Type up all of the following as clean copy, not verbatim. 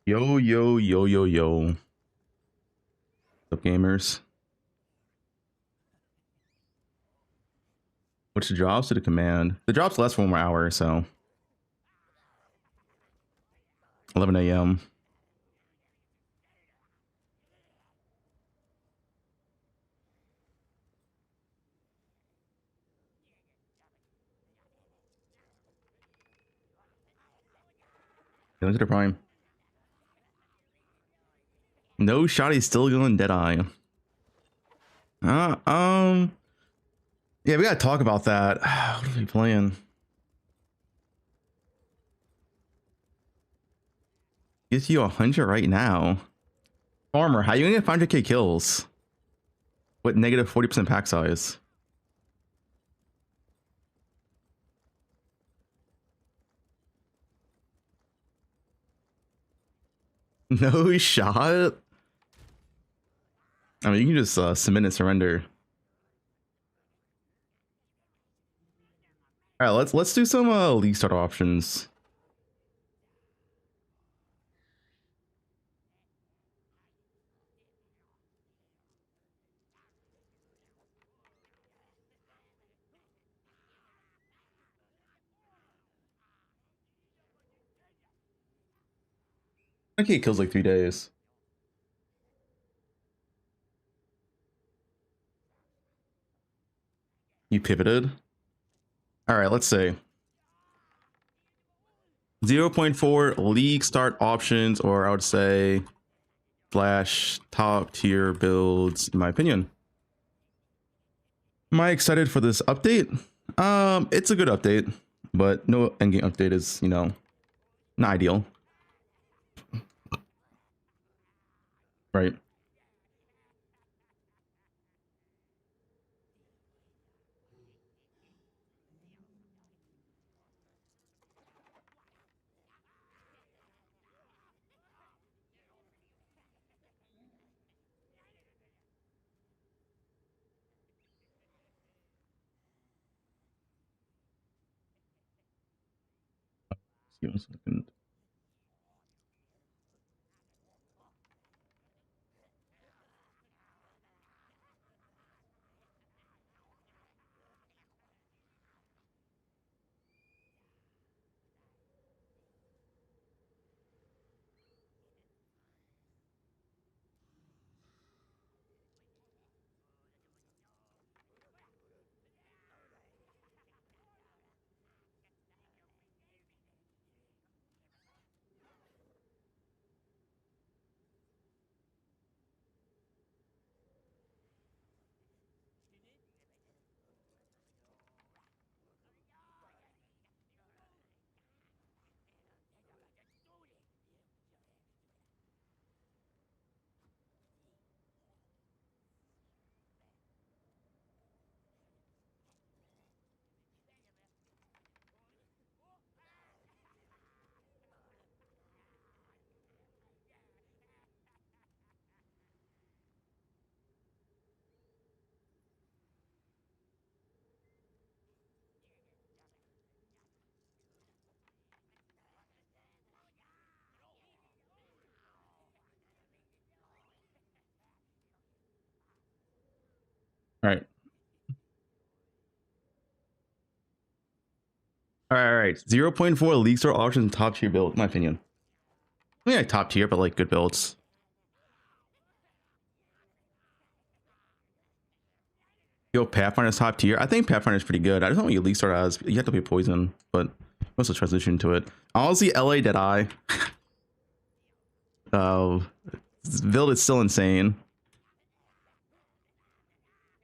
Yo, yo, yo, yo, yo. What's up, gamers? What's the drops to the command? The drops last for 1 more hour, so 11 a.m. Into the prime. No shot. He's still going Deadeye. Uh, um. Yeah, we gotta talk about that. What are we playing? Gives you 100 right now. Farmer, how you gonna get 500k kills? With negative 40% pack size? No shot. I mean, you can just submit and surrender. All right, let's do some league starter options. Okay, it kills like 3 days. You pivoted. All right, let's say 0.4 league start options, or I would say slash top tier builds, in my opinion. Am I excited for this update? It's a good update, but no endgame update is, you know, not ideal. Right. Give me a second. All right. All right. 0.4 league start options, top tier build, in my opinion. I mean, like top tier, but like good builds. Yo, Pathfinder's top tier. I think Pathfinder's pretty good. I just don't know what your league start as. You have to be poison, but most of transition to it. Honestly, LA Deadeye. Build is still insane.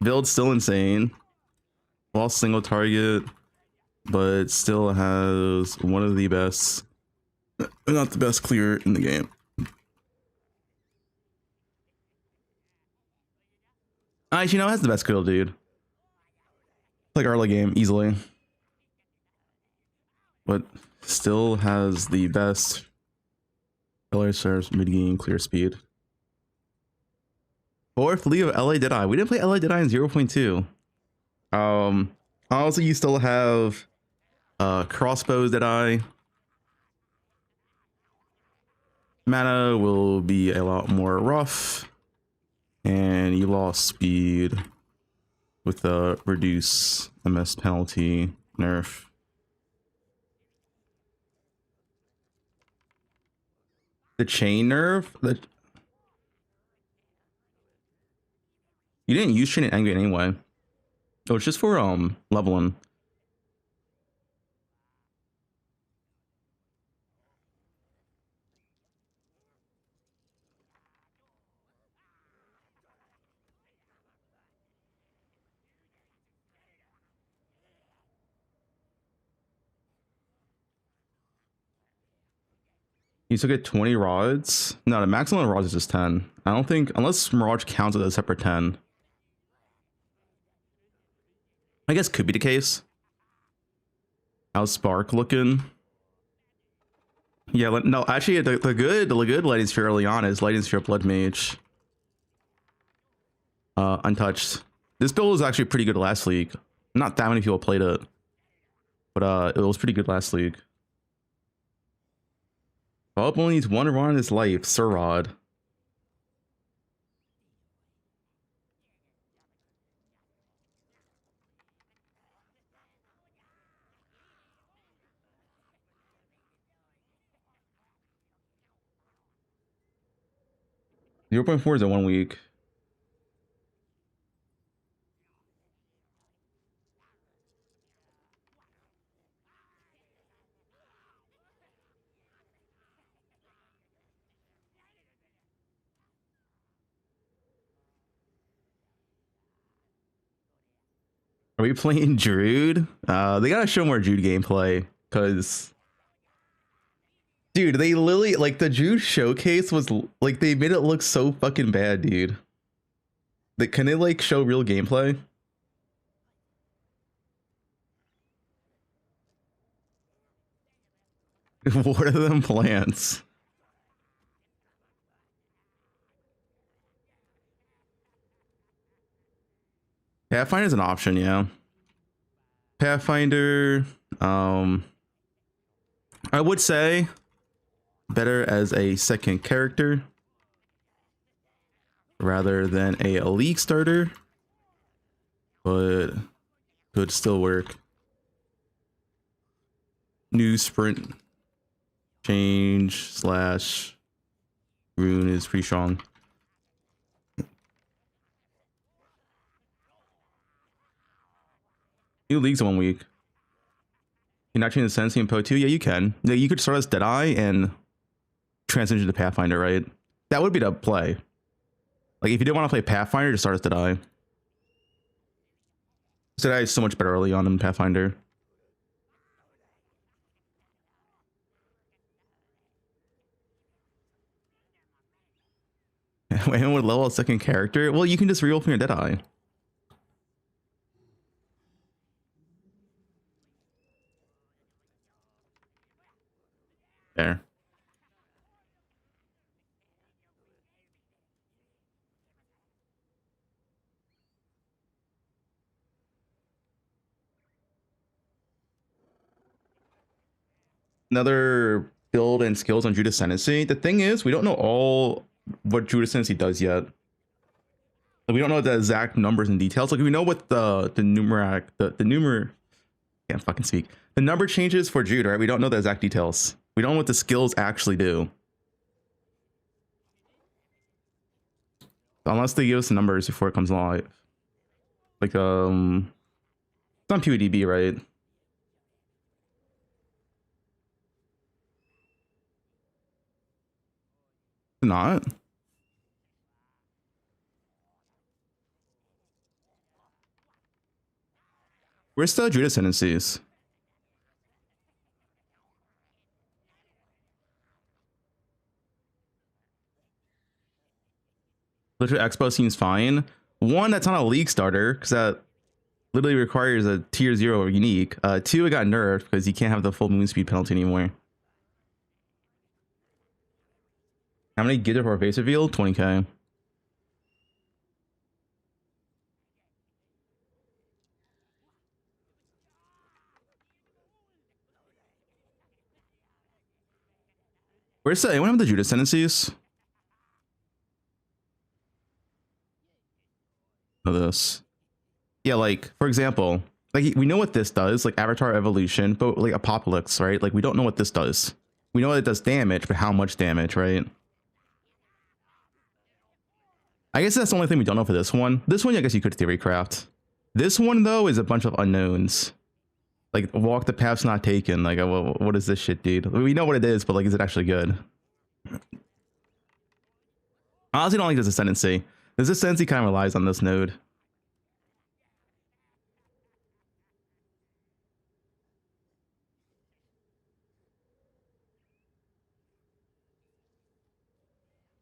Build's still insane. Lost single target, but still has one of the best, not the best clear in the game. Actually, no, it has the best kill, dude. Like early game, easily. But still has the best LA serves mid game clear speed. Fourth league of LA Deadeye. We didn't play LA Deadeye in 0.2. Also, you still have crossbows Deadeye. Mana will be a lot more rough, and you lost speed with a reduce MS penalty nerf. The chain nerf? You didn't use chain in Endgame anyway. Oh, it's just for leveling. You still get 20 rods? No, the maximum rods is just 10. I don't think, unless Mirage counts as a separate 10. I guess could be the case. How's Spark looking? Yeah, no, actually, the good Lighting Sphere early on is Lighting Sphere Blood Mage. Untouched. This build was actually pretty good last league. Not that many people played it, but it was pretty good last league. Bob only needs one rod in his life, Sir Rod. Zero 0.4 is in 1 week. Are we playing Druid? They gotta show more Druid gameplay, cause dude, they literally like the Druid showcase was like they made it look so fucking bad, dude. Like, can they like show real gameplay? What are them plants? Pathfinder is an option, yeah. Pathfinder, I would say better as a second character rather than a league starter, but could still work. New sprint change slash rune is pretty strong. New leagues in 1 week. Can you not change the sensing in poe2? Yeah, you can. Yeah, you could start as Deadeye and transition to Pathfinder, right? That would be the play. Like, if you didn't want to play Pathfinder, just start as Deadeye. Deadeye is so much better early on than Pathfinder. Anyone would level a second character? Well, you can just reopen your Deadeye. There. Another build and skills on Druid Ascendancy. The thing is, we don't know all what Druid Ascendancy does yet. Like, we don't know the exact numbers and details. Like, we know what the numeric the numer can't fucking speak. The number changes for Druid, right? We don't know the exact details. We don't know what the skills actually do. Unless they give us the numbers before it comes live. Like, it's on PUDB, right? Not. Where's the Druid Ascendancies? Literally Expo seems fine. One, that's not a league starter, because that literally requires a tier 0 unique. Two, it got nerfed because you can't have the full moon speed penalty anymore. How many get it for a face reveal? 20k. Where's the anyone have the Judas tendencies? Of this. Yeah, like for example, like we know what this does, like Avatar Evolution, but like Apocalypse, right? Like we don't know what this does. We know it does damage, but how much damage, right? I guess that's the only thing we don't know for this one. This one, I guess you could theory craft. This one though is a bunch of unknowns. Like walk the paths not taken. Like what is this shit, dude? We know what it is, but like, is it actually good? I honestly don't like this ascendancy. This ascendancy kind of relies on this node.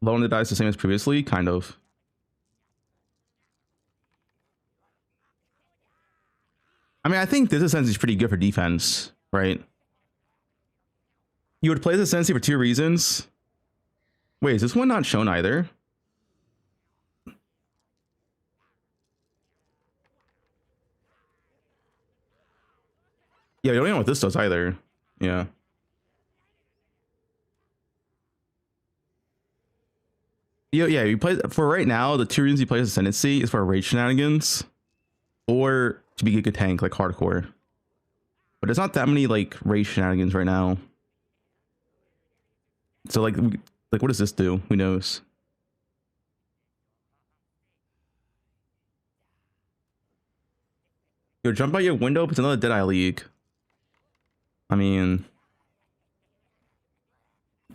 Low on the dice the same as previously, kind of. I mean, I think this ascendancy is pretty good for defense, right? You would play this ascendancy for 2 reasons. Wait, is this one not shown either? Yeah, you don't know what this does either. Yeah. Yeah, you play for right now. The 2 reasons you play this ascendancy is for rage shenanigans, or to be a good tank like hardcore. But there's not that many like rage shenanigans right now. So like what does this do? Who knows? Yo, jump out your window, but it's another Deadeye League. I mean,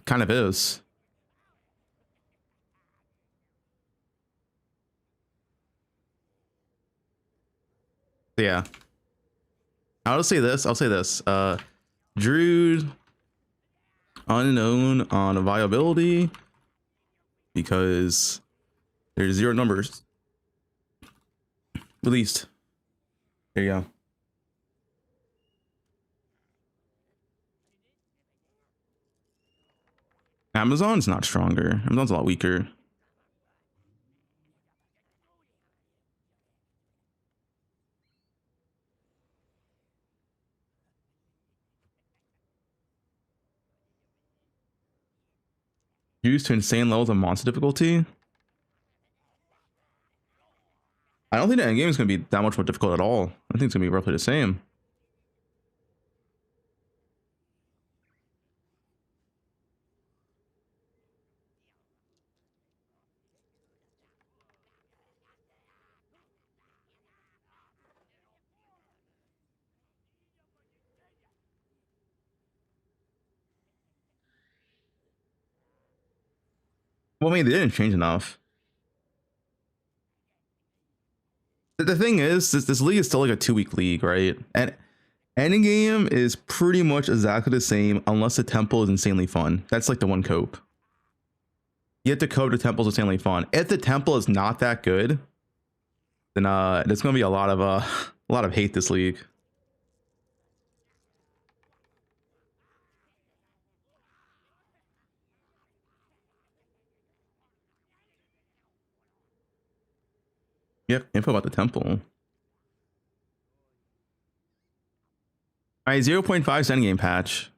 kind of is. Yeah. I'll say this. Druid unknown on viability because there's 0 numbers. Released. There you go. Amazon's not stronger. Amazon's a lot weaker. Used to insane levels of monster difficulty. I don't think the endgame is going to be that much more difficult at all. I think it's going to be roughly the same. Well, I mean, they didn't change enough. The thing is, this league is still like a 2-week league, right? And endgame is pretty much exactly the same unless the temple is insanely fun. That's like the one cope. You have to cope the temple's insanely fun. If the temple is not that good, then there's gonna be a lot of hate this league. Yep, info about the temple. All right, 0.5 endgame patch.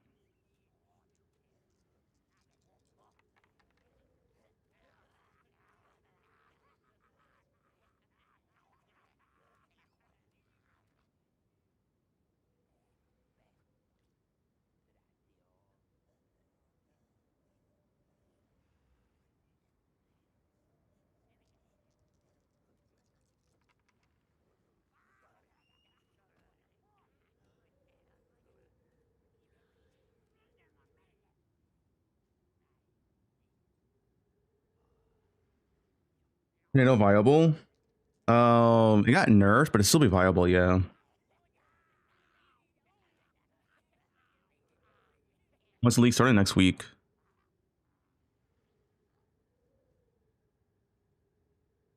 No viable. It got nerfed, but it still be viable, yeah. What's the league starting next week?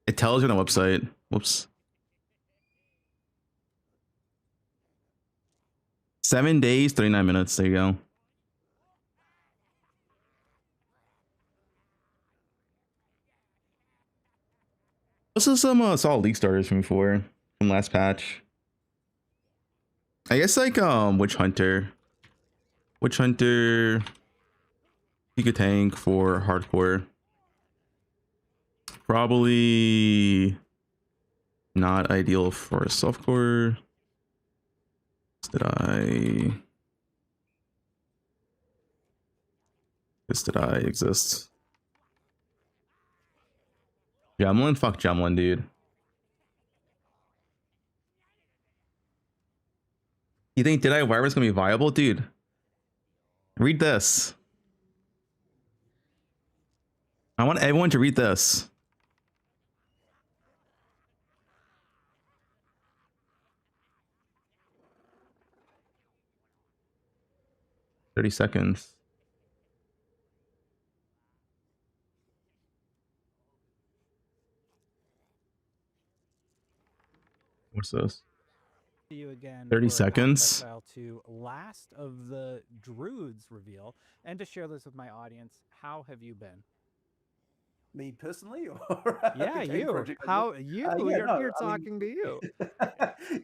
It tells you on the website. Whoops. 7 days, 39 minutes. There you go. This is some solid league starters from before, from last patch. I guess like Witch Hunter. Pick a tank for hardcore. Probably not ideal for softcore. Did I exist? Gemlin? Fuck Gemlin, dude. You think Did I Wireless gonna be viable? Dude, read this. I want everyone to read this. "30 seconds. What's this? You again 30 for seconds. File 2, last of the Druids reveal, and to share this with my audience. How have you been? Me personally, or Yeah, the game you. project? How you? You're I mean, talking to you.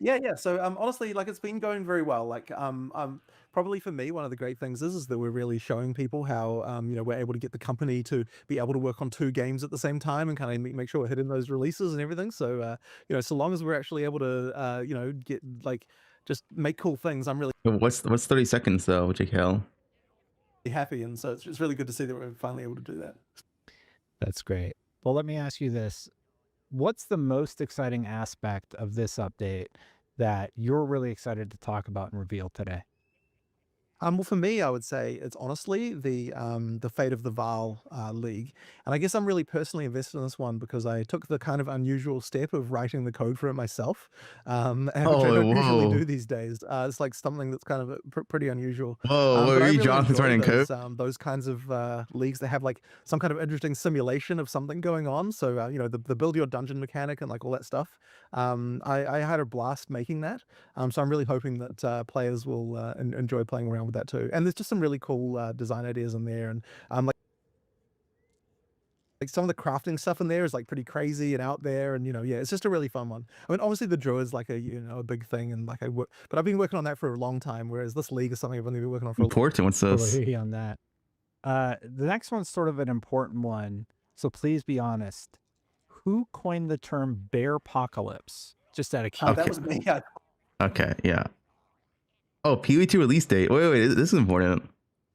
yeah. So, honestly, like it's been going very well. Like, probably for me, one of the great things is that we're really showing people how, we're able to get the company to be able to work on 2 games at the same time and kind of make sure we're hitting those releases and everything. So, so long as we're actually able to, get like just make cool things, I'm really What's 30 seconds though, JKL? happy, and so it's really good to see that we're finally able to do that. That's great. Well, let me ask you this. What's the most exciting aspect of this update that you're really excited to talk about and reveal today? Well, for me, I would say it's honestly the Fate of the Val League, and I guess I'm really personally invested in this one because I took the kind of unusual step of writing the code for it myself, and which I don't usually do these days. It's like something that's kind of pretty unusual. Whoa, But I are you really Jonathan's enjoy writing code? those kinds of leagues that have like some kind of interesting simulation of something going on. So the build your dungeon mechanic and like all that stuff. I had a blast making that. So I'm really hoping that players will enjoy playing around with that too. And there's just some really cool design ideas in there, and like some of the crafting stuff in there is like pretty crazy and out there, and yeah, it's just a really fun one. I mean, obviously the Druid is like a big thing, and like but I've been working on that for a long time, whereas this league is something I've only been working on for Important. What's Totally this? hear you on that. The next one's sort of an important one, so please be honest. Who coined the term bear apocalypse? Just out of curiosity. that was me. Okay, yeah. Oh, PoE2 release date. Wait, this is important.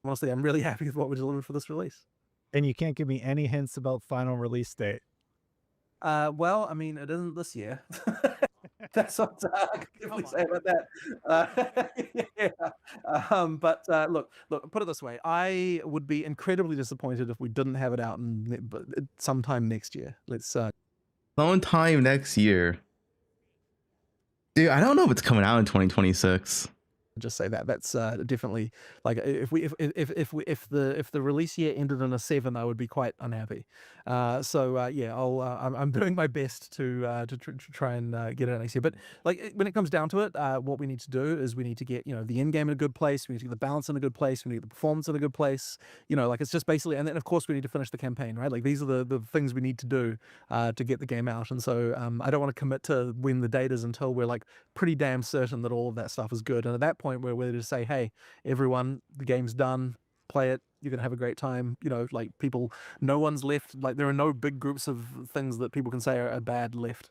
Honestly, I'm really happy with what we delivered for this release. And you can't give me any hints about final release date. Well, I mean, it isn't this year. That's what I can definitely say about that. Yeah. But look, put it this way: I would be incredibly disappointed if we didn't have it out sometime next year. Let's Sometime next year. Dude, I don't know if it's coming out in 2026. just say that's definitely like if the release year ended in a 7, I would be quite unhappy. Yeah, I'm doing my best to try and get it out next year. But like when it comes down to it, what we need to do is we need to get the end game in a good place. We need to get the balance in a good place. We need to get the performance in a good place. Like it's just basically, and then of course we need to finish the campaign, right? Like these are the things we need to do to get the game out. And so I don't want to commit to when the date is until we're like pretty damn certain that all of that stuff is good. And at that point, we're ready to say, hey, everyone, the game's done. Play it. You're gonna have a great time. Like people, no one's left. Like there are no big groups of things that people can say are bad left.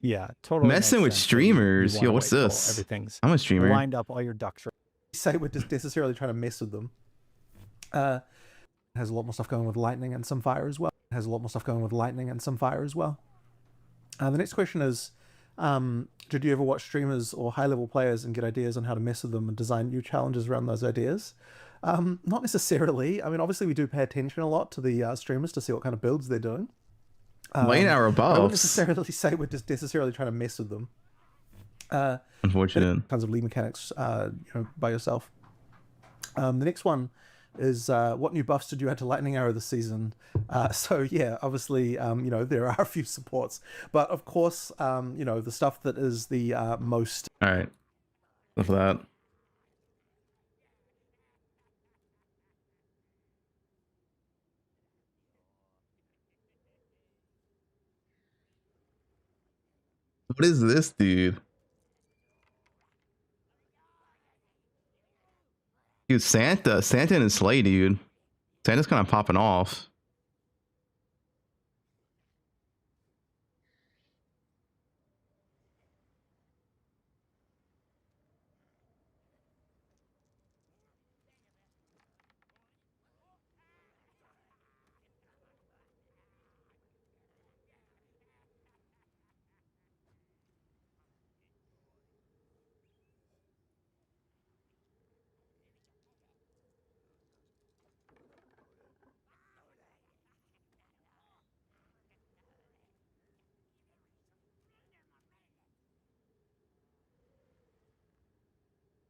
Yeah, totally. Messing with streamers. Yo, what's this? Everything's I'm a streamer. lined up, all your ducks. Say we're just necessarily trying to mess with them. Has a lot more stuff going with lightning and some fire as well. The next question is, did you ever watch streamers or high-level players and get ideas on how to mess with them and design new challenges around those ideas? Not necessarily. I mean, obviously we do pay attention a lot to the streamers to see what kind of builds they're doing. Lane our buffs. I wouldn't necessarily say we're just necessarily trying to mess with them. Unfortunate. Tons of league mechanics, by yourself. The next one is what new buffs did you add to Lightning Arrow this season? So yeah, obviously, there are a few supports, but of course, the stuff that is the most. All right, enough of that. What is this, dude? Dude, Santa and his sleigh, dude. Santa's kind of popping off.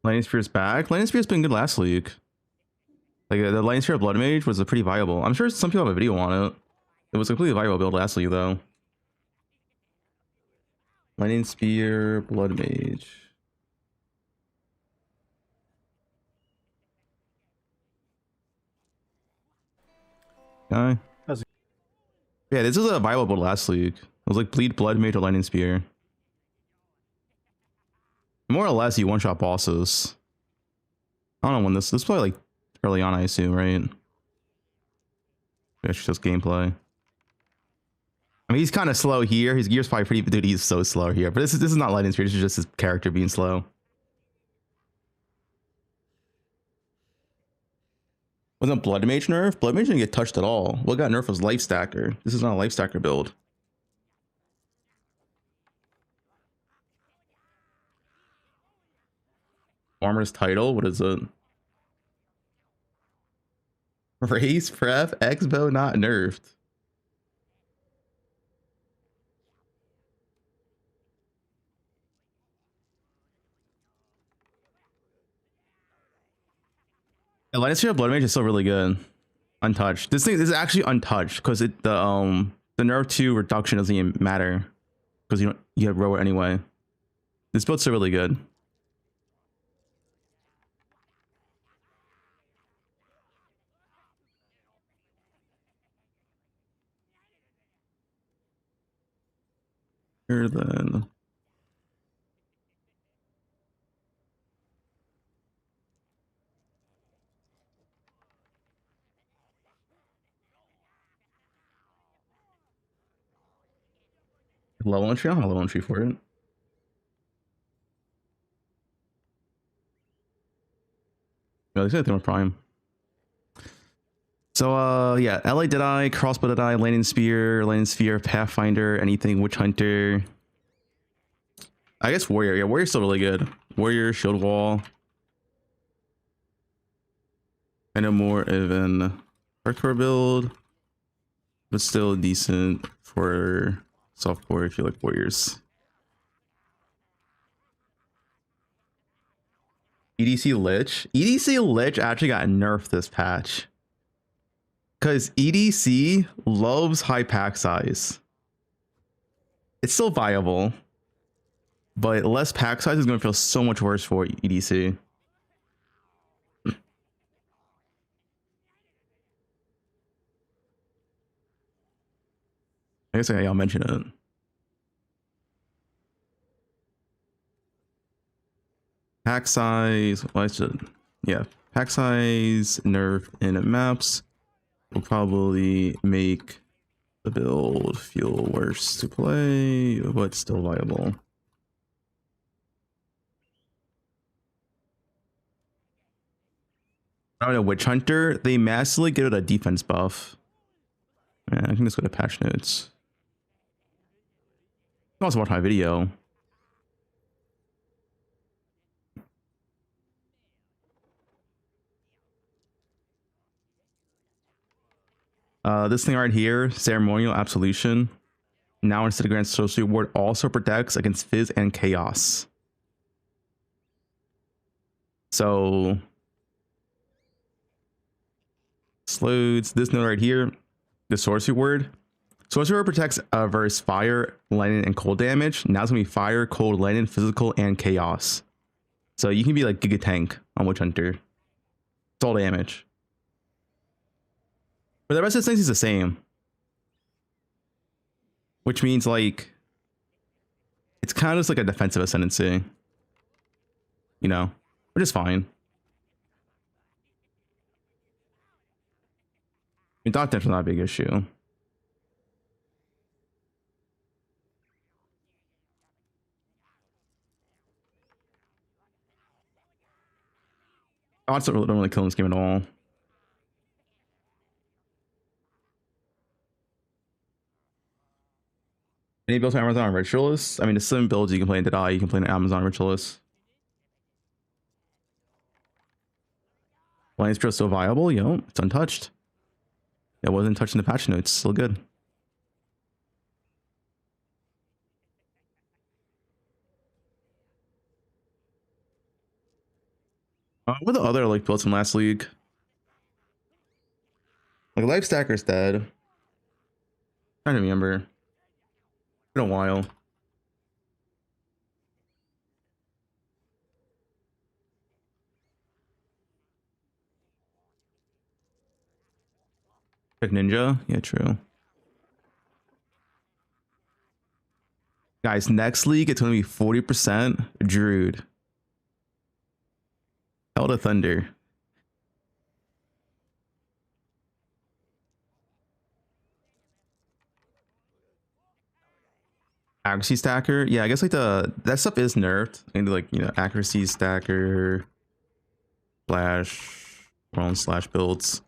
Lightning Spear's back. Lightning Spear's been good last week. Like the Lightning Spear Blood Mage was a pretty viable. I'm sure some people have a video on it. It was a completely viable build last week though. Lightning Spear Blood Mage. Guy. Yeah, this was a viable build last week. It was like Bleed Blood Mage or Lightning Spear. More or less, you one-shot bosses. I don't know when this is probably like early on, I assume, right? It's just gameplay. I mean, he's kind of slow here. His gear's probably pretty, dude. He's so slow here. But this is not Lightning Spear. This is just his character being slow. Wasn't Blood Mage nerf? Blood Mage didn't get touched at all. What got nerfed was Life Stacker. This is not a Life Stacker build. Farmer's Title. What is it? Race Pref Expo not nerfed. The Lightning Spear Blood Mage is still really good. Untouched. This is actually untouched because the nerf 2 reduction doesn't even matter because you have row it anyway. This build's still really good. Here then. Level entry? I don't have a level entry for it. No, they said they were prime. So yeah, LA Deadeye, Crossbow Deadeye, Lightning Sphere, Pathfinder, anything, Witch Hunter. I guess Warrior. Yeah, Warrior's still really good. Warrior, Shield Wall. I know more of an hardcore build, but still decent for softcore if you like Warriors. EDC Lich. EDC Lich actually got nerfed this patch. Because EDC loves high pack size. It's still viable, but less pack size is going to feel so much worse for EDC. I guess I'll mention it. Pack size, yeah, pack size nerf in maps will probably make the build feel worse to play, but still viable. I don't know, Witch Hunter, they massively give it a defense buff. Yeah, I think let's go to patch notes. Also watch my video. This thing right here, Ceremonial Absolution. Now instead of Grand Sorcery Ward also protects against Fizz and Chaos. So slows this note right here, the Sorcery Word. Sorcery Word protects versus fire, lightning, and cold damage. Now it's gonna be fire, cold, lightning, physical, and chaos. So you can be like Giga Tank on Witch Hunter. It's all damage. But the rest of the things is the same. Which means like it's kind of just like a defensive ascendancy. You know, which is fine. mean, dot damage is not a big issue. Odds don't really kill in this game at all. Any build to Amazon Ritualist? I mean, the sim builds you can play in Deadeye, you can play in Amazon Ritualist. Lion's Drill still viable? Yo, it's untouched. It wasn't touching the patch notes, still good. What are the other like builds from last league? Like Life Stacker's dead. Trying to remember. Been a while. Like Ninja? Yeah, true. Guys, next league it's gonna be 40% Druid. Hell to Thunder. Accuracy stacker, yeah, I guess like that stuff is nerfed into like, you know, accuracy stacker slash slash builds.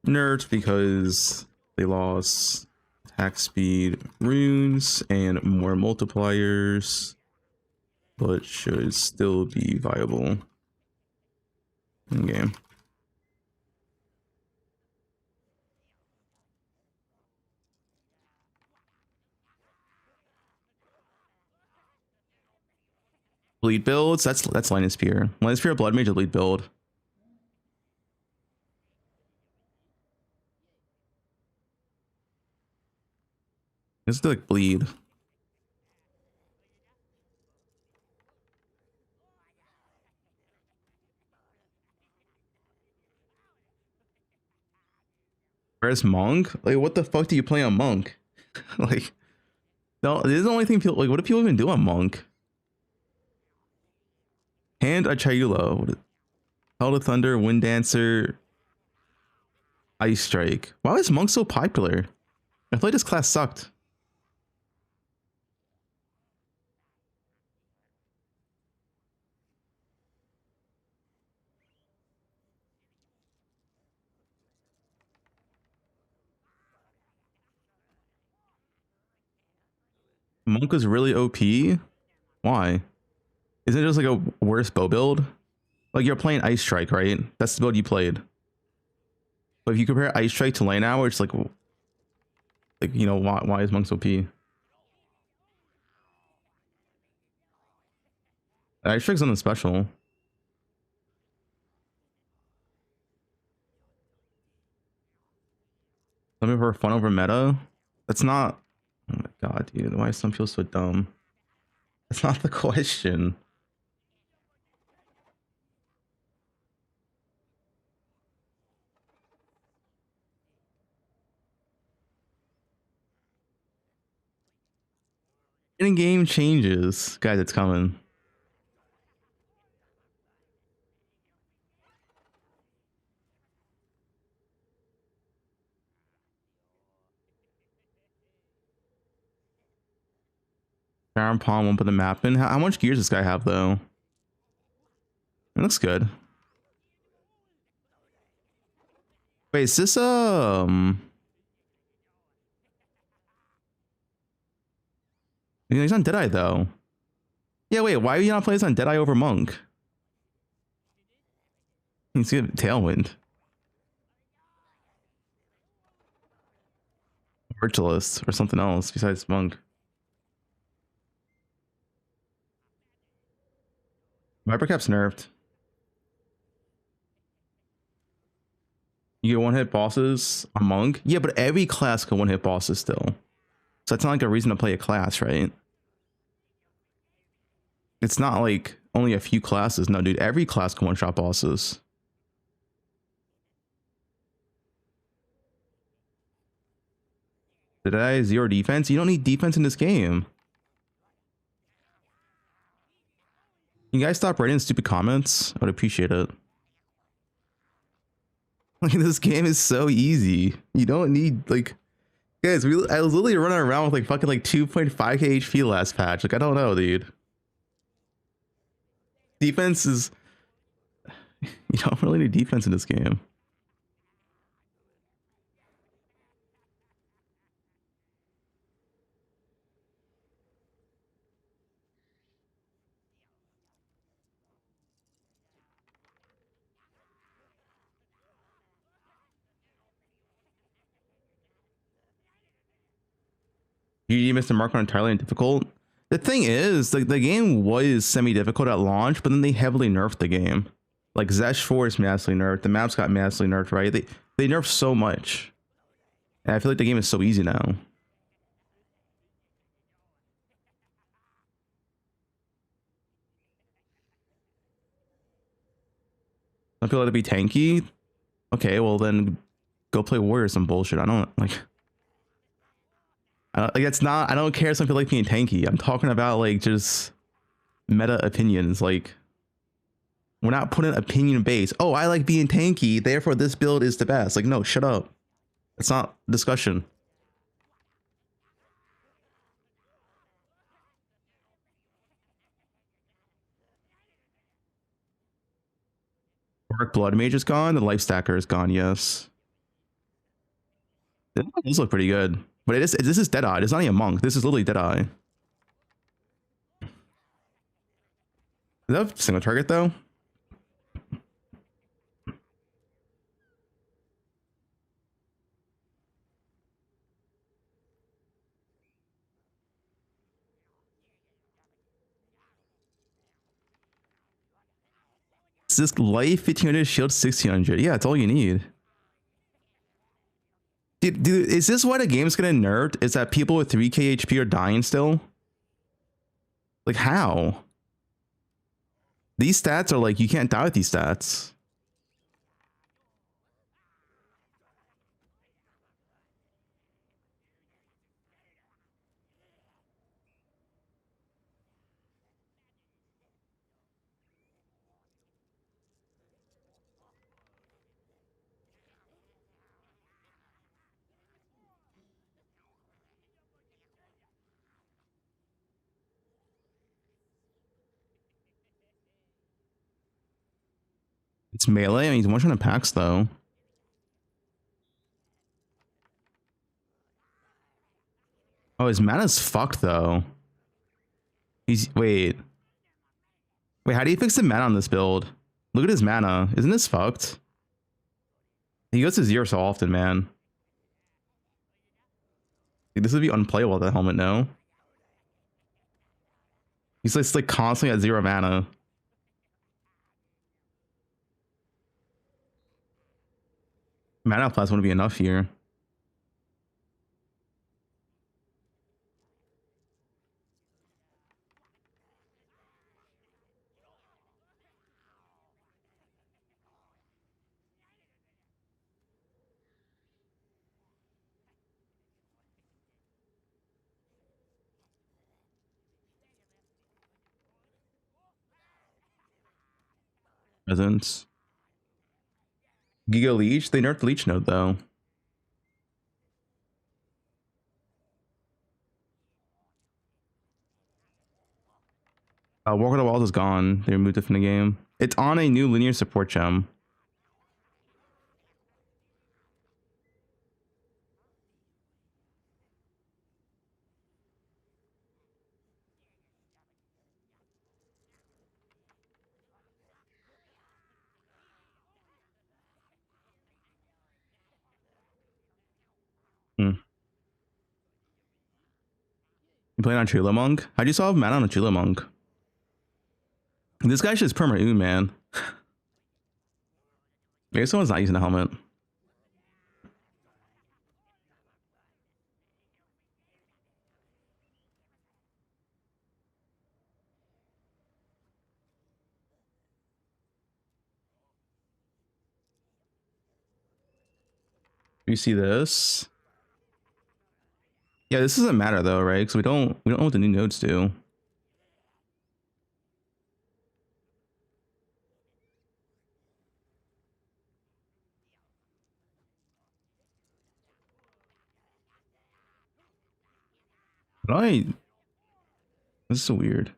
Nerfed because they lost attack speed runes and more multipliers, but should still be viable in game. Bleed builds, that's Lightning Spear. Lightning Spear Blood Mage bleed build. This is like bleed. Where's Monk? Like, what the fuck do you play on Monk? Like, no, this is the only thing people like. What do people even do on Monk? Hand a Chayula, Hell to Thunder, Wind Dancer, Ice Strike. Why is Monk so popular? I feel like this class sucked. Monk was really OP. Why? Isn't it just like a worse bow build? Like you're playing Ice Strike, right? That's the build you played. But if you compare Ice Strike to Lane Hour, it's like you know, why is Monk's OP? Ice Strike's something special. Something for fun over meta? That's not. Oh my god, dude. Why does some feel so dumb? That's not the question. In game changes, guys. It's coming. Baron Palm won't put the map in. How much gears does this guy have though? It looks good. Wait, is this he's on Deadeye though. Yeah, wait, why are you not playing this on Deadeye over Monk? He's good Tailwind. Virtualist or something else besides Monk. Viper Cap's nerfed. You get one hit bosses on Monk? Yeah, but every class can one hit bosses still. So that's not like a reason to play a class, right? It's not like only a few classes. No, dude, every class can one shot bosses. Did I zero defense? You don't need defense in this game. You guys stop writing stupid comments? I would appreciate it. Like this game is so easy. You don't need like guys. I was literally running around with like fucking like 2.5k HP last patch. Like I don't know, dude. Defense is you don't really need defense in this game. You missed the mark on entirely difficult. The thing is, like the game was semi-difficult at launch, but then they heavily nerfed the game. Like Zesh 4 is massively nerfed. The maps got massively nerfed, right? They nerfed so much. And I feel like the game is so easy now. Some people like to be tanky. Okay, well then go play warrior or some bullshit. I don't like it's not I don't care if some people like being tanky. I'm talking about like just meta opinions. Like we're not putting opinion based. Oh, I like being tanky, therefore this build is the best. Like, no, shut up. It's not discussion. Dark Blood Mage is gone. The Life Stacker is gone. Yes, these look pretty good. But this is Deadeye. It's not even Monk. This is literally Deadeye. Is that a single target though? It's this life 1500, shield 1600. Yeah, it's all you need. Dude, is this why the game's gonna nerfed? Is that people with 3k HP are dying still? Like how? These stats are like you can't die with these stats. It's melee. I mean, he's one shot packs though. Oh, his mana's fucked though. He's wait. How do you fix the mana on this build? Look at his mana. Isn't this fucked? He goes to 0 so often, man. Dude, this would be unplayable with that helmet. No, he's just like constantly at 0 mana. Mana plus wouldn't be enough here. Presence. Giga Leech. They nerfed Leech Node though. Walk of the Walls is gone. They removed it from the game. It's on a new linear support gem. Hmm. You playing on Chula Monk? How'd you solve mana on a Chula Monk? This guy's just perma man. Maybe someone's not using a helmet. You see this? Yeah, this doesn't matter though, right? Because we don't know what the new nodes do. But this is so weird.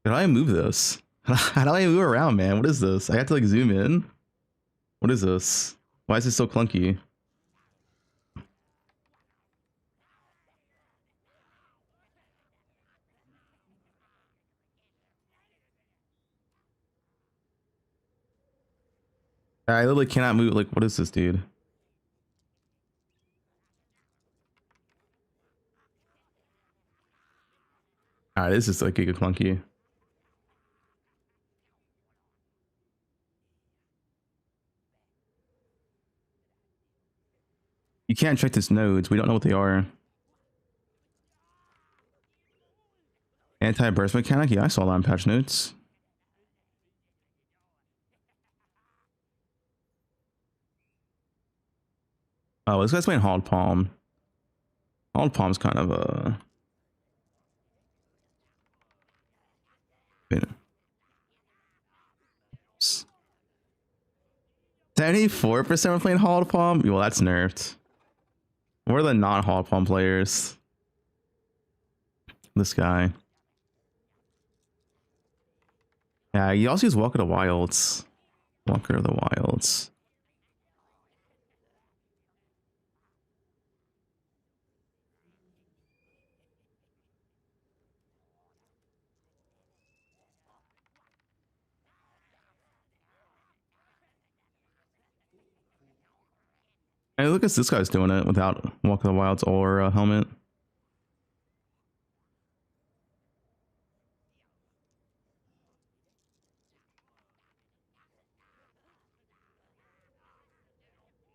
How do I move this? How do I move around, man? What is this? I have to like zoom in. What is this? Why is this so clunky? I literally cannot move. Like, what is this, dude? Alright, this is like giga clunky. You can't check this nodes. We don't know what they are. Anti-burst mechanic? Yeah, I saw that on patch notes. Oh, this guy's playing Hauled Palm. Hauled Palm's kind of a... 74% were playing Hauled Palm? Well, that's nerfed. What are the non-Hauled Palm players? This guy. Yeah, you also use Walker of the Wilds. Walker of the Wilds. Hey, look at this guy's doing it without Walk of the Wilds or a helmet.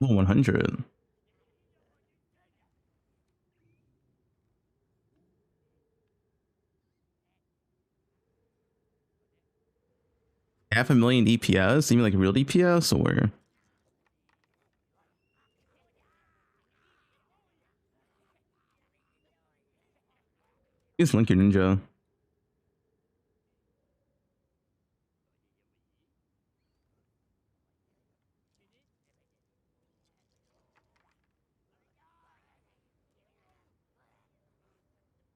Oh, 100. Half a million DPS? You mean like real DPS or? Just link your ninja.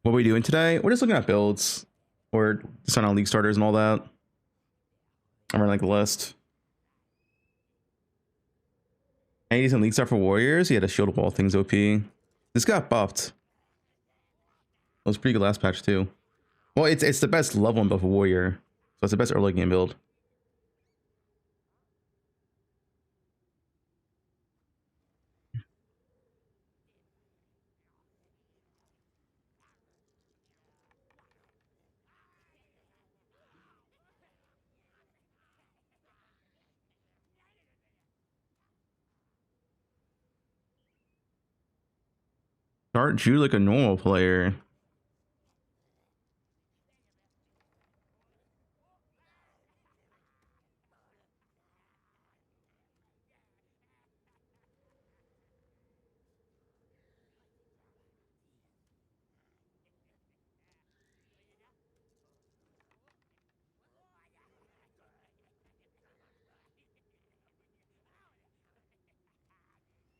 What are we doing today? We're just looking at builds or sign on league starters and all that. I'm running like a list. And he's in league start for warriors. He had a shield wall things OP. This got buffed. It was pretty good last patch too. Well, it's the best level 1 build for warrior. So it's the best early game build. Start Drew like a normal player.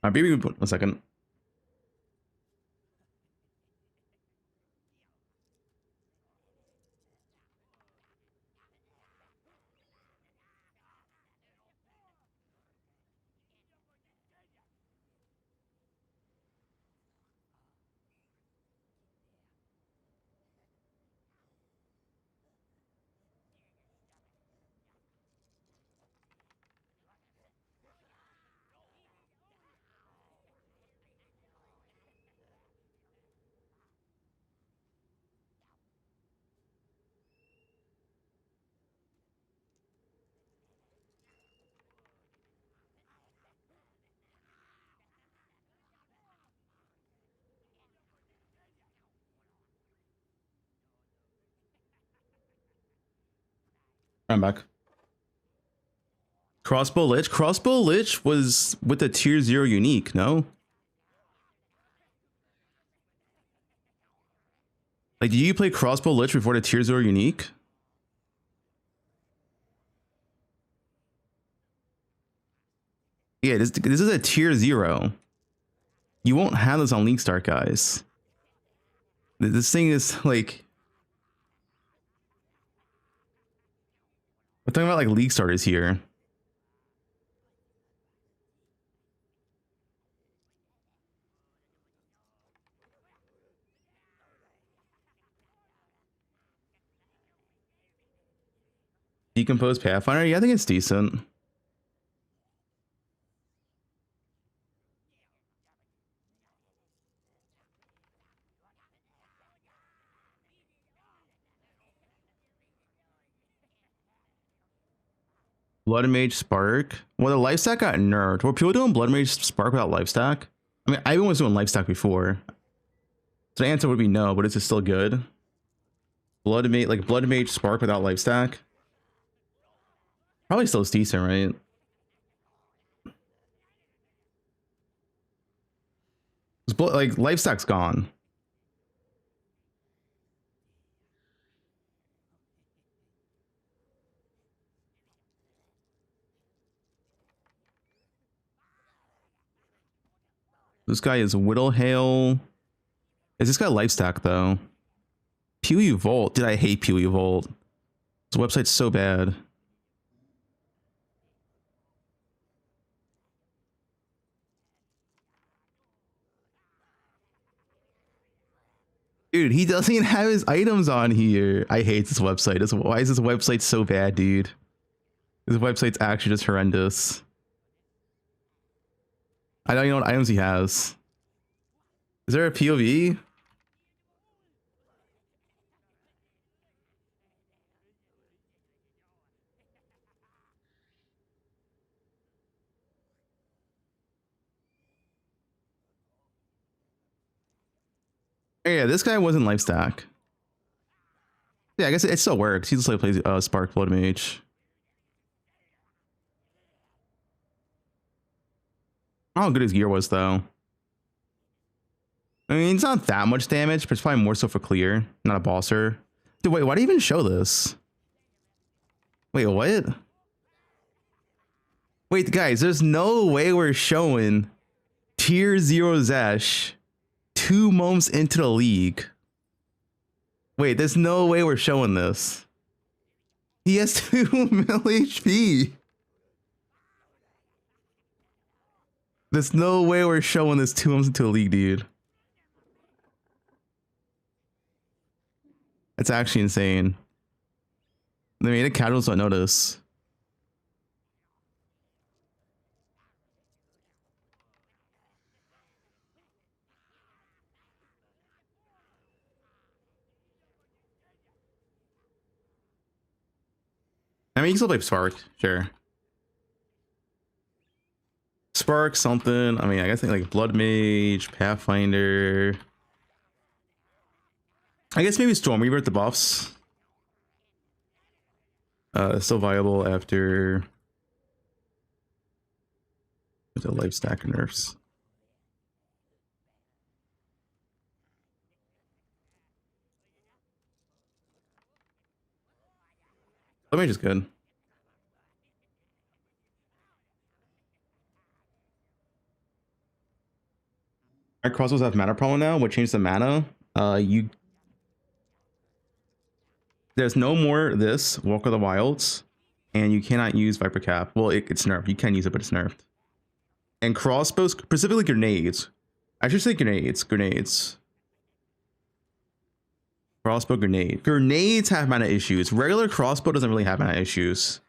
Maybe we put a second. I'm back. Crossbow Lich? Crossbow Lich was with the tier 0 unique, no? Like, did you play Crossbow Lich before the tier 0 unique? Yeah, this is a tier 0. You won't have this on League Start, guys. This thing is like, we're talking about like League starters here. Decomposed Pathfinder? Yeah, I think it's decent. Blood Mage Spark. Well, the life stack got nerfed. Were people doing Blood Mage Spark without life stack? I mean, everyone was doing life stack before. So the answer would be no, but is it still good? Blood Mage Spark without life stack? Probably still is decent, right? Like life stack's gone. This guy is Whittlehale. Is this guy life stack though? PoE Vault. Dude, I hate PoE Vault. This website's so bad. Dude, he doesn't even have his items on here. I hate this website. Why is this website so bad, dude? This website's actually just horrendous. I don't even know what items he has. Is there a POV? Yeah, this guy wasn't life stack. Yeah, I guess it still works. He just like plays Spark Blood Mage. I don't know how good his gear was though. I mean, it's not that much damage, but it's probably more so for clear, not a bosser. Dude, wait, why do you even show this? Wait, what? Wait, guys, there's no way we're showing tier 0 Zesh 2 moments into the league. Wait, there's no way we're showing this. He has 2 mil HP. There's no way we're showing this 2 moments into the league, dude. That's actually insane. I mean, the casuals don't notice. I mean, you can still play Spark, sure. Spark, something. I mean, I guess like Blood Mage, Pathfinder. I guess maybe Storm Reaver at the buffs. Still viable after the life stack nerfs. Blood Mage is good. Our crossbows have mana problem now. What changed the mana? There's no more this Walk of the Wilds, and you cannot use Viper Cap. Well, it's nerfed. You can use it, but it's nerfed. And crossbows, specifically grenades. I should say grenades. Grenades. Crossbow grenade. Grenades have mana issues. Regular crossbow doesn't really have mana issues.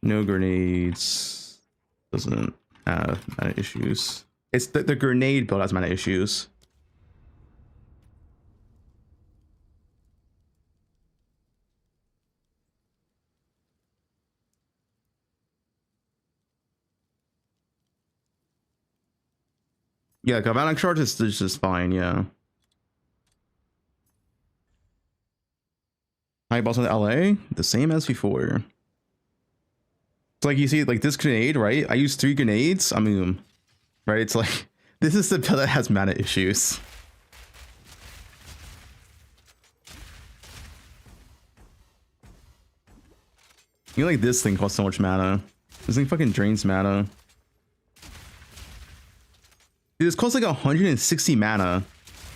No grenades. Doesn't have mana issues. It's the grenade build has mana issues. Yeah, Galvanic Charge is just fine, yeah. High boss in LA, the same as before. It's like you see, like this grenade, right? I use 3 grenades. I mean, right? It's like this is the build that has mana issues. You know, like this thing costs so much mana. This thing fucking drains mana. Dude, this costs like 160 mana.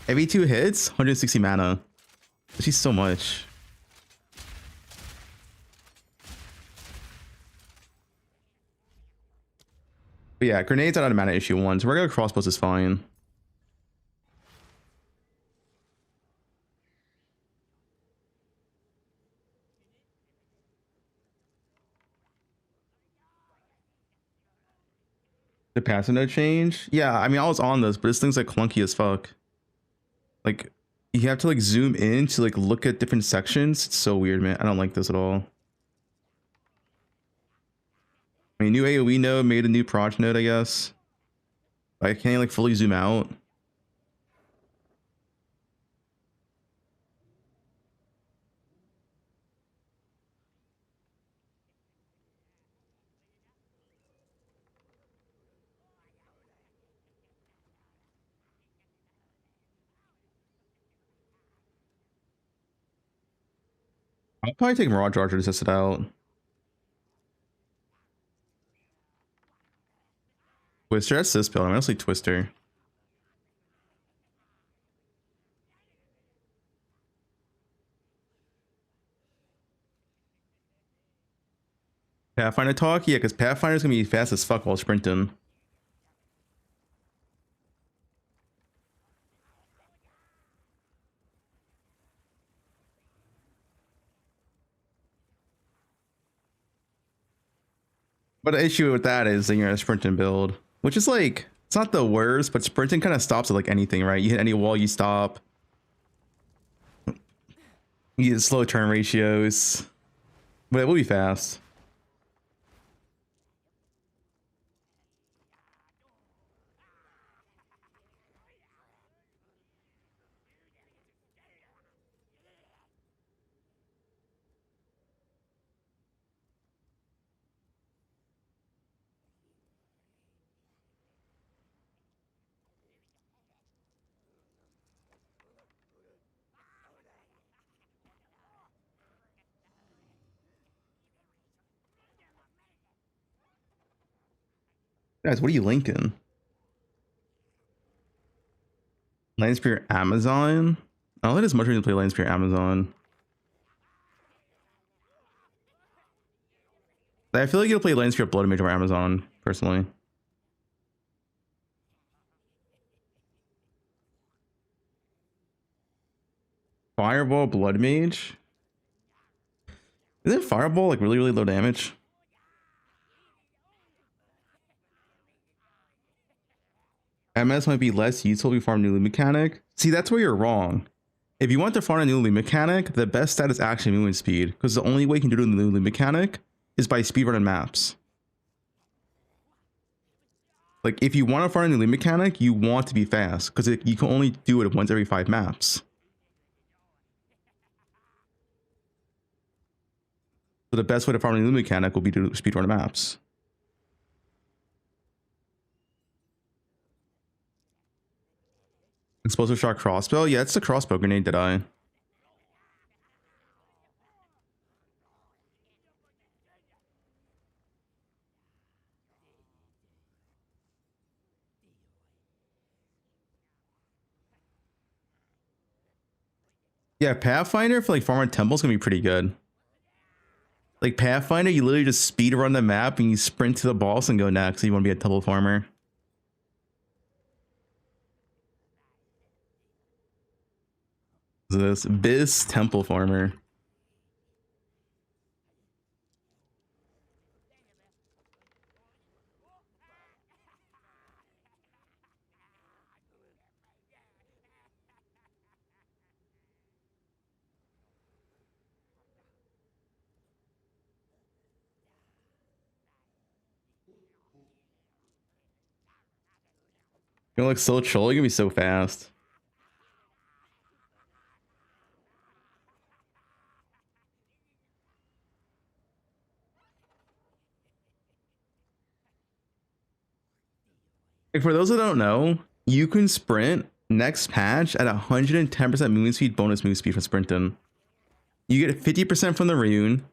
Every 2 hits, 160 mana. She's so much. But yeah, grenades are not a mana issue 1, so regular crossbows is fine. The passive no change? Yeah, I mean, I was on this, but this thing's like clunky as fuck. Like, you have to like zoom in to like look at different sections. It's so weird, man. I don't like this at all. I mean, new AoE node made a new proj node, I guess. I can't like fully zoom out. I'll probably take Mirage Archer to test it out. Twister, that's this build. I'm mostly Twister. Pathfinder talk? Yeah, because Pathfinder's gonna be fast as fuck while sprinting. But the issue with that is that you're in a sprinting build, which is like, it's not the worst, but sprinting kind of stops at like anything, right? You hit any wall, you stop. You get slow turn ratios, but it will be fast. Guys, what are you linking? Landspear Amazon? I don't think there's much reason to play Landspear Amazon. I feel like you'll play Landspear Blood Mage over Amazon, personally. Fireball Blood Mage? Isn't Fireball like really, really low damage? MS might be less useful if you farm new loot mechanic. See, that's where you're wrong. If you want to farm a new loot mechanic, the best stat is actually movement speed, because the only way you can do it in the new loot mechanic is by speedrunning maps. Like, if you want to farm a new loot mechanic, you want to be fast, because you can only do it once every 5 maps. So the best way to farm a new loot mechanic will be to speedrun maps. Explosive shot crossbow? Yeah, it's the crossbow grenade that I. Yeah, Pathfinder for like farming temples gonna be pretty good. Like Pathfinder, you literally just speed run the map and you sprint to the boss and go next. So you want to be a temple farmer. This Biz temple farmer. You're like so chill, you're gonna be so fast. Like for those who don't know, you can sprint next patch at 110% movement speed, bonus move speed for sprinting. You get 50% from the rune,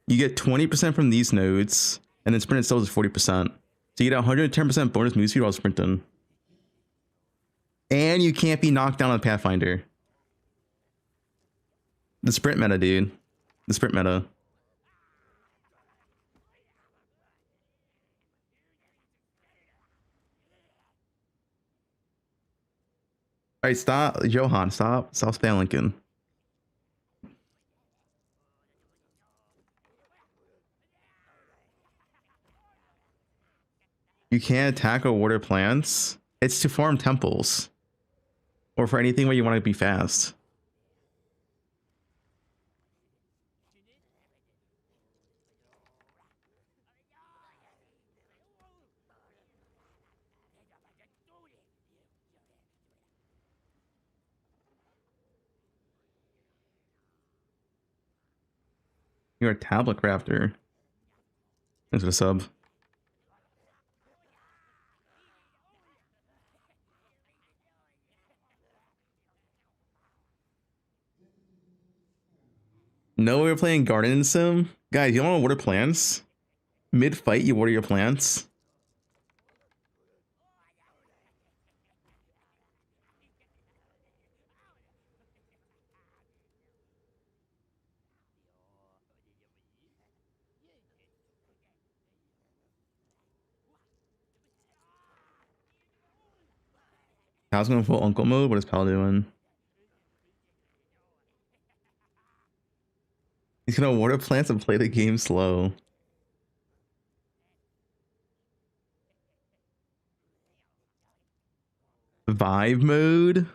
you get 20% from these nodes, and then sprint itself is 40%. So you get 110% bonus move speed while sprinting. And you can't be knocked down on Pathfinder. The sprint meta, dude. The sprint meta. Alright, stop. Johan, stop. Stop spam linking. You can't attack or water plants. It's to farm temples. Or for anything where you want to be fast. You're a tablet crafter. Thanks for the sub. No, we were playing Garden Sim. Guys, you don't want to water plants? Mid-fight, you water your plants? Pal's going full uncle mode? What is Pal doing? He's gonna water plants and play the game slow. Vibe mode?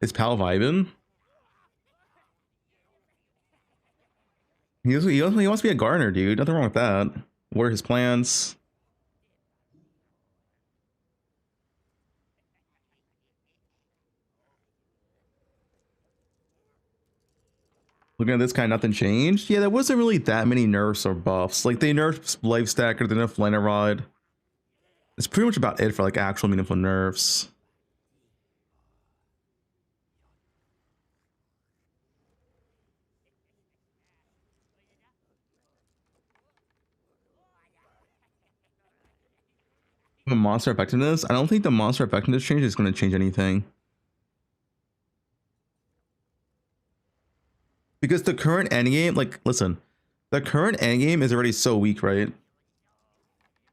Is Pal vibing? He wants to be a gardener, dude. Nothing wrong with that. Water his plants. Looking at this guy, nothing changed. Yeah, there wasn't really that many nerfs or buffs. Like, they nerfed Life Stacker, they nerfed Liner Rod. It's pretty much about it for like actual meaningful nerfs. But monster effectiveness? I don't think the monster effectiveness change is going to change anything. Because the current endgame, like, listen, the current endgame is already so weak, right?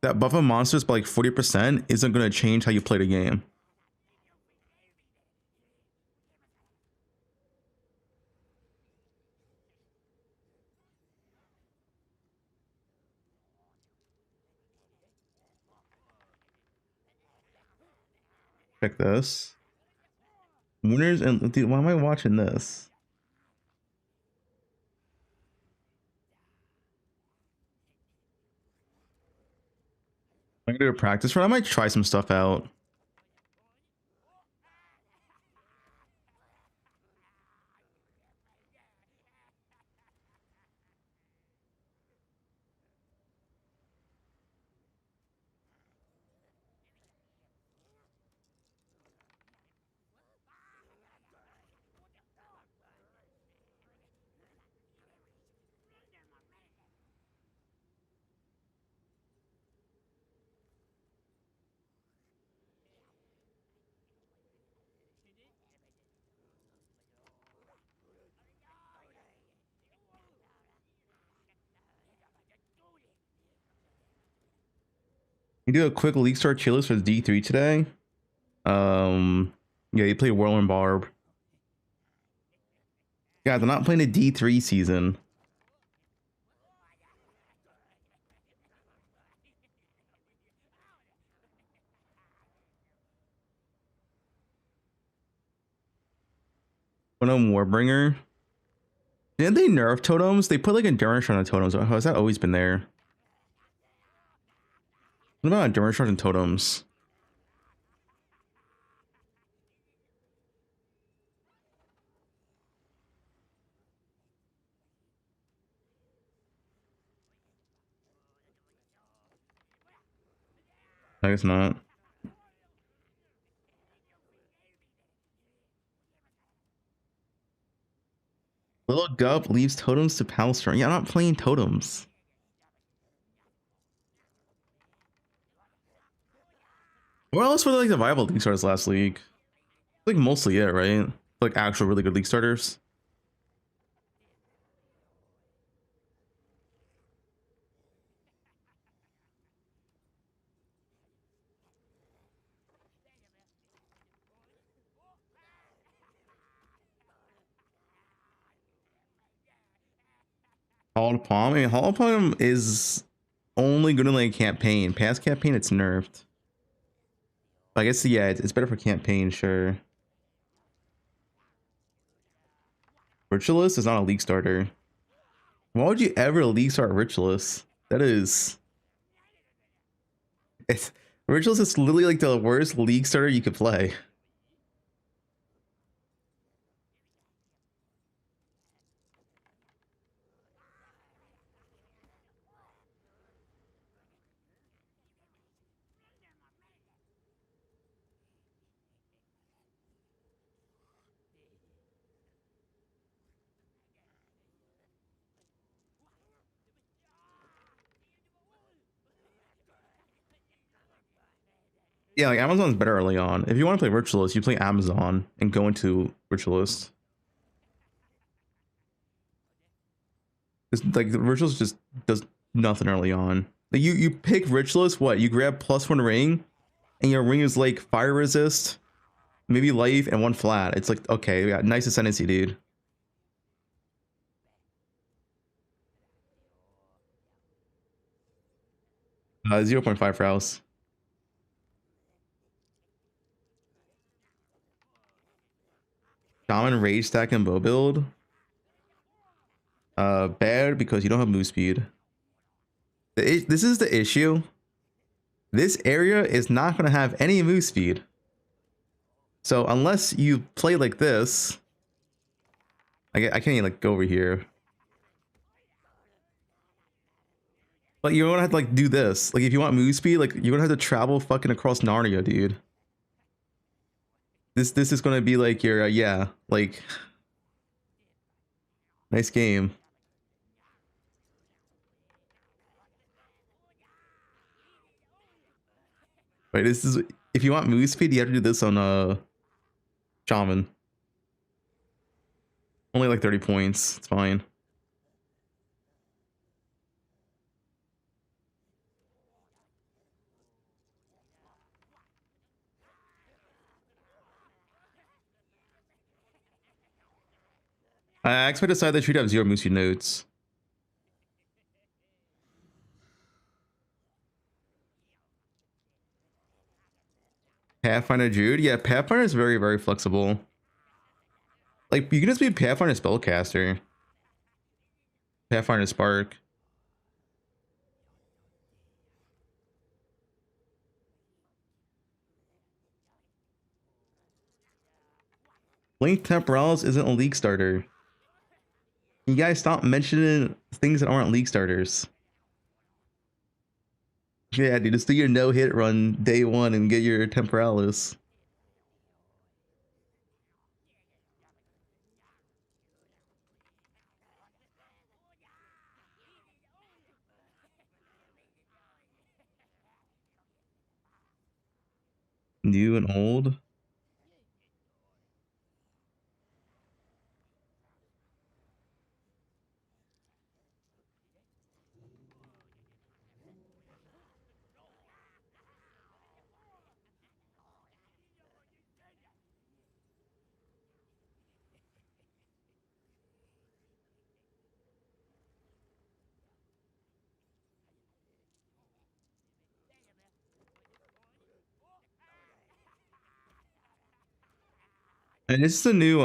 That buff of monsters by like 40% isn't going to change how you play the game. Check this. Winners and dude, why am I watching this? I'm gonna do a practice run. I might try some stuff out. You do a quick League Star Chillers for D3 today. Yeah, you play Whirlwind Barb. Guys, I'm not playing a D3 season. Totem Warbringer. Didn't they nerf totems? They put like endurance on the totems. How has that always been there? What about endurance charge and totems? I guess not. Little Gup leaves totems to Palstrom. Yeah, I'm not playing totems. Where else were like the viable League Stars last league? Like mostly it, right? Like actual really good league starters. Hall of Palm. I mean, Hall of Palm is only good in like campaign. Past campaign, it's nerfed. But I guess yeah, it's better for campaign, sure. Ritualist is not a league starter. Why would you ever league start Ritualist? That is, it's Ritualist is literally like the worst league starter you could play. Yeah, like Amazon's better early on. If you want to play Ritualist, you play Amazon and go into Ritualist. It's like the Ritualist just does nothing early on. Like you pick Ritualist, what? You grab +1 ring, and your ring is like fire resist, maybe life, and 1 flat. It's like, okay, yeah, nice ascendancy, dude. 0.5 for house. Shaman rage stack and bow build. Bad because you don't have move speed. This is the issue. This area is not going to have any move speed. So unless you play like this, I can't even like go over here. But you're gonna have to like do this. Like if you want move speed, like you're gonna have to travel fucking across Narnia, dude. This is gonna be like your yeah, like nice game. Right, this is if you want move speed, you have to do this on Shaman. Only like 30 points. It's fine. I actually decided that you'd have 0 move speed nodes. Pathfinder Druid? Yeah, Pathfinder is very, very flexible. Like, you can just be Pathfinder Spellcaster. Pathfinder Spark. Link Temporalis isn't a league starter. You guys stop mentioning things that aren't league starters. Yeah, dude, just do your no-hit run day 1 and get your Temporalis. New and old. And this is the new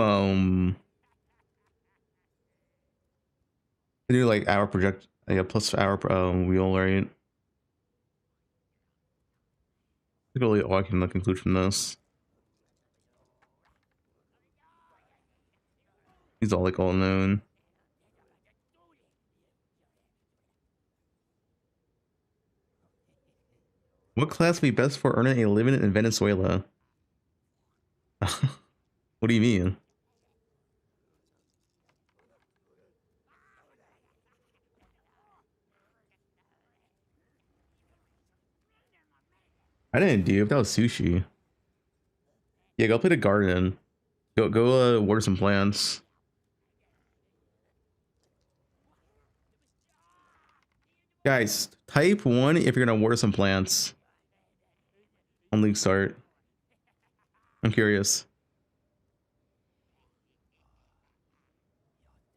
like hour project, yeah, plus hour wheel, right? Really all I can conclude from this. He's all like all known. What class would be best for earning a living in Venezuela? What do you mean? I didn't dupe. That was sushi. Yeah, go play the garden. Go water some plants. Guys, type 1 if you're gonna water some plants on league start. I'm curious.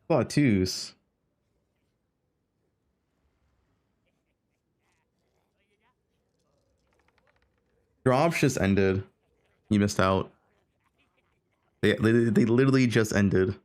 A lot of 2s. Drops just ended. You missed out. They literally just ended.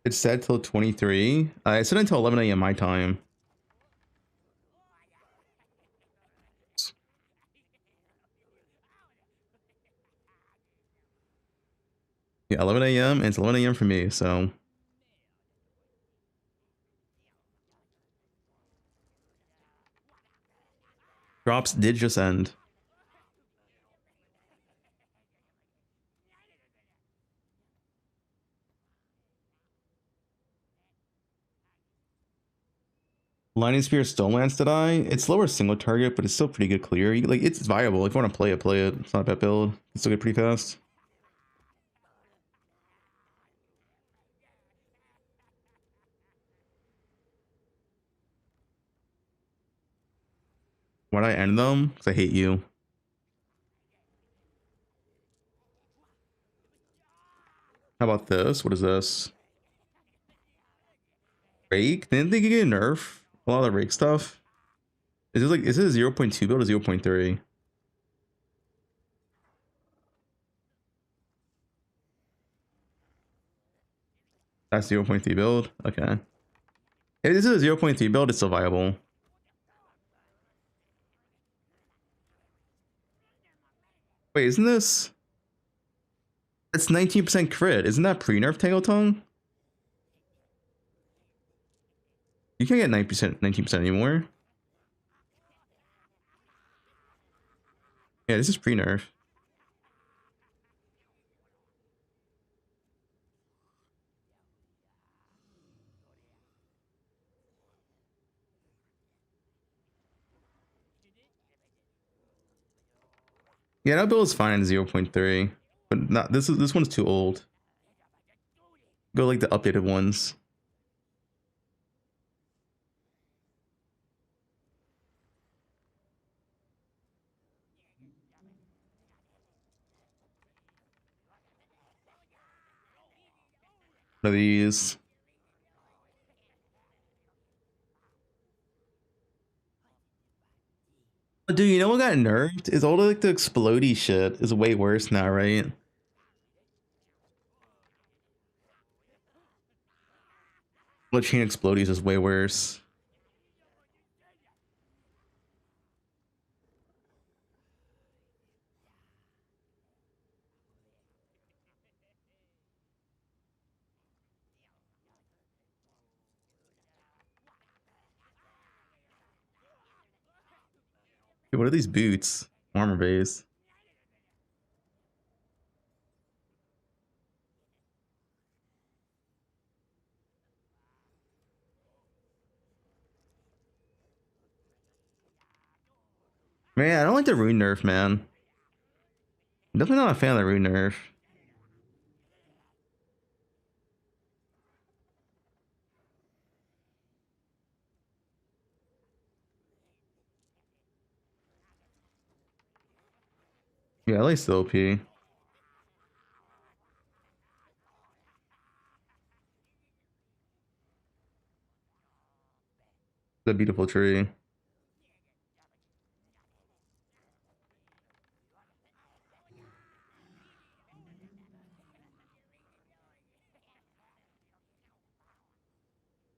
It's set till 23. I set until 11 a.m. my time. Yeah, 11 a.m. and it's 11 a.m. for me, so. Drops did just end. Lightning Spear Stonelance did I? It's lower single target, but it's still pretty good clear. Like, it's viable. If you want to play it, play it. It's not a bad build. It's still get pretty fast. Why'd I end them? Because I hate you. How about this? What is this? Rake? Didn't they get a nerf? A lot of the rake stuff? Is this a 0.2 build or 0.3? That's 0.3 build? Okay. If this is a 0.3 build, it's still viable. Wait, isn't this? It's 19% crit. Isn't that pre-nerf Tangle Tongue? You can't get 9%, 19% anymore. Yeah, this is pre-nerf. Yeah, that build is fine in 0.3. But not this one's too old. Go like the updated ones. What are these? Oh, dude, you know what got nerfed? Is all the like the explodey shit is way worse now, right? The chain explodies is way worse. Dude, what are these boots? Armor base. Man, I don't like the rune nerf, man. I'm definitely not a fan of the rune nerf. Yeah, I like the OP. The beautiful tree.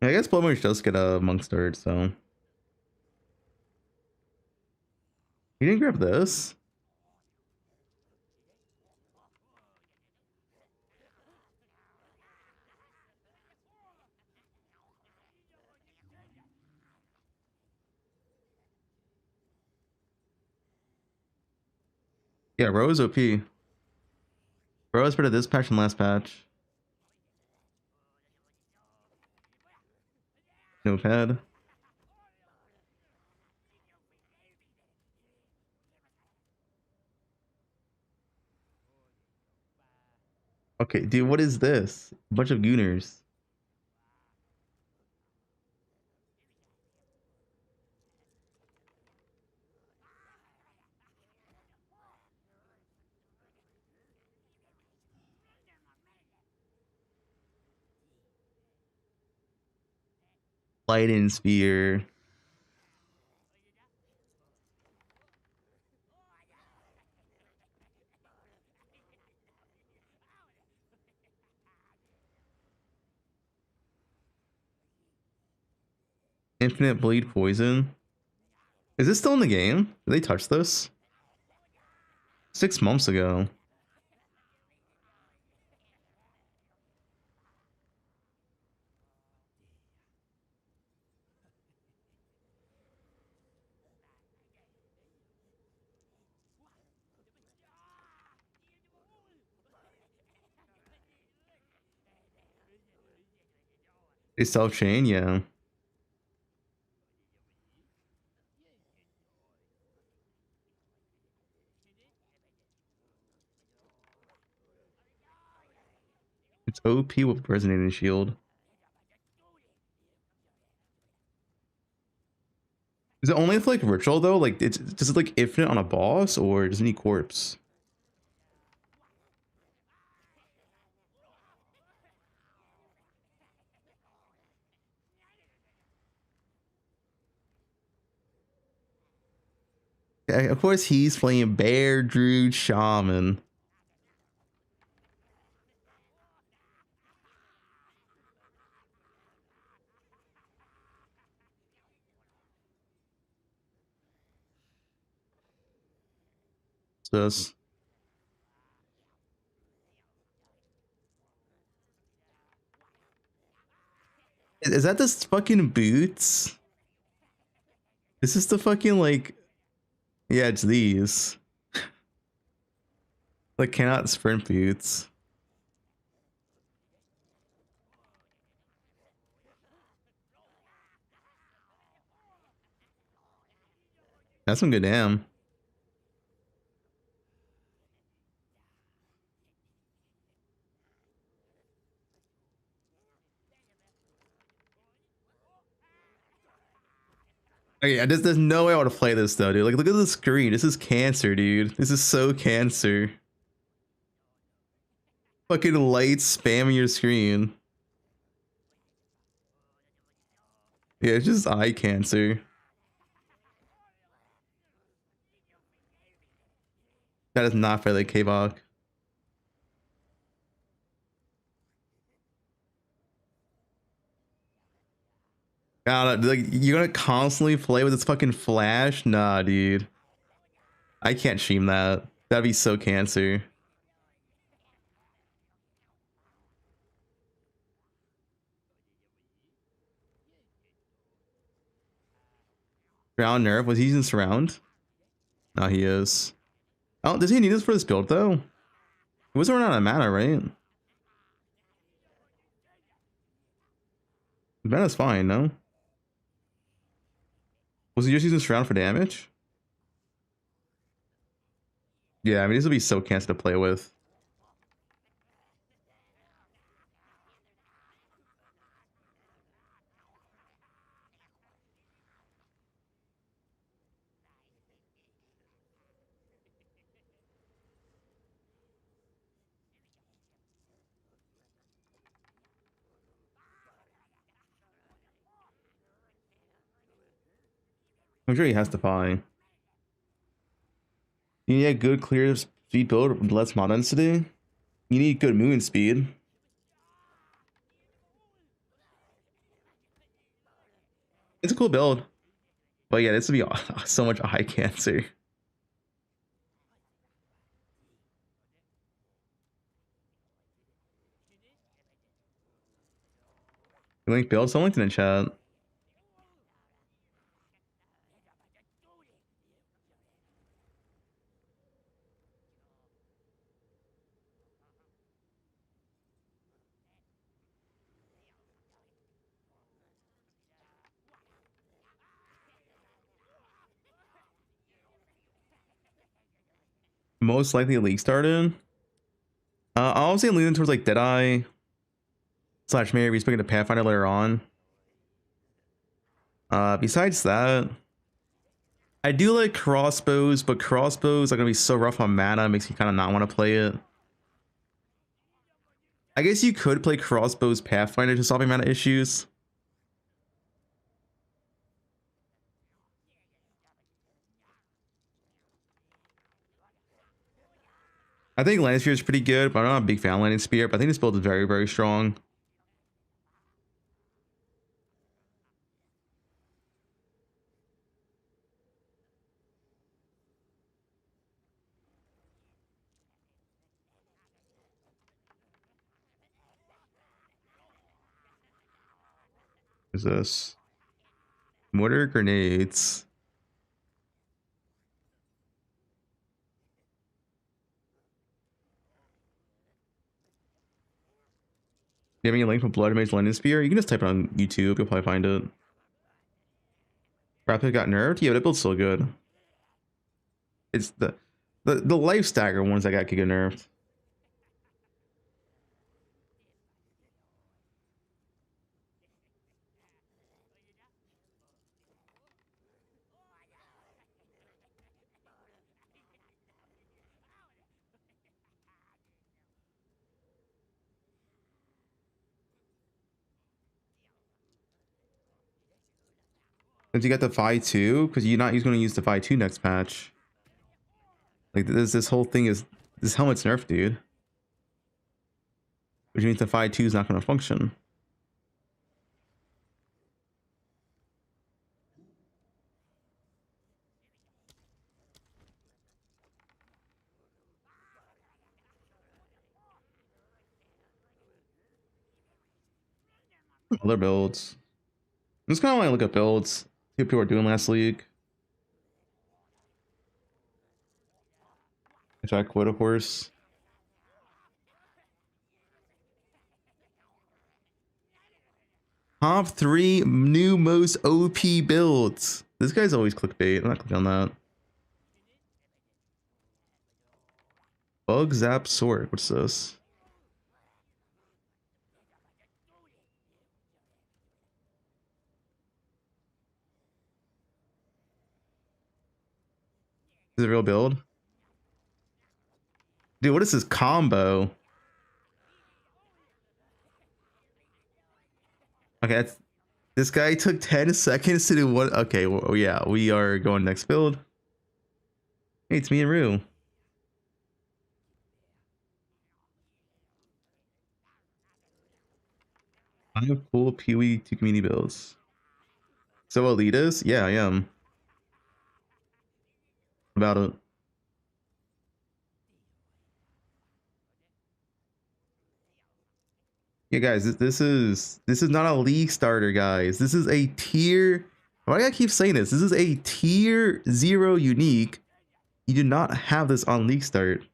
I guess Blood Mage does get a Monk Start, so. You didn't grab this? Yeah, Ro is OP. Ro is better this patch than last patch. No pad. Okay, dude, what is this? A bunch of gooners. Lightning Spear. Infinite Bleed Poison. Is this still in the game? Did they touch this? 6 months ago. They self-chain, yeah. It's OP with Resonating Shield. Is it only for like ritual though? Like, does it like infinite on a boss, or does it need corpse? Yeah, of course he's playing Bear, Druid, Shaman. This. Is that this fucking boots? This is the fucking like, yeah, it's these. Like cannot sprint boots. That's some good damn. Okay, there's no way I want to play this though, dude. Like, look at the screen. This is cancer, dude. This is so cancer. Fucking lights spamming your screen. Yeah, it's just eye cancer. That is not fairly K-Bach. God, like, you're gonna constantly play with this fucking flash? Nah, dude. I can't stream that. That'd be so cancer. Ground nerf? Was he using surround? No, he is. Oh, does he need this for this build though? He wasn't running out of mana, right? Mana's fine, no? Was he just using surround for damage? Yeah, I mean, this will be so cancer to play with. I'm sure he has to find. You need a good clear speed build with less mod density. You need good movement speed. It's a cool build. But yeah, this would be so much eye cancer. Link build, someone linked in the chat. Most likely a league started. I'll say leaning towards like Deadeye / maybe speaking to Pathfinder later on. Besides that, I do like crossbows, but crossbows are gonna be so rough on mana, it makes me kind of not want to play it. I guess you could play crossbows Pathfinder to solve mana issues. I think Landing Spear is pretty good, but I'm not a big fan of Landing Spear. But I think this build is very, very strong. What is this? Mortar grenades. Do you have any link for Blood Mage Landing Spear? You can just type it on YouTube. You'll probably find it. Rapid got nerfed? Yeah, that build's still good. It's the life stagger ones that could get nerfed. Since you got the Phi 2, because you're not going to use the Phi 2 next patch. Like this whole thing is this helmet's nerfed, dude. Which means the Phi 2 is not going to function. Other builds. I'm just kind of want to look at builds. See what people are doing last league. If I quit, of course. Top 3 new most OP builds. This guy's always clickbait. I'm not clicking on that. Bug Zap Sword. What's this? Is it a real build? Dude, what is this combo? Okay, this guy took 10 seconds to do what? Okay, well, yeah, we are going next build. Hey, it's me and Rue. I have cool PoE2 community builds. So elitist? Yeah, I am. About it. Yeah, guys, this is not a league starter, guys. This is a tier. Why do I keep saying this? This is a tier 0 unique. You do not have this on league start.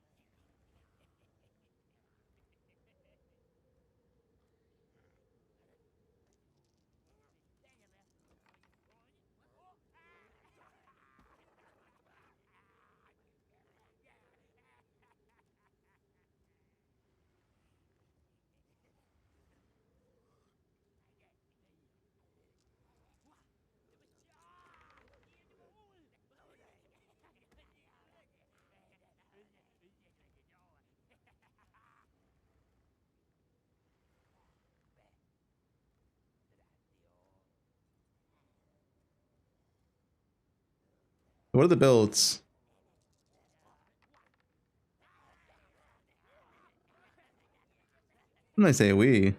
What are the builds? When I say we.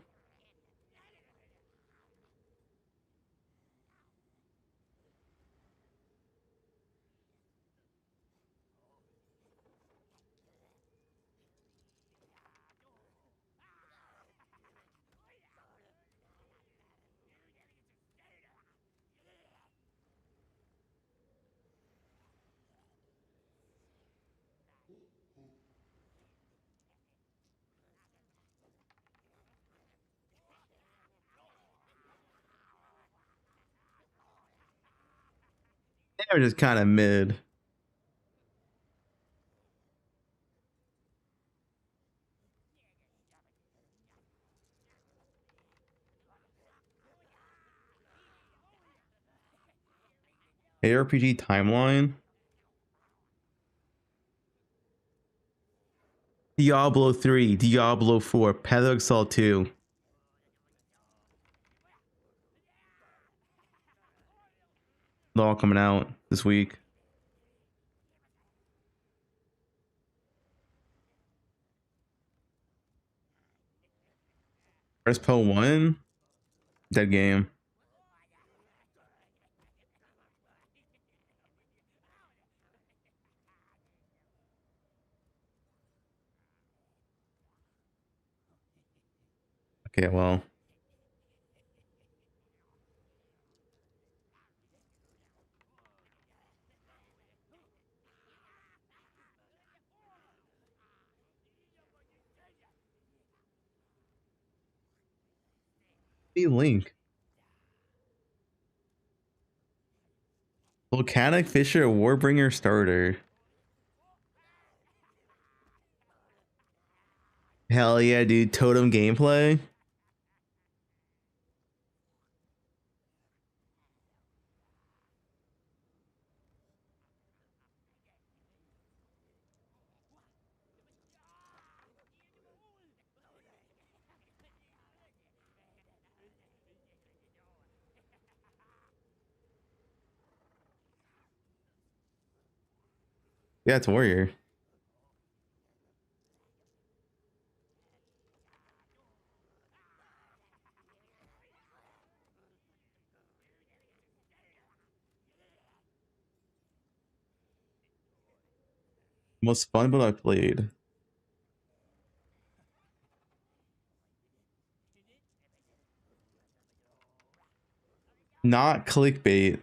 They're just kind of mid. ARPG timeline. Diablo 3, Diablo 4, Pedexal 2. They're all coming out this week. Where's poe1? Dead game. Okay, well. Link. Volcanic Fisher Warbringer starter. Hell yeah, dude. Totem gameplay. Yeah, it's warrior. Most fun but I played. Not clickbait.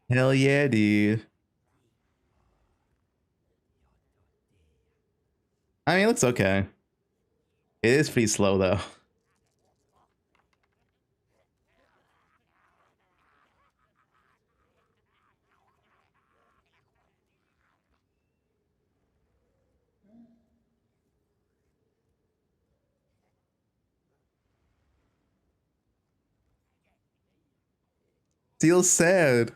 Hell yeah, dude. I mean, it looks okay. It is pretty slow though. Feels sad.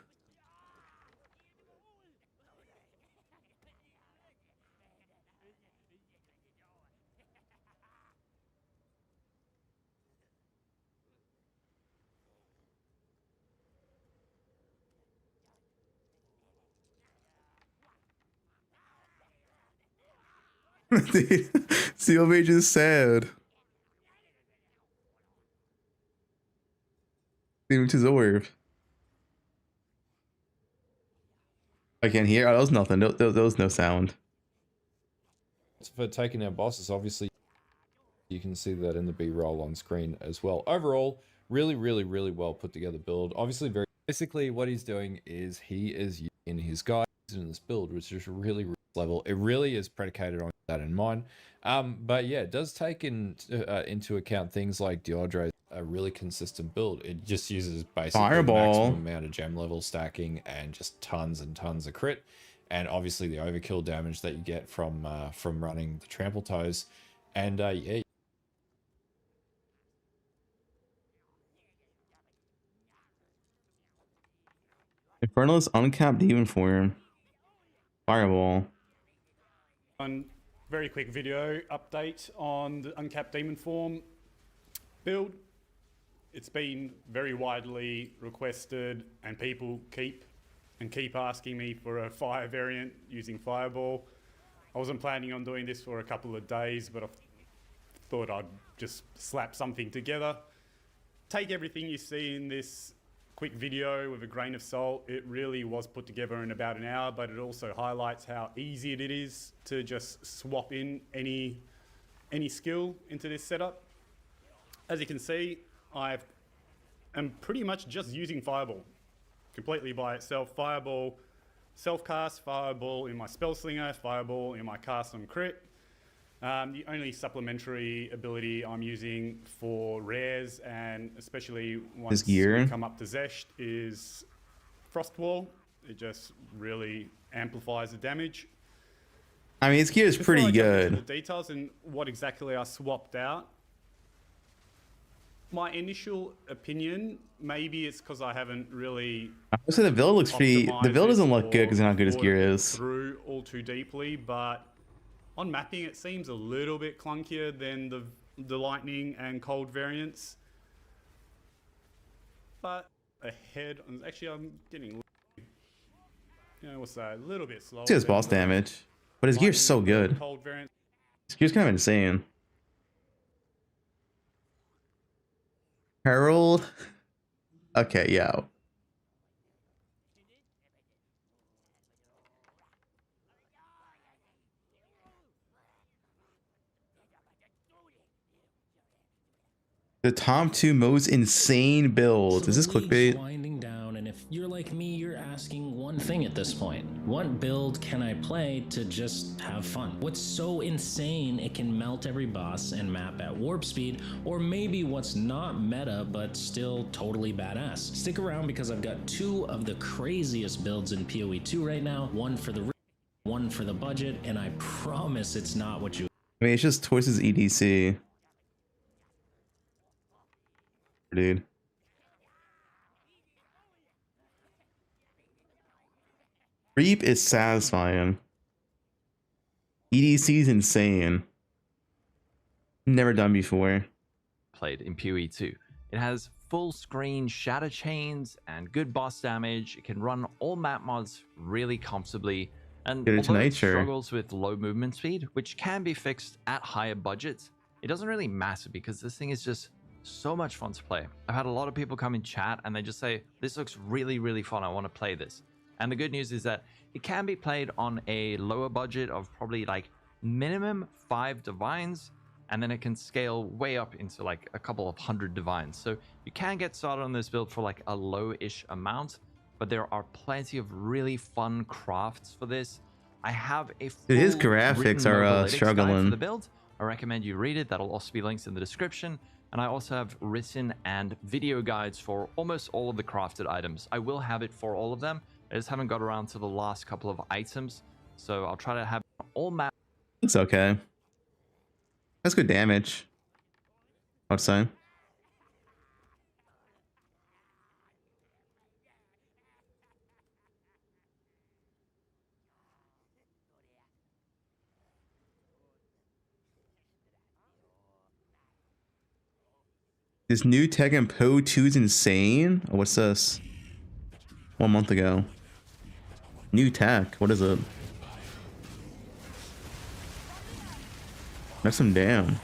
Dude, Seal Mage is sad. Which is orb. I can't hear. Oh, that was nothing. There was no sound. For taking our bosses, obviously you can see that in the B-roll on screen as well. Overall, really well put together build. Obviously very basically what he's doing is he is in his guide in this build, which is really level. It really is predicated on that in mind. But yeah, it does take into account things like Deodre's a really consistent build. It just uses basically the maximum amount of gem level stacking and just tons and tons of crit. and obviously the overkill damage that you get from running the trample toes. And yeah, Infernalist uncapped demon form. Fireball. One very quick video update on the uncapped demon form build. It's been very widely requested, and people keep asking me for a fire variant using Fireball. I wasn't planning on doing this for a couple of days, but I thought I'd just slap something together. Take everything you see in this quick video with a grain of salt. It really was put together in about an hour, but it also highlights how easy it is to just swap in any skill into this setup. As you can see, I am pretty much just using Fireball completely by itself. Fireball self-cast, Fireball in my Spell Slinger, Fireball in my cast on crit. The only supplementary ability I'm using for rares, and especially once we come up to Zesht, is Frost Wall. It just really amplifies the damage. I mean, his gear is pretty good. The details and what exactly I swapped out. My initial opinion, maybe it's because I haven't really. I would say the build looks pretty. The build doesn't look good because of how good his gear is. Through all too deeply, but on mapping it seems a little bit clunkier than the lightning and cold variants. But ahead, actually, I'm getting. What's that? A little bit slower. See his boss damage, but his gear's so good. Cold variant. His gear's kind of insane. Herald. Okay, yeah. The top 2 most insane builds. Is this clickbait? Winding down, and if you're like me, you're asking one thing at this point: what build can I play to just have fun? What's so insane it can melt every boss and map at warp speed? Or maybe what's not meta but still totally badass? Stick around because I've got 2 of the craziest builds in PoE2 right now. One for the one for the budget, and I promise it's not what you. I mean, it's just Toys' EDC. Dude. Reap is satisfying. EDC is insane. Never done before. Played in PoE2. It has full screen shatter chains and good boss damage. It can run all map mods really comfortably. And although it struggles with low movement speed, which can be fixed at higher budgets, it doesn't really matter because this thing is just so much fun to play. I've had a lot of people come in chat and they just say, this looks really, really fun. I want to play this. And the good news is that it can be played on a lower budget of probably like minimum 5 divines, and then it can scale way up into like a couple of 100 divines. So you can get started on this build for like a low-ish amount, but there are plenty of really fun crafts for this. I have a full his graphics are struggling for the build. I recommend you read it. That'll also be links in the description. And I also have written and video guides for almost all of the crafted items. I will have it for all of them. I just haven't got around to the last couple of items. So I'll try to have all map. It's okay. That's good damage. I'd say. This new tech in poe2 is insane. Oh, what's this? 1 month ago. New tech. What is it? That's some damn.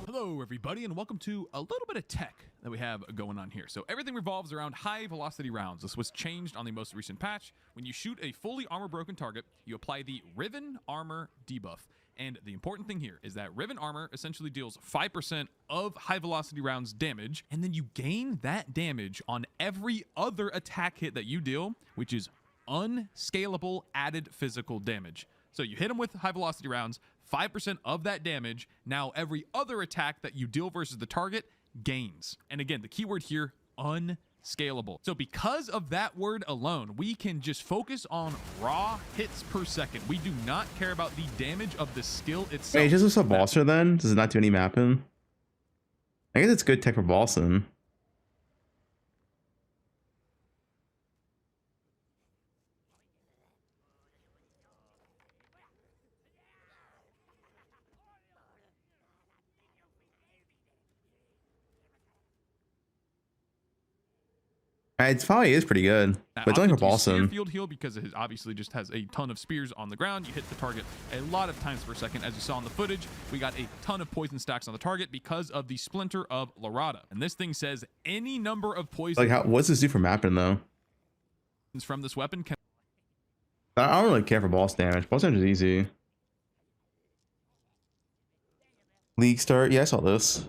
Hello everybody, and welcome to a little bit of tech that we have going on here. So everything revolves around high velocity rounds. This was changed on the most recent patch. When you shoot a fully armor broken target, you apply the Riven Armor debuff. And the important thing here is that Riven Armor essentially deals 5% of high velocity rounds damage, and then you gain that damage on every other attack hit that you deal, which is unscalable added physical damage. So you hit them with high velocity rounds, 5% of that damage, now every other attack that you deal versus the target gains. And again, the keyword here, unscalable. scalable. So because of that word alone, we can just focus on raw hits per second. We do not care about the damage of the skill itself. Wait, just a bosser then? Does it not do any mapping? I guess it's good tech for bossing. It probably is pretty good, but it's only for bossing. Field heal because it obviously just has a ton of spears on the ground. You hit the target a lot of times per second. As you saw in the footage, we got a ton of poison stacks on the target because of the Splinter of Larada. And this thing says any number of poison. Like, what's this do for mapping though? From this weapon can. I don't really care for boss damage. Boss damage is easy. League start. Yeah, I saw this.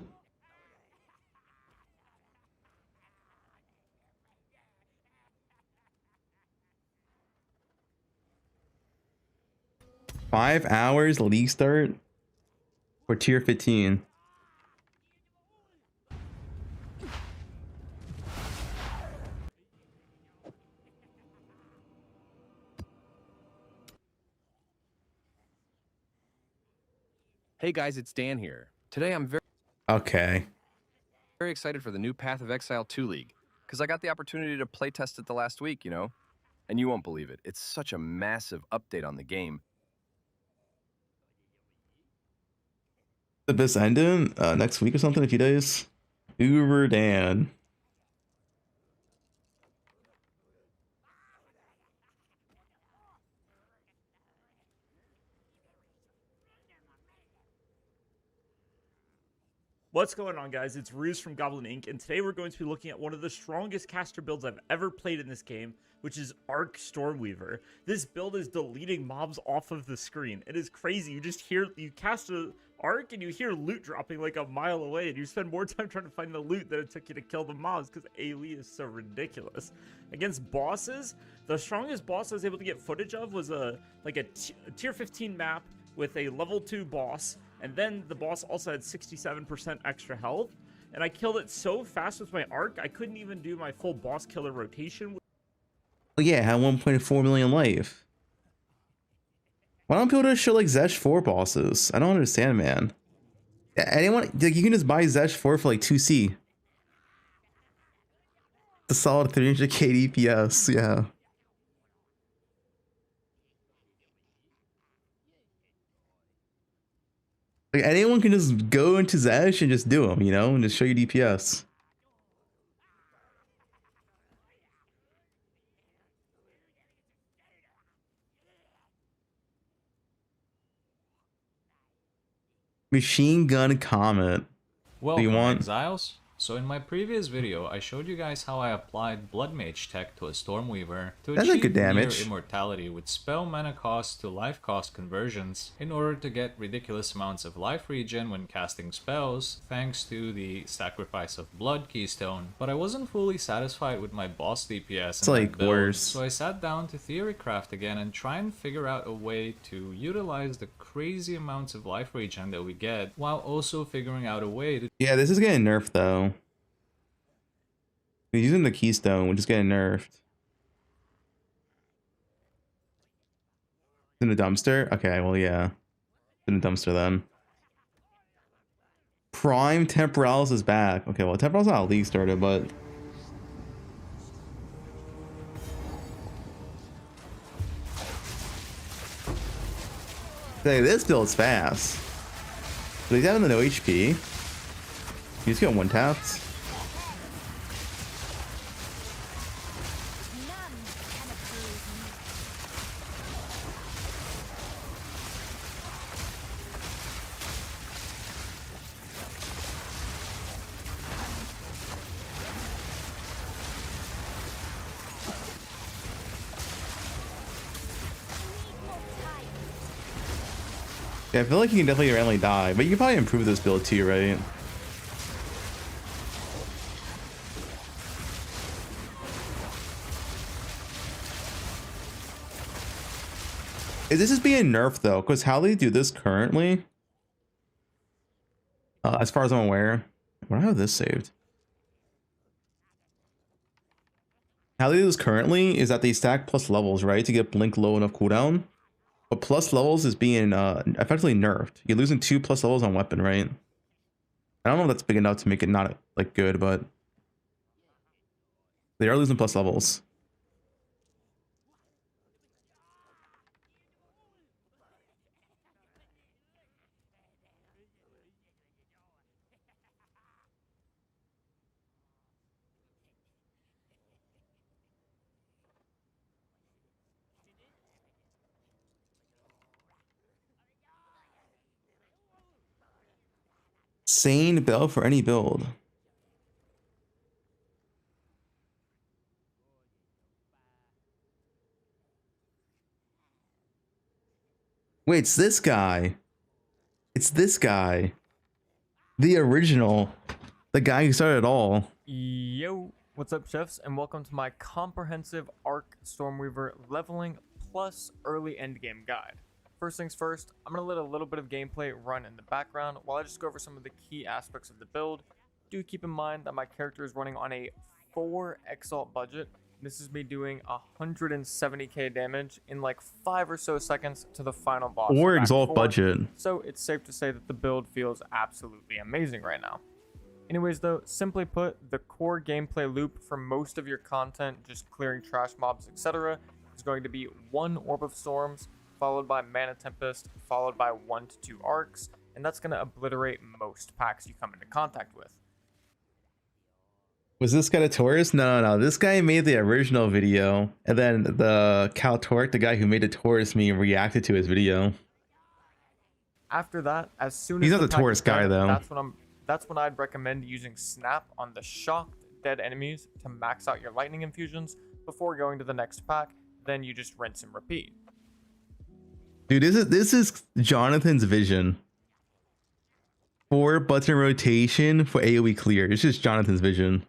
$5 hours league start for tier 15. Hey guys, it's Dan here. Today I'm very excited for the new Path of Exile 2 League, because I got the opportunity to playtest it the last week, you know? And you won't believe it. It's such a massive update on the game. The best ending next week or something, a few days. Uber Dan. What's going on, guys? It's Ruse from Goblin Inc., and today we're going to be looking at one of the strongest caster builds I've ever played in this game, which is Arc Stormweaver. This build is deleting mobs off of the screen. It is crazy. You cast a Arc and you hear loot dropping like a mile away, and you spend more time trying to find the loot than it took you to kill the mobs because AoE is so ridiculous. Against bosses, the strongest boss I was able to get footage of was a tier 15 map with a level 2 boss. And then the boss also had 67% extra health. And I killed it so fast with my arc, I couldn't even do my full boss killer rotation. Well, yeah, it had 1.4 million life. Why don't people just show like Zesh 4 bosses? I don't understand, man. Anyone, like, you can just buy Zesh 4 for like 2C. The solid 300k DPS, yeah. Like, anyone can just go into Zesh and just do them, you know, and just show you DPS. Machine gun comment. Welcome, Exiles. So in my previous video, I showed you guys how I applied Blood Mage tech to a Stormweaver to achieve near immortality with spell mana cost to life cost conversions in order to get ridiculous amounts of life regen when casting spells, thanks to the Sacrifice of Blood keystone. But I wasn't fully satisfied with my boss DPS and my build, so I sat down to theorycraft again and try and figure out a way to utilize the crazy amounts of life regen that we get, while also figuring out a way to... Yeah, this is getting nerfed though. He's using the keystone, which is getting nerfed. In the dumpster? Okay, well, yeah. In the dumpster then. Prime Temporalis is back. Okay, well, Temporalis not a league starter, but... Hey, this build's fast. But he's having the no HP. He's got one tapped. Yeah, I feel like you can definitely randomly die, but you can probably improve this build too, right? This is being nerfed though, because how they do this currently, as far as I'm aware, I have this saved. How they do this currently is that they stack plus levels, right, to get blink low enough cooldown. But plus levels is being effectively nerfed. You're losing 2 plus levels on weapon, right? I don't know if that's big enough to make it not like good, but they are losing plus levels. Sane bell for any build. Wait, it's this guy. It's this guy. The original. The guy who started it all. Yo, what's up, chefs, and welcome to my comprehensive Arc Stormweaver leveling plus early endgame guide. First things first, I'm going to let a little bit of gameplay run in the background while I just go over some of the key aspects of the build. Do keep in mind that my character is running on a 4 Exalt budget. This is me doing 170k damage in like 5 or so seconds to the final boss. Or Exalt budget. So it's safe to say that the build feels absolutely amazing right now. Anyways though, simply put, the core gameplay loop for most of your content, just clearing trash mobs, etc., is going to be 1 Orb of Storms, followed by Mana Tempest, followed by 1 to 2 Arcs, and that's going to obliterate most packs you come into contact with. Was this guy a tourist? No. This guy made the original video, and then the Caltoric, the guy who made the tourist meme, reacted to his video. After that, as soon as he's not the tourist guy though. That's when I'd recommend using Snap on the shocked dead enemies to max out your lightning infusions before going to the next pack. Then you just rinse and repeat. Dude, this is Jonathan's vision. 4 button rotation for AoE clear. It's just Jonathan's vision.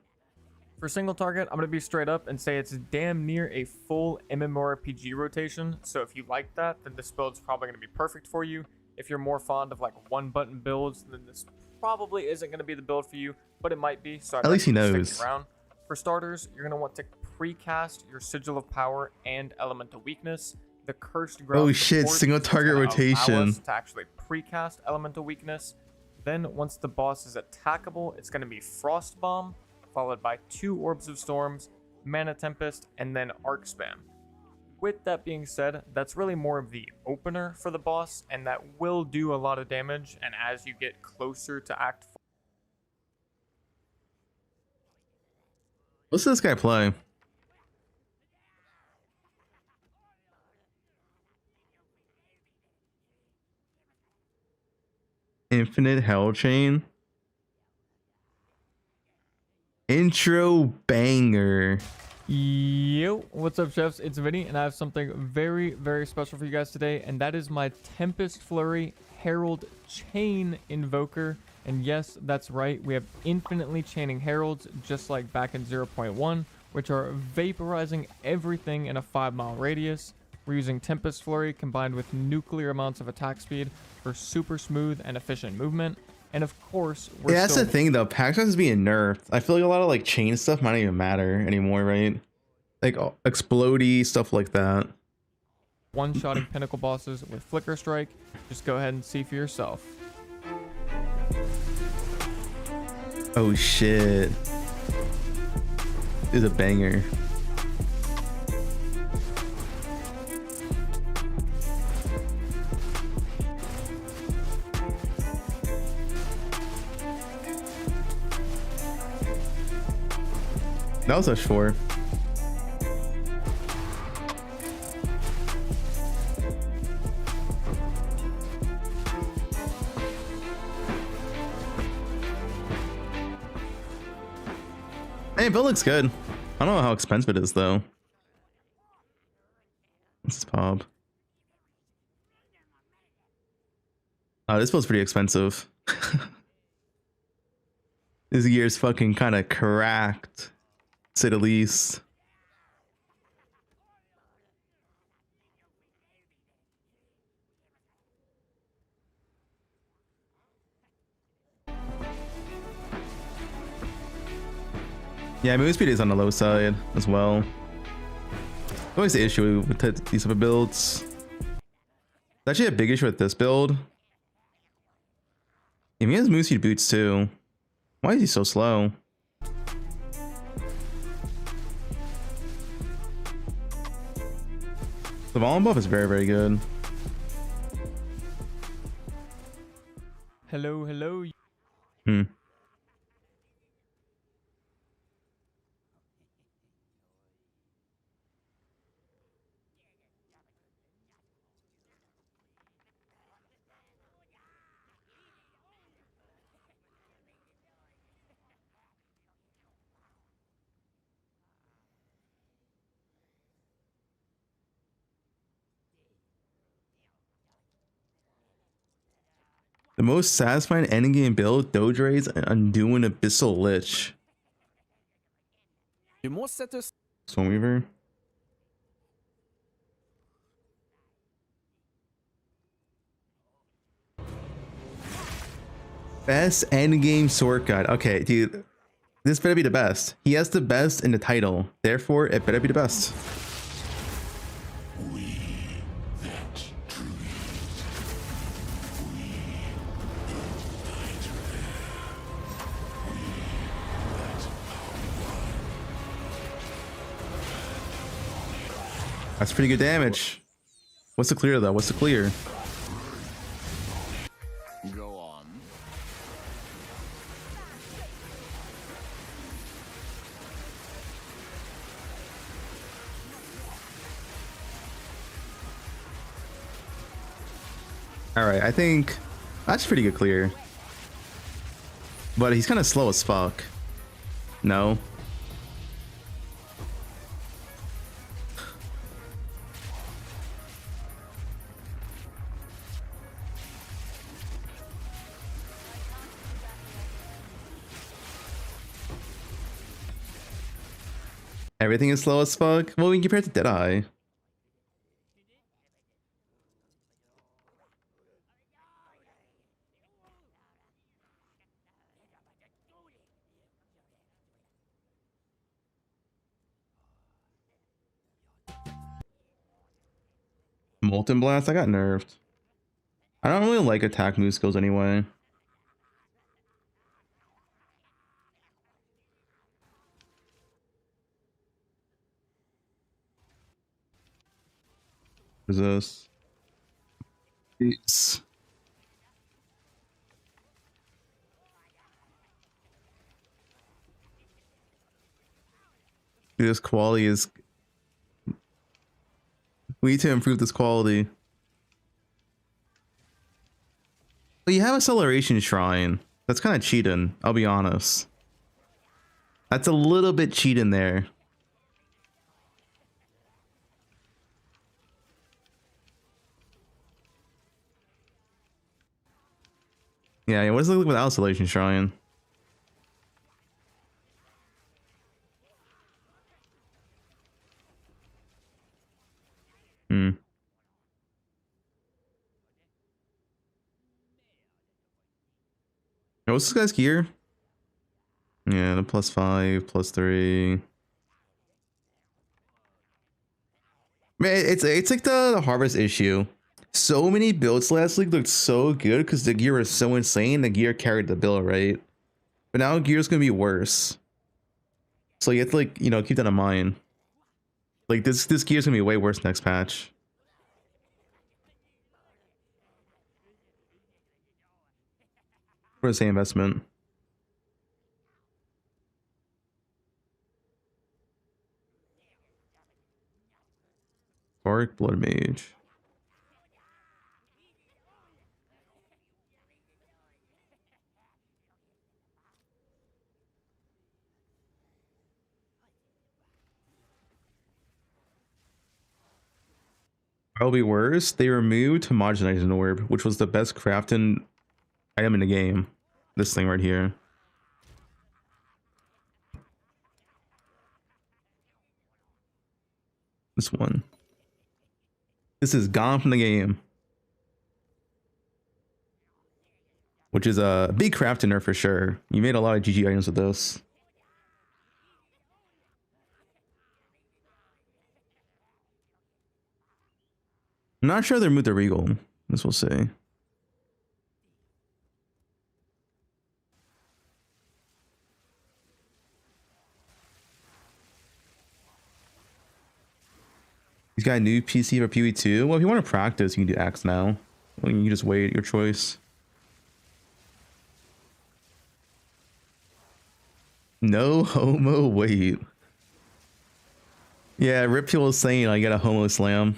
For single target, I'm going to be straight up and say it's damn near a full MMORPG rotation. So if you like that, then this build's probably going to be perfect for you. If you're more fond of like 1 button builds, then this probably isn't going to be the build for you, but it might be. So at least he knows. Around. For starters, you're going to want to precast your Sigil of Power and Elemental Weakness. The Cursed Ground. Oh shit, single target rotation. To actually precast Elemental Weakness. Then once the boss is attackable, it's going to be Frost Bomb, followed by 2 Orbs of Storms, Mana Tempest, and then Arc Spam. With that being said, that's really more of the opener for the boss, and that will do a lot of damage, and as you get closer to Act 4... What's this guy play? Infinite Hell Chain. Intro banger. Yo, what's up, chefs? It's Vinny, and I have something very, very special for you guys today, and that is my Tempest Flurry Herald Chain Invoker. And yes, that's right, we have infinitely chaining heralds, just like back in 0.1, which are vaporizing everything in a 5-mile radius. We're using Tempest Flurry combined with nuclear amounts of attack speed for super smooth and efficient movement. And of course, that's the thing though. Pack is being nerfed. I feel like a lot of like chain stuff might not even matter anymore, right? Like explodey stuff like that. One-shotting pinnacle bosses with Flicker Strike. Just go ahead and see for yourself. Oh shit! This is a banger. That was a 4. Hey, build looks good. I don't know how expensive it is though. This is pop. This build's pretty expensive. This gear's fucking kind of cracked, to say the least. Yeah, move speed is on the low side as well. Always the issue with these type of builds. It's actually a big issue with this build. He has move speed boots too. Why is he so slow? The volume buff is very, very good. Hello, hello. Hmm. The most satisfying endgame build, Dodrays and Undoing Abyssal Lich. Stormweaver. Best endgame sword guide. Okay, dude. This better be the best. He has the best in the title. Therefore, it better be the best. That's pretty good damage. What's the clear though? What's the clear? Go on. All right, I think that's pretty good clear. But he's kind of slow as fuck. No. Everything is slow as fuck. Well, we can compare it to Deadeye. Molten Blast, I got nerfed. I don't really like attack move skills anyway. What is this? Jeez. This quality is... We need to improve this quality. But you have Acceleration Shrine. That's kind of cheating, I'll be honest. That's a little bit cheating there. Yeah, what does it look like without Acceleration Shrine? Hmm. What's this guy's gear? Yeah, the +5, +3. Man, it's like the Harvest issue. So many builds last week looked so good because the gear was so insane. The gear carried the build, right? But now gear's gonna be worse. So you have to, like, you know, keep that in mind. Like this gear's gonna be way worse next patch. For the same investment. Dark Blood Mage. Probably worse. They removed Homogenizing Orb, which was the best crafting item in the game. This thing right here. This one. This is gone from the game. Which is a big crafting nerf for sure. You made a lot of GG items with this. I'm not sure they removed the Regal. This we'll see. He's got a new PC for PoE2. Well, if you want to practice, you can do Axe now. Well, you can just wait, your choice. No homo wait. Yeah, Rip Fuel is saying I got a homo slam.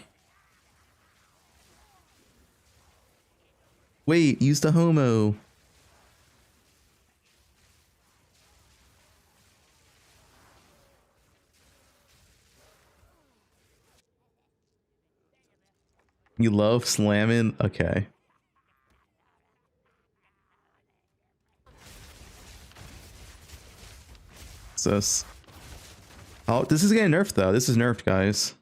Wait, use the homo. You love slamming? Okay. So, oh, this is getting nerfed though. This is nerfed, guys.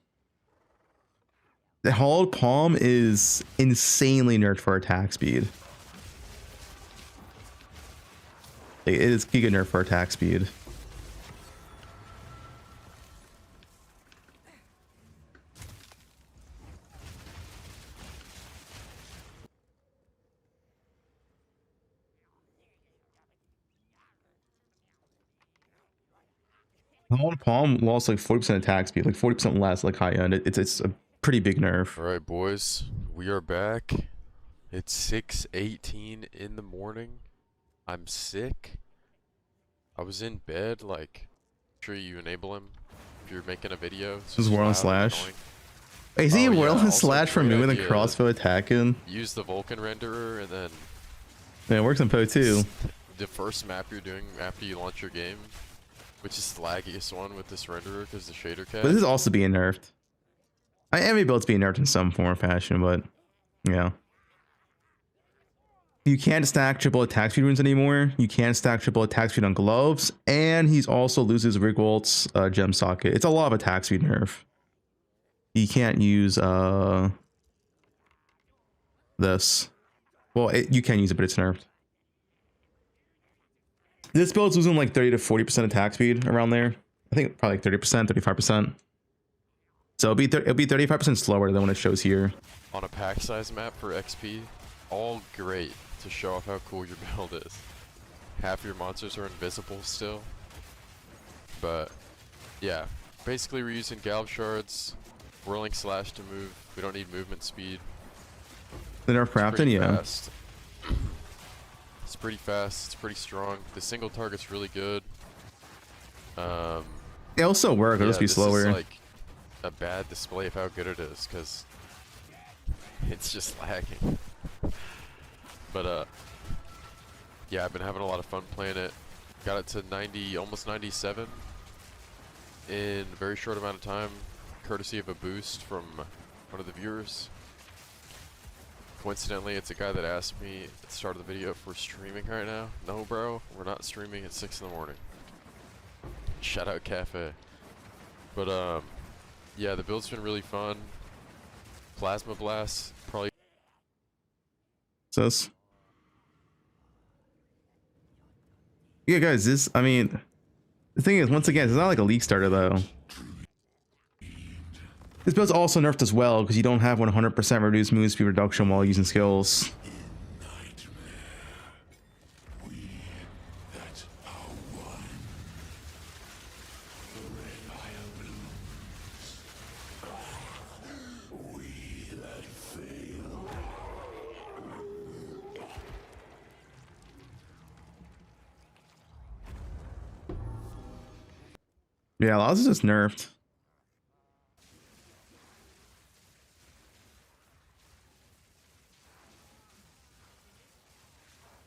The Hauled Palm is insanely nerfed for attack speed. It is giga nerfed for attack speed. Hauled Palm lost like 40% attack speed, like 40% less, like high end. It's a pretty big nerf. All right, boys, we are back. It's 6:18 in the morning. I'm sick. I was in bed, like, sure you enable him if you're making a video. This is War on Slash. Hey, is he War on Slash for moving the crossbow attacking? Use the Vulcan renderer and then. Yeah, it works on poe2. The first map you're doing after you launch your game, which is the laggiest one with this renderer because the shader cap. But this is also being nerfed. Every build's being nerfed in some form or fashion, but yeah. You can't stack triple attack speed runes anymore. You can't stack triple attack speed on gloves, and he's also loses Rigwalt's gem socket. It's a lot of attack speed nerf. You can't use this. Well, you can use it, but it's nerfed. This build's losing like 30 to 40% attack speed around there. I think probably like 30%, 35%. So it'll be 35% slower than when it shows here. On a pack size map for XP, all great to show off how cool your build is. Half your monsters are invisible still. But yeah, basically we're using Galv shards, whirling slash to move. We don't need movement speed. The nerf crafting, yeah. Fast. It's pretty fast, it's pretty strong. The single target's really good. They also work, it'll just be slower. This is like a bad display of how good it is, because it's just lagging. But yeah, I've been having a lot of fun playing it. Got it to 90, almost 97 in a very short amount of time, courtesy of a boost from one of the viewers. Coincidentally, it's a guy that asked me at the start of the video if we're streaming right now. No, bro, we're not streaming at 6 in the morning. Shout out Cafe. But yeah, the build's been really fun. Plasma Blast, probably. Sus. Yeah, guys, this, I mean, the thing is, once again, it's not like a league starter, though. This build's also nerfed as well, because you don't have 100% reduced move speed reduction while using skills. Yeah, Laws is just nerfed.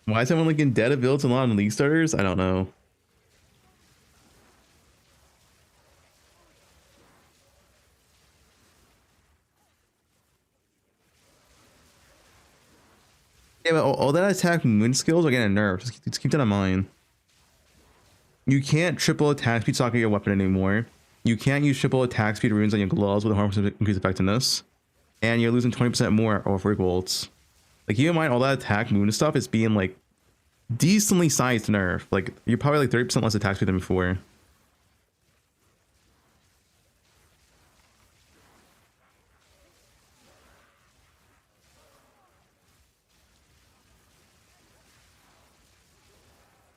Why is everyone linking dead builds and a lot of league starters? I don't know. Yeah, but all that attack moon skills are getting nerfed. Just keep that in mind. You can't triple attack speed socket your weapon anymore. You can't use triple attack speed runes on your gloves with a 100% increased effectiveness. And you're losing 20% more off Rigwalt's. Like, keep in mind, all that attack moon stuff is being, like, decently sized nerf. Like, you're probably, like, 30% less attack speed than before.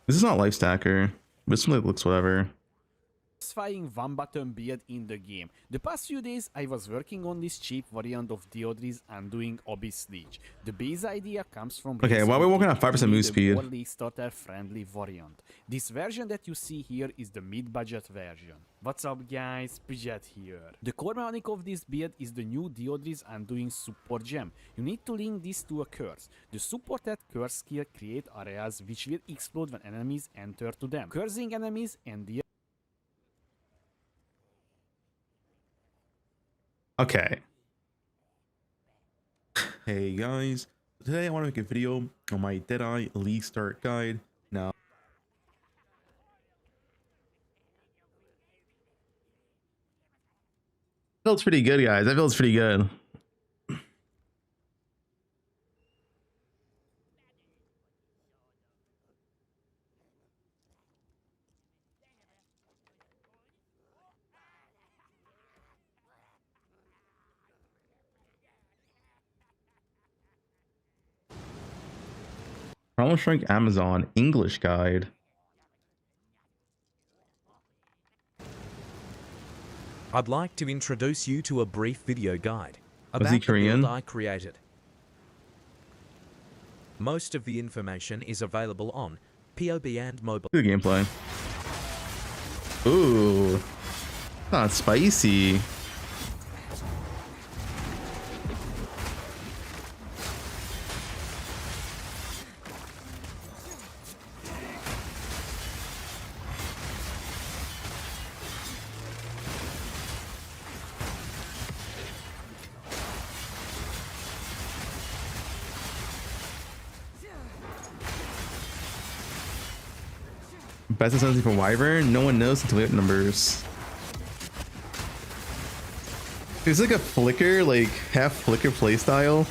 This is not life stacker. This one looks whatever. Satisfying one button build in the game. The past few days I was working on this cheap variant of Theodris and doing Abyss Leech. The base idea comes from okay, why are we walking at 5% move speed? More League starter friendly variant. This version that you see here is the mid-budget version. What's up guys, Pidget here. The core mechanic of this build is the new Theodris and doing support gem. You need to link this to a curse. The supported curse skill create areas which will explode when enemies enter to them. Cursing enemies and the Okay. Hey guys, today I want to make a video on my Deadeye League Start guide. Now, feels pretty good, guys. That feels pretty good. Problem Shrink Amazon English guide. I'd like to introduce you to a brief video guide Was about he the Korean? build I created. Most of the information is available on POB and mobile. Good gameplay. Ooh, not spicy. Best intensity for Wyvern? No one knows until we have numbers. It's like a flicker, like half flicker playstyle.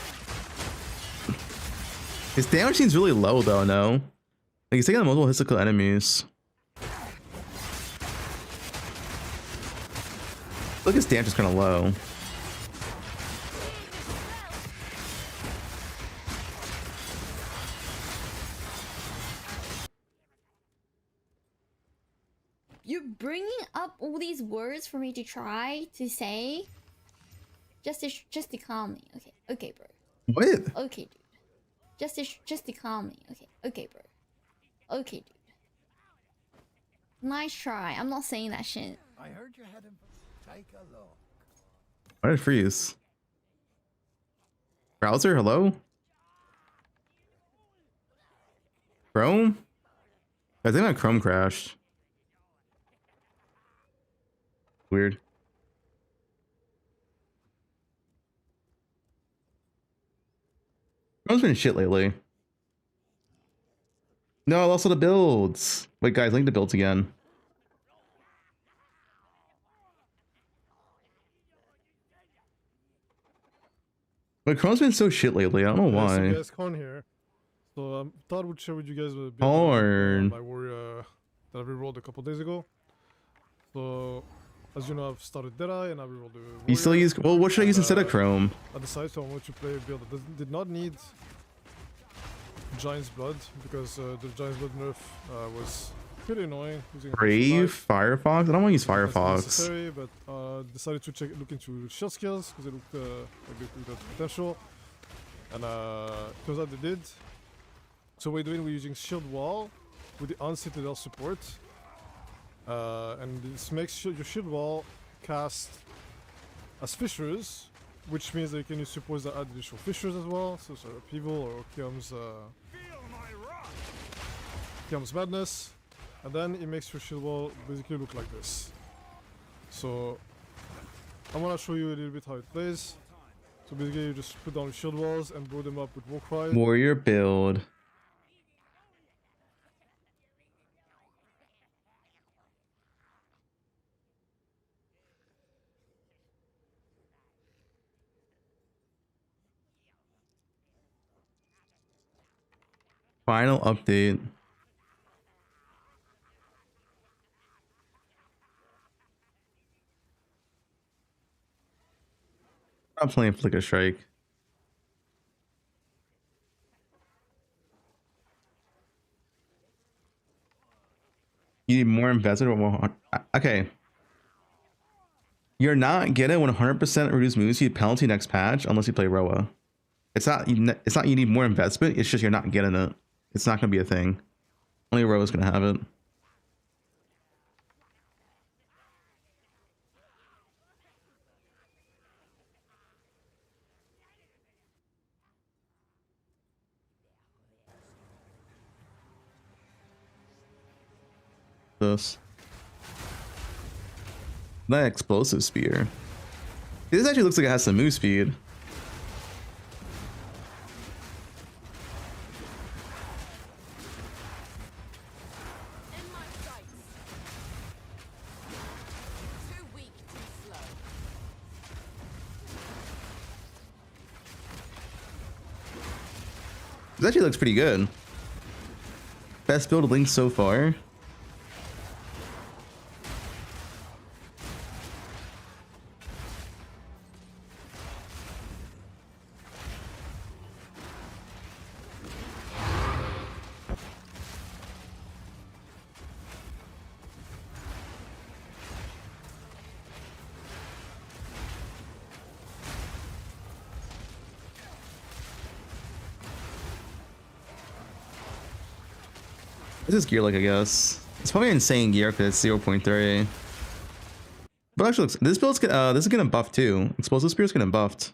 His damage seems really low though, no? Like he's taking multiple hits to kill enemies. Look, his damage is kind of low. You're bringing up all these words for me to try to say, just to calm me. Okay, bro. What? Okay, dude. Just to calm me. Okay, bro. Okay, dude. Nice try. I'm not saying that shit. I heard you had him. Take a look. Why did it freeze? Browser, hello? Chrome? I think my Chrome crashed. Weird. Chrome's been shit lately. No, I lost all the builds. Wait, guys, link the builds again. But Chrome's been so shit lately. I don't know why. So guys, Corn here. So thought I would share with you guys a bit Corn. my warrior that I rerolled a couple days ago. So as you know, I've started Deadeye and I rerolled the warrior. You still use, well, what should I use instead of Chrome? I decided I wanted to play a build that did not need Giant's Blood because the Giant's Blood nerf was pretty annoying. Brave? Firefox? I don't want to use Firefox. Necessary, but decided to look into shield skills because it looked like they had potential. And turns out they did. So we're using Shield Wall with the Uncitadel support. And this makes your Shield Wall cast as fissures, which means that you can use supports that add additional fissures as well. So Upheaval or Kiam's Madness. And then it makes your shield wall basically look like this. So I'm gonna show you a little bit how it plays. So basically you just put down your shield walls and blow them up with Warcry. Warrior build. Final update. I'm playing Flicker Strike. You need more invested or more. Okay. You're not getting 100% reduced move speed penalty next patch unless you play Roa. It's not you need more investment, it's just you're not getting it. It's not gonna be a thing. Only Roa's gonna have it. This. That explosive spear. This actually looks like it has some move speed. This actually looks pretty good. Best build Link so far. This is gear like, I guess. It's probably insane gear because it's 0.3. But actually, this build's this is getting buffed too. Explosive Spear's getting buffed.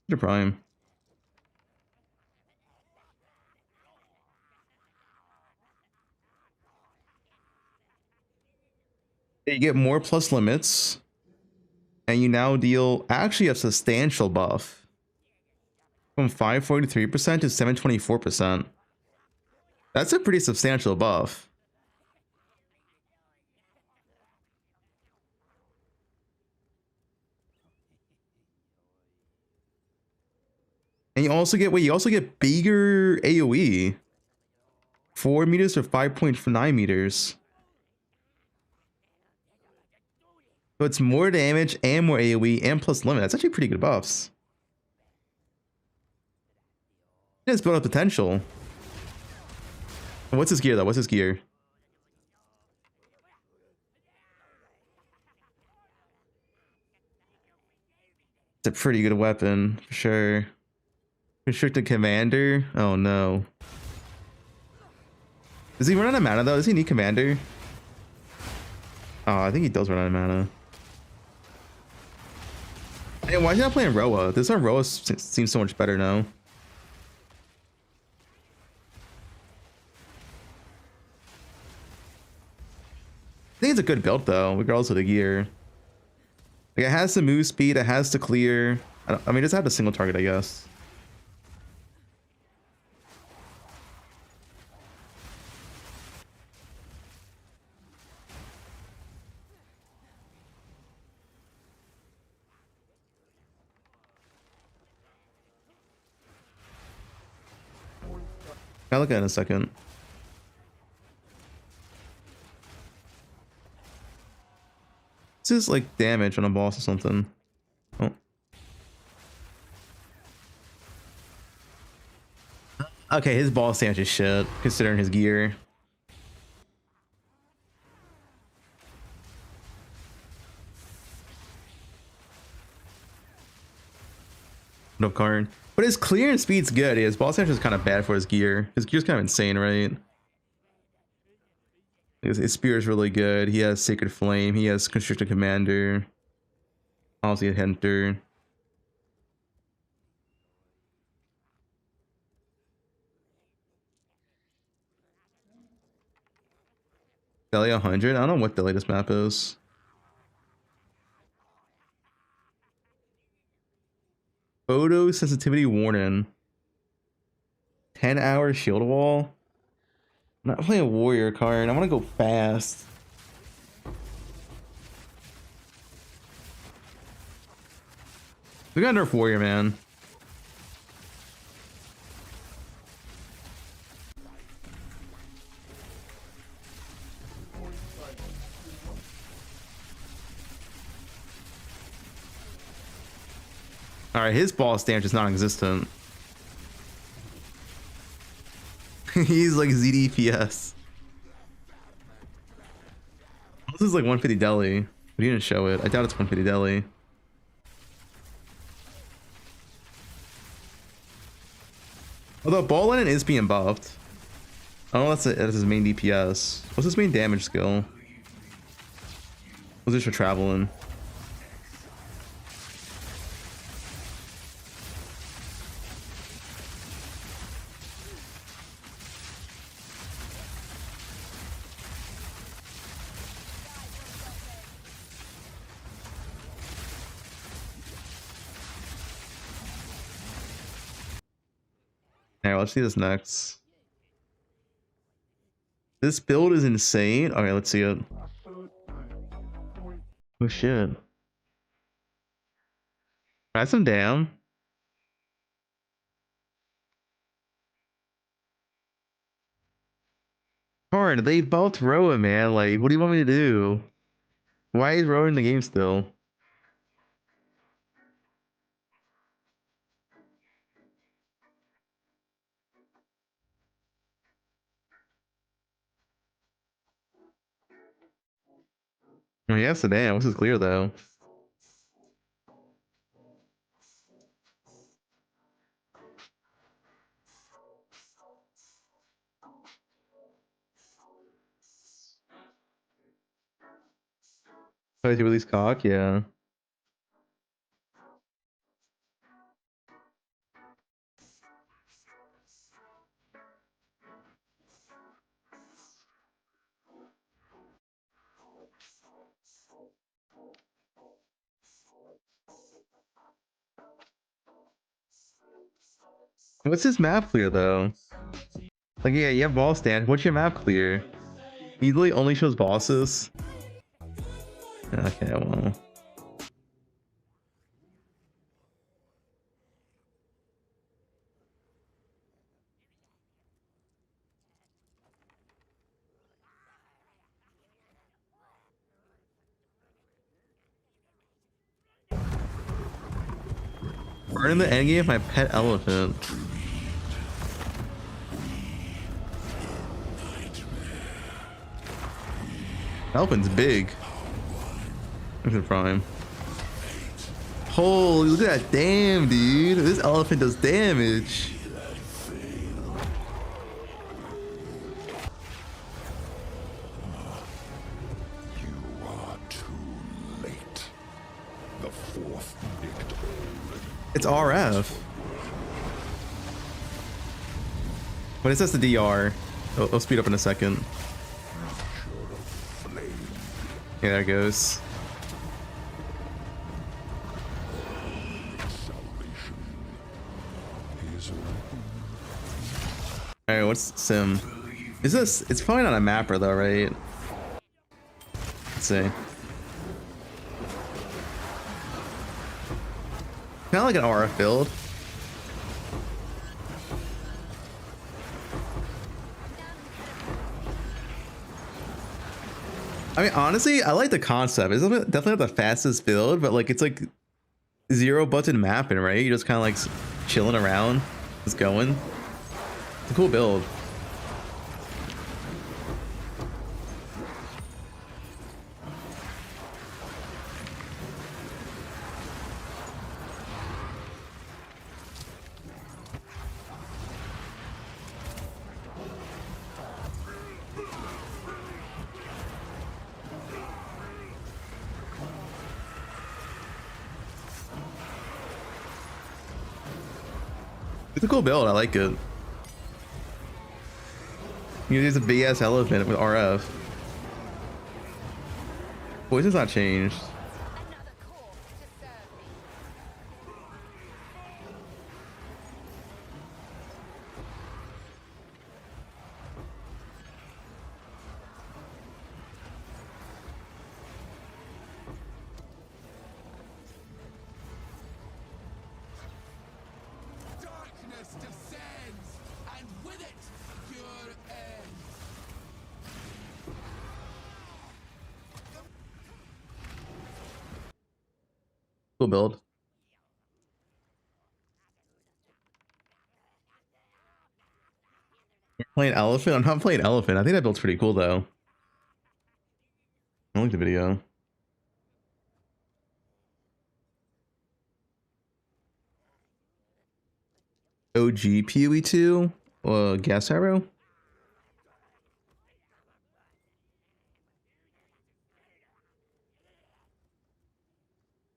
Your prime. You get more plus limits, and you now deal actually a substantial buff. From 543% to 724%. That's a pretty substantial buff. And you also get bigger AoE. 4 meters or 5.9 meters. So it's more damage and more AoE and plus limit. That's actually pretty good buffs. It has built up potential. What's his gear though? What's his gear? It's a pretty good weapon for sure. Restricted commander? Oh no. Does he run out of mana though? Does he need commander? Oh, I think he does run out of mana. Hey, why is he not playing Roa? This time Roa seems so much better now. I think it's a good build though, regardless of the gear. Like it has the move speed, it has the clear. I mean, just have a single target, I guess. I'll look at it in a second. This is like damage on a boss or something. Oh. Okay, his boss damage is shit, considering his gear. No card. But his clear and speed's good. His boss damage is kind of bad for his gear. His gear's kind of insane, right? His spear is really good. He has Sacred Flame. He has Constricted Commander. Obviously a Hunter. Delay 100? I don't know what delay this map is. Photo sensitivity warning. 10-hour shield wall. I'm not playing a warrior card. I want to go fast. We got nerf warrior, man. All right, his boss damage is non-existent. He's like ZDPS. This is like 150 deli. But he didn't show it. I doubt it's 150 deli. Although Ball Lennon is being buffed. Oh, that's his main DPS. What's his main damage skill? What's this for traveling? Alright, let's see this next. This build is insane. Okay, let's see it. Oh shit. That's some damn. Hard, they both row it, man. Like, what do you want me to do? Why is Row in the game still? Oh, yeah, Sedan. This is clear though. Oh, he released cock, yeah. What's his map clear though? Like, yeah, you have ball stand. What's your map clear? He literally only shows bosses. Okay, well. Burn in the endgame, my pet elephant. Elephant's big. Look at Prime. Holy, look at that. Damn, dude. This elephant does damage. It's RF. When it says the DR, it'll speed up in a second. Yeah, there it goes. Alright, what's Sim? Is this? It's probably not a mapper though, right? Let's see. Kind of like an RF build. I mean, honestly, I like the concept. It's definitely not the fastest build, but like it's like 0 button mapping, right? You're just kind of like chilling around, just going. It's a cool build. It's a cool build. I like it. You use a big ass elephant with RF. Poison's not changed. Cool build. Playing elephant? I'm not playing elephant. I think that build's pretty cool though. I like the video. OG poe2 gas arrow.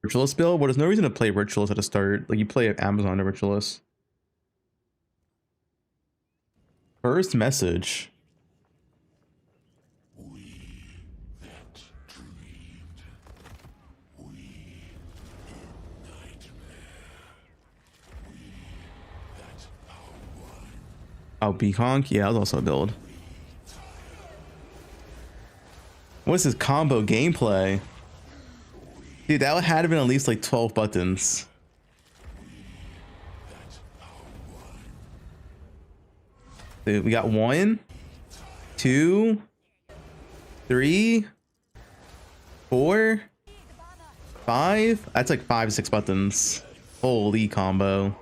Ritualist build? Well, there's no reason to play Ritualist at the start. Like, you play Amazon to Ritualist. First message. Oh, Beconk? Yeah, that was also a build. What's this combo gameplay? Dude, that had to been at least like 12 buttons. Dude, we got 1, 2, 3, 4, 5. That's like 5 6 buttons. Holy combo.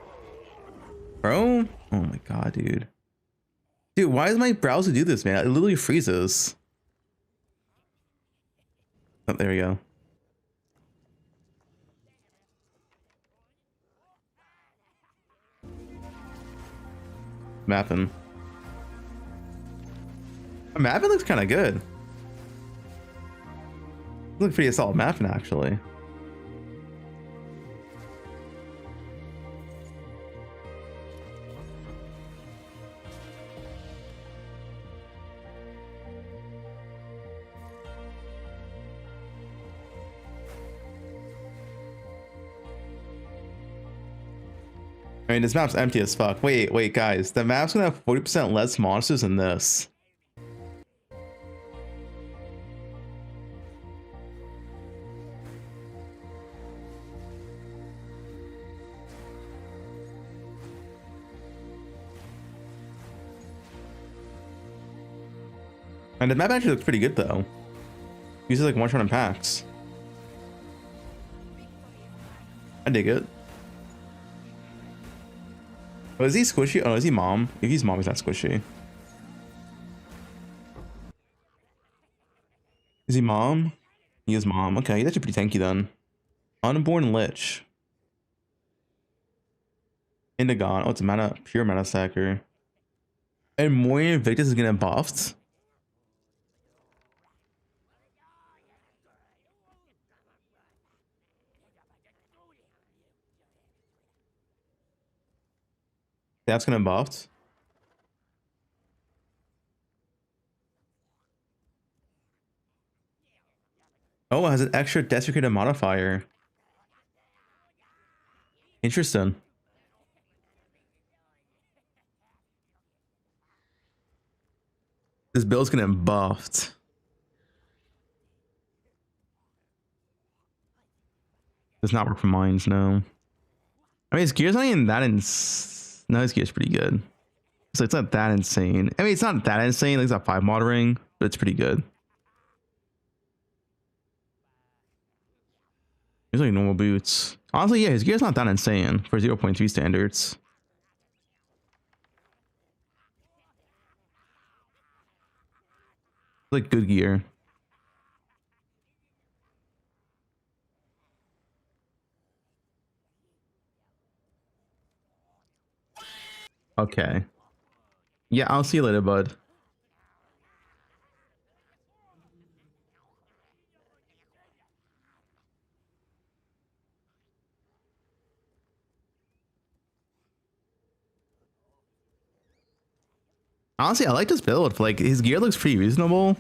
Bro? Oh my god, dude. Dude, why does my browser do this, man? It literally freezes. Oh, there we go. Mapping. Mapping looks kind of good. Looks pretty solid mapping, actually. I mean, this map's empty as fuck. Wait, guys. The map's gonna have 40% less monsters than this. And the map actually looks pretty good, though. Uses like one-shot impacts. I dig it. Oh, is he squishy? Oh, is he mom? If he's mom, he's not squishy. Is he mom? He is mom. Okay, he's actually pretty tanky then. Unborn Lich. Indigon. Oh, it's a mana, pure mana stacker. And Moira Invictus is getting buffed. That's gonna buffed. Oh, it has an extra desecrated modifier. Interesting. This build's getting buffed. Does not work for mines, no. I mean, his gear's not even that no, his gear's pretty good. So it's not that insane. I mean, it's not that insane. Like, it's not 5 mod ring, but it's pretty good. He's like normal boots. Honestly, yeah, his gear's not that insane for 0.3 standards. Like good gear. Okay. Yeah, I'll see you later, bud. Honestly, I like this build. Like, his gear looks pretty reasonable.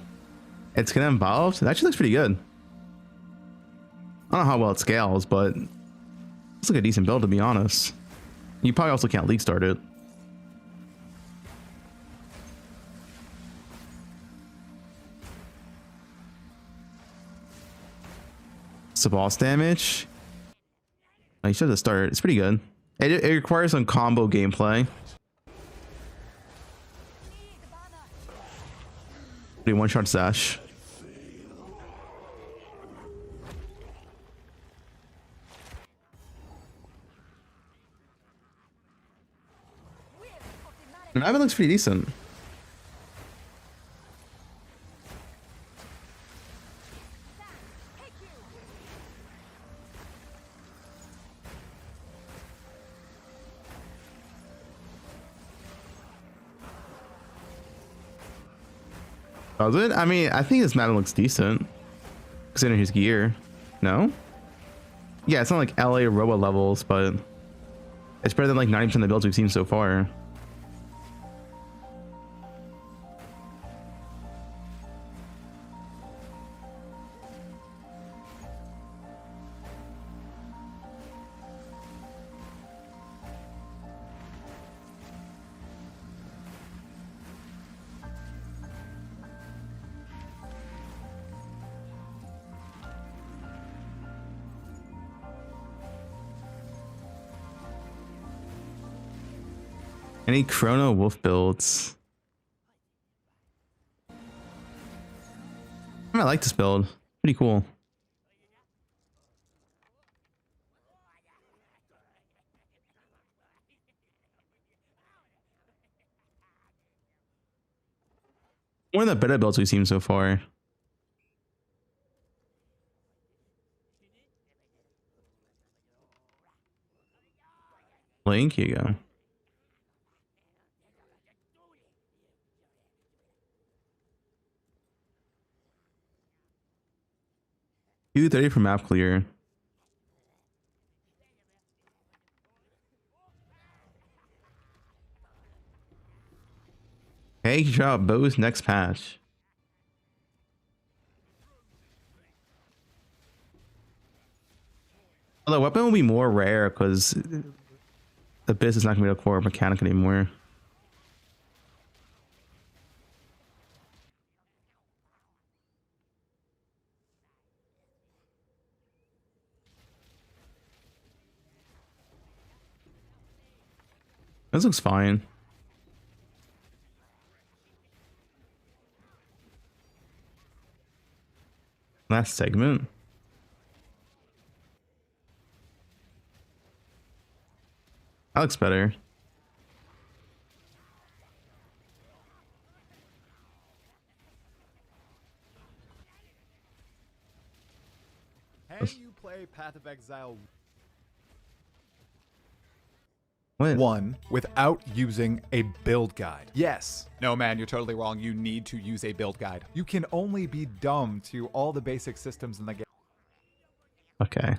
It's getting involved. It actually looks pretty good. I don't know how well it scales, but it's like a decent build, to be honest. You probably also can't league start it. It's the boss damage. Oh, you should have started. It's pretty good. It requires some combo gameplay. One-shot Sash. The map looks pretty decent. Does it? I mean, I think this map looks decent considering his gear. No? Yeah, it's not like LA Robo levels, but it's better than like 90% of the builds we've seen so far. Any Chrono Wolf builds? I like this build. Pretty cool. One of the better builds we've seen so far. Link, here you go. 230 for map clear. Hey, drop bows next patch. Although the weapon will be more rare because the Abyss is not going to be a core mechanic anymore. This looks fine. Last segment. That looks better. Can you play Path of Exile What? 1 without using a build guide? Yes. No, man, you're totally wrong. You need to use a build guide. You can only be dumb to all the basic systems in the game. Okay.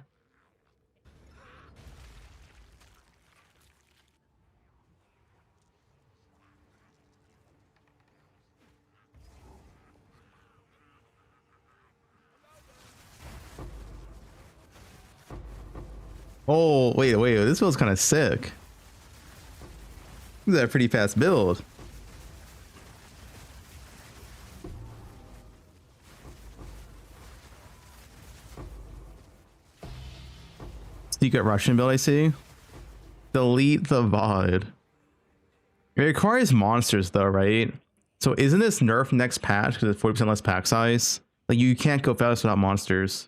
Oh, wait, this build's kind of sick. This is a pretty fast build. Secret Russian build, I see. Delete the VOD. It requires monsters though, right? So isn't this nerf next patch because it's 40% less pack size? Like you can't go fast without monsters.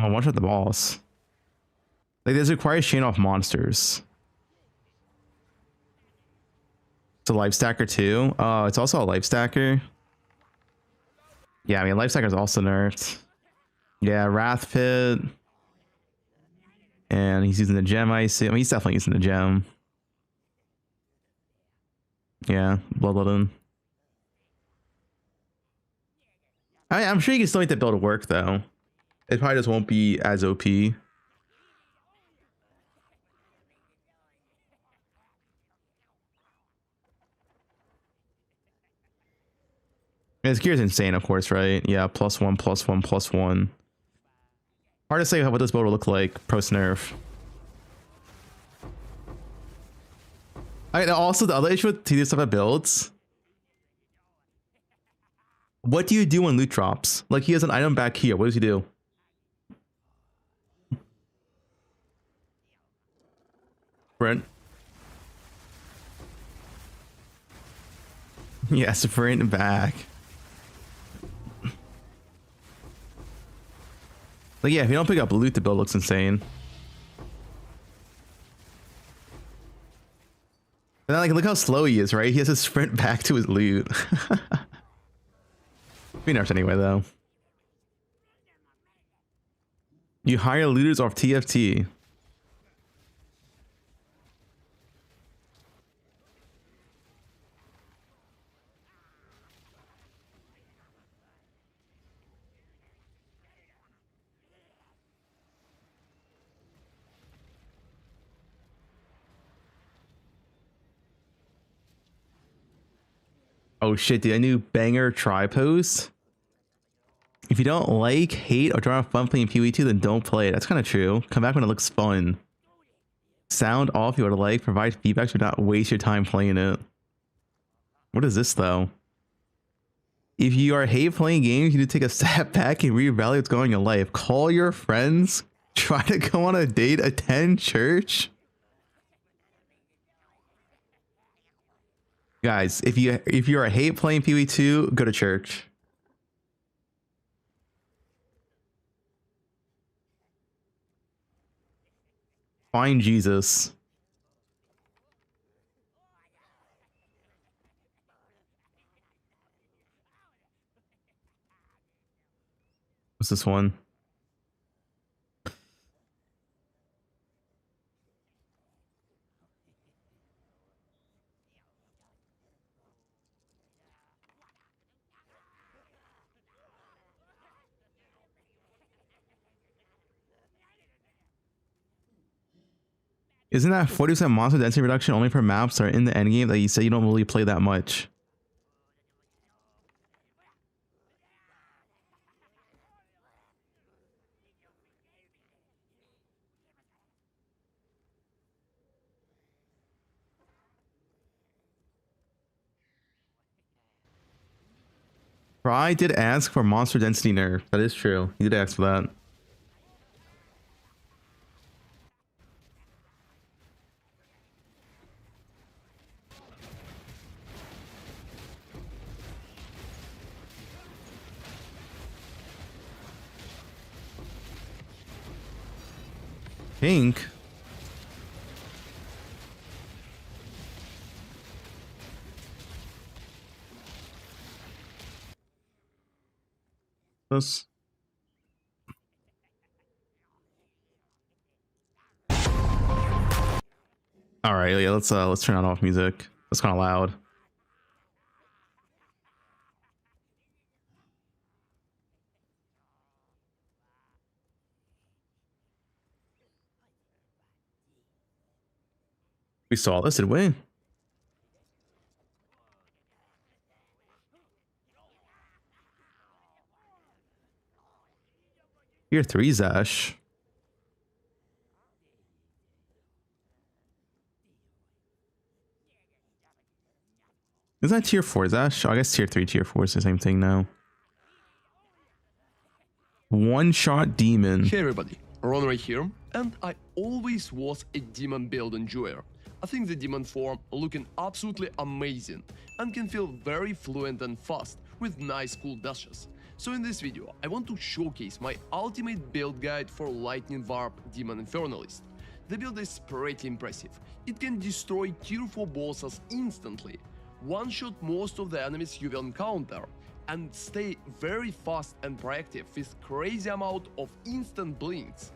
Oh, one shot the boss. Like this requires chain off monsters. It's a life stacker too. Oh, it's also a life stacker. Yeah, I mean life stacker is also nerfed. Yeah, Wrath Pit. And he's using the gem, I see. I mean he's definitely using the gem. Yeah, Bloodletting. I'm sure you can still make that build work though. It probably just won't be as OP. His gear is insane, of course, right? Yeah, +1, +1, +1. Hard to say what this build will look like post nerf. Alright, also the other issue with tedious stuff at builds. What do you do when loot drops? Like he has an item back here. What does he do? Sprint. Yeah, sprint back. Like yeah, if you don't pick up loot, the build looks insane. And then like look how slow he is, right? He has to sprint back to his loot. Be nerfed anyway though. You hire looters off TFT. Oh shit, dude, a new banger try post. If you don't like, hate, or don't have fun playing PoE2, then don't play it. That's kind of true. Come back when it looks fun. Sound off if you would like, provide feedback, so not waste your time playing it. What is this though? If you are hate playing games, you need to take a step back and reevaluate what's going on in your life. Call your friends, try to go on a date, attend church. Guys, if you are hate playing PoE2, go to church. Find Jesus. What's this one? Isn't that 40% monster density reduction only for maps that are in the endgame that you say you don't really play that much? Fry did ask for monster density nerf. That is true. He did ask for that. Pink. This. All right, yeah, let's turn on off music. That's kind of loud. We saw this, did we? Tier 3 Zash. Is that tier 4 Zash? Oh, I guess tier 3, tier 4 is the same thing now. One shot demon. Hey everybody, Ron right here, and I always was a demon build enjoyer. I think the demon form looking absolutely amazing and can feel very fluent and fast with nice cool dashes. So in this video, I want to showcase my ultimate build guide for Lightning Warp Demon Infernalist. The build is pretty impressive. It can destroy tier 4 bosses instantly, one-shot most of the enemies you will encounter, and stay very fast and proactive with crazy amount of instant blinks,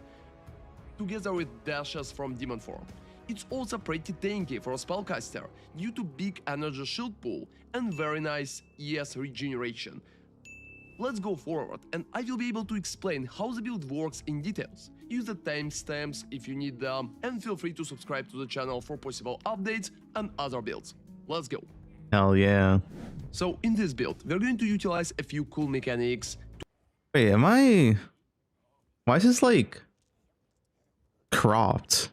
together with dashes from demon form. It's also pretty tanky for a spellcaster due to big energy shield pool and very nice ES regeneration. Let's go forward and I will be able to explain how the build works in details. Use the timestamps if you need them, and feel free to subscribe to the channel for possible updates and other builds. Let's go. Hell yeah. So in this build, we're going to utilize a few cool mechanics. Wait, am I... Why is this like... cropped?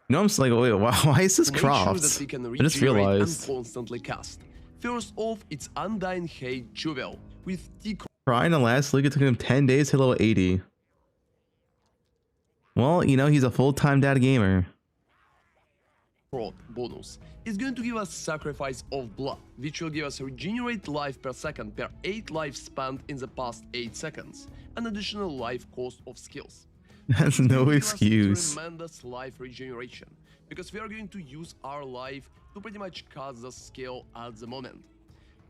You know, I'm just like, wait, why is this cropped? Sure that we can I just realized. and constantly cast. First off, it's Undying Hate Jewel with T. Trying to last league, it took him 10 days to hit level 80. Well, you know, he's a full-time dad gamer. Bonus is going to give us Sacrifice of Blood, which will give us regenerate life per second per 8 lives spent in the past 8 seconds, an additional life cost of skills. That's no excuse. Tremendous life regeneration, because we are going to use our life to pretty much cut the skill at the moment.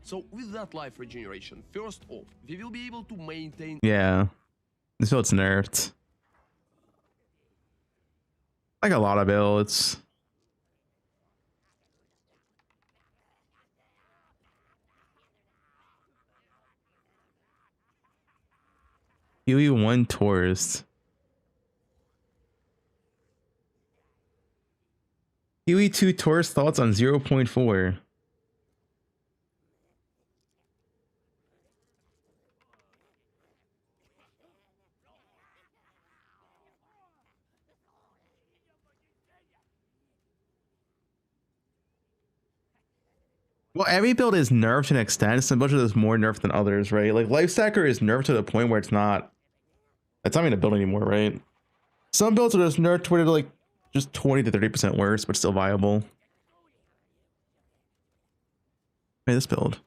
So with that life regeneration, first off, we will be able to maintain... Yeah, this build's nerfed. Like a lot of builds. UE1 tourist. UE2 tourist thoughts on 0.4. Well, every build is nerfed to an extent. Some builds is more nerfed than others, right? Like Life Stacker is nerfed to the point where it's not even a build anymore, right? Some builds are just nerfed to where they're like just 20 to 30% worse, but still viable. Hey, this build.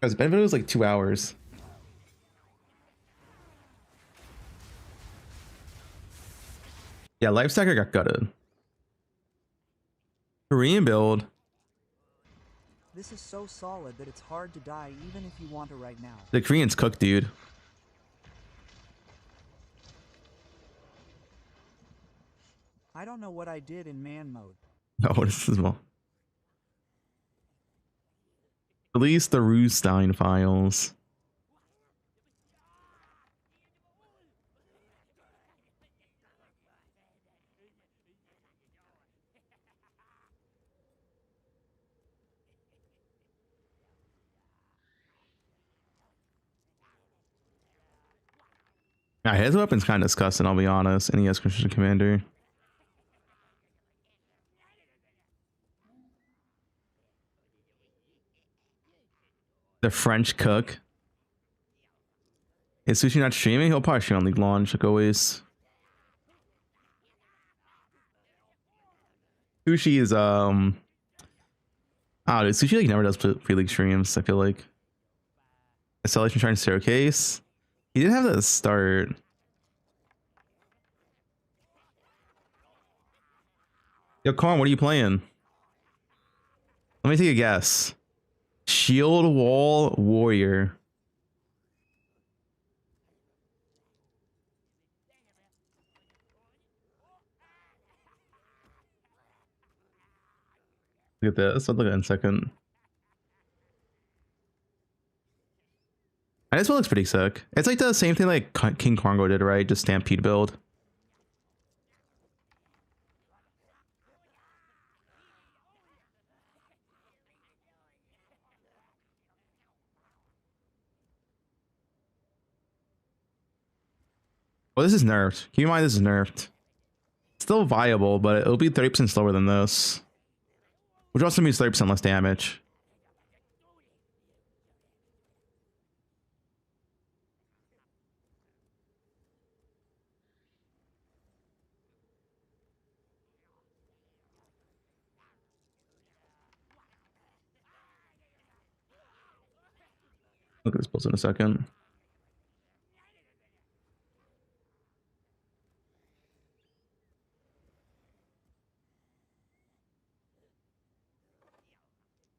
Guys, benefit was like 2 hours. Yeah, Life Stacker got gutted. Korean build. This is so solid that it's hard to die even if you want to right now. The Koreans cook, dude. I don't know what I did in man mode. Oh, this is well. Release the Rustein files. Yeah, his weapon's kind of disgusting, I'll be honest. And he has Christian Commander. The French cook. Is Sushi not streaming? He'll probably stream on League launch, like always. Sushi is oh, dude, Sushi like never does free-league streams, I feel like. Acceleration trying to staircase. He didn't have that start. Yo, Karn, what are you playing? Let me take a guess. Shield Wall Warrior. Look at this. I'll look at it in a second. And this one looks pretty sick. It's like the same thing like King Kongo did, right? Just Stampede build. Well, this is nerfed. Keep in mind this is nerfed. Still viable, but it'll be 30% slower than this. Which also means 30% less damage. Look at this build in a second.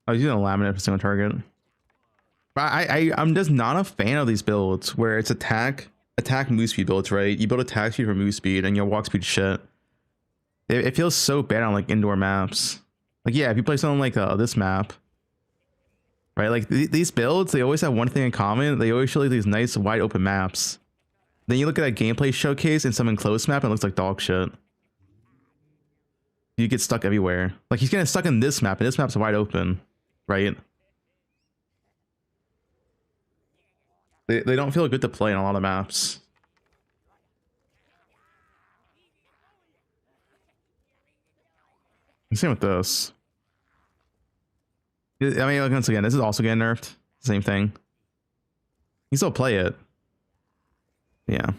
I was using a laminate for single target. But I'm just not a fan of these builds where it's attack move speed builds, right? You build attack speed for move speed and your walk speed shit. It feels so bad on like indoor maps. Like yeah, if you play something like this map, right? Like these builds, they always have one thing in common. They always show like these nice wide open maps. Then you look at that gameplay showcase in some enclosed map and it looks like dog shit. You get stuck everywhere. Like he's getting stuck in this map and this map's wide open, right? They don't feel good to play in a lot of maps. Same with this. I mean, once again, this is also getting nerfed. Same thing. You can still play it. Yeah.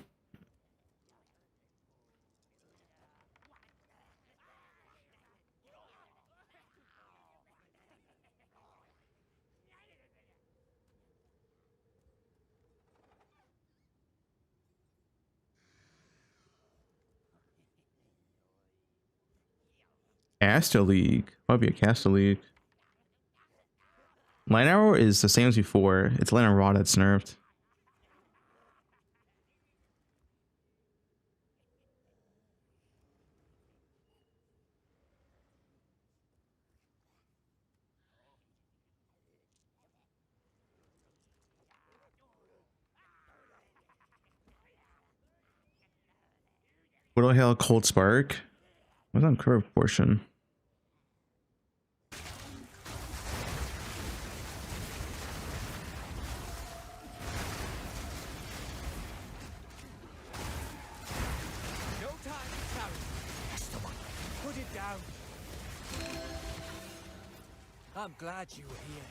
Caster League. Might be a Caster League. Line Arrow is the same as before. It's Line Rod that's nerfed. What the hell? Cold Spark? What's on curve portion? I'm glad you were here.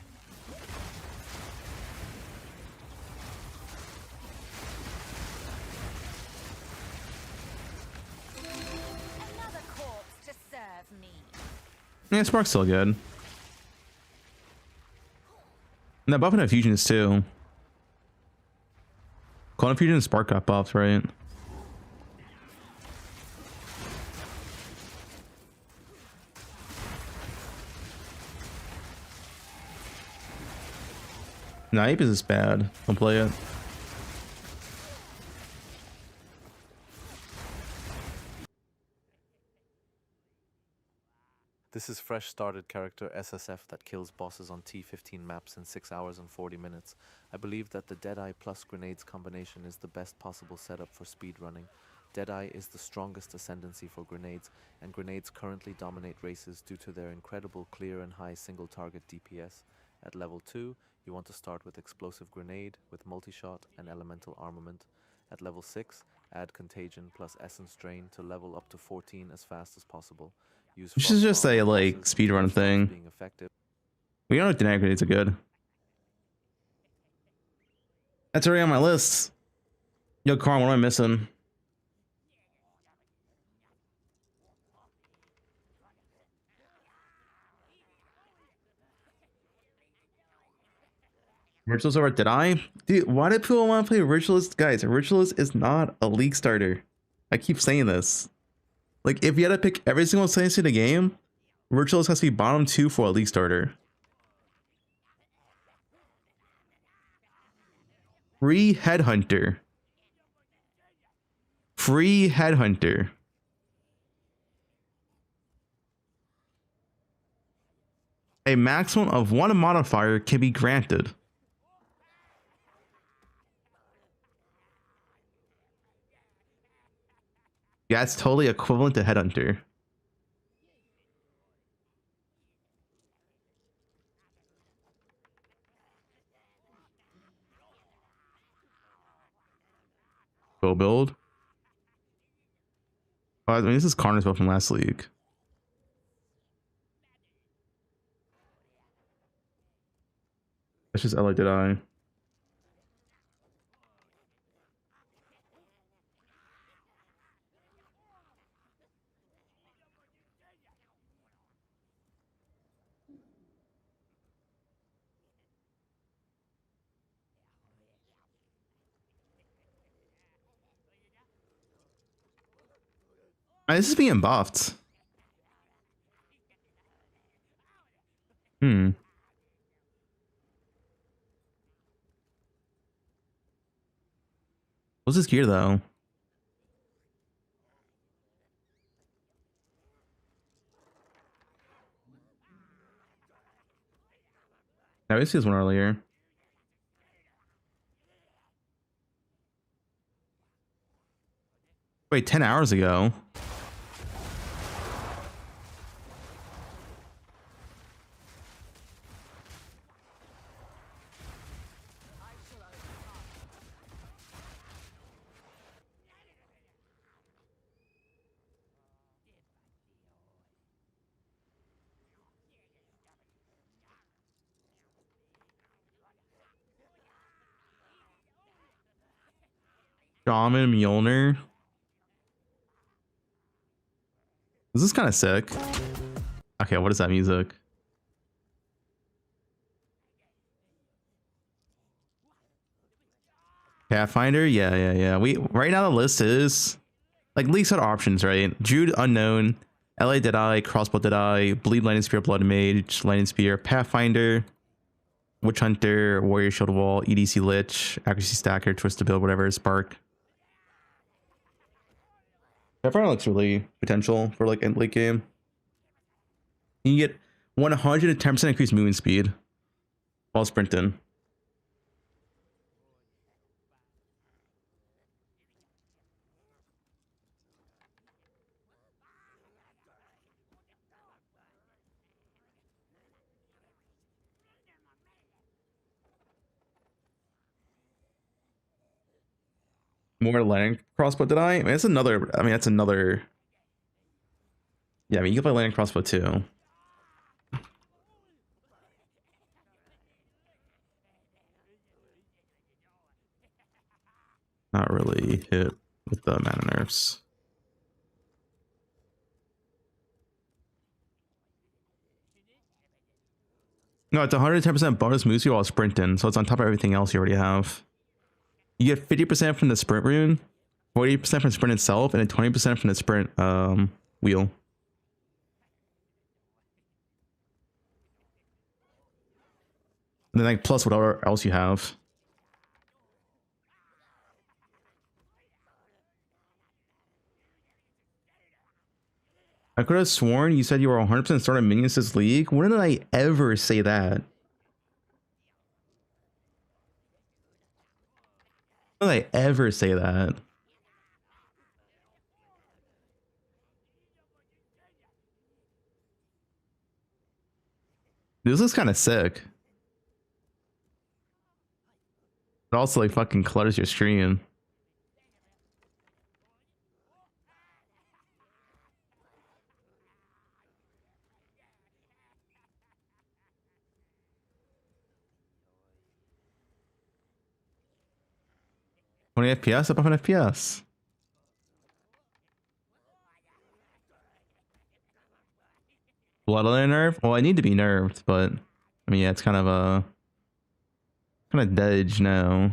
Another corpse to serve me. Yeah, Spark's still good. And that buff and fusions too. Clone fusion and Spark got buffs, right? Snipe is bad. Don't play it. This is fresh started character SSF that kills bosses on T15 maps in 6 hours and 40 minutes. I believe that the Deadeye plus grenades combination is the best possible setup for speedrunning. Deadeye is the strongest ascendancy for grenades, and grenades currently dominate races due to their incredible clear and high single target DPS. At level 2, you want to start with explosive grenade with multi-shot and elemental armament. At level 6, add contagion plus essence drain to level up to 14 as fast as possible. This is just a like speedrun thing. We don't know if deny grenades are good. That's already on my list. Yo, Carl, what am I missing? Rituals over Deadeye? Dude, why do people want to play Ritualist? Guys, Ritualist is not a league starter. I keep saying this. Like, if you had to pick every single science in the game, Ritualist has to be bottom 2 for a league starter. Free Headhunter. Free Headhunter. A maximum of 1 modifier can be granted. Yeah, it's totally equivalent to Headhunter. Go build. Oh, I mean, this is Karna's build from last league. That's just LA Deadeye. This is being buffed. What's this gear though? I always see this one earlier. Wait, 10 hours ago. Shaman Mjolnir. This is kind of sick. Okay, what is that music? Pathfinder? Yeah. We right now the list is like leagues had options, right? Druid Unknown, LA Deadeye, Crossbow Deadeye, Bleed Lightning Spear, Blood Mage, Lightning Spear, Pathfinder, Witch Hunter, Warrior Shield Wall, EDC Lich, Accuracy Stacker, Twisted Build, whatever, Spark. Pathfinder looks really potential for like end late game. You can get 110% increased movement speed while sprinting. More lightning crossbow did I? Mean, it's another. I mean, that's another. Yeah, I mean, you can play lightning crossbow too. not really hit with the mana nerfs. No, it's 110% bonus moves you while sprinting, so it's on top of everything else you already have. You get 50% from the sprint rune, 40% from sprint itself, and then 20% from the sprint wheel. And then like plus whatever else you have. I could have sworn you said you were 100% starting minions this league. When did I ever say that? When did I ever say that? This is kind of sick. It also like fucking clutters your stream. FPS, up an FPS. Bloodline nerf? Well, I need to be nerfed, but I mean, yeah, it's kind of a dead now.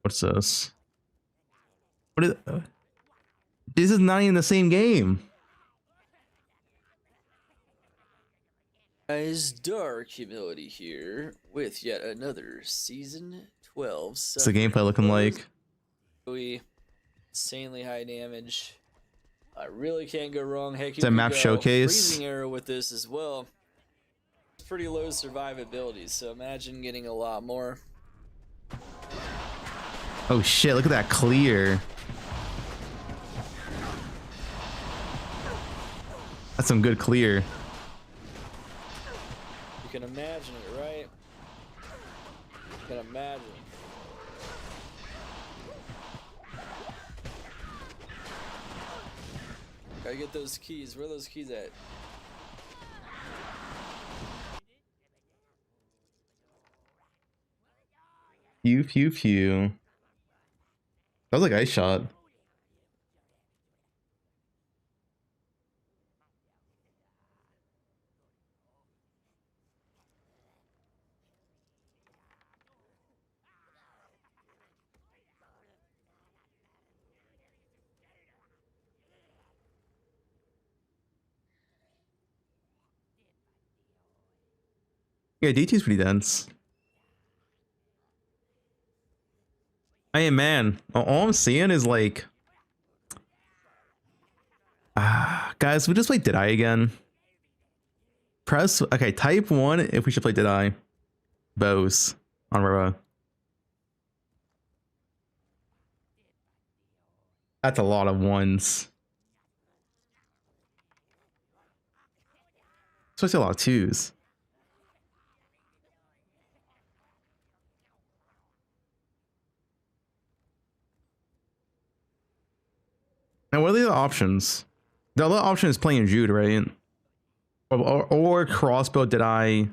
What's this? What is? This is not even the same game. Guys, Dark Humility here with yet another Season 12. What's the gameplay looking like? Insanely high damage. I really can't go wrong. Heck, It's a map showcase. Freezing arrow with this as well. It's pretty low survivability, so imagine getting a lot more. Oh shit, look at that clear. That's some good clear. You can imagine it, right? You can imagine. Gotta get those keys. Where are those keys at? Pew pew pew. That was like ice shot. Yeah, DT's pretty dense. Hey man, all I'm seeing is like, guys, we just play Did I again. Press okay, type 1 if we should play Did I. Bows on Rora. That's a lot of ones. So I see a lot of twos. And what are the other options? The other option is playing Jude, right? Or crossbow. Did I?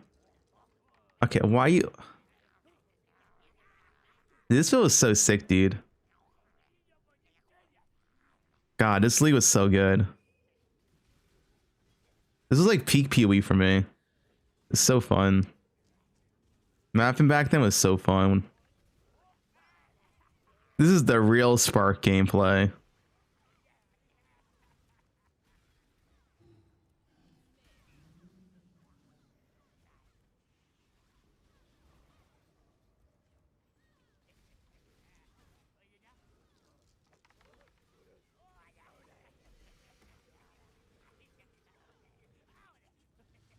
Okay, why you? This feels so sick, dude. God, this league was so good. This was like peak PoE for me. It's so fun. Mapping back then was so fun. This is the real Spark gameplay.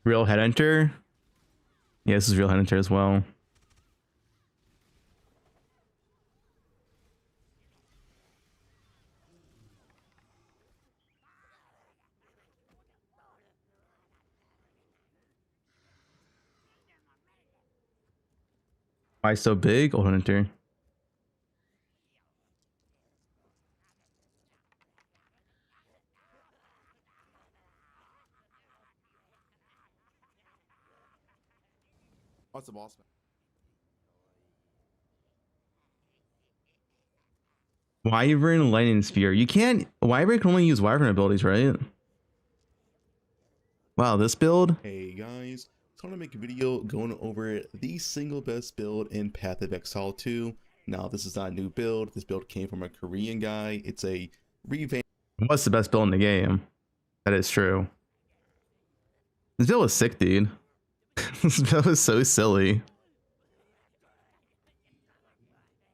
Real Headhunter? Yeah, this is Real Headhunter as well. Why so big? Old Hunter. What's the boss? Wyvern Lightning Spear. You can't. Wyvern can only use Wyvern abilities, right? Wow, this build. Hey guys, just want to make a video going over the single best build in Path of Exile 2. Now, this is not a new build. This build came from a Korean guy. It's a revamp. What's the best build in the game? That is true. This build was sick, dude. This build was so silly.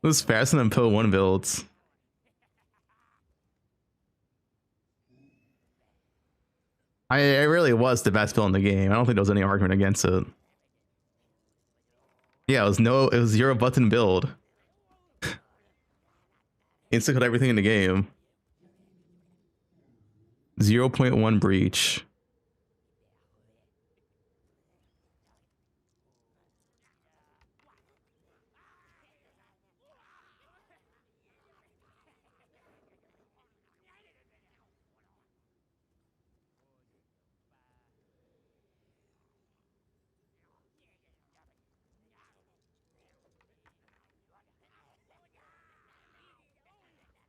It was faster than poe2 builds. It really was the best build in the game. I don't think there was any argument against it. Yeah, it was 0 button build. Instant cut everything in the game. 0.1 breach.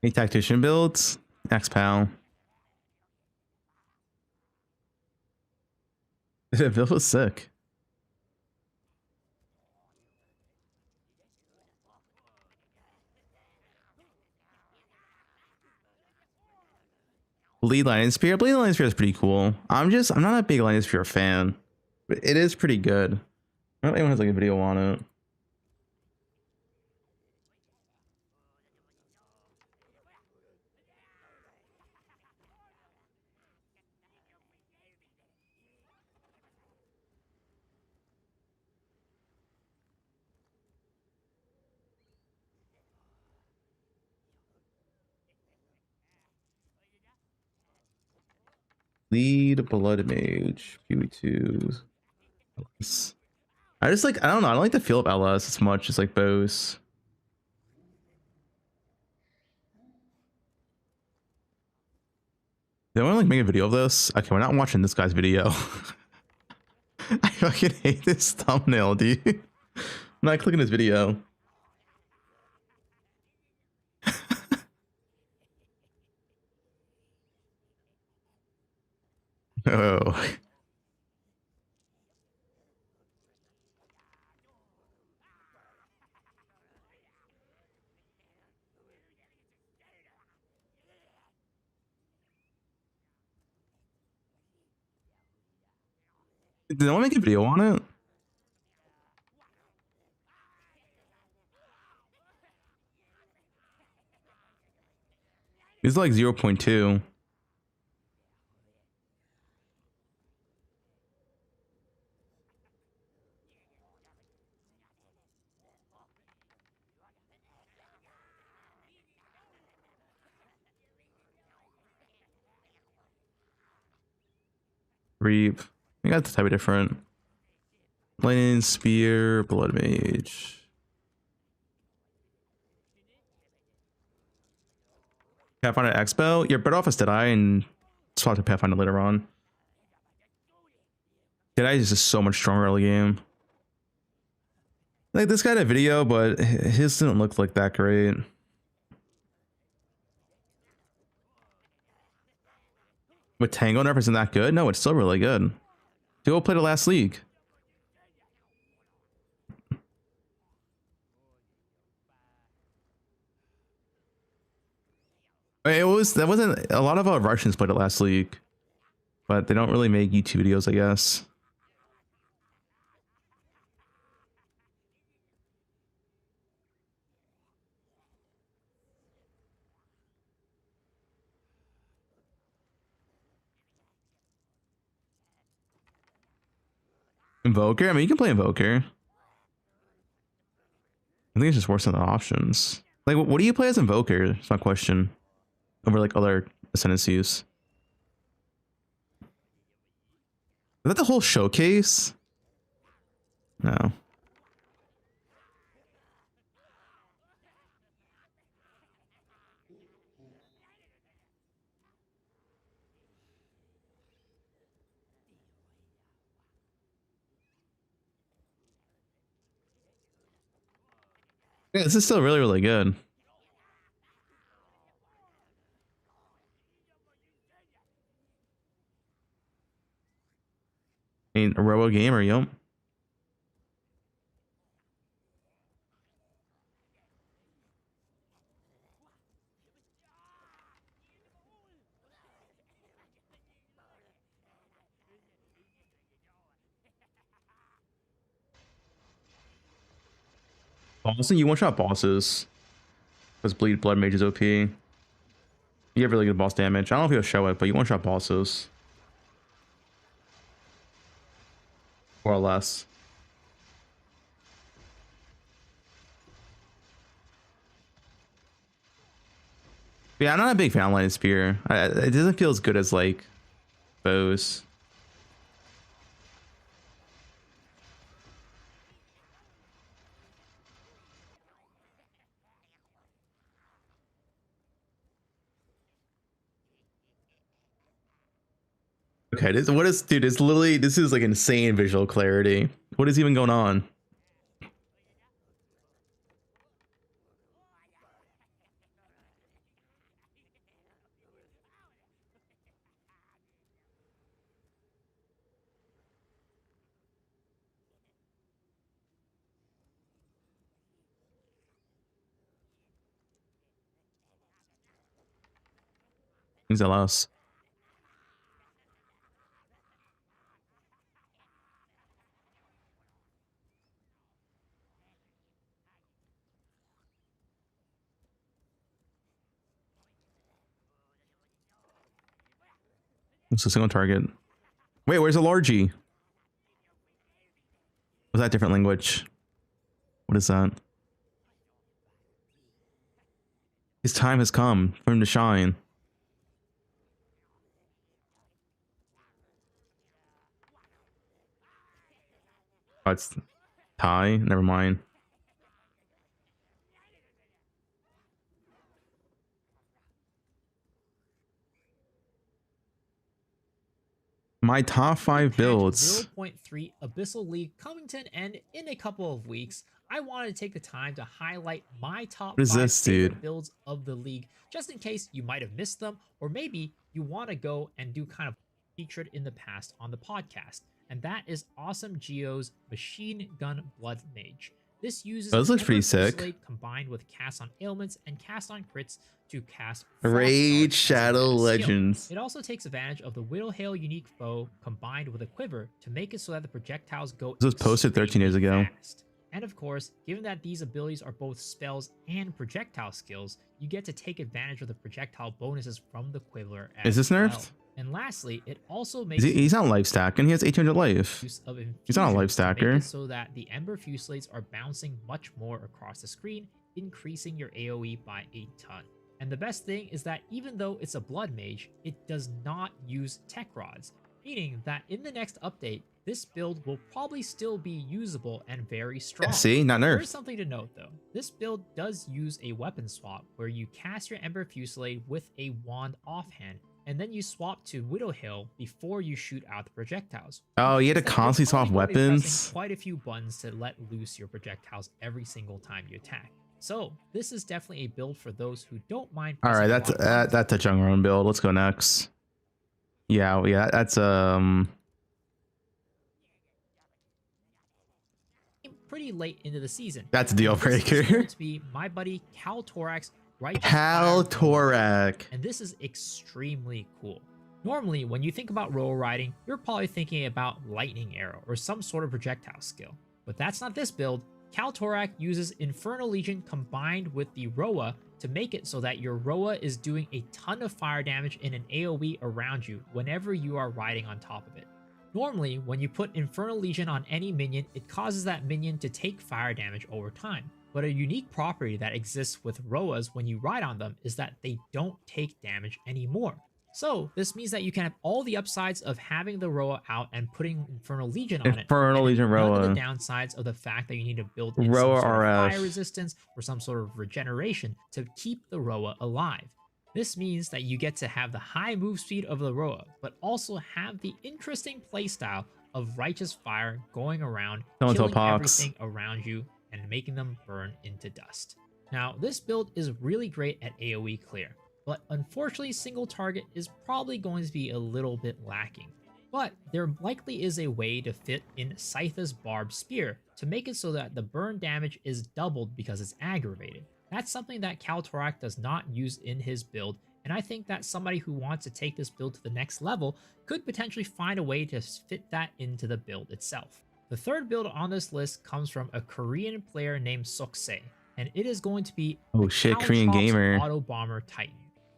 Any tactician builds? X-Pal. The build was sick. Bleed Lightning Spear. Bleed Lightning Spear is pretty cool. I'm not a big Lightning Spear fan, but it is pretty good. I don't know if anyone has like a video on it. Lead Blood Mage, poe2. I don't know, I don't like the feel of LS as much as like bows. Did I want to like make a video of this? Okay, we're not watching this guy's video. I fucking hate this thumbnail, dude. I'm not clicking this video. Oh. Did I want to make a video on it? It's like 0.2. Reap. I got the type of different. Lightning Spear, Blood Mage. Pathfinder Expo. You're better off as Deadeye and swap to Pathfinder later on. Deadeye is just so much stronger early game. Like this guy had a video, but his didn't look like that great. But Tango nerf isn't that good? No, it's still really good. Duo played it last league. That wasn't a lot of Russians played it last league, but they don't really make YouTube videos, I guess. Invoker? I mean, you can play Invoker. I think it's just worse than the options. Like, what do you play as Invoker? It's my question. Over like other ascendancies. Is that the whole showcase? No. Yeah, this is still really, really good. I mean, a robo gamer, yo. Honestly, you one-shot bosses. Because bleed blood mage is OP. You have really good boss damage. I don't know if you'll show it, but you one-shot bosses. More or less. Yeah, I'm not a big fan of Lightning Spear. It doesn't feel as good as like bows. Okay, dude, it's literally, this is like insane visual clarity. What is even going on? Things else. It's a single target. Wait, where's the Largy? Was that a different language? What is that? His time has come for him to shine. Oh, it's Thai? Never mind. My top 5 builds. 0.3 Abyssal League coming to an end in a couple of weeks. I wanted to take the time to highlight my top 5 favorite builds of the league, just in case you might have missed them, or maybe you want to go and do kind of featured in the past on the podcast. And that is Awesome Geo's Machine Gun Blood Mage. This uses this looks pretty sick. Combined with cast on ailments and cast on crits to cast Raid Shadow Legends. It also takes advantage of the Widowhail unique bow combined with a quiver to make it so that the projectiles go. This was posted 13 years ago. Fast. And of course, given that these abilities are both spells and projectile skills, you get to take advantage of the projectile bonuses from the quiver as Is this nerfed? well. And lastly, it also makes He's not life stacking. He has 800 life. He's not a life stacker. So that the Ember Fusillades are bouncing much more across the screen, increasing your AoE by a ton. And the best thing is that even though it's a blood mage, it does not use tech rods, meaning that in the next update, this build will probably still be usable and very strong. Yeah, see, not nerfed. There's something to note though. This build does use a weapon swap where you cast your Ember Fusillade with a wand offhand, and then you swap to Widowhail before you shoot out the projectiles. Oh, you had to constantly swap weapons? Quite a few buttons to let loose your projectiles every single time you attack. So this is definitely a build for those who don't mind. All right, that's a Jungrun build. Let's go next. Yeah, that's pretty late into the season. That's a deal breaker. To be my buddy Cal Torax. Torak. And this is extremely cool. Normally, when you think about roll riding, you're probably thinking about lightning arrow or some sort of projectile skill. But that's not this build. Cal Torak uses Infernal Legion combined with the Roa to make it so that your Roa is doing a ton of fire damage in an AoE around you whenever you are riding on top of it. Normally, when you put Infernal Legion on any minion, it causes that minion to take fire damage over time. But a unique property that exists with Roas when you ride on them is that they don't take damage anymore. So this means that you can have all the upsides of having the Roa out and putting Infernal Legion on it. Infernal Legion Roa. None of the downsides of the fact that you need to build in Roa some sort RF. of fire resistance or some sort of regeneration to keep the Roa alive. This means that you get to have the high move speed of the Roa, but also have the interesting playstyle of Righteous Fire going around, killing everything around you, and making them burn into dust. Now, this build is really great at AoE clear, but unfortunately single target is probably going to be a little bit lacking. But there likely is a way to fit in Scytha's Barbed Spear to make it so that the burn damage is doubled because it's aggravated. That's something that Kaltorak does not use in his build, and I think that somebody who wants to take this build to the next level could potentially find a way to fit that into the build itself. The third build on this list comes from a Korean player named Sokse, and it is going to be Oh shit, Korean gamer. Auto Bomber Titan.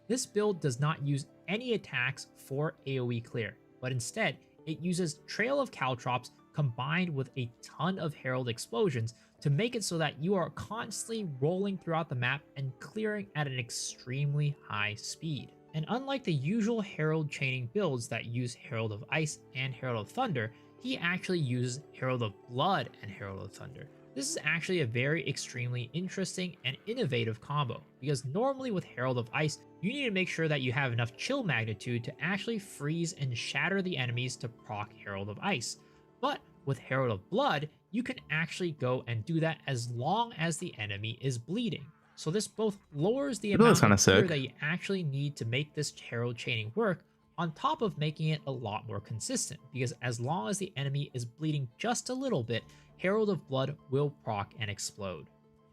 This build does not use any attacks for AoE clear, but instead it uses Trail of Caltrops combined with a ton of Herald explosions to make it so that you are constantly rolling throughout the map and clearing at an extremely high speed. And unlike the usual Herald chaining builds that use Herald of Ice and Herald of Thunder, he actually uses Herald of Blood and Herald of Thunder. This is actually a very extremely interesting and innovative combo, because normally with Herald of Ice, you need to make sure that you have enough chill magnitude to actually freeze and shatter the enemies to proc Herald of Ice. But with Herald of Blood, you can actually go and do that as long as the enemy is bleeding. So this both lowers the amount of clear that you actually need to make this Herald chaining work, on top of making it a lot more consistent, because as long as the enemy is bleeding just a little bit, Herald of Blood will proc and explode.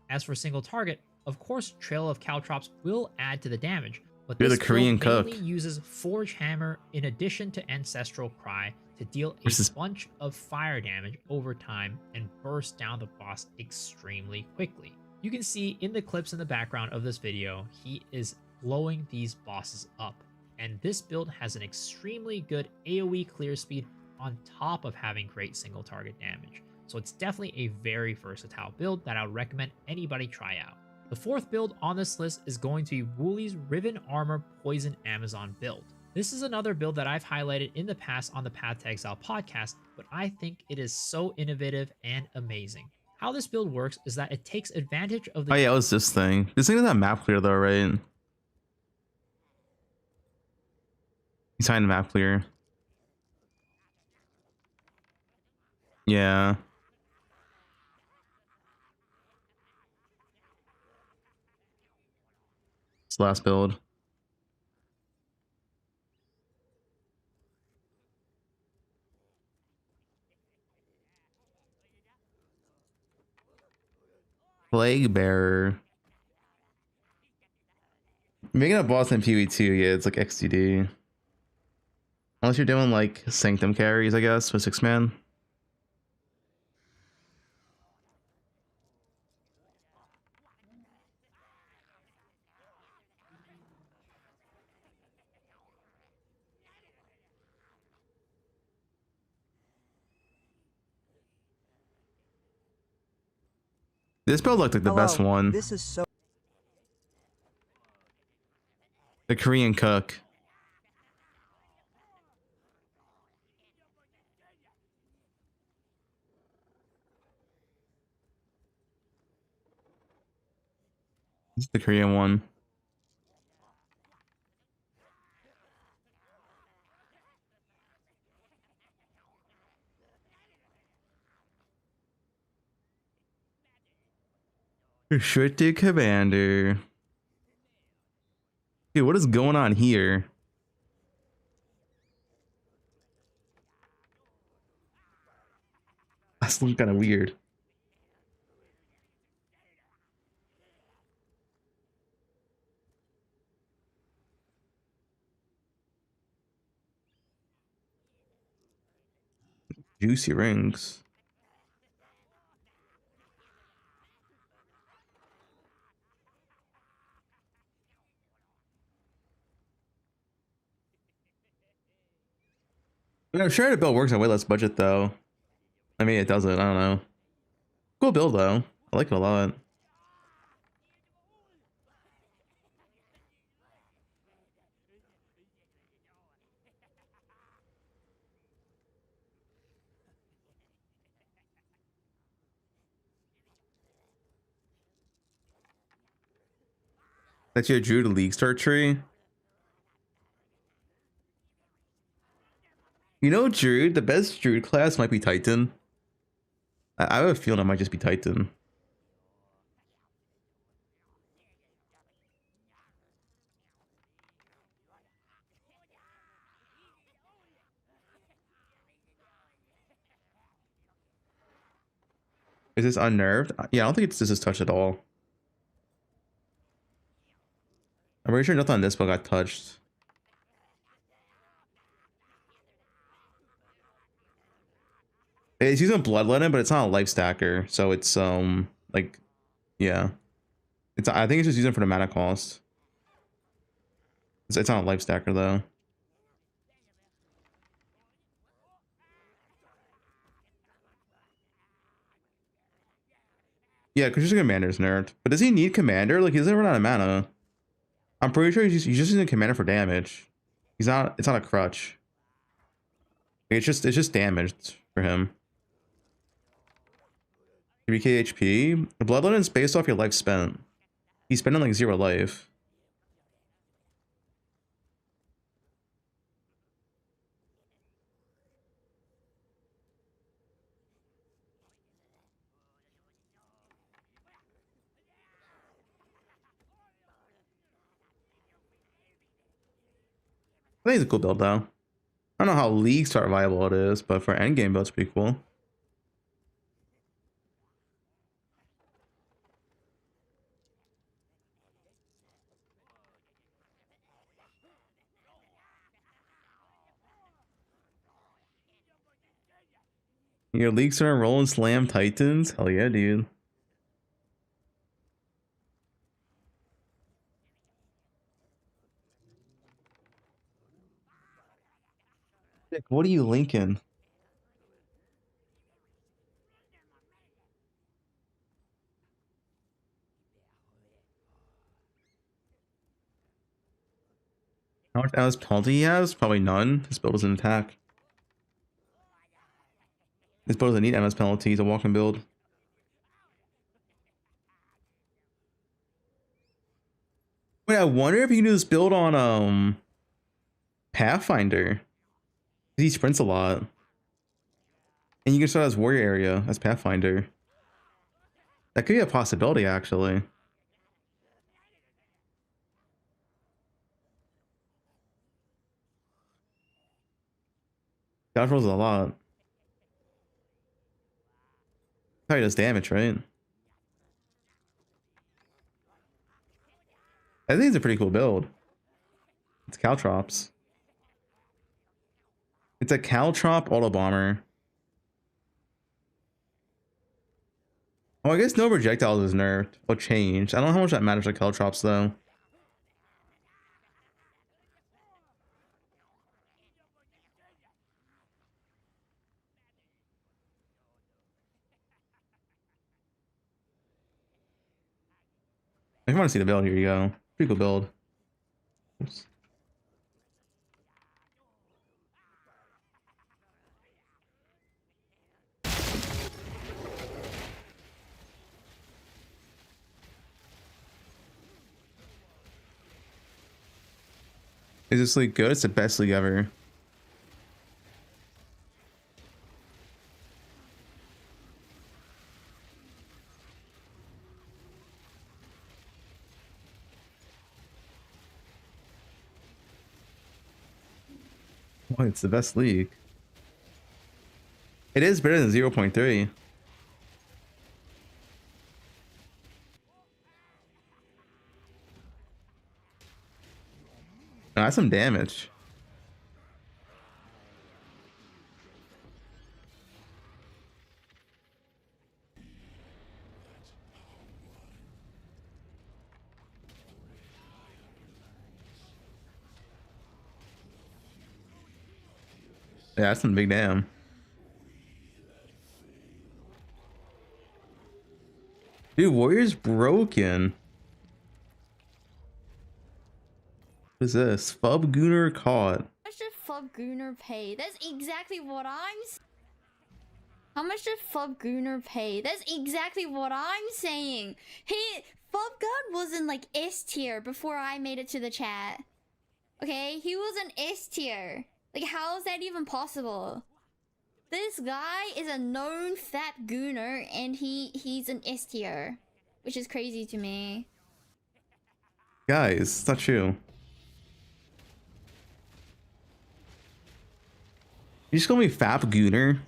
As for single target, of course Trail of Caltrops will add to the damage, but this build mainly uses Forge Hammer in addition to Ancestral Cry to deal a bunch of fire damage over time and burst down the boss extremely quickly. You can see in the clips in the background of this video, he is blowing these bosses up, and this build has an extremely good AoE clear speed on top of having great single target damage. So it's definitely a very versatile build that I would recommend anybody try out. The fourth build on this list is going to be Woolie's Riven Armor Poison Amazon build. This is another build that I've highlighted in the past on the Path to Exile podcast, but I think it is so innovative and amazing. How this build works is that it takes advantage of the— Oh yeah, it was this thing. This thing doesn't have map clear though, right? He's trying to map clear. Yeah. It's the last build. Plague Bearer. Making a boss in PvE2, yeah, it's like XTD. Unless you're doing like Sanctum carries, I guess, with 6-man. This build looked like the best one. This is so. The Korean cook. This is the Korean one. Restricted Commander. Dude, what is going on here? That's looking kind of weird. Juicy rings. I'm sure the build works at way less budget though. I mean, it doesn't. I don't know. Cool build though. I like it a lot. That's your Druid League start tree. You know, Druid, the best Druid class might be Titan. I have a feeling it might just be Titan. Is this unnerved? Yeah, I don't think this is touched at all. I'm pretty sure nothing on this build got touched. It's using Bloodletting, but it's not a life stacker, so it's like, yeah, I think it's just using for the mana cost. It's not a life stacker though. Yeah, because your commander's nerfed. But does he need commander? Like, he doesn't run out of mana. I'm pretty sure he's just using commander for damage. It's not a crutch. It's just damaged for him. 3k HP. The Bloodletting is based off your life spent. He's spending like 0 life. I think it's a cool build though. I don't know how League start viable it is, but for endgame build, it's pretty cool. Your League starting roll and slam Titans? Hell yeah, dude. What are you linking? How much MS penalty he has? Probably none. This build is an attack. This build doesn't need MS penalty. He's a walking build. Wait, I wonder if you can do this build on Pathfinder. He sprints a lot. And you can start as warrior area as Pathfinder. That could be a possibility actually. Dodge rolls a lot. Probably does damage, right? I think it's a pretty cool build. It's Caltrops. It's a Caltrop auto bomber. Oh, I guess no projectiles is nerfed or changed. I don't know how much that matters to Caltrops though. If you want to see the build, here you go. Pretty cool build. Oops. Is this league good? It's the best league ever. Oh, it's the best league. It is better than 0.3. Oh, that's some damage. Yeah, that's some big damn. Dude, Warrior's broken. What is this? Fubgunner caught. How much did Fubgunner pay? That's exactly what How much did Fubgunner pay? That's exactly what I'm saying. Fubgun was in like S tier before I made it to the chat. Okay, he was an S tier. Like, how is that even possible? This guy is a known fat gooner, and he's an S tier, which is crazy to me. Guys, it's not true. You just call me Fab Gooner?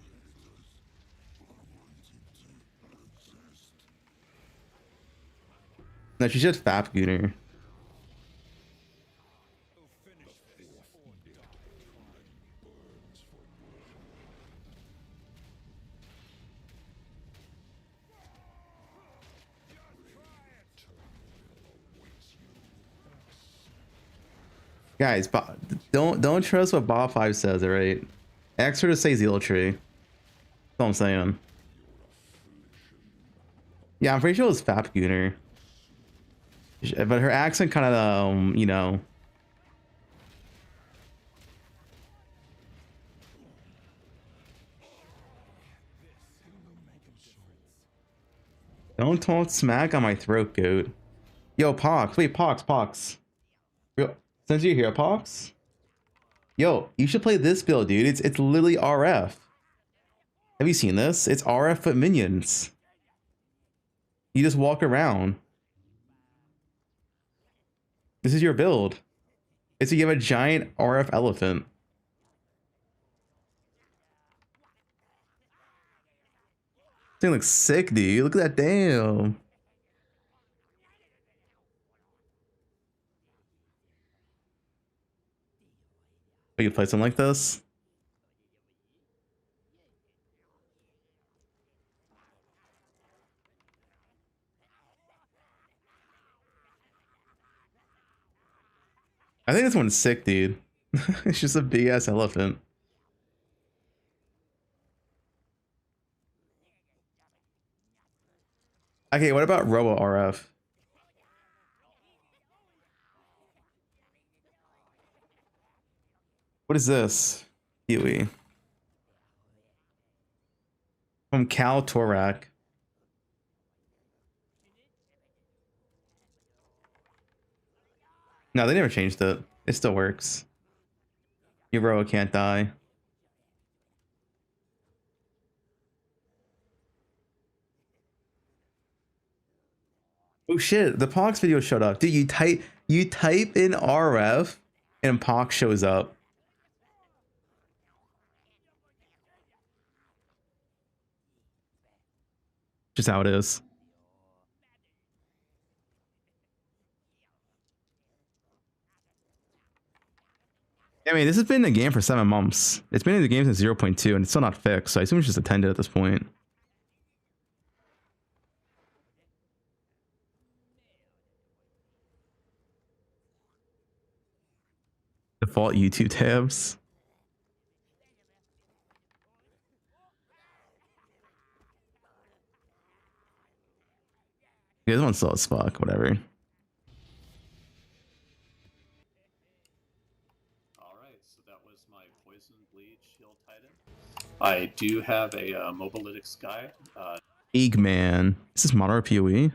No, she said Fubgun. Guys, don't trust what Bob 5 says, alright? Ask her to say Zeal Tree. That's all I'm saying. Yeah, I'm pretty sure it was Fubgun. But her accent kind of, you know. Don't talk smack on my throat, goat. Yo, Pox. Wait, Pox. Since you're here, Pox. Yo, you should play this build, dude. It's literally RF. Have you seen this? It's RF foot minions. You just walk around. This is your build. It's you have a giant RF elephant. This thing looks sick, dude. Look at that, damn. You play something like this? I think this one's sick, dude. It's just a big ass elephant. Okay, what about Robo RF? What is this? Huey. From Cal Torak. No, they never changed it. It still works. Your Robo can't die. Oh shit, the Pox video showed up. Dude, you type in RF and Pox shows up. Just how it is. I mean, this has been in the game for 7 months. It's been in the game since 0.2 and it's still not fixed, so I assume it's just attended at this point. Default YouTube tabs. Yeah, this one's slow as fuck, whatever. Alright, so that was my Poison Bleed Shield Titan. I do have a Mobalytics guide. Eggman. Is this mono or PoE?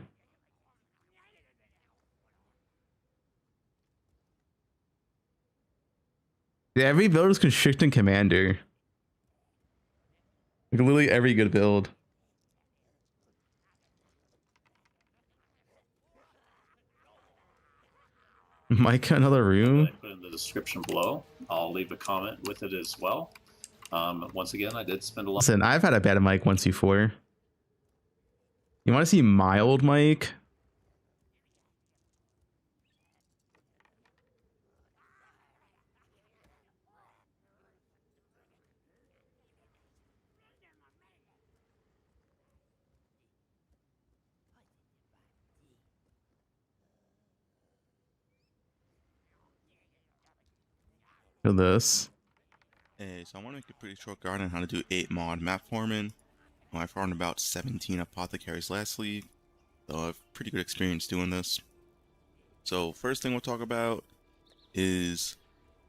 Yeah, every build is Constricting Commander. Like, literally every good build. Mike, another room? Put in the description below. I'll leave a comment with it as well. Once again, I did spend a lot. Listen, I've had a bad mic once before. You want to see mild mic? For this. Hey, so I want to make a pretty short guide on how to do 8 mod map farming. I farmed about 17 apothecaries last league, so I have pretty good experience doing this. So first thing we'll talk about is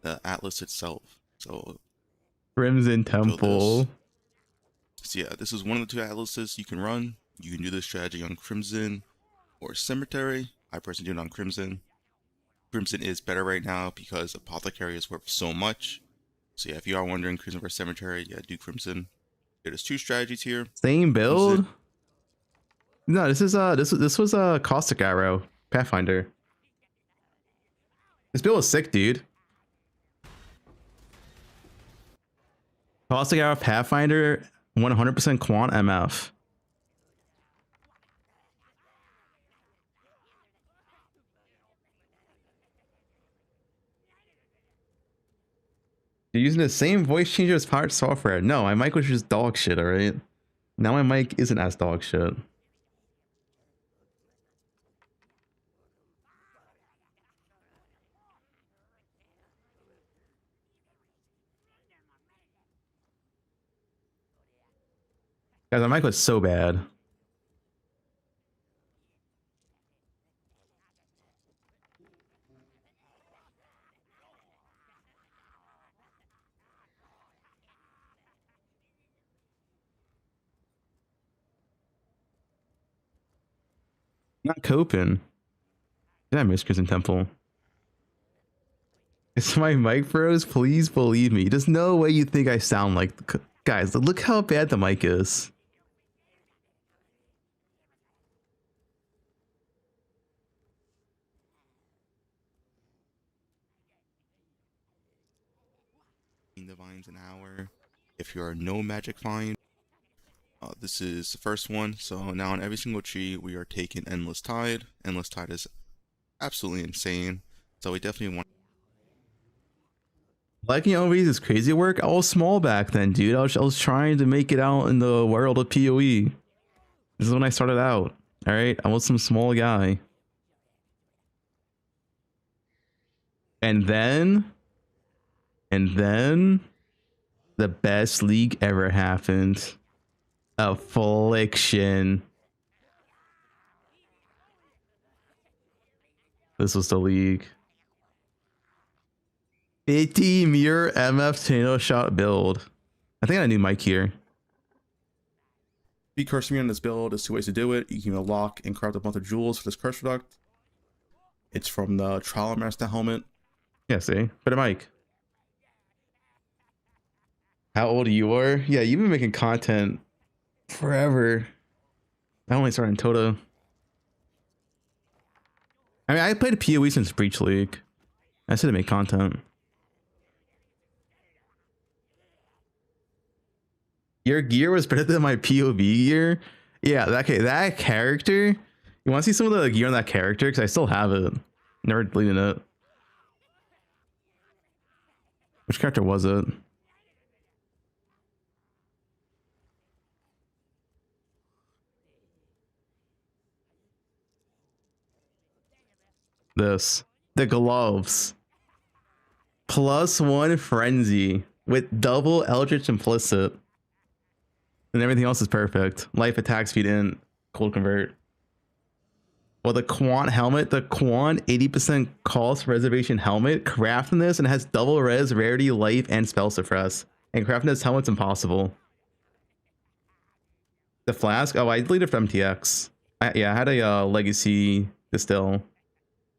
the atlas itself. So Crimson Temple. So yeah, this is one of the 2 atlases you can run. You can do this strategy on Crimson or Cemetery. I personally do it on Crimson. Crimson is better right now because Apothecary is worth so much. So yeah, if you are wondering Crimson versus Cemetery, yeah, do Crimson. There's 2 strategies here. Same build? No, this was a Caustic Arrow Pathfinder. This build is sick, dude. Caustic Arrow Pathfinder 100% quant MF. You're using the same voice changer as part software. No, my mic was just dog shit, alright? Now my mic isn't as dog shit. Guys, my mic was so bad. Not coping. Did I miss Crimson Temple? It's my mic froze. Please believe me. There's no way you think I sound like. Guys, look how bad the mic is. Divines an hour. If you're no magic find, this is the first one. So now on every single tree, we are taking Endless Tide. Endless Tide is absolutely insane. So we definitely want. Liking overviews is crazy work. I was small back then, dude. I was trying to make it out in the world of PoE. This is when I started out. All right, I was some small guy. And then the best league ever happened. Affliction. This was the league. 50 mirror MF tornado shot build. I think I need mic here. Be curse me on this build. There's two ways to do it. You can lock and craft a bunch of jewels for this curse product. It's from the Trial Master helmet. Yeah, see? Better mic. How old you are? Yeah, you've been making content forever. I only started in Toto. I mean, I played PoE since Breach League. I said to make content. Your gear was better than my POV gear? Yeah, that character. You want to see some of the gear on that character? Because I still have it. Never deleted it. Which character was it? This. The gloves. +1 frenzy with double Eldritch implicit. And everything else is perfect. Life, attack speed, and cold convert. Well, the Quant helmet, the Quant 80% cost reservation helmet, crafting this and it has double res, rarity, life, and spell suppress. And crafting this helmet's impossible. The flask, oh, I deleted from MTX. Yeah, I had a legacy distill,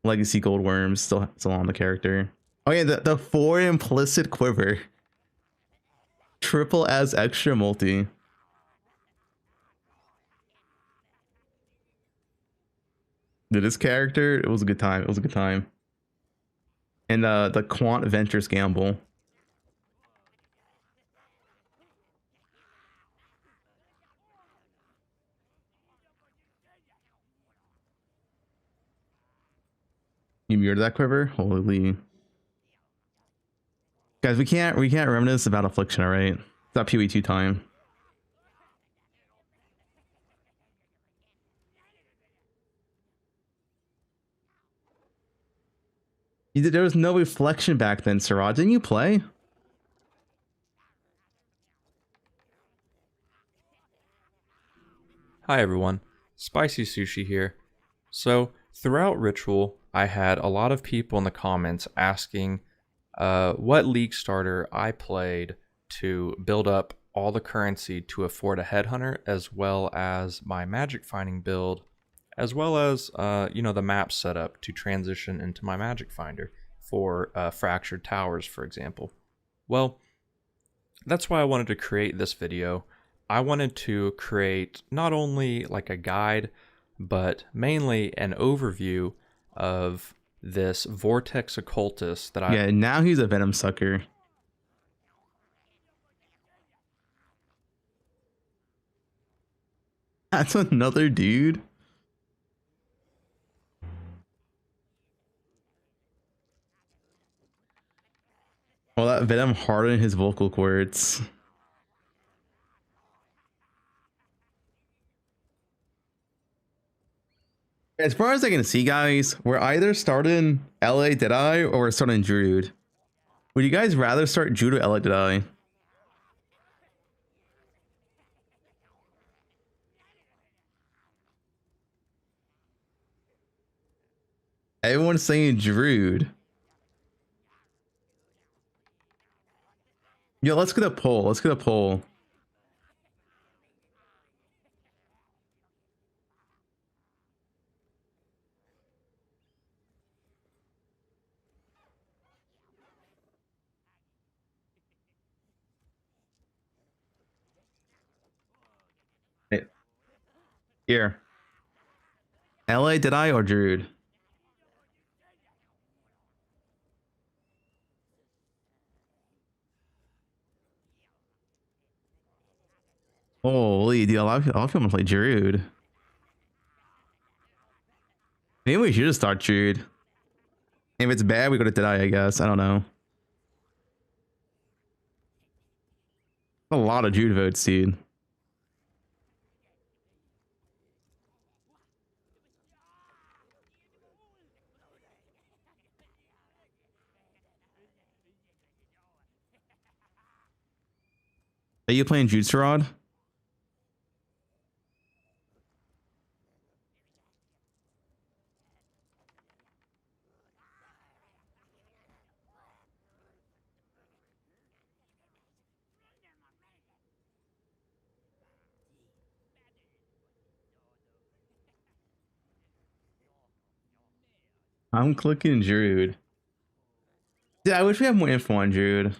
legacy gold worms still on the character. Oh yeah, the 4 implicit quiver, triple as extra multi. Dude, this character, it was a good time. It was a good time. And the Quant Ventures gamble. You muted that quiver? Holy. Guys, we can't reminisce about Affliction, alright? It's not PoE2 time. There was no reflection back then, Siraj. Didn't you play? Hi everyone, Spicy Sushi here. So, throughout Ritual, I had a lot of people in the comments asking what League starter I played to build up all the currency to afford a Headhunter, as well as my magic finding build, as well as the map setup to transition into my magic finder for Fractured Towers, for example. Well, that's why I wanted to create this video. I wanted to create not only like a guide, but mainly an overview of this Vortex Occultist that Yeah, now he's a Venom sucker. That's another dude. Well, that venom hardened his vocal cords. As far as I can see, guys, we're either starting LA Deadeye or we're starting Druid. Would you guys rather start Druid or LA Deadeye? Everyone's saying Druid. Yo, let's get a poll. Let's get a poll. Hey. Here. LA Deadeye or Druid? Holy, dude, a lot of people want to play Druid. Maybe we should just start Druid. If it's bad, we go to Deadeye, I guess. I don't know. A lot of Druid votes, dude. Are you playing Jutsu Rod? I'm clicking Druid. Yeah, I wish we had more info on Druid.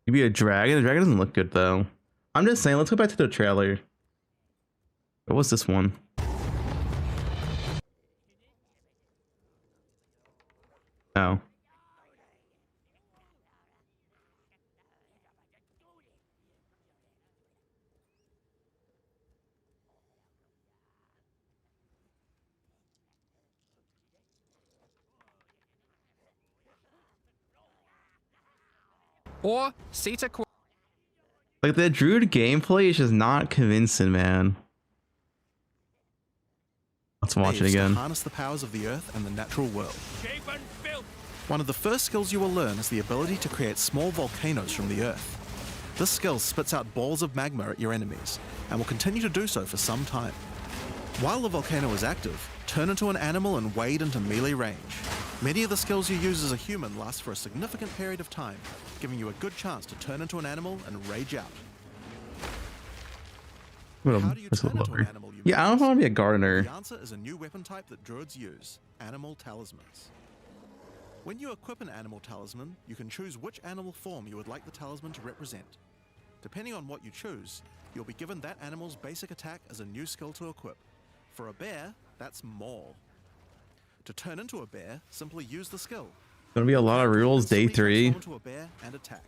Maybe a dragon. The dragon doesn't look good though. I'm just saying, let's go back to the trailer. What's this one? Oh. Or Sita. Like the Druid gameplay is just not convincing, man. Let's watch it again. Harness the powers of the earth and the natural world. One of the first skills you will learn is the ability to create small volcanoes from the earth. This skill spits out balls of magma at your enemies, and will continue to do so for some time. While the volcano is active, turn into an animal and wade into melee range. Many of the skills you use as a human last for a significant period of time, giving you a good chance to turn into an animal and rage out. How do you turn into an animal, you Yeah, I don't want to be a gardener. The answer is a new weapon type that druids use, animal talismans. When you equip an animal talisman, you can choose which animal form you would like the talisman to represent. Depending on what you choose, you'll be given that animal's basic attack as a new skill to equip. For a bear, that's maul. To turn into a bear, simply use the skill. Gonna be a lot of rules day 3. Into a bear and attack.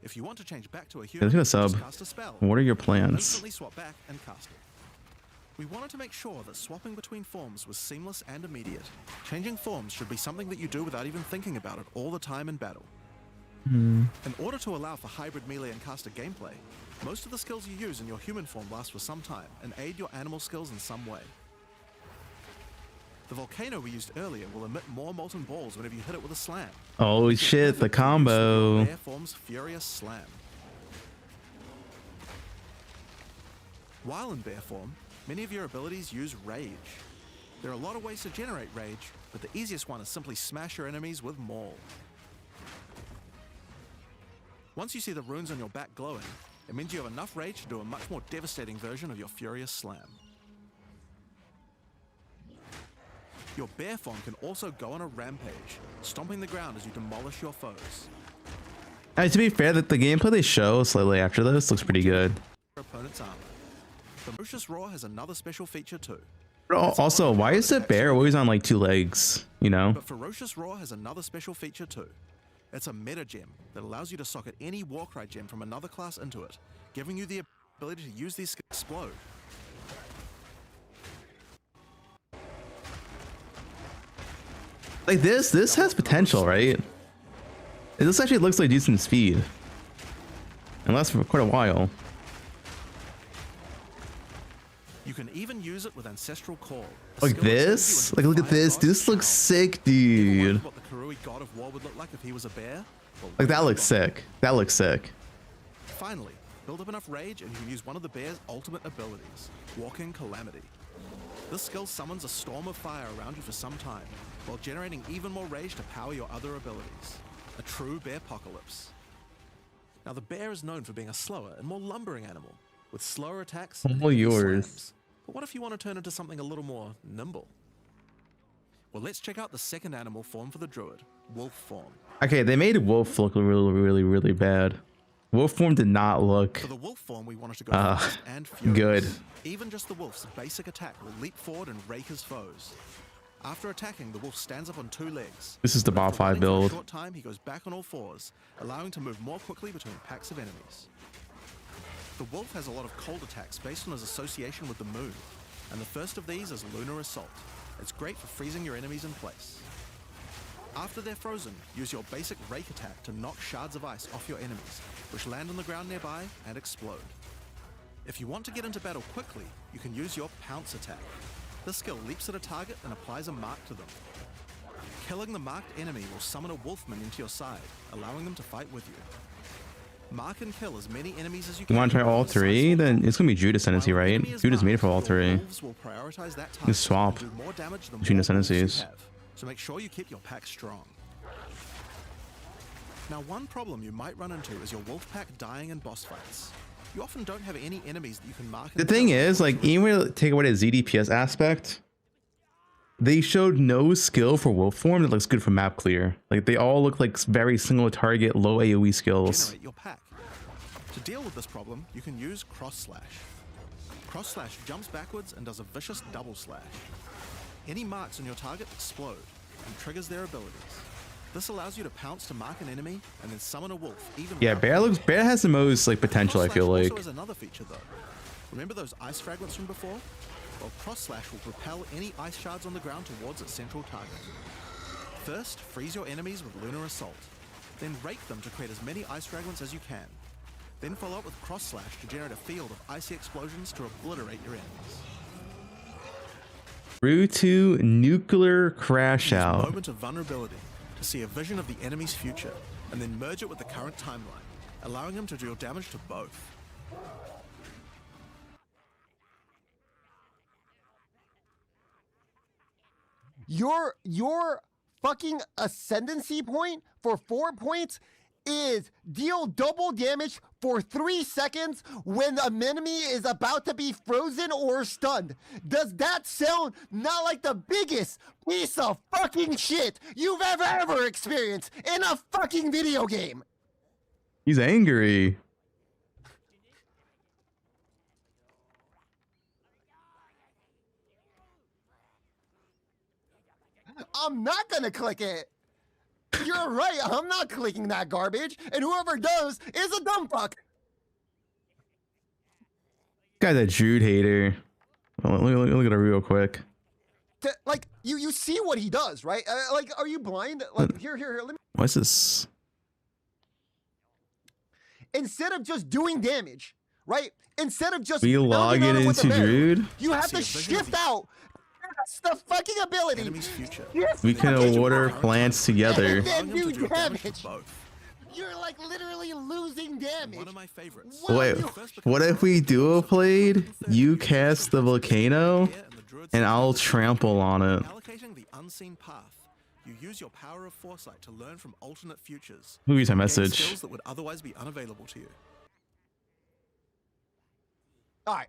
If you want to change back to a human, Let's do a sub. just cast a spell. What are your plans? Instantly swap back and cast it. We wanted to make sure that swapping between forms was seamless and immediate. Changing forms should be something that you do without even thinking about it all the time in battle. In order to allow for hybrid melee and caster gameplay, most of the skills you use in your human form last for some time and aid your animal skills in some way. The volcano we used earlier will emit more molten balls whenever you hit it with a slam. Oh shit, the combo. Bear form's Furious Slam. While in bear form, many of your abilities use rage. There are a lot of ways to generate rage, but the easiest one is simply smash your enemies with maul. Once you see the runes on your back glowing, it means you have enough rage to do a much more devastating version of your Furious Slam. Your bear form can also go on a rampage, stomping the ground as you demolish your foes. To be fair, that the gameplay they show slightly after this looks pretty good. Opponent's armor. Ferocious Roar has another special feature too. But also, why is the bear always on like 2 legs? You know? But Ferocious Roar has another special feature too. It's a meta gem that allows you to socket any Warcry gem from another class into it, giving you the ability to use these skills to explode. Like this has potential, right? This actually looks like decent speed. And lasts for quite a while. You can even use it with Ancestral Call. Like this? Like look at this. This looks sick, dude. What the Karui God of War would look like if he was a bear? Well, Like that looks sick. That looks sick. finally, build up enough rage and you can use one of the bear's ultimate abilities, Walking Calamity. This skill summons a storm of fire around you for some time, while generating even more rage to power your other abilities. A true bear apocalypse. Now the bear is known for being a slower and more lumbering animal, with slower attacks and All heavier yours. slams. But what if you want to turn into something a little more nimble? Well, let's check out the second animal form for the Druid, wolf form. Okay, they made wolf look really bad. Wolf form did not look For the wolf form, we wanted to go fast and furious. good. Even just the wolf's basic attack will leap forward and rake his foes. After attacking, the wolf stands up on 2 legs. This is the bot 5 For a build. short time, he goes back on all 4s, allowing to move more quickly between packs of enemies. The wolf has a lot of cold attacks based on his association with the moon, and the first of these is Lunar Assault. It's great for freezing your enemies in place. After they're frozen, use your basic rake attack to knock shards of ice off your enemies, which land on the ground nearby and explode. If you want to get into battle quickly, you can use your pounce attack. This skill leaps at a target and applies a mark to them. Killing the marked enemy will summon a wolfman into your side, allowing them to fight with you. Mark and kill as many enemies as you can. You want to try all 3? Then it's gonna be Jude Ascendancy, right? Jude is made for all 3. Wolves will prioritize that You can swap and do more damage than between more wolves you Ascendancies. have, so make sure you keep your pack strong. Now, one problem you might run into is your wolf pack dying in boss fights. You often don't have any enemies that you can mark. The and thing kill. is, like, even when you take away the ZDPS aspect, they showed no skill for wolf form that looks good for map clear. Like, they all look like very single target, low AoE skills. Generate your pack. To deal with this problem, you can use Cross Slash. Cross Slash jumps backwards and does a vicious double slash. Any marks on your target explode and triggers their abilities. This allows you to pounce to mark an enemy and then summon a wolf. Even Yeah, Bear has the most like potential, I feel Cross Slash like. also has another feature though. Remember those ice fragments from before? Well, Cross Slash will propel any ice shards on the ground towards its central target. First, freeze your enemies with Lunar Assault. Then rake them to create as many ice fragments as you can. Then follow up with Cross Slash to generate a field of icy explosions to obliterate your enemies. Route to nuclear crash Use out. Moment of Vulnerability to see a vision of the enemy's future, and then merge it with the current timeline, allowing him to deal damage to both. Your fucking ascendancy point for 4 points is deal double damage for 3 seconds when an enemy is about to be frozen or stunned. Does that sound not like the biggest piece of fucking shit you've ever experienced in a fucking video game? He's angry. I'm not gonna click it. You're right, I'm not clicking that garbage, and whoever does is a dumb fuck. Guy's a Jude hater. Well, look at it real quick. Like, you see what he does, right? Like, are you blind? Like, here, let me... What's this? Instead of just doing damage, right? Instead of just... We log it into Druid? You have to shift out. That's the fucking ability. We can water plants together. And then do damage. You're like literally losing damage. One of my favorites. Wait, what if we duo played? You cast the volcano, and I'll trample on it. Allocating the unseen path, you use your power of foresight to learn from alternate futures. Who is a and gain message? skills that would otherwise be unavailable to you. All right.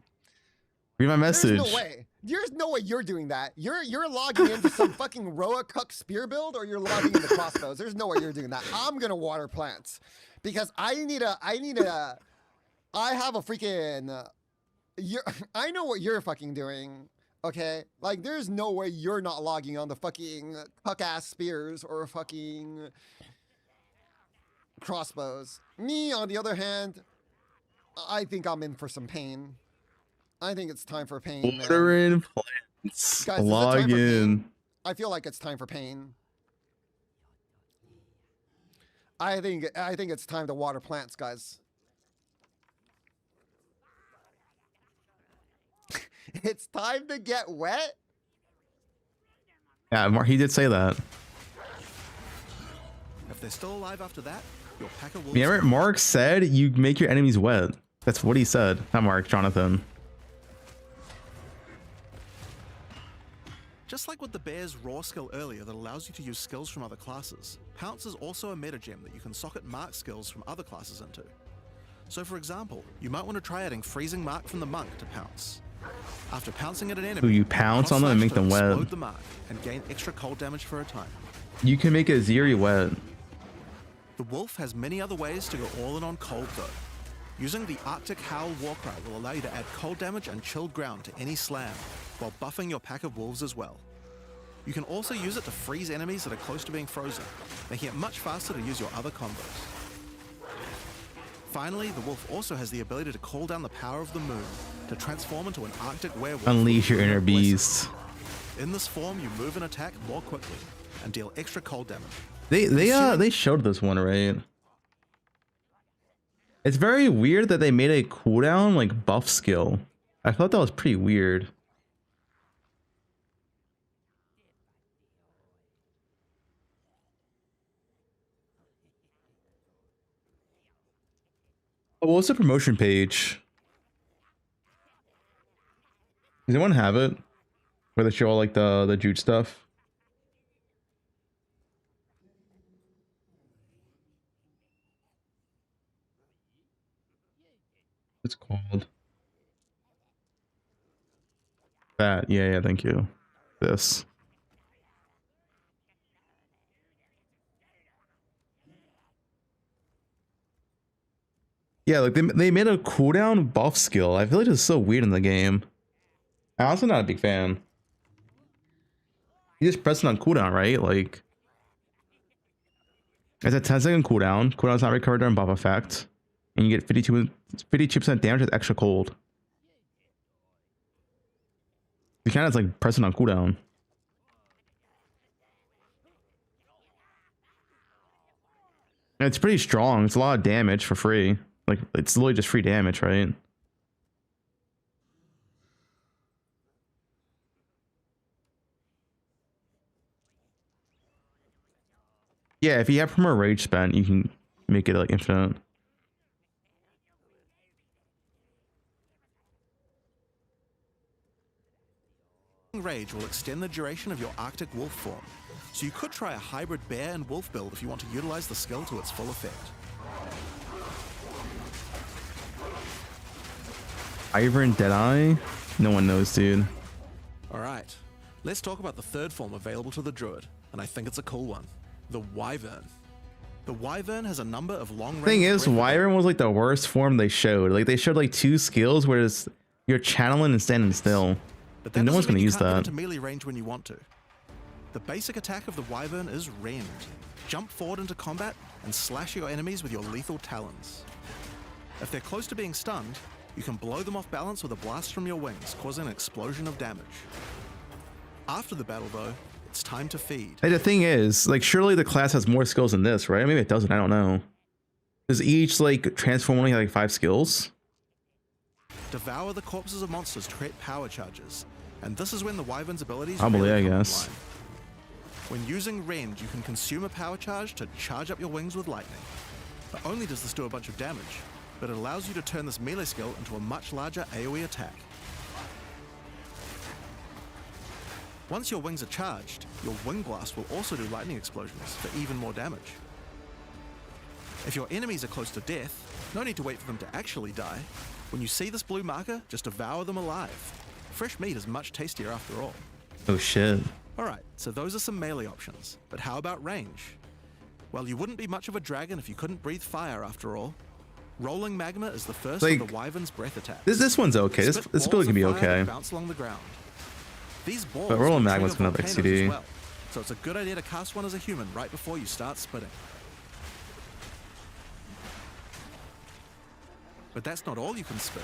Read my message. There's no way. There's no way you're doing that. You're logging into some fucking Roa Cuck spear build, or you're logging into crossbows. There's no way you're doing that. I'm gonna water plants because I have a freaking. I know what you're fucking doing. Okay, like there's no way you're not logging on the fucking cuck ass spears or fucking crossbows. Me, on the other hand, I think I'm in for some pain. I think it's time for pain. Watering plants. Guys, Log in. I feel like it's time for pain. I think it's time to water plants, guys. It's time to get wet. Yeah, Mark, he did say that. If they're still alive after that, your pack of wolves. Remember, Mark said you make your enemies wet. That's what he said. Not Mark, Jonathan. Just like with the bear's raw skill earlier that allows you to use skills from other classes, Pounce is also a meta gem that you can socket mark skills from other classes into. So for example, you might want to try adding freezing mark from the monk to Pounce. After pouncing at an enemy, So you pounce on them and make them wet. explode the mark and gain extra cold damage for a time. You can make a Zeri wet. The wolf has many other ways to go all in on cold though. Using the Arctic Howl Warcry will allow you to add cold damage and chilled ground to any slam, while buffing your pack of wolves as well. You can also use it to freeze enemies that are close to being frozen, making it much faster to use your other combos. Finally, the wolf also has the ability to call down the power of the moon to transform into an Arctic werewolf. Unleash your inner beast. In this form, you move and attack more quickly and deal extra cold damage. They showed this one, right? It's very weird that they made a cooldown like buff skill. I thought that was pretty weird. Oh, what's the promotion page? Does anyone have it? Where they show all like the Jude stuff? It's called that. Yeah, thank you. This. Yeah, like they made a cooldown buff skill. I feel like it's so weird in the game. I'm also not a big fan. You just press it on cooldown, right? Like it's a 10-second cooldown. Cooldown's not recovered during buff effect. And you get 52% damage with extra cold. You kind of like pressing on cooldown. And it's pretty strong. It's a lot of damage for free. Like it's literally just free damage, right? Yeah, if you have Primal Rage spent, you can make it like infinite. Rage will extend the duration of your Arctic wolf form, so you could try a hybrid bear and wolf build if you want to utilize the skill to its full effect. Ivor and Deadeye? No one knows, dude. Alright, let's talk about the third form available to the Druid, and I think it's a cool one. The Wyvern. The Wyvern has a number of long-range... Thing is, Wyvern was like the worst form they showed. Like they showed like 2 skills where you're channeling and standing still. But And no one's gonna use Get that. into melee range when you want to. The basic attack of the Wyvern is Rend. Jump forward into combat and slash your enemies with your lethal talons. If they're close to being stunned, you can blow them off balance with a blast from your wings, causing an explosion of damage. After the battle though, it's time to feed. Like, the thing is, like surely the class has more skills than this, right? Maybe it doesn't, I don't know. Does each like transform only have like 5 skills? Devour the corpses of monsters to create power charges, and this is when the Wyvern's abilities Probably, really I come guess. online. When using Rend, you can consume a power charge to charge up your wings with lightning. Not only does this do a bunch of damage, but it allows you to turn this melee skill into a much larger AoE attack. Once your wings are charged, your Wing Blast will also do lightning explosions for even more damage. If your enemies are close to death, no need to wait for them to actually die. When you see this blue marker, just devour them alive. Fresh meat is much tastier after all. Oh shit. Alright, so those are some melee options, but how about range? Well, you wouldn't be much of a dragon if you couldn't breathe fire after all. Rolling magma is the first Like, of the Wyvern's breath attacks. This one's okay. This Spit build can be balls of fire okay. that bounce along the ground. These balls But rolling will magma's trigger kind of volcanoes XCD. as well, so it's a good idea to cast one as a human right before you start spitting. But that's not all you can spit.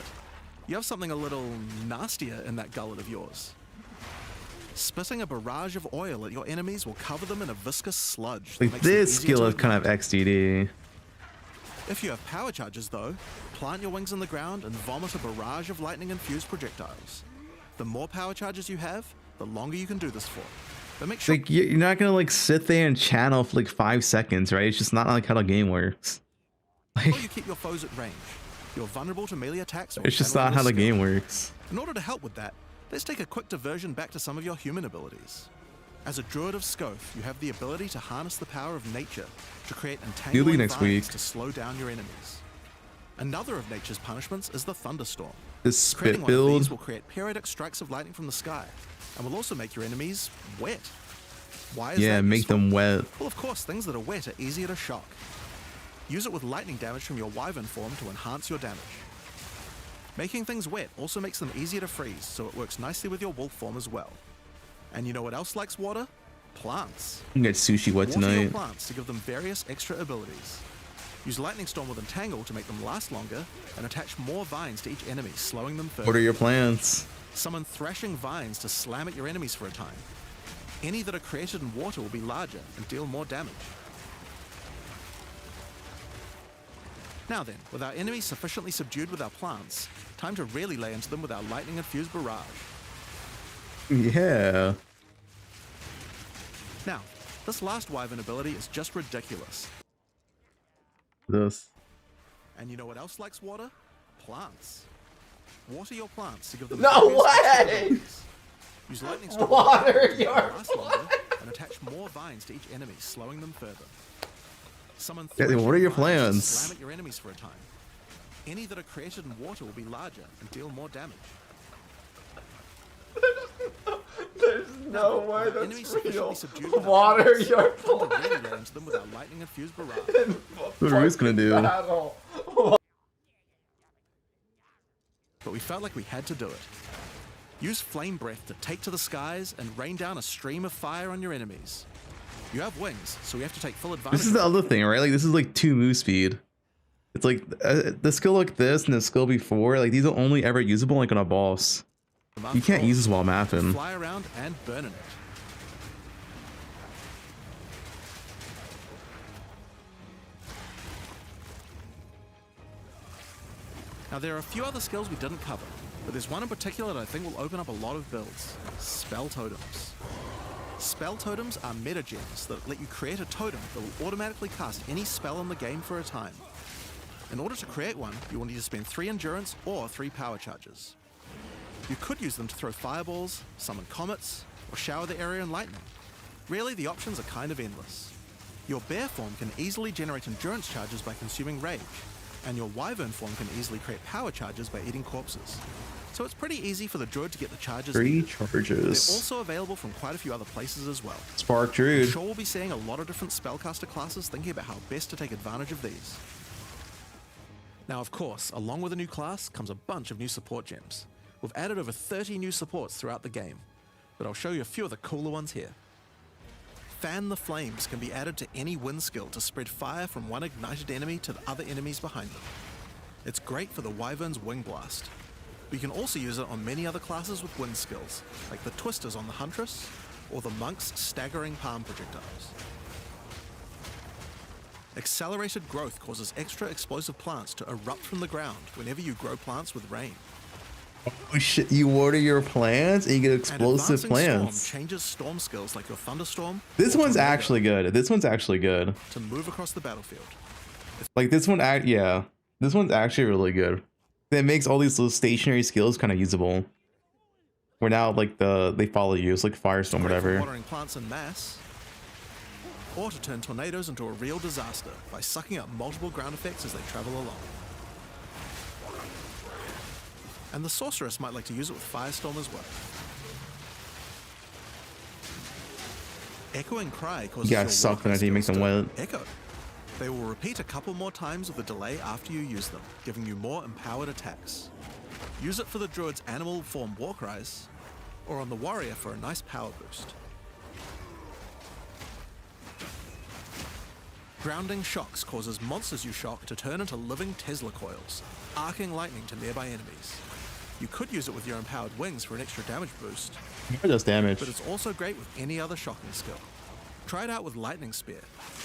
You have something a little nastier in that gullet of yours. Spitting a barrage of oil at your enemies will cover them in a viscous sludge. that Like makes them this easier skill to is kind of XDD. If you have power charges though, plant your wings in the ground and vomit a barrage of lightning-infused projectiles. The more power charges you have, the longer you can do this for. But make sure Like you're not gonna like sit there and channel for like 5 seconds, right? It's just not like how the game works. you keep your foes at range. You're vulnerable to melee attacks. or It's just channel not how the skill. game works. In order to help with that, let's take a quick diversion back to some of your human abilities. As a Druid of Scoth, you have the ability to harness the power of nature to create entangling next vines week. to slow down your enemies. Another of nature's punishments is the thunderstorm. This Creating spit one of these build. will create periodic strikes of lightning from the sky, and will also make your enemies wet. Why is Yeah, that make useful? them wet. Well, of course, things that are wet are easier to shock. Use it with lightning damage from your Wyvern form to enhance your damage. Making things wet also makes them easier to freeze, so it works nicely with your wolf form as well. And you know what else likes water? Plants. You can get sushi wet Water your tonight. plants to give them various extra abilities. Use Lightning Storm with Entangle to make them last longer, and attach more vines to each enemy, slowing them further. What are your plans? Summon Thrashing Vines to slam at your enemies for a time. Any that are created in water will be larger and deal more damage. Now then, with our enemies sufficiently subdued with our plants, time to really lay into them with our lightning-infused barrage. Yeah. Now, this last Wyvern ability is just ridiculous. This. And you know what else likes water? Plants. Water your plants to give them No various extra way! abilities. Use lightning storm Water to your last longer and attach more vines to each enemy, slowing them further. Summon Yeah, thrashing what are your vines to plans? Slam at your enemies for a time. Any that are created in water will be larger and deal more damage. There's no way With our that's enemies sufficiently real. subdued with our Water plants, your time to really lay into them with our lightning-infused barrage. What are we gonna do? Battle. But we felt like we had to do it. Use Flame Breath to take to the skies and rain down a stream of fire on your enemies. You have wings, so we have to take full advantage. This is the other thing, right? Like this is like 2 move speed. It's like the skill like this and the skill before, like these are only ever usable like on a boss. You can't use this while mapping. Fly around and burn in it. Now there are a few other skills we didn't cover, but there's one in particular that I think will open up a lot of builds. Spell Totems. Spell Totems are meta gems that let you create a totem that will automatically cast any spell in the game for a time. In order to create one, you will need to spend 3 endurance or 3 power charges. You could use them to throw fireballs, summon comets, or shower the area in lightning. Really, the options are kind of endless. Your bear form can easily generate endurance charges by consuming rage, and your wyvern form can easily create power charges by eating corpses. So it's pretty easy for the druid to get the charges 3 needed. charges. They're also available from quite a few other places as well. Spark I'm Druid. sure we'll be seeing a lot of different spellcaster classes thinking about how best to take advantage of these. Now, of course, along with a new class comes a bunch of new support gems. We've added over 30 new supports throughout the game, but I'll show you a few of the cooler ones here. Fan the Flames can be added to any wind skill to spread fire from one ignited enemy to the other enemies behind them. It's great for the Wyvern's Wing Blast. We can also use it on many other classes with wind skills, like the Twisters on the Huntress, or the Monk's Staggering Palm Projectiles. Accelerated growth causes extra explosive plants to erupt from the ground whenever you grow plants with rain. Oh shit, you water your plants and you get explosive And Advancing plants. Storm changes storm skills like your Thunderstorm This or one's Tornado actually good. This one's actually good. to move across the battlefield. Like this one, yeah. This one's actually really good. It makes all these little stationary skills kind of usable. Where now, like, they follow you. It's like Firestorm, Great for whatever. watering plants en masse, or to turn tornadoes into a real disaster by sucking up multiple ground effects as they travel along. And the Sorceress might like to use it with Firestorm as well. Echoing Cry causes You your guys suck when I Warcry do make skills them to wet. echo. They will repeat a couple more times with a delay after you use them, giving you more empowered attacks. Use it for the Druid's animal form Warcries, or on the Warrior for a nice power boost. Grounding Shocks causes monsters you shock to turn into living Tesla coils, arcing lightning to nearby enemies. You could use it with your empowered wings for an extra damage boost. It does damage. But it's also great with any other shocking skill. Try it out with Lightning Spear.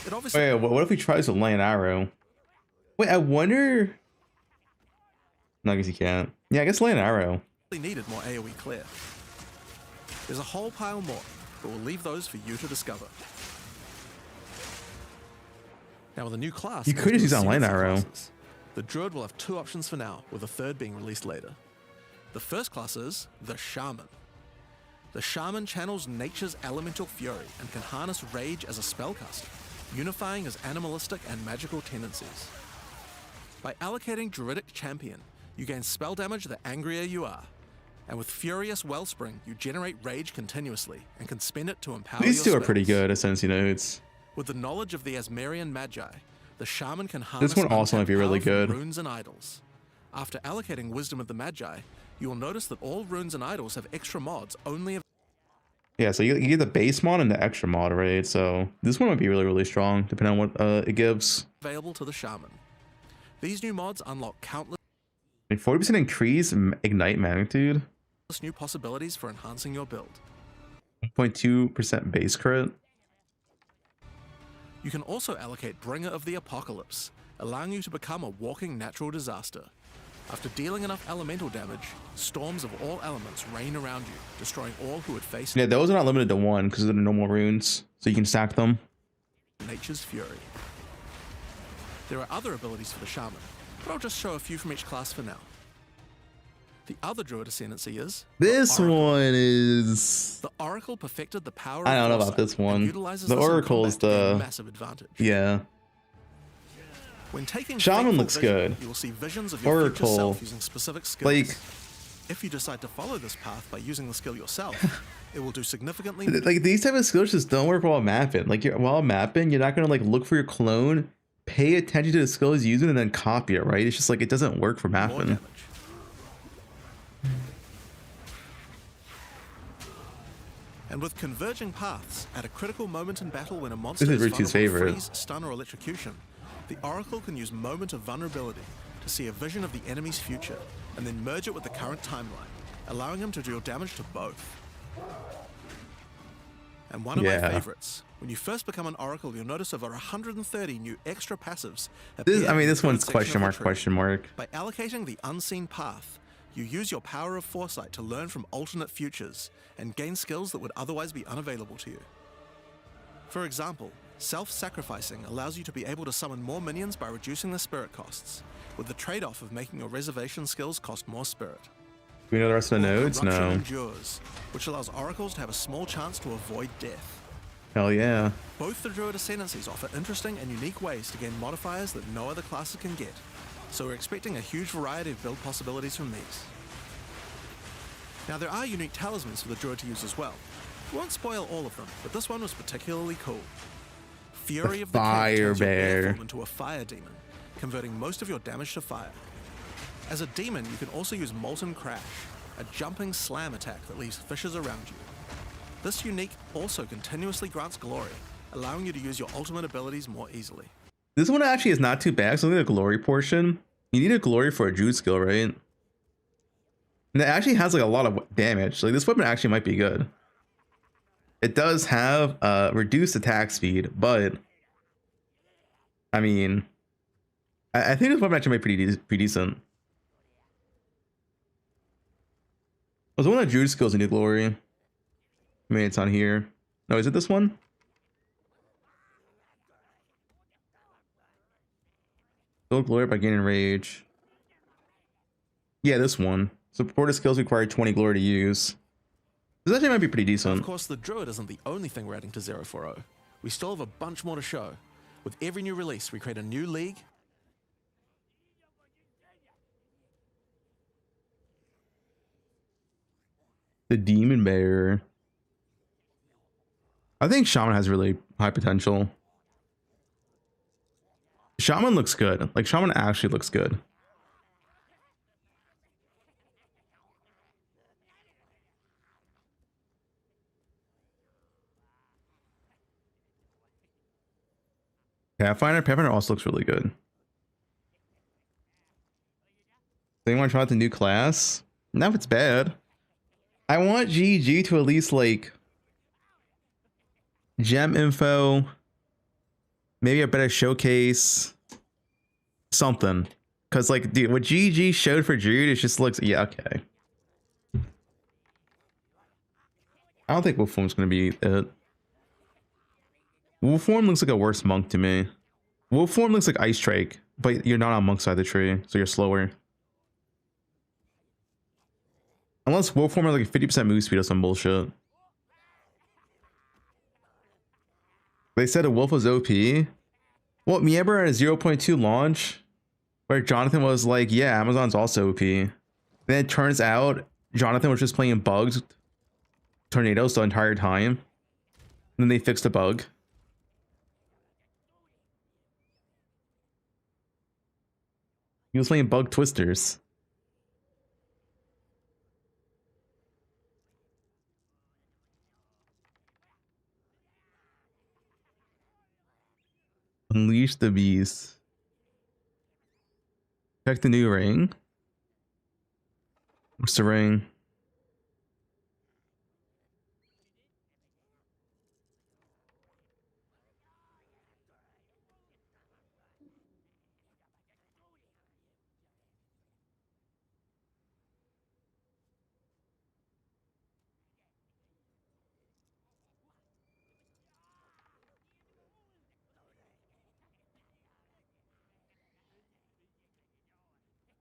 It obviously. Wait, what if he tries to lay an arrow? Wait, I wonder. No, I guess he can't. Yeah, I guess lay an arrow. Needed more AoE clear. There's a whole pile more, but we'll leave those for you to discover. Now with a new class, You could just use online arrow. The Druid will have two options for now, with a third being released later. The first class is the Shaman. The Shaman channels nature's elemental fury and can harness rage as a spellcaster, unifying his animalistic and magical tendencies. By allocating Druidic Champion, you gain spell damage the angrier you are. And with Furious Wellspring, you generate rage continuously and can spend it to empower These your two are pretty spells. good, Ascension notes. With the knowledge of the Asmerian Magi, the Shaman can harness This one also might be really untapped power good. from runes and idols. After allocating Wisdom of the Magi, you will notice that all runes and idols have extra mods only Yeah, so you get the base mod and the extra mod, right? So this one might be really, really strong, depending on what it gives. available to the Shaman. These new mods unlock countless 40% increase ignite magnitude, new possibilities for enhancing your build. 0.2% base crit. You can also allocate Bringer of the Apocalypse, allowing you to become a walking natural disaster. After dealing enough elemental damage, storms of all elements rain around you, destroying all who would face Yeah, those are not limited to one because they're the normal runes, so you can stack them. nature's fury. There are other abilities for the Shaman, but I'll just show a few from each class for now. The other Druid Ascendancy is This one is. the Oracle perfected the power I of don't know about foresight this and one. utilizes The this in Oracle is combat to gain the massive advantage. Yeah. When taking Shaman Fateful looks Vision, good. You will see visions of your future Oracle, self using specific skills. like, if you decide to follow this path by using the skill yourself, it will do significantly. like these type of skills just don't work while mapping. Like while mapping, you're not gonna like look for your clone, pay attention to the skill he's using, and then copy it. Right? It's just like it doesn't work for mapping. And with converging paths, at a critical moment in battle when a monster This is is Richie's vulnerable to favorite. freeze, stun, or electrocution, the Oracle can use Moment of Vulnerability to see a vision of the enemy's future, and then merge it with the current timeline, allowing him to deal damage to both. And one of my Yeah. favorites, when you first become an Oracle, you'll notice over 130 new extra passives. This, appear I mean, in this the one's section question of the mark, tree. question mark. By allocating the Unseen Path, you use your power of foresight to learn from alternate futures and gain skills that would otherwise be unavailable to you. For example, self-sacrificing allows you to be able to summon more minions by reducing the spirit costs, with the trade-off of making your reservation skills cost more spirit. Do we know the rest of the nodes? Corruption No. Endures, which allows oracles to have a small chance to avoid death. Hell yeah. Both the Druid Ascendancies offer interesting and unique ways to gain modifiers that no other classes can get, so we're expecting a huge variety of build possibilities from these. Now there are unique talismans for the Druid to use as well. We won't spoil all of them, but this one was particularly cool. Fury of the King Fire turns your Bear. air form into a fire demon, converting most of your damage to fire. As a demon, you can also use Molten Crash, a jumping slam attack that leaves fissures around you. This unique also continuously grants glory, allowing you to use your ultimate abilities more easily. This one actually is not too bad. So look at the glory portion. You need a glory for a Druid skill, right? And it actually has like a lot of damage. Like this weapon actually might be good. It does have reduced attack speed, but I mean, I think this weapon actually might be pretty decent. Was one of the Druid skills in New Glory? I mean, it's on here. No, is it this one? Build glory by gaining rage. Yeah, this one. Supported skills require 20 glory to use. This actually might be pretty decent. Of course, the Druid isn't the only thing we're adding to 040. We still have a bunch more to show. With every new release, we create a new league The Demon Bear. I think Shaman has really high potential. Shaman looks good. Like, Shaman actually looks good. Pathfinder also looks really good. Anyone try out the new class? Not if it's bad. I want GG to at least like gem info, maybe a better showcase, something. Cause like, dude, what GG showed for Druid, it just looks, yeah, okay. I don't think Wolf Form's gonna be it. Wolf Form looks like a worse monk to me. Wolf Form looks like Ice Drake, but you're not on monk side of the tree, so you're slower. Unless Wolf Form has like a 50% move speed or some bullshit. They said a wolf was OP. Well, Mieber had a 0.2 launch where Jonathan was like, yeah, Amazon's also OP. Then it turns out Jonathan was just playing bugs, tornadoes the entire time. And then they fixed the bug. He was playing bug twisters. Unleash the beast. Check the new ring. What's the ring?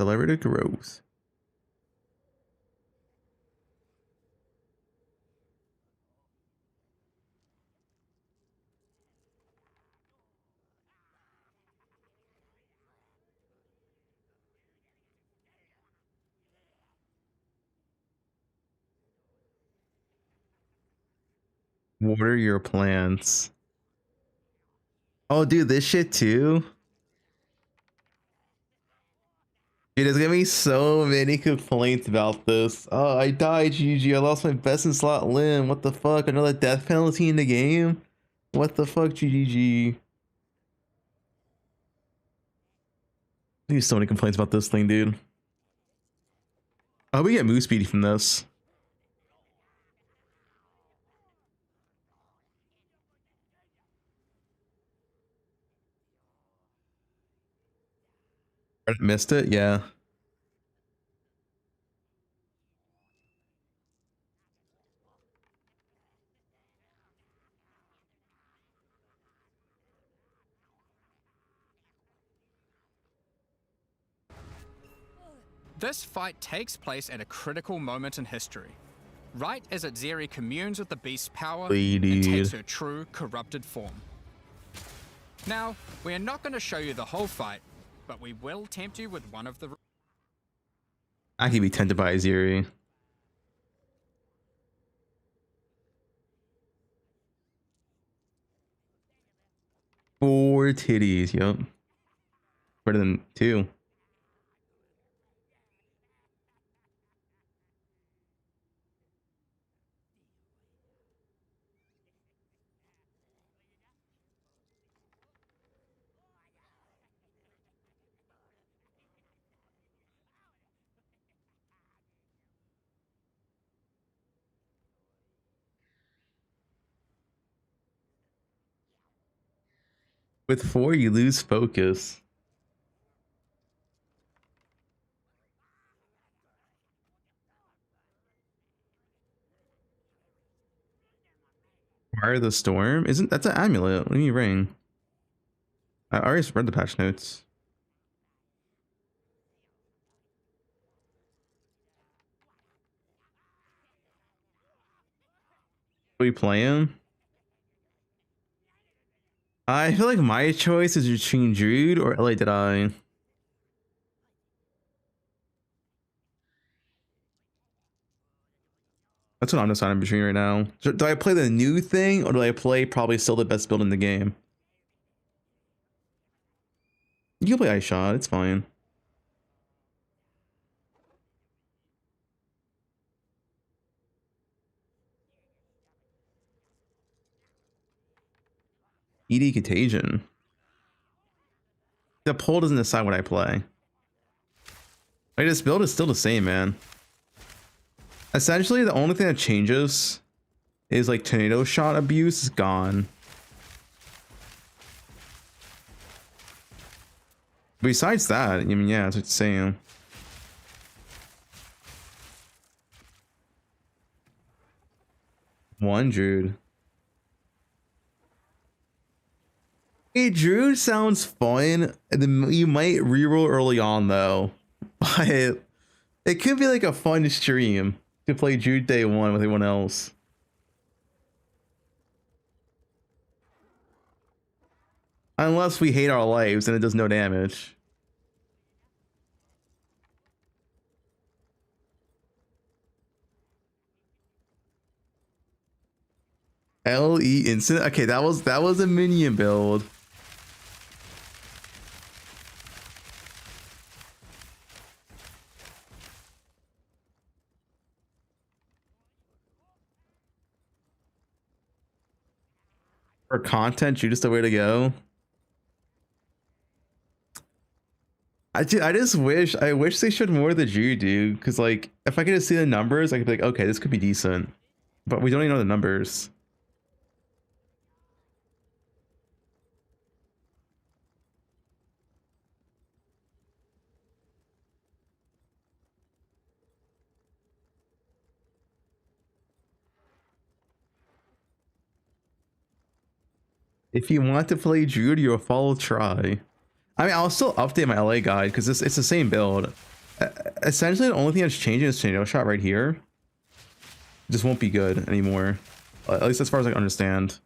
Accelerated growth. Water your plants. Oh, dude, this shit too. Dude, there's gonna be so many complaints about this. Oh, I died, GG. I lost my best in slot limb. What the fuck? Another death penalty in the game? What the fuck, GGG? There's so many complaints about this thing, dude. I hope we get move speedy from this. Missed it? Yeah. This fight takes place at a critical moment in history, right as Azeri communes with the beast's power and takes her true corrupted form. Now, we are not going to show you the whole fight, but we will tempt you with one of the... I could be tempted by Azeri. Four titties, yup. Better than two. With four, you lose focus. Fire the Storm? Isn't that's an amulet? Let me ring. I already read the patch notes. Are we playing? I feel like my choice is between Druid or LA Did I? That's what I'm deciding between right now. Do I play the new thing or do I play probably still the best build in the game? You can play Ice Shot, it's fine. ED Contagion. The poll doesn't decide what I play. Like, this build is still the same, man. Essentially, the only thing that changes is like tornado shot abuse is gone. Besides that, I mean, yeah, that's what it's saying. One Druid. Hey, Druid sounds fun. You might reroll early on though, but it could be like a fun stream to play Druid day one with everyone else. Unless we hate our lives and it does no damage. LE instant. Okay, that was a minion build. For content, Judas the way to go. I just wish they showed more of the Druid, dude. Because like, if I could just see the numbers, I could be like, okay, this could be decent. But we don't even know the numbers. If you want to play Druid, you'll follow try. I mean, I'll still update my LA guide because it's the same build. Essentially, the only thing that's changing is tornado shot right here. It just won't be good anymore. At least as far as I can understand.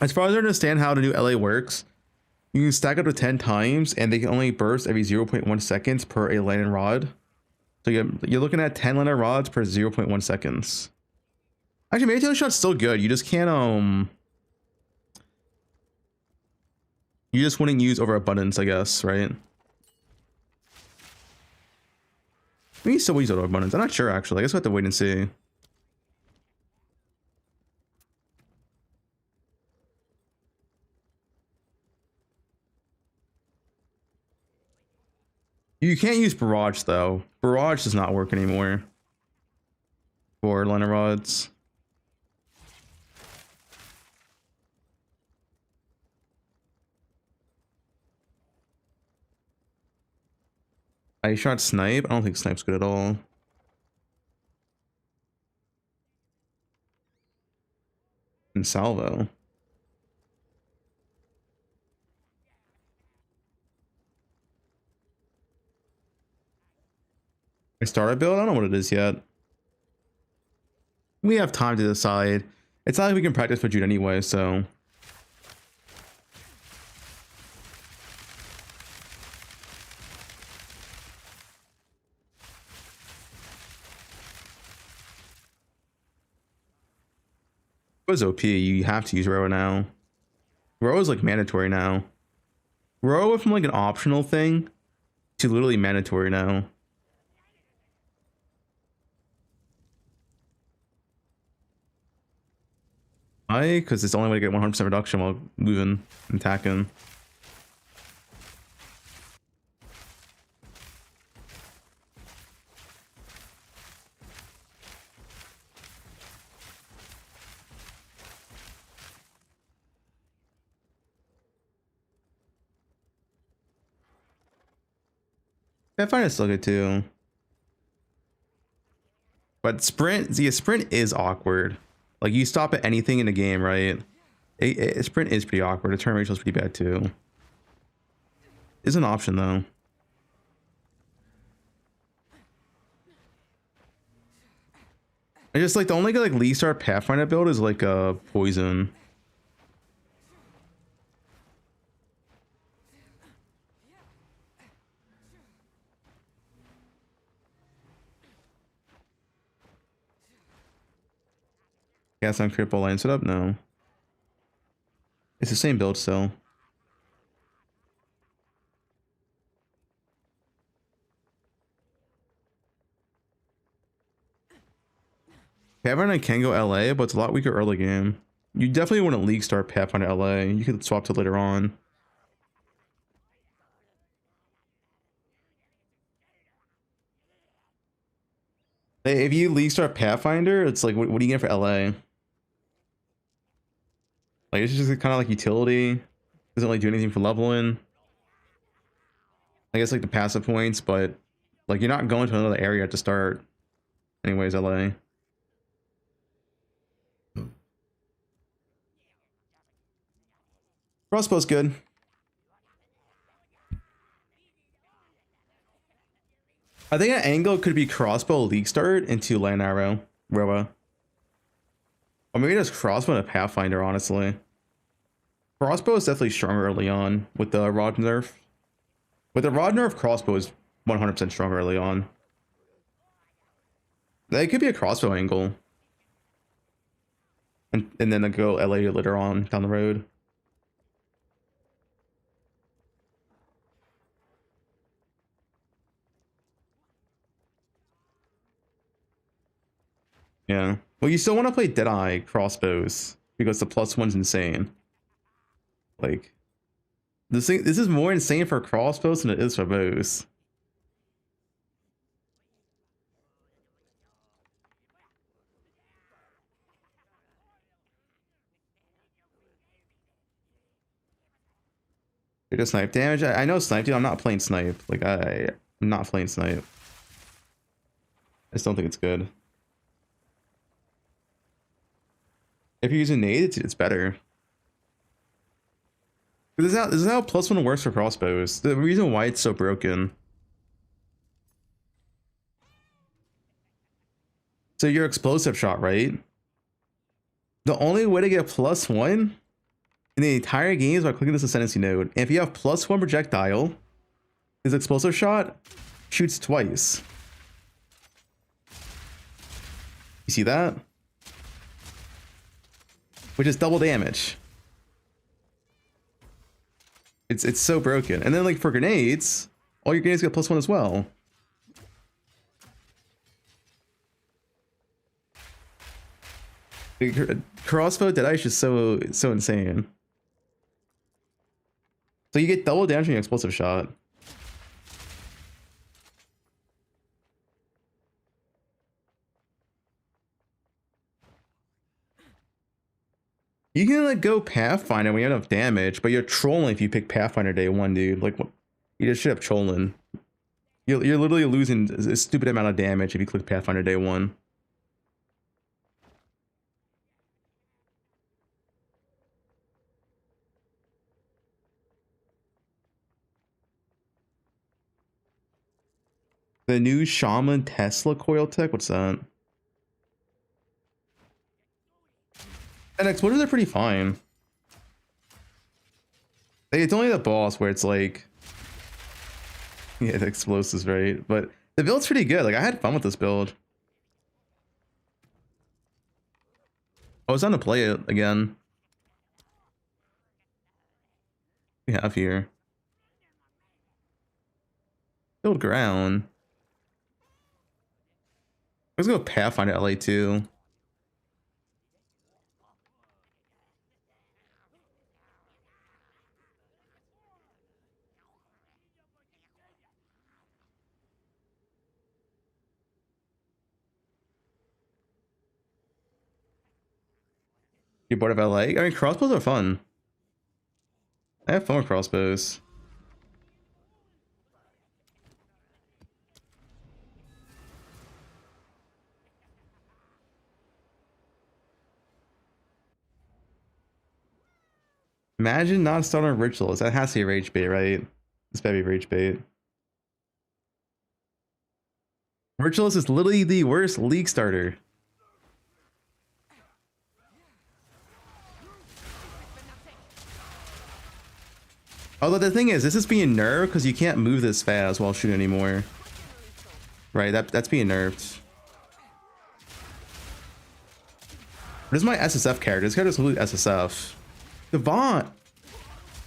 As far as I understand how the new LA works, you can stack up to 10 times and they can only burst every 0.1 seconds per a lightning rod. So you're looking at 10 lightning rods per 0.1 seconds. Actually, maybe tornado shot's still good. You just can't you just wouldn't use overabundance, I guess, right? We still use overabundance. I'm not sure actually. I guess we have to wait and see. You can't use barrage though. Barrage does not work anymore for liner rods. I shot snipe. I don't think snipe's good at all. And salvo. I start a build? I don't know what it is yet. We have time to decide. It's not like we can practice for Jude anyway, so. It was OP. You have to use Roa now. Roa is like mandatory now. Roa from like an optional thing to literally mandatory now. Why? Because it's the only way to get 100% reduction while moving and attacking. I find it still good too. But sprint is awkward. Like you stop at anything in the game, right? A sprint is pretty awkward. A turn ratio is pretty bad too. Is an option though. I just like the only like Lee Star Pathfinder build is like a poison. Cast on cripple line setup? No. It's the same build still. Pathfinder can go LA, but it's a lot weaker early game. You definitely want to league start Pathfinder LA. You could swap to later on. If you league start Pathfinder, it's like, what do you get for LA? Like, it's just kind of like utility. Doesn't really do anything for leveling. I guess like the passive points, but like you're not going to another area to start. Anyways, LA. Crossbow's good. I think an angle could be crossbow league start into land arrow, Roa. Or maybe just crossbow and a Pathfinder, honestly. Crossbow is definitely stronger early on with the rod nerf. With the rod nerf, crossbow is 100% stronger early on. That could be a crossbow angle. And then go LA later on down the road. Yeah. Well, you still want to play Deadeye crossbows because the +1's insane. Like, this is more insane for crossbows than it is for bows. You're just snipe damage. I know snipe, dude. I'm not playing snipe. Like, I'm not playing snipe. I just don't think it's good. If you're using nade, it's better. This is how +1 works for crossbows. The reason why it's so broken. So your explosive shot, right? The only way to get +1 in the entire game is by clicking this ascendancy node. And if you have +1 projectile, his explosive shot shoots twice. You see that? Which is double damage. It's so broken. And then like for grenades, all your grenades get +1 as well. Crossbow Deadeye is just so insane. So you get double damage from your explosive shot. You can like go Pathfinder when you have enough damage, but you're trolling if you pick Pathfinder day 1, dude. Like, you just straight up trolling. You're literally losing a stupid amount of damage if you click Pathfinder day 1. The new Shaman Tesla coil tech, what's that? And explosives are pretty fine. It's only the boss where it's like, yeah, the explosives, right? But the build's pretty good. Like, I had fun with this build. I was on to play it again. We have here. Build ground. Let's go Pathfinder LA 2. You're bored of LA? I mean, crossbows are fun. I have fun with crossbows. Imagine not starting rituals. That has to be rage bait, right? This better be rage bait. Rituals is literally the worst league starter. Although the thing is, this is being nerfed because you can't move this fast while shooting anymore. Right, that's being nerfed. This is my SSF character. This character's completely SSF. Devon!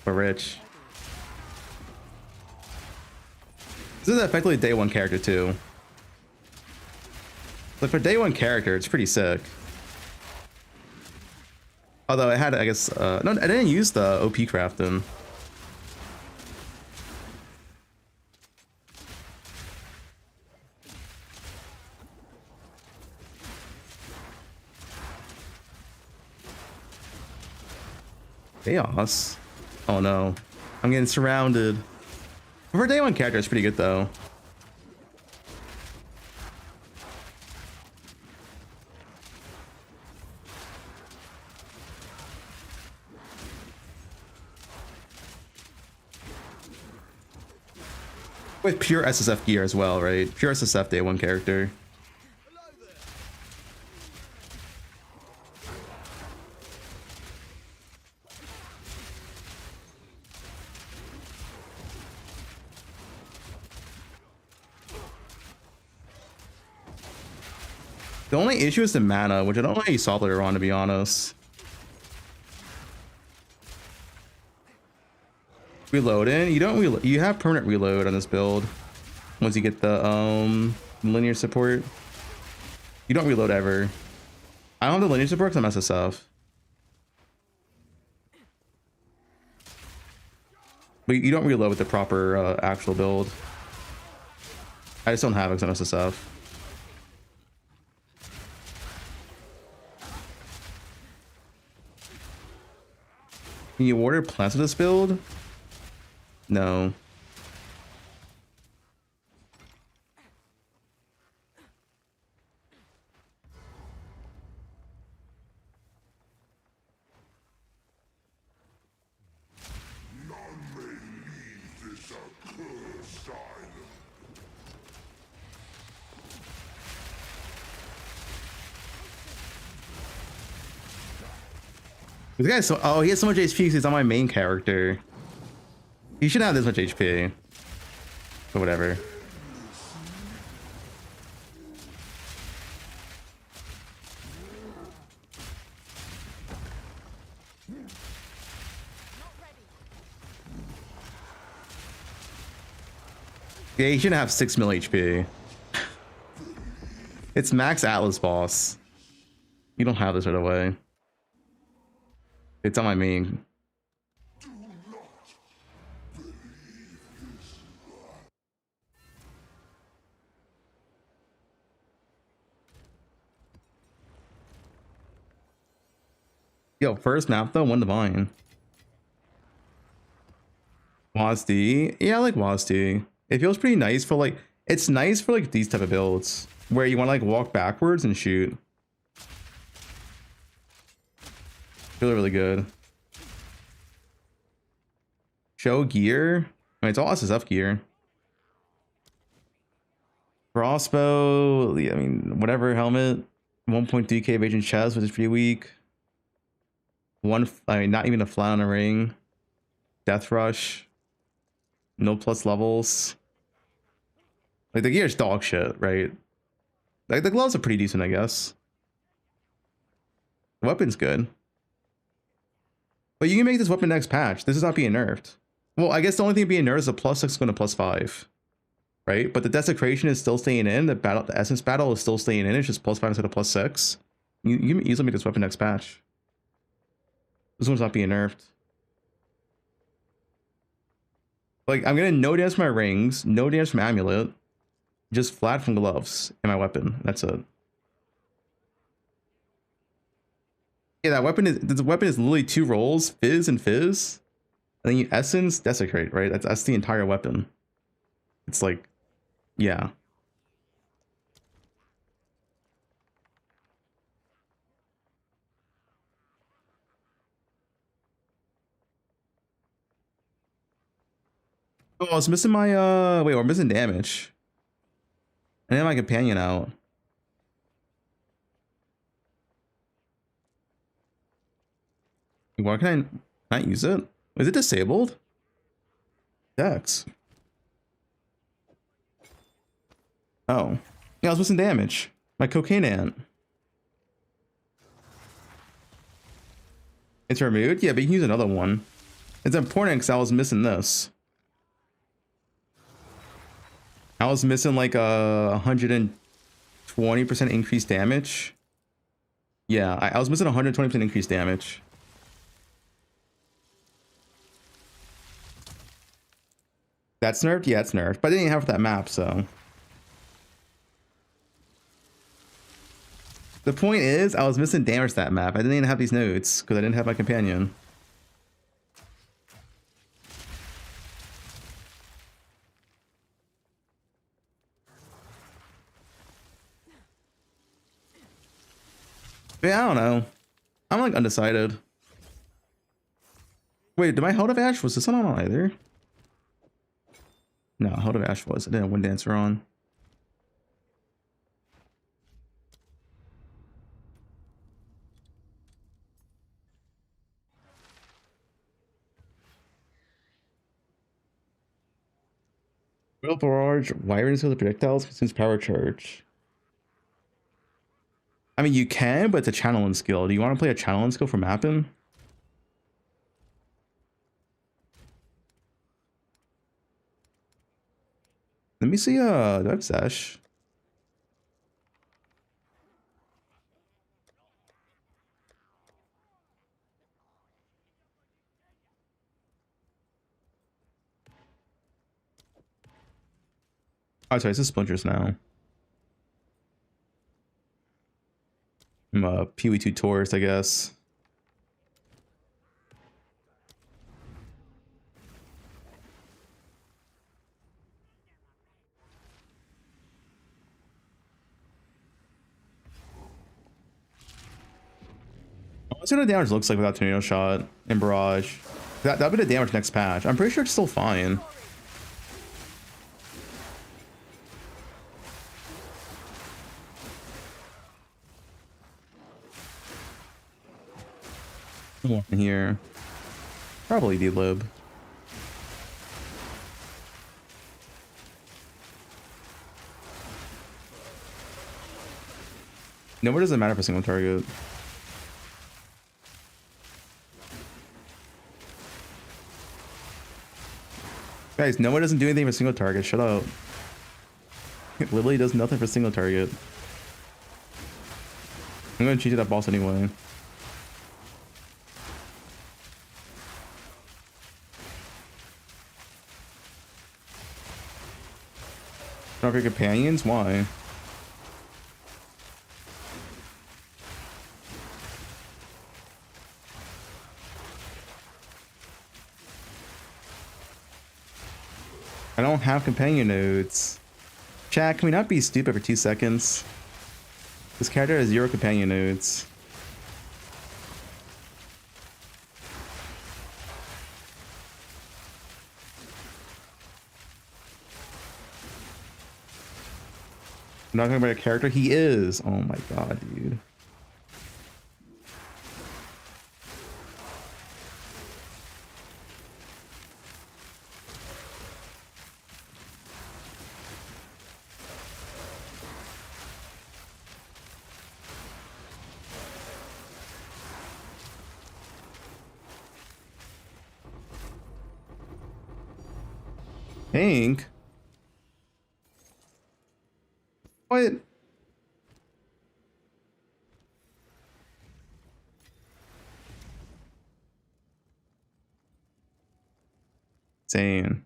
But rich. This is effectively a day one character too. Like for day one character, it's pretty sick. Although I had, I guess, no, I didn't use the OP crafting. Chaos. Oh no. I'm getting surrounded. For day one character, it's pretty good though. With pure SSF gear as well, right? Pure SSF day one character. The only issue is the mana, which I don't know how you solve later on, to be honest. Reloading, you don't reload. You have permanent reload on this build once you get the linear support. You don't reload ever. I don't have the linear support because I'm SSF. But you don't reload with the proper actual build. I just don't have it because I'm SSF. Can you order plants with this build? No. This guy's so, oh, he has so much HP because he's on my main character. He shouldn't have this much HP. But whatever. Yeah, he shouldn't have 6 mil HP. It's max Atlas boss. You don't have this right away. It's on my main. Yo, first map though, one divine. WASD. Yeah, I like WASD. It feels pretty nice for like, it's nice for like these type of builds where you want to like walk backwards and shoot. Really, really good. Show gear. I mean, it's all SSF gear. Crossbow. I mean, whatever helmet. 1.2k evasion chest, which is pretty weak. I mean, not even a flat on a ring. Death rush. No plus levels. Like the gear's dog shit, right? Like the gloves are pretty decent, I guess. The weapon's good. But you can make this weapon next patch. This is not being nerfed. Well, I guess the only thing being nerfed is the +6 going to +5. Right? But the desecration is still staying in. The essence battle is still staying in. It's just +5 instead of +6. You can easily make this weapon next patch. This one's not being nerfed. Like, I'm getting no damage from my rings, no damage from amulet, just flat from gloves and my weapon. That's it. Yeah, that weapon is, the weapon is literally 2 rolls, fizz and fizz, and then you essence, desecrate, right? That's the entire weapon. It's like, yeah. Oh, I was missing my, wait, we're missing damage. And then my companion out. Why can I not use it? Is it disabled? Dex. Oh. Yeah, I was missing damage. My cocaine ant. It's removed? Yeah, but you can use another one. It's important because I was missing this. I was missing like a 120% increased damage. Yeah, I was missing 120% increased damage. That's nerfed? Yeah, it's nerfed. But I didn't have that map, so. The point is, I was missing damage that map. I didn't even have these notes because I didn't have my companion. Yeah, I don't know. I'm like undecided. Wait, did my Held of Ash, was this one on either? No, Held of Ash was. I didn't have Wind Dancer on. Real barrage, Wyvern's with the projectiles consumes power charge. I mean, you can, but it's a channeling skill. Do you want to play a channeling skill for mapping? Let me see, do I have Sesh? Oh, sorry, this is Splinters now. I'm a poe2 tourist, I guess. Let's see what the damage looks like without tornado shot and barrage. That'll be the damage next patch. I'm pretty sure it's still fine. In here, probably D-lib. No, it doesn't matter for single target. Guys, no one doesn't do anything for single target. Shut up. It literally does nothing for single target. I'm gonna cheat that boss anyway. Not for your companions? Why? I don't have companion nodes. Chat, can we not be stupid for 2 seconds? This character has 0 companion nodes. I'm not talking about a character. He is. Oh my god, dude. Hank? What? Insane.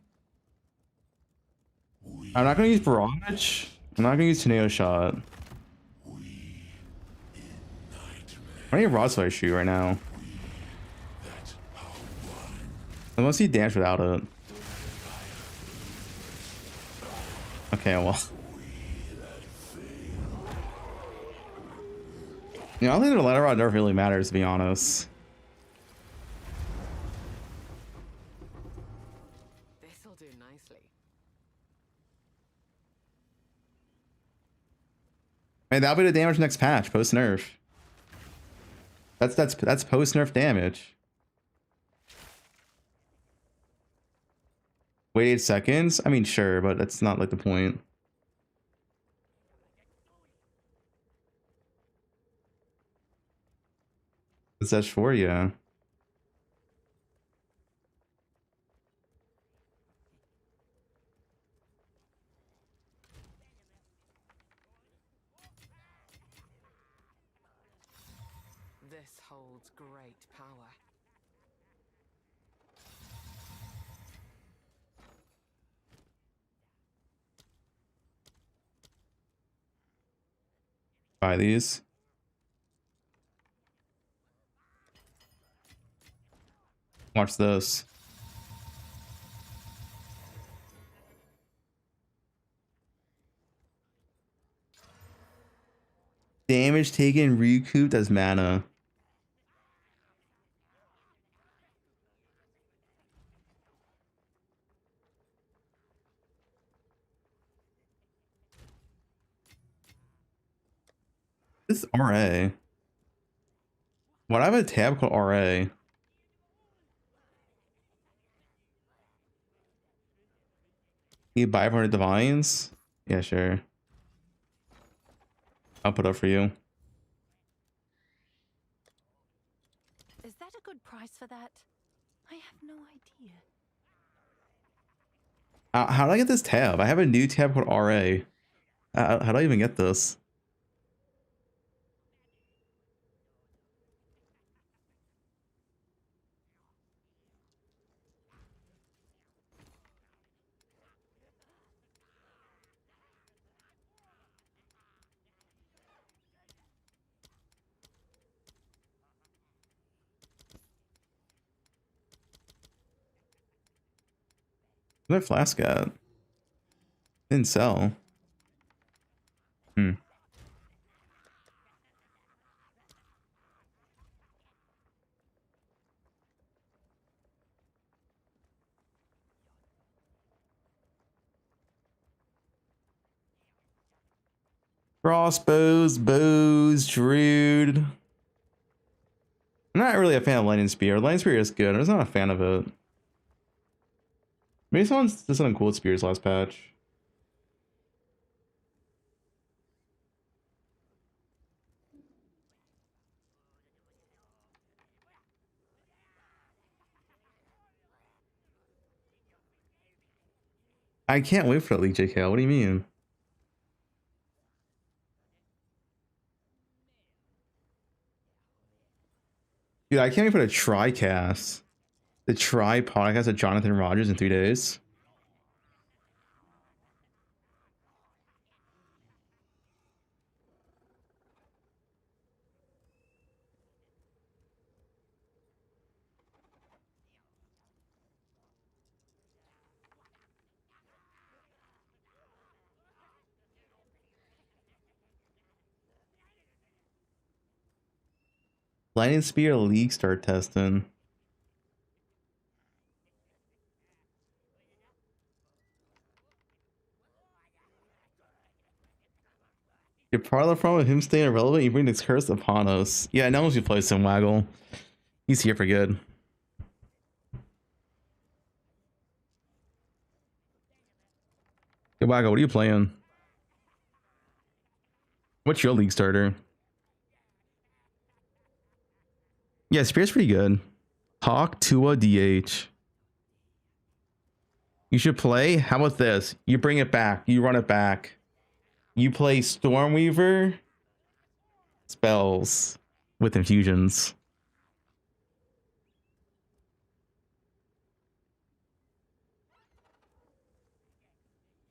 I'm not gonna use Barrage. I'm not gonna use Tornado Shot. I need Rossfire Shoot right now. I want to see damage without it. Okay, well. You know, I don't think the ladder rod nerf really matters, to be honest. This'll do nicely. And that'll be the damage next patch, post nerf. That's post nerf damage. Wait 8 seconds? I mean, sure, but that's not like the point. Is that for you? This holds great power. Buy these. Watch this. Damage taken recouped as mana. This is RA. What, I have a tab called RA. You buy 500 divines? Yeah, sure. I'll put up for you. Is that a good price for that? I have no idea. How do I get this tab? I have a new tab called RA. How do I even get this? Where's my flask at? Didn't sell. Hmm. Crossbows, bows, Druid. I'm not really a fan of Lightning Spear. Lightning Spear is good. I'm just not a fan of it. Maybe someone's did something cool with Spears last patch. I can't wait for that League JKL. What do you mean? Dude, I can't wait for the TriCast. The Tri podcast of Jonathan Rogers in 3 days. Lightning Spear League start testing. You're part of the problem with him staying irrelevant. You bring this curse upon us. Yeah, no one's replaced him, Waggle. He's here for good. Hey, Waggle, what are you playing? What's your league starter? Yeah, Spear's pretty good. Hawk, Tua, DH. You should play. How about this? You bring it back. You run it back. You play Stormweaver spells with infusions.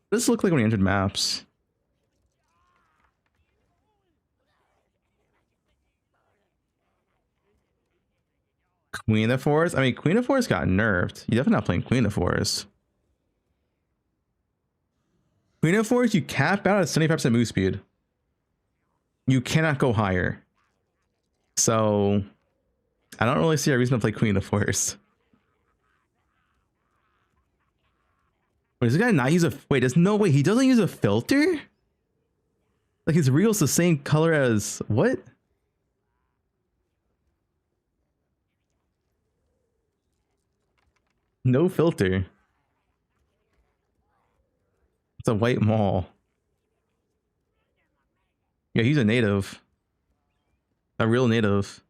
What does this look like when you entered maps? Queen of Forest? I mean, Queen of Forest got nerfed. You're definitely not playing Queen of Forest. Queen of Forest, you cap out at 75% move speed. You cannot go higher. So, I don't really see a reason to play Queen of Forest. Wait, does this guy not use a... Wait, there's no way. He doesn't use a filter? Like, his reel's the same color as... What? No filter. It's a white mall. Yeah, he's a native. A real native.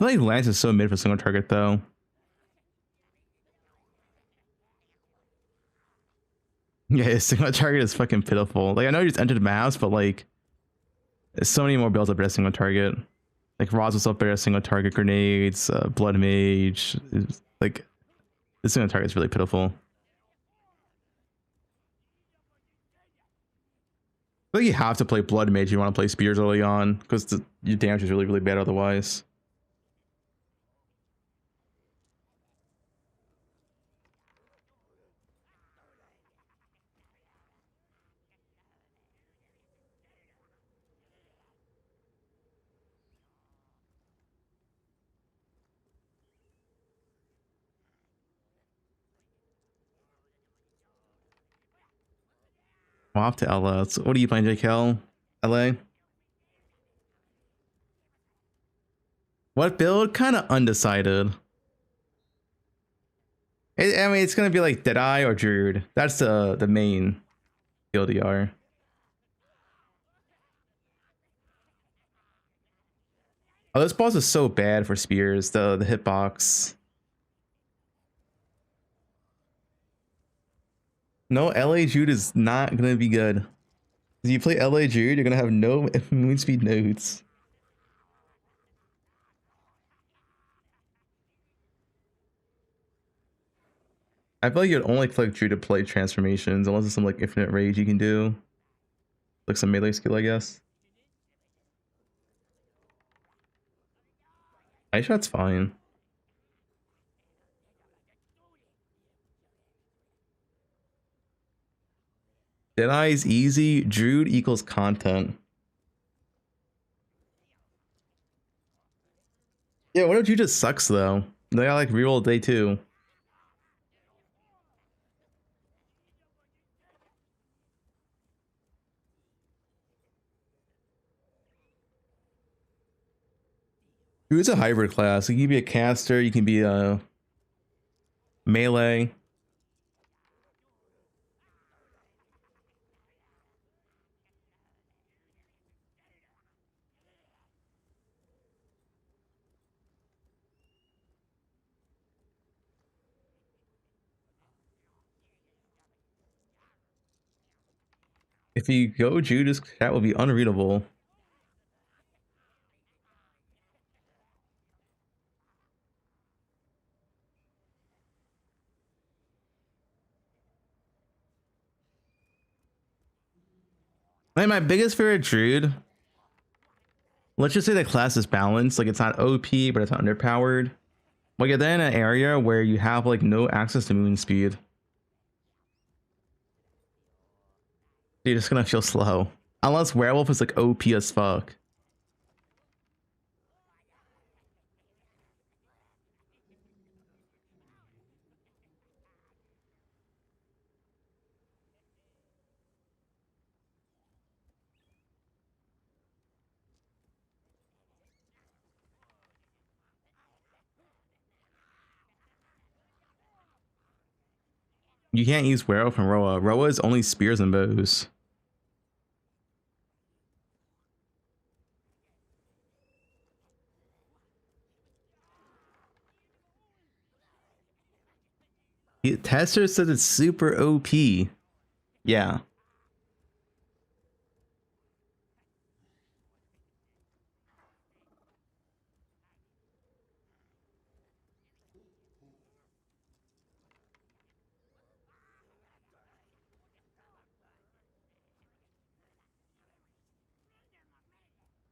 feel like Lance is so mid for single target though. Yeah, his single target is fucking pitiful. Like I know he just entered maps, but like there's so many more builds up there single target. Like Roz was up there single target grenades, Blood Mage. Like this single target is really pitiful. I think you have to play Blood Mage if you want to play Spears early on, because your damage is really, really bad otherwise. I'm off to LA. So what are you playing, JKL? LA? What build? Kind of undecided. I mean, it's gonna be like Deadeye or Druid. That's the main TLDR. Oh, this boss is so bad for spears. The hitbox. No, LA Jude is not gonna be good. If you play LA Jude, you're gonna have no moon speed nodes. I feel like you'd only click Jude to play transformations, unless it's some like infinite rage you can do. Like some melee skill, I guess. Ice shot's fine. Deadeye is easy. Druid equals content. Yeah, what if Jude just sucks though? They got like reroll day 2. Druid's a hybrid class. You can be a caster, you can be a melee. If you go Judas, that would be unreadable. Like my biggest favorite Druid. Let's just say the class is balanced. Like it's not OP, but it's not underpowered. Like you're then in an area where you have like no access to moon speed. You're just gonna feel slow. Unless Werewolf is like OP as fuck. You can't use Werewolf and Roa. Roa is only spears and bows. Tester says it's super OP. Yeah.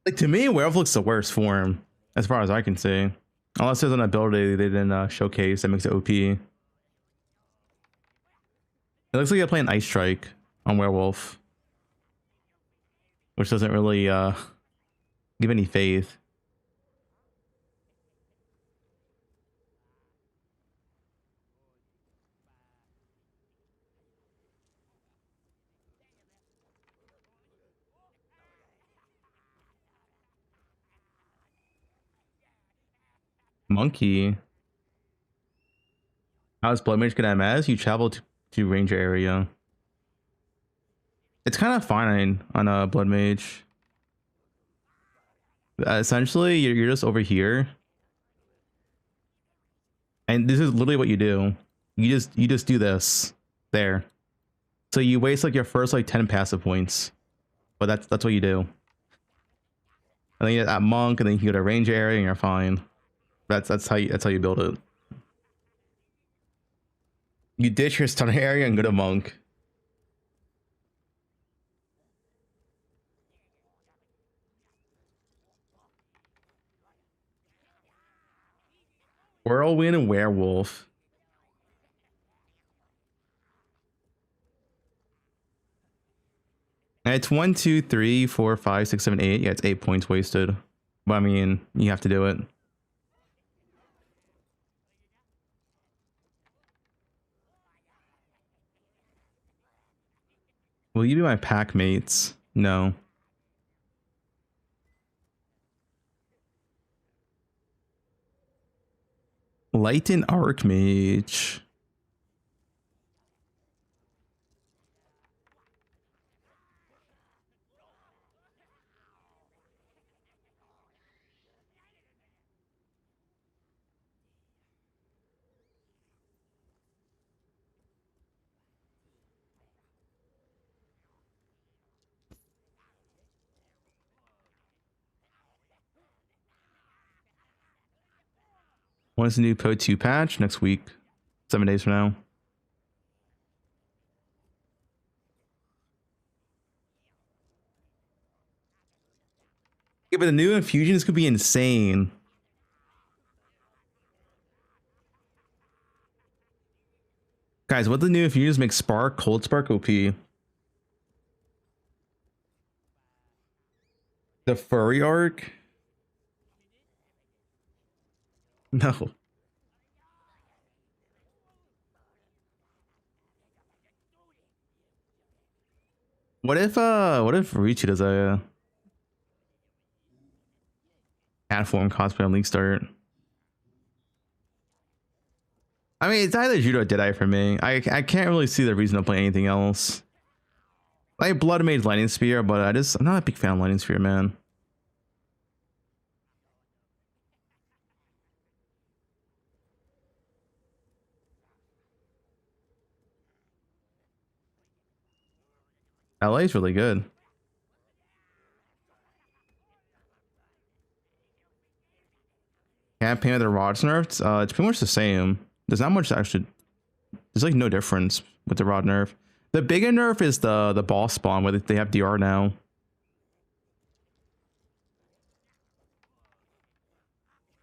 Like to me, Werewolf looks the worst form, as far as I can see. Unless there's an ability they didn't showcase that makes it OP. It looks like you're playing Ice Strike on Werewolf, which doesn't really give any faith. Monkey. How does Blood Mage get MS? You travel to Ranger area. It's kind of fine on a Blood Mage. Essentially, you're just over here, And this is literally what you do. You just do this there. So you waste like your first like 10 passive points. But that's what you do. And then you get that monk, and then you can go to range area and you're fine. That's how you build it. You ditch your stun area and go to monk. Whirlwind and werewolf. And it's 1, 2, 3, 4, 5, 6, 7, 8. Yeah, it's 8 points wasted. But I mean, you have to do it. Will you be my pack mates? No. Light and Archmage. When's the new poe2 patch? Next week. 7 days from now. Yeah, but the new infusions could be insane. Guys, what the new infusions make Spark, Cold Spark OP? The furry arc? No. What if Richu does a cat form cosplay on League Start? I mean, it's either Judo or Deadeye for me. I can't really see the reason to play anything else. Like Blood Mage Lightning Spear, but I'm not a big fan of Lightning Spear, man. LA is really good. Campaign of the rods nerfed. It's pretty much the same. There's not much actually. There's like no difference with the rod nerf. The bigger nerf is the boss spawn where they have DR now.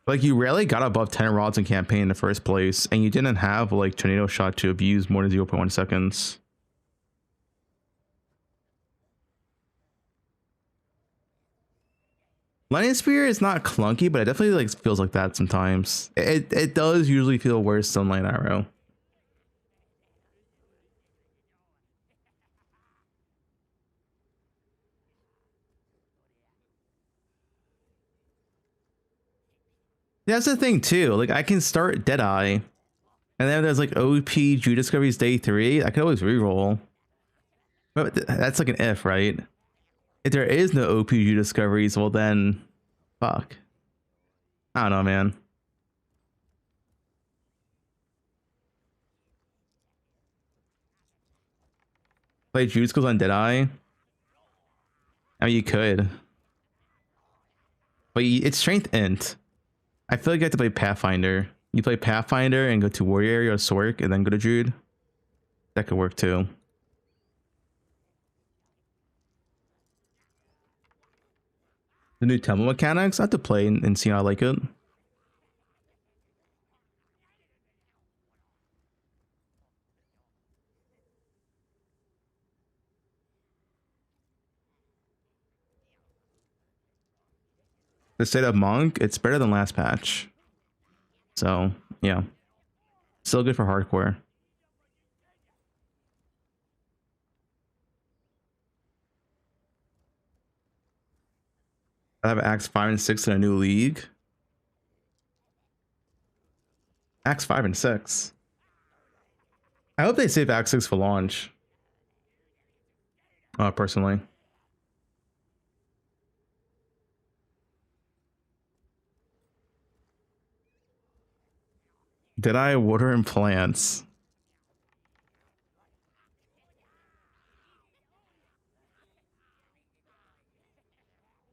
Like you rarely got above 10 rods in campaign in the first place, and you didn't have like tornado shot to abuse more than 0.1 seconds. Lightning Spear is not clunky, but it definitely like feels like that sometimes. It does usually feel worse than Light Arrow. That's the thing too. Like I can start Deadeye, and then there's like OP Jew Discoveries Day 3. I could always reroll. But that's like an if, right? If there is no OP Jew Discoveries, well then, fuck. I don't know, man. Play Jude Skills on Deadeye. I mean, you could, but it's Strength Int. I feel like you have to play Pathfinder. You play Pathfinder and go to Warrior Area or Sork and then go to Druid. That could work too. The new temple mechanics, I have to play and see how I like it. The state of Monk, it's better than last patch. So, yeah. Still good for hardcore. I have Acts 5 and 6 in a new league. Acts 5 and 6. I hope they save Act 6 for launch. Personally. Did I water and plants?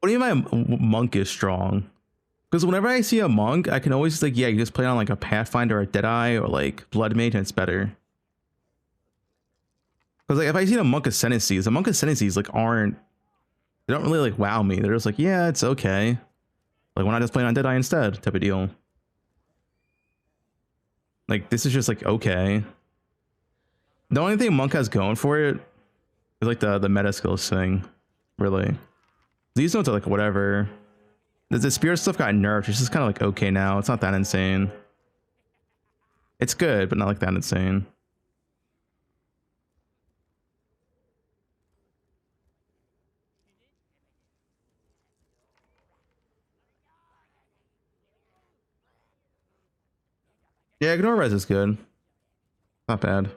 What do you mean my monk is strong? Because whenever I see a monk, I can always just like, yeah, you just play on like a Pathfinder or a Deadeye or like Blood Mage and it's better. Because like if I see a monk ascendancies, the monk ascendancies like aren't, they don't really like wow me. They're just like, yeah, it's okay. Like why not just play on Deadeye instead type of deal. Like this is just like okay. The only thing monk has going for it is like the meta skills thing, really. These notes are like whatever. The spirit stuff got nerfed. It's just kind of like okay now. It's not that insane. It's good, but not like that insane. Yeah, ignore res is good. Not bad.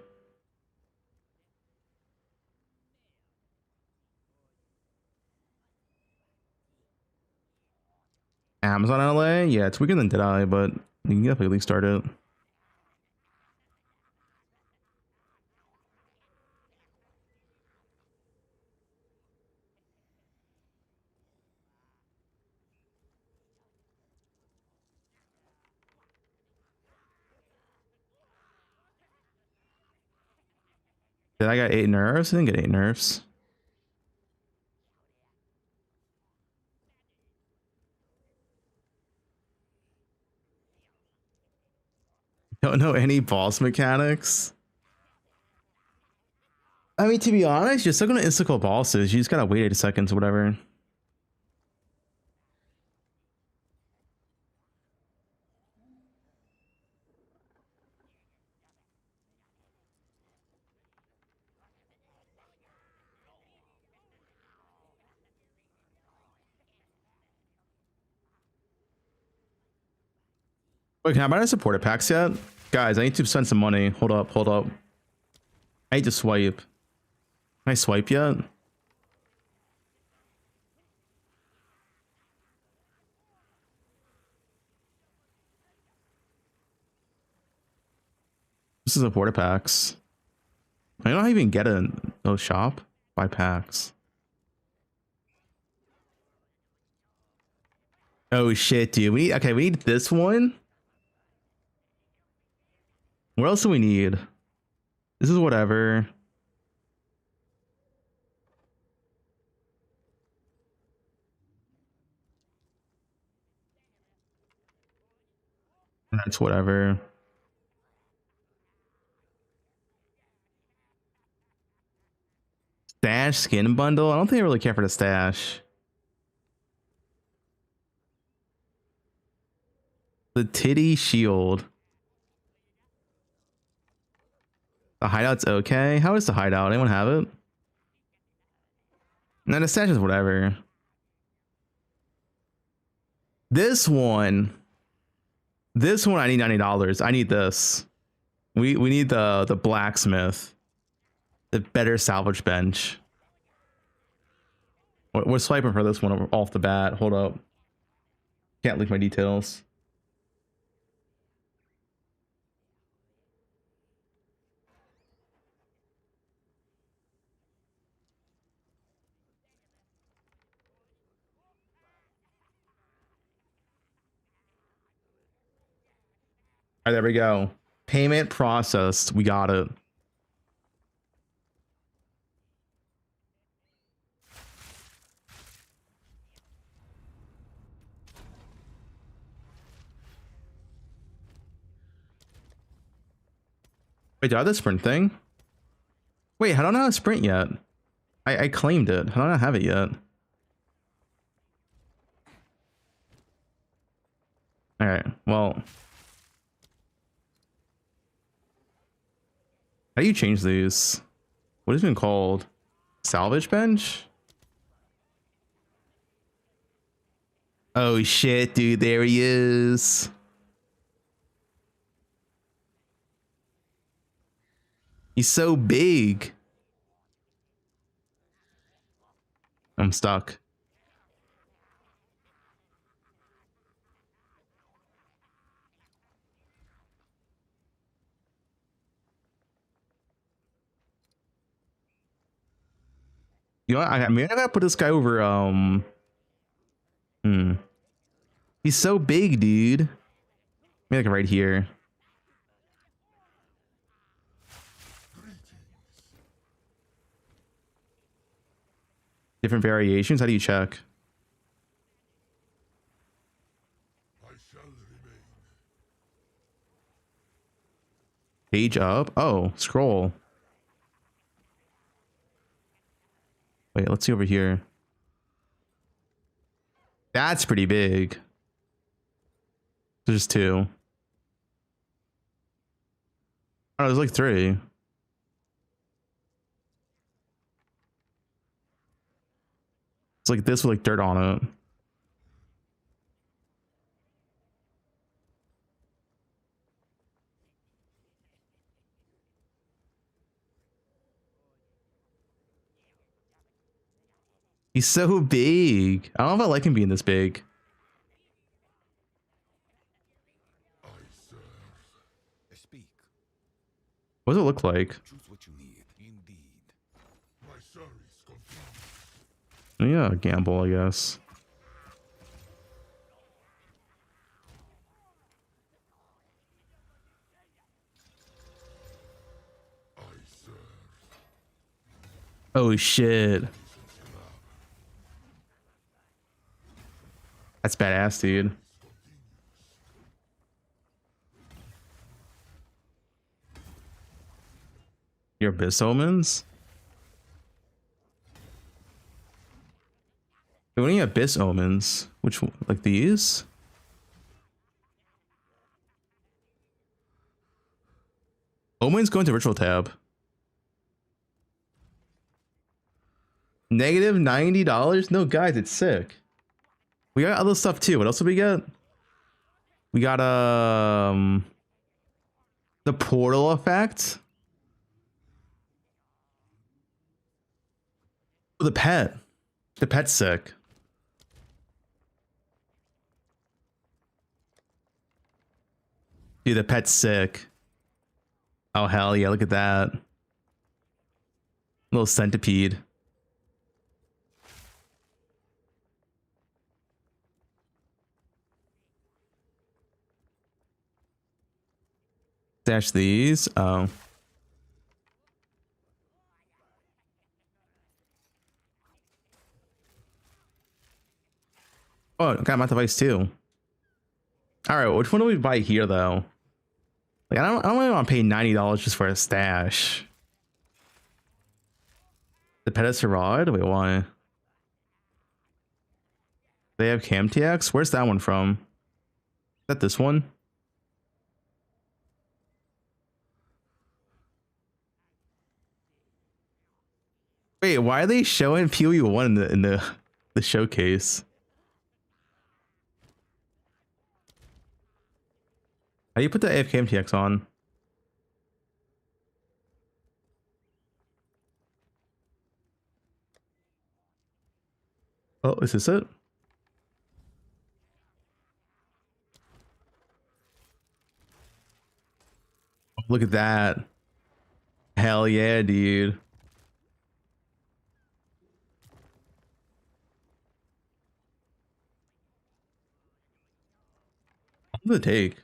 Amazon LA? Yeah, it's weaker than Deadeye, but you can definitely at least start it. Did I got 8 nerfs? I didn't get 8 nerfs. Don't know any boss mechanics. I mean, to be honest, you're still gonna insta-kill bosses. You just gotta wait 8 seconds or whatever. Wait, can I buy the supporter packs yet? Guys, I need to spend some money. Hold up, hold up. I need to swipe. Can I swipe yet? This is supporter packs. I don't even get it in those shop. Buy packs. Oh shit, dude. We need this one. What else do we need? This is whatever. That's whatever. Stash skin bundle? I don't think I really care for the stash. The titty shield. The hideout's okay. How is the hideout? Anyone have it? No, the stash is whatever. This one I need $90. I need this. We need the blacksmith. The better salvage bench. We're swiping for this one off the bat. Hold up. Can't leak my details. All right, there we go. Payment processed. We got it. Wait, do I have the sprint thing? Wait, how do I not have sprint yet? I claimed it. How do I not have it yet? All right, well. How do you change these? What is it called? Salvage bench? Oh shit, dude, there he is. He's so big. I'm stuck. You know what? I mean, I gotta put this guy over. He's so big, dude. Maybe like right here. Different variations. How do you check? Page up. Oh, scroll. Wait, let's see over here. That's pretty big. There's 2. Oh, there's like 3. It's like this with like dirt on it. He's so big. I don't know if I like him being this big. What does it look like? Yeah, gamble, I guess. Oh shit. That's badass, dude. Your Abyss Omens? Do any Abyss Omens? Which one? Like these? Omens go into Ritual tab. Negative $90? No, guys, it's sick. We got other stuff too. What else did we get? We got the portal effect. The pet. The pet's sick. Dude, the pet's sick. Oh hell yeah, look at that. Little centipede. Stash these. Oh. Oh, got my device too. All right, which one do we buy here though? Like, I don't really want to pay $90 just for a stash. The Pedestal Rod? Wait, why? They have Cam TX? Where's that one from? Is that this one? Wait, why are they showing PoE1 in the showcase? How do you put the AFK MTX on? Oh, is this it? Oh, look at that. Hell yeah, dude. What does it take?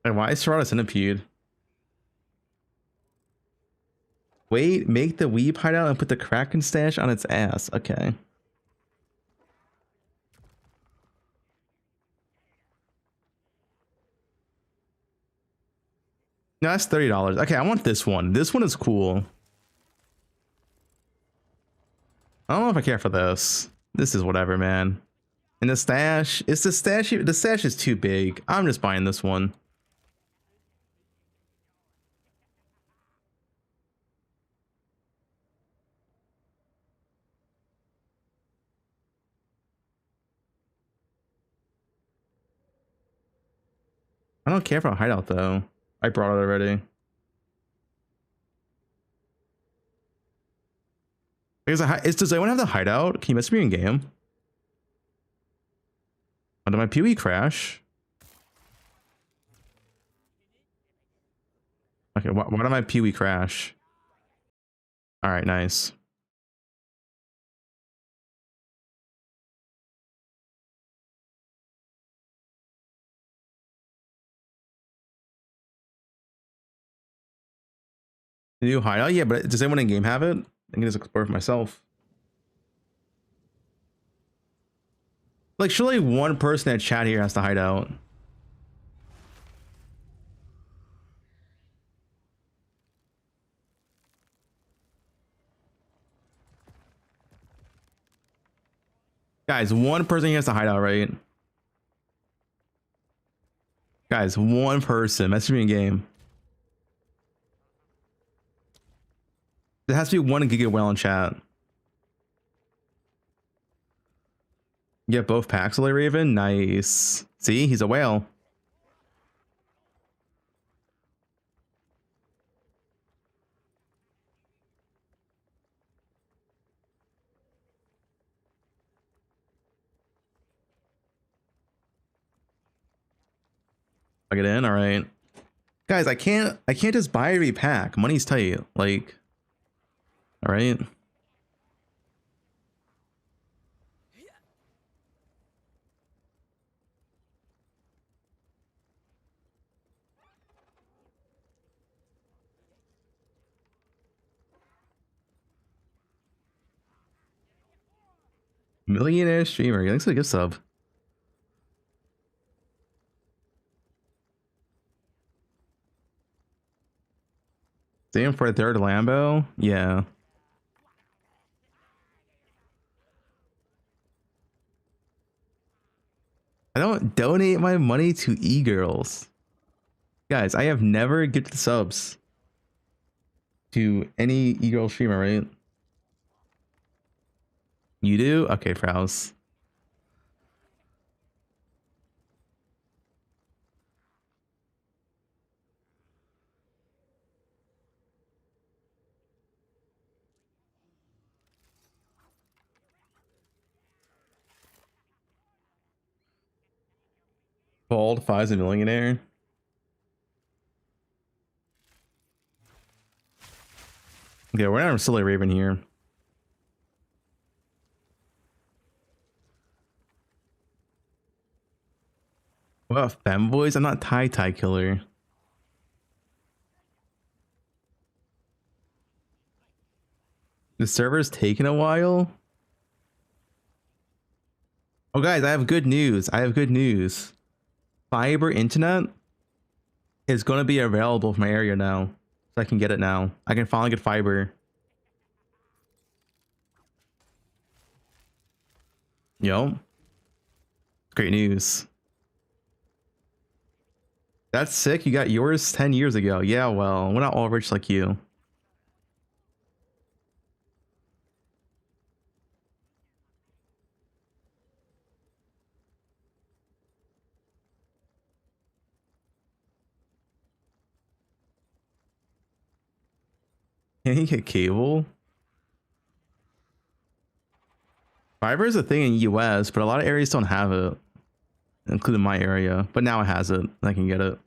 And why is Serrata Centipede? Wait, make the weeb hideout and put the Kraken stash on its ass. Okay. No, that's $30. Okay, I want this one. This one is cool. I don't know if I care for this. This is whatever, man. And the stash, is the stash is too big. I'm just buying this one. I don't care for a hideout though. I brought it already. Does anyone have the hideout? Can you message me in game? Oh, did my PoE crash? Okay, why did my PoE crash? All right, nice. The new hideout? Yeah, but does anyone in game have it? I can just explore for myself. Like, surely one person at chat here has the hideout. Guys, one person here has the hideout, right? Guys, one person. Message me in game. There has to be one Giga Whale in chat. Get both packs, Lily Raven. Nice. See, he's a whale. I get in. All right, guys. I can't just buy every pack. Money's tight. Like, all right. Millionaire streamer. Thanks for the gift sub. Same for a third Lambo. Yeah. I don't donate my money to e-girls. Guys, I have never gifted subs to any e-girl streamer, right? You do? Okay, Frowz. Bald Fi's a millionaire. Okay, we're not silly Raven here. What femboys? I'm not tie killer. The server's taking a while. Oh, guys, I have good news. I have good news. Fiber internet is going to be available for my area now. So I can get it now. I can finally get fiber. Yo. Great news. That's sick. You got yours 10 years ago. Yeah, well, we're not all rich like you. Can you get cable? Fiber is a thing in US, but a lot of areas don't have it, including my area. But now it has it. I can get it.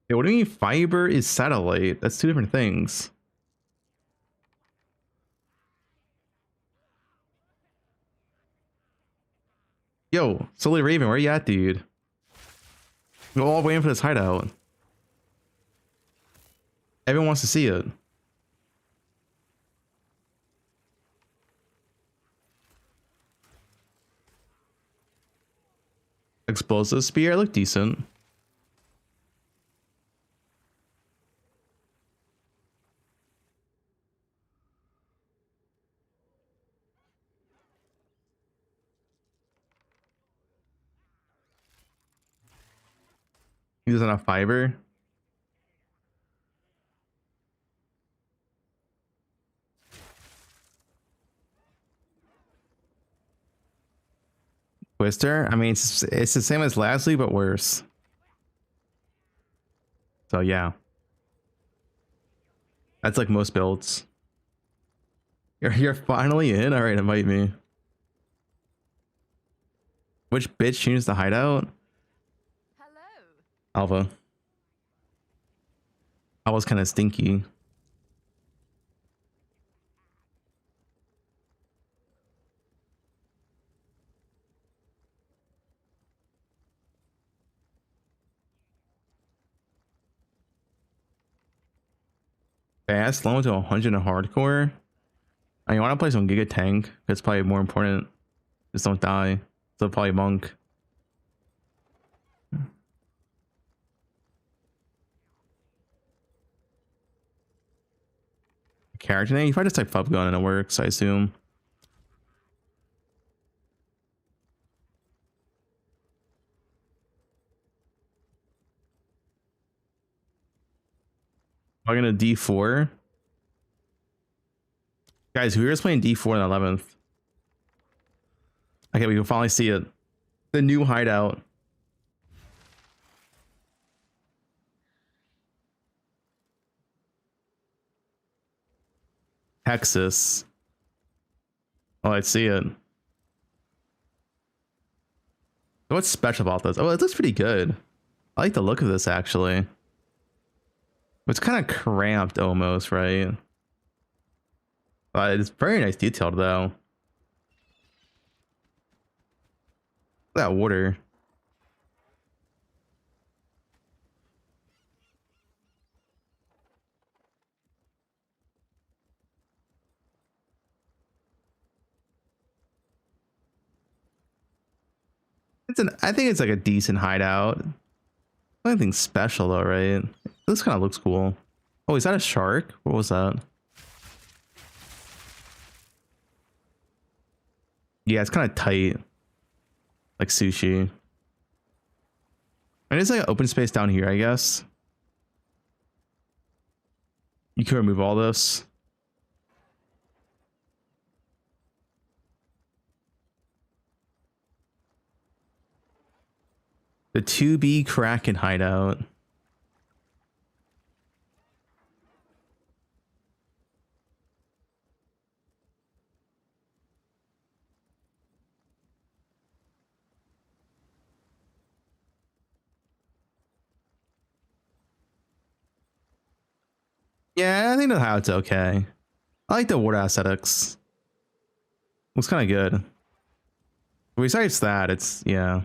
Hey, what do you mean fiber is satellite? That's two different things. Yo, Sully Raven, where you at, dude? We're all waiting for this hideout. Everyone wants to see it. Explosive spear, look decent. Using a fiber. Twister. I mean, it's the same as last week, but worse. So yeah, that's like most builds. You're finally in. All right, invite me. Which bitch changed the hideout? Alpha. I was kind of stinky. Fast, low to 100 in hardcore. I want to play some Giga Tank. It's probably more important. Just don't die. So probably Monk. Character name? You probably just type Fubgun and it works, I assume. I'm gonna D4. Guys, who is playing D4 on the 11th? Okay, we can finally see it. The new hideout. Texas. Oh, I see it. What's special about this? Oh, it looks pretty good. I like the look of this, actually. It's kind of cramped almost, right? It's very nice detailed, though. Look at that water. I think it's like a decent hideout. Nothing special though, right? This kind of looks cool. Oh, is that a shark? What was that? Yeah, it's kind of tight. Like sushi. And it's like an open space down here, I guess. You can remove all this. The 2B Kraken hideout. Yeah, I think the hideout's okay. I like the water aesthetics. Looks kind of good. Besides that, it's, yeah.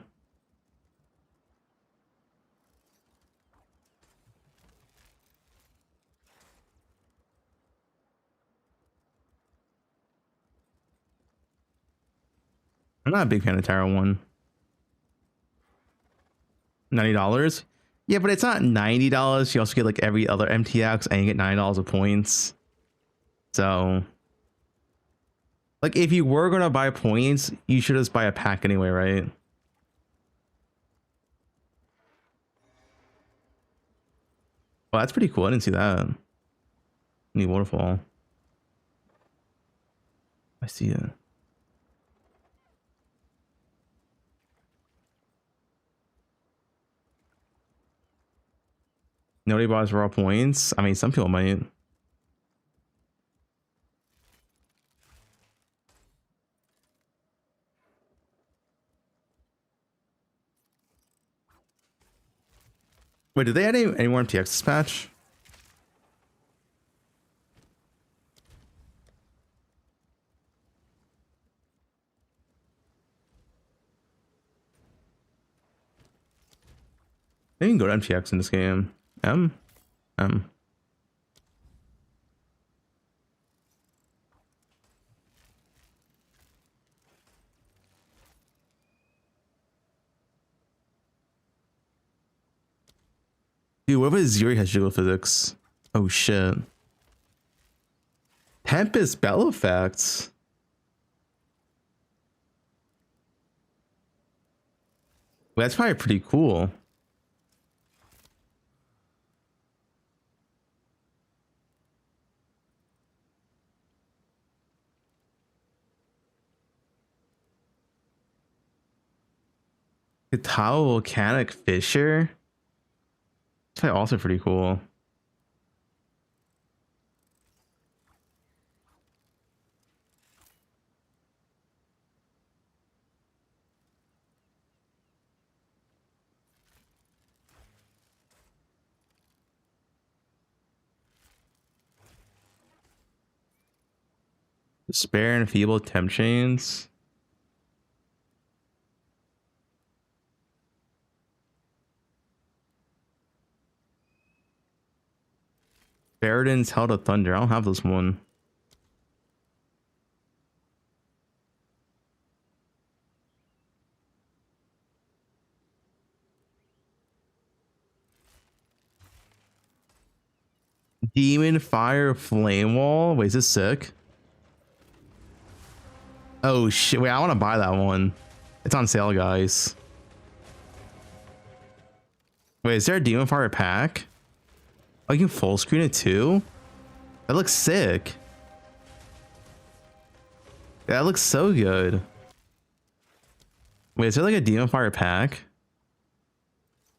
I'm not a big fan of Tarot 1. $90? Yeah, but it's not $90. You also get like every other MTX and you get $9 of points. So, like, if you were gonna buy points, you should just buy a pack anyway, right? Well, that's pretty cool. I didn't see that. Neat waterfall. I see it. Nobody buys raw points. I mean, some people might. Wait, did they add any more MTX this patch? They can go to MTX in this game. Dude, what if Zuri has jiggle physics? Oh shit. Tempest spell effects. Well, that's probably pretty cool. The Tile Volcanic Fisher. It's probably also pretty cool. Spare and Feeble Temp Chains. Baradin's Held of Thunder. I don't have this one. Demon Fire Flame Wall. Wait, is this sick? Oh shit, wait, I want to buy that one. It's on sale, guys. Wait, is there a Demon Fire pack? Oh, you can full screen it too? That looks sick. That looks so good. Wait, is there like a Demon Fire pack?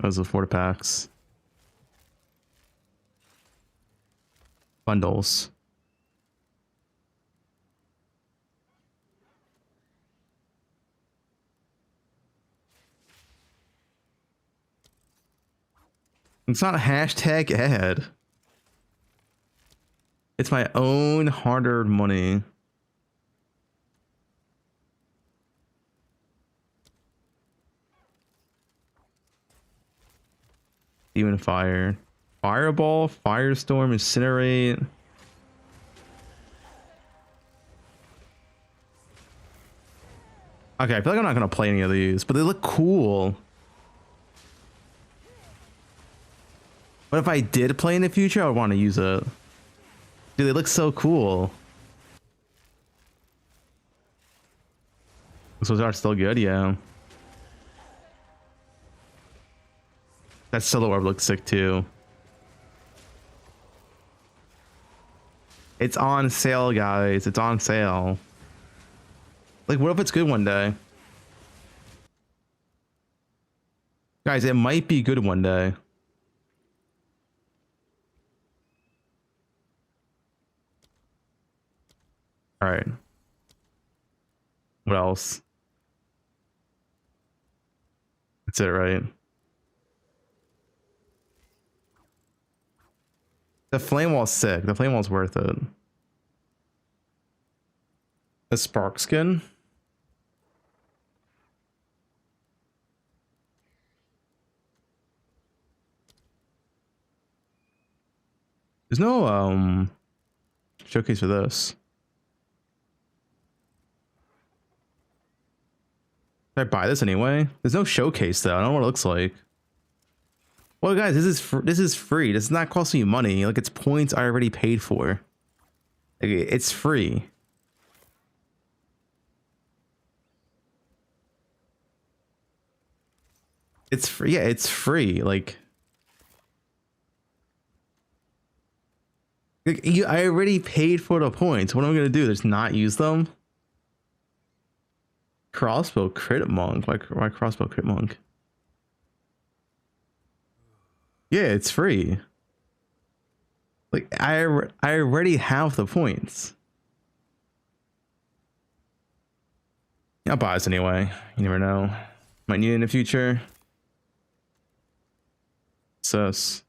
Those are 4 packs. Bundles. It's not a hashtag ad. It's my own hard-earned money. Even fire. Fireball, Firestorm, Incinerate. Okay, I feel like I'm not gonna play any of these, but they look cool. But if I did play in the future, I would want to use it. Dude, they look so cool. Those are still good, yeah. That Solo Orb looks sick too. It's on sale, guys. It's on sale. Like, what if it's good one day? Guys, it might be good one day. All right. What else? That's it, right? The flame wall's sick. The flame wall's worth it. The spark skin. There's no showcase for this. Should I buy this anyway? There's no showcase though. I don't know what it looks like. Well, guys, this is free. This is not costing you money. Like, it's points I already paid for. Like, it's free. It's free. Yeah, it's free. Like I already paid for the points. What am I gonna do? Just not use them? Crossbow Crit Monk. Why Crossbow Crit Monk? Yeah, it's free. Like, I already have the points. I'll buy this anyway. You never know. Might need it in the future. Sus.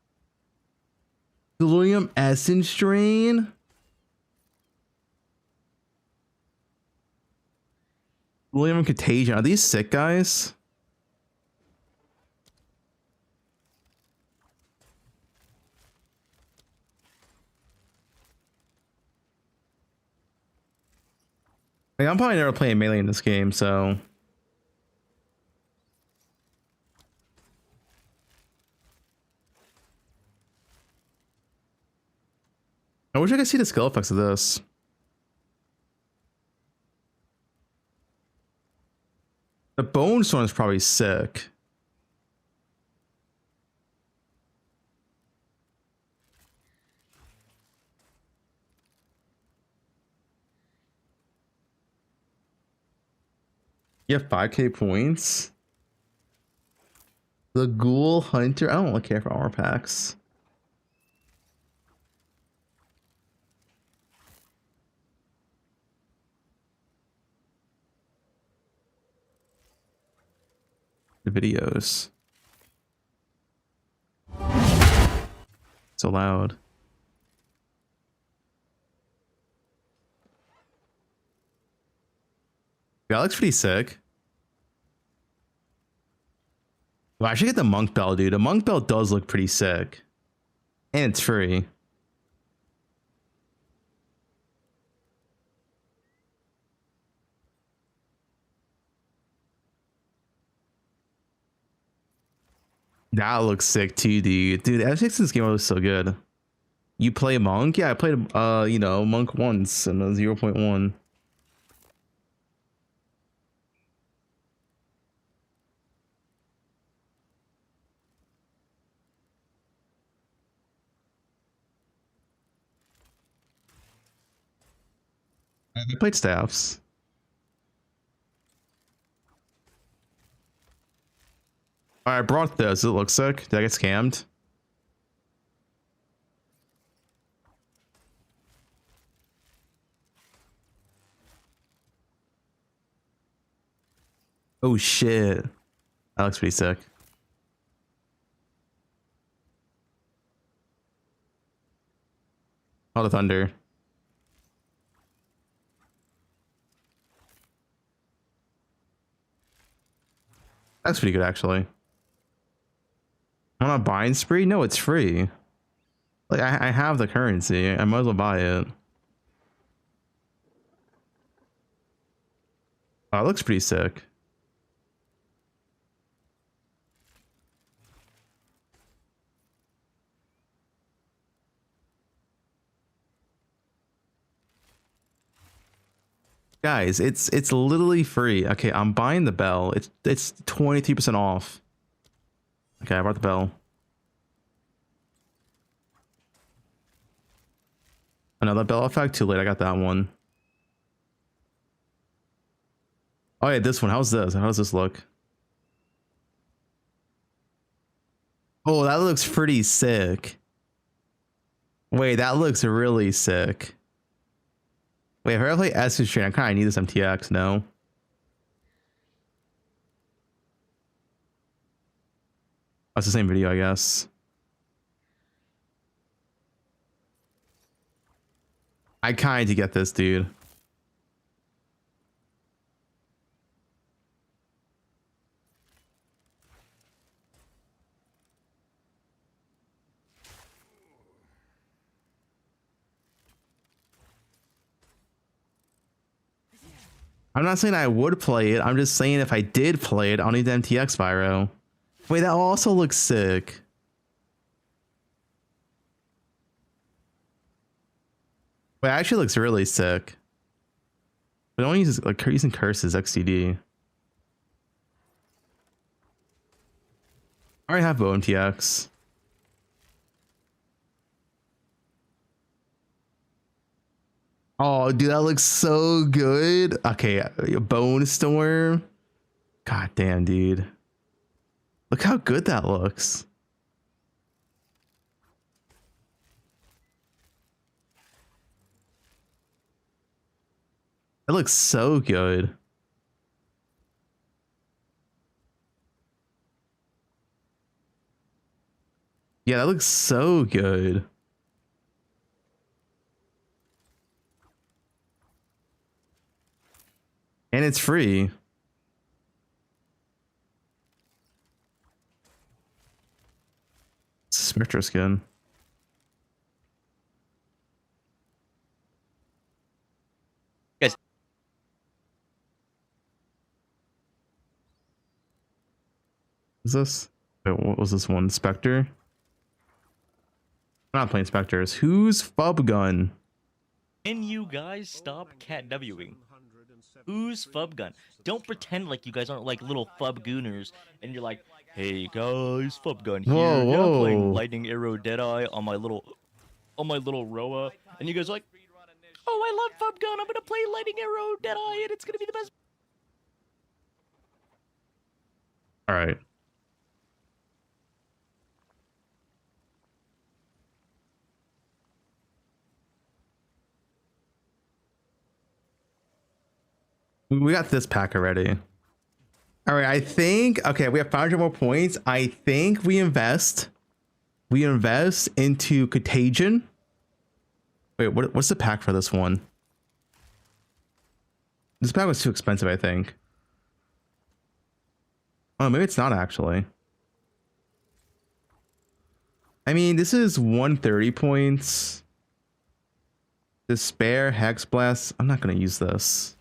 William Essence Strain. William Contagion. Are these sick, guys? Like, I'm probably never playing melee in this game, so. I wish I could see the skill effects of this. The Bone Storm is probably sick. You have 5k points? The Ghoul Hunter. I don't really care for armor packs. The videos. So loud. That looks pretty sick. Well, I should get the monk belt, dude. The monk belt does look pretty sick. And it's free. That looks sick too, dude. Dude, FX this game was so good. You play monk? Yeah, I played you know, monk once in a 0.1. I played staffs. I brought this. It looks sick. Did I get scammed? Oh shit. That looks pretty sick. Oh, the thunder. That's pretty good, actually. On a buying spree? No, it's free. Like, I have the currency. I might as well buy it. Oh, it looks pretty sick. Guys, it's literally free. Okay, I'm buying the bell. It's 23% off. Okay, I bought the bell. Another bell effect? Too late, I got that one. Oh yeah, this one. How's this? How does this look? Oh, that looks pretty sick. Wait, that looks really sick. Wait, if I play Essence Train, I kind of need this MTX, no? That's the same video, I guess. I kind of need to get this, dude. I'm not saying I would play it. I'm just saying if I did play it, I'll need the MTX Pyro. Wait, that also looks sick. Wait, it actually looks really sick. But I don't use like using curses XCD. I already have Bow MTX. Oh, dude, that looks so good. Okay, Bone Storm. God damn, dude. Look how good that looks. It looks so good. Yeah, that looks so good. And it's free. It's a Spectra skin. Guys. Is this? Wait, what was this one? Spectre? I'm not playing Spectres. Who's Fubgun? Can you guys stop cat Wing? Who's Fubgun? Don't pretend like you guys aren't like little Fubgooners and you're like, hey guys, Fubgun here. Whoa, Yeah, I'm playing whoa. Lightning Arrow Deadeye on my little Roa. And you guys are like, oh, I love Fubgun. I'm gonna play Lightning Arrow Deadeye and it's gonna be the best. All right. We got this pack already. All right, I think, okay, we have 500 more points. I think we invest into Contagion. Wait, what's the pack for this one? This pack was too expensive, I think. Oh, maybe it's not actually. I mean, this is 130 points. Despair, Hex Blast. I'm not going to use this.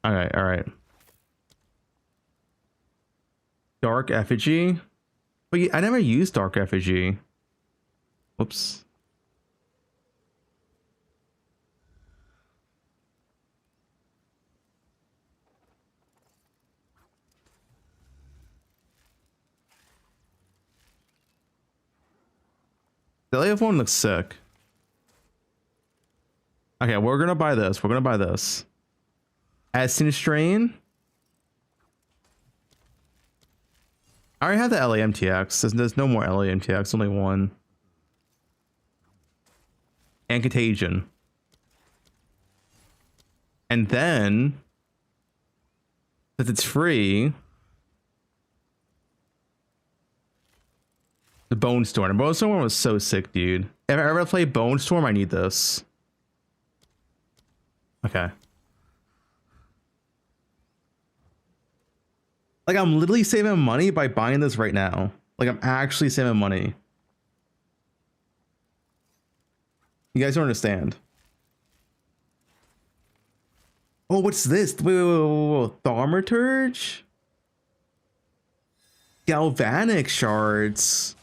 All right, all right. Dark Effigy. Wait, I never used Dark Effigy. Whoops. The LAF one looks sick. Okay, we're gonna buy this. We're gonna buy this. Essence Strain. I already have the LAMTX. There's no more LAMTX, only one. And Contagion. And then, since it's free, the Bone Storm. The Bone Storm was so sick, dude. If I ever play Bone Storm, I need this. Okay. Like, I'm literally saving money by buying this right now. Like, I'm actually saving money. You guys don't understand. Oh, what's this? Wait. Thaumaturge? Galvanic shards.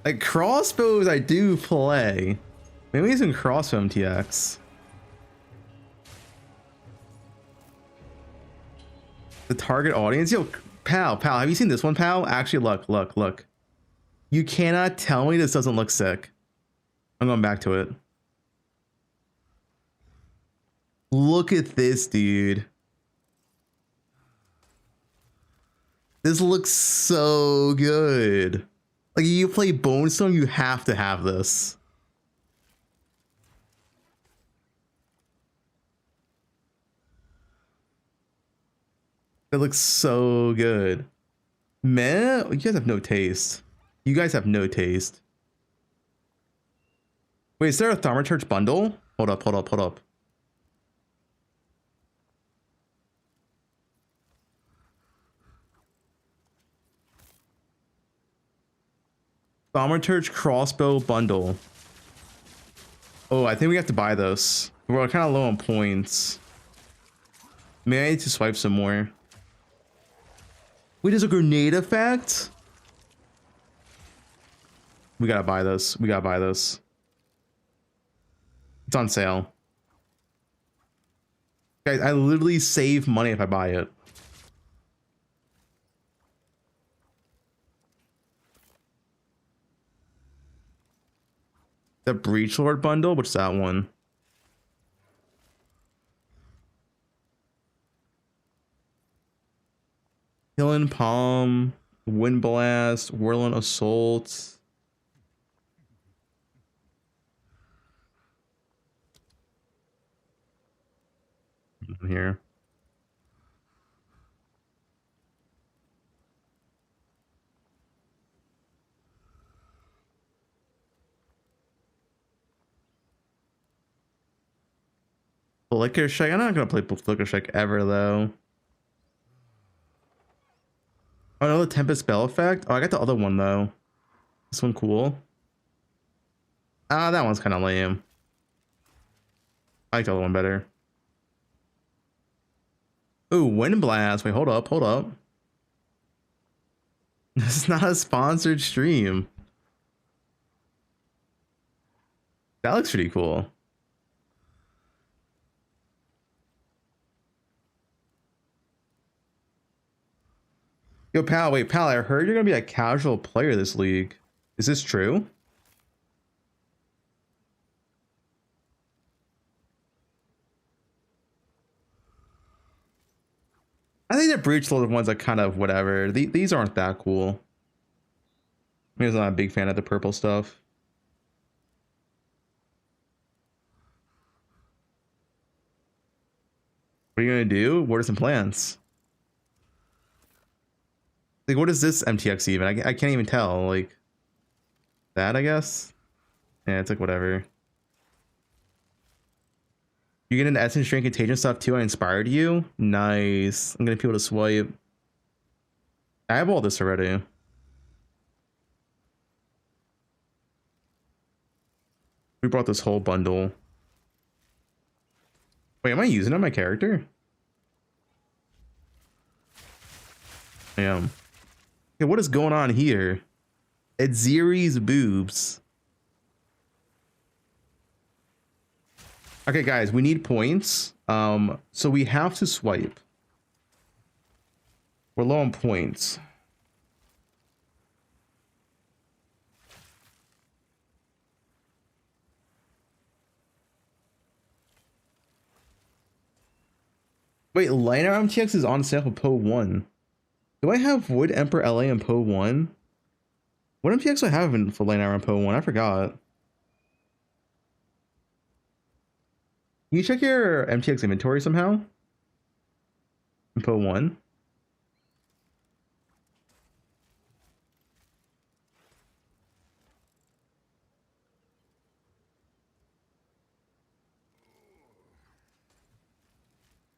Like, crossbows I do play. Maybe it's in crossbow MTX. The target audience? Yo, pal, have you seen this one, pal? Actually, look. You cannot tell me this doesn't look sick. I'm going back to it. Look at this, dude. This looks so good. Like, you play Bone Storm, you have to have this. It looks so good. Man, you guys have no taste. You guys have no taste. Wait, is there a Thaumaturge bundle? Hold up. Thaumaturge crossbow bundle. Oh, I think we have to buy this. We're kind of low on points. Maybe I need to swipe some more. Wait, there's a grenade effect? We gotta buy this. It's on sale. Guys, I literally save money if I buy it. The Breach Lord bundle? What's that one? Killing Palm, Wind Blast, Whirling Assault. Here. Flicker Shack. I'm not gonna play Flicker Shack ever though. Oh no, the Tempest Spell effect. Oh, I got the other one though. This one cool. Ah, that one's kind of lame. I like the other one better. Ooh, Wind Blast. Wait, hold up. This is not a sponsored stream. That looks pretty cool. Yo, pal, wait, pal, I heard you're gonna be a casual player this league. Is this true? I think the breach loader ones are kind of whatever. These aren't that cool. I'm not a big fan of the purple stuff. What are you gonna do? What are some plans? Like, what is this MTX even? I can't even tell. Like, that, I guess? Yeah, it's like whatever. You get an Essence Drain Contagion stuff too. I inspired you. Nice. I'm gonna be able to swipe. I have all this already. We brought this whole bundle. Wait, am I using it on my character? I am. Okay, what is going on here? It's Ziri's boobs. Okay, guys, we need points. So we have to swipe. We're low on points. Wait, Liner MTX is on sale for poe1. Do I have Wood Emperor LA and poe1? What MTX do I have for Liner and poe1? I forgot. Can you check your MTX inventory somehow? In poe1?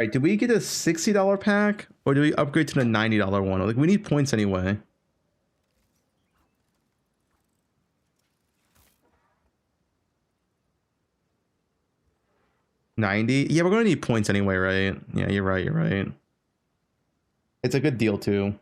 Alright, do we get a $60 pack? Or do we upgrade to the $90 one? Like, we need points anyway. $90? Yeah, we're gonna need points anyway, right? Yeah, you're right, you're right. It's a good deal too.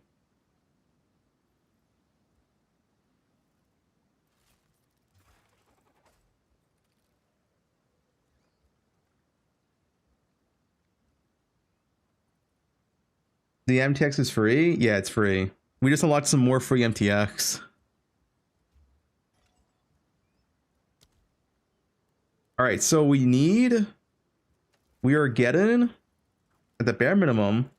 The MTX is free? Yeah, it's free. We just unlocked some more free MTX. Alright, so we are getting, at the bare minimum,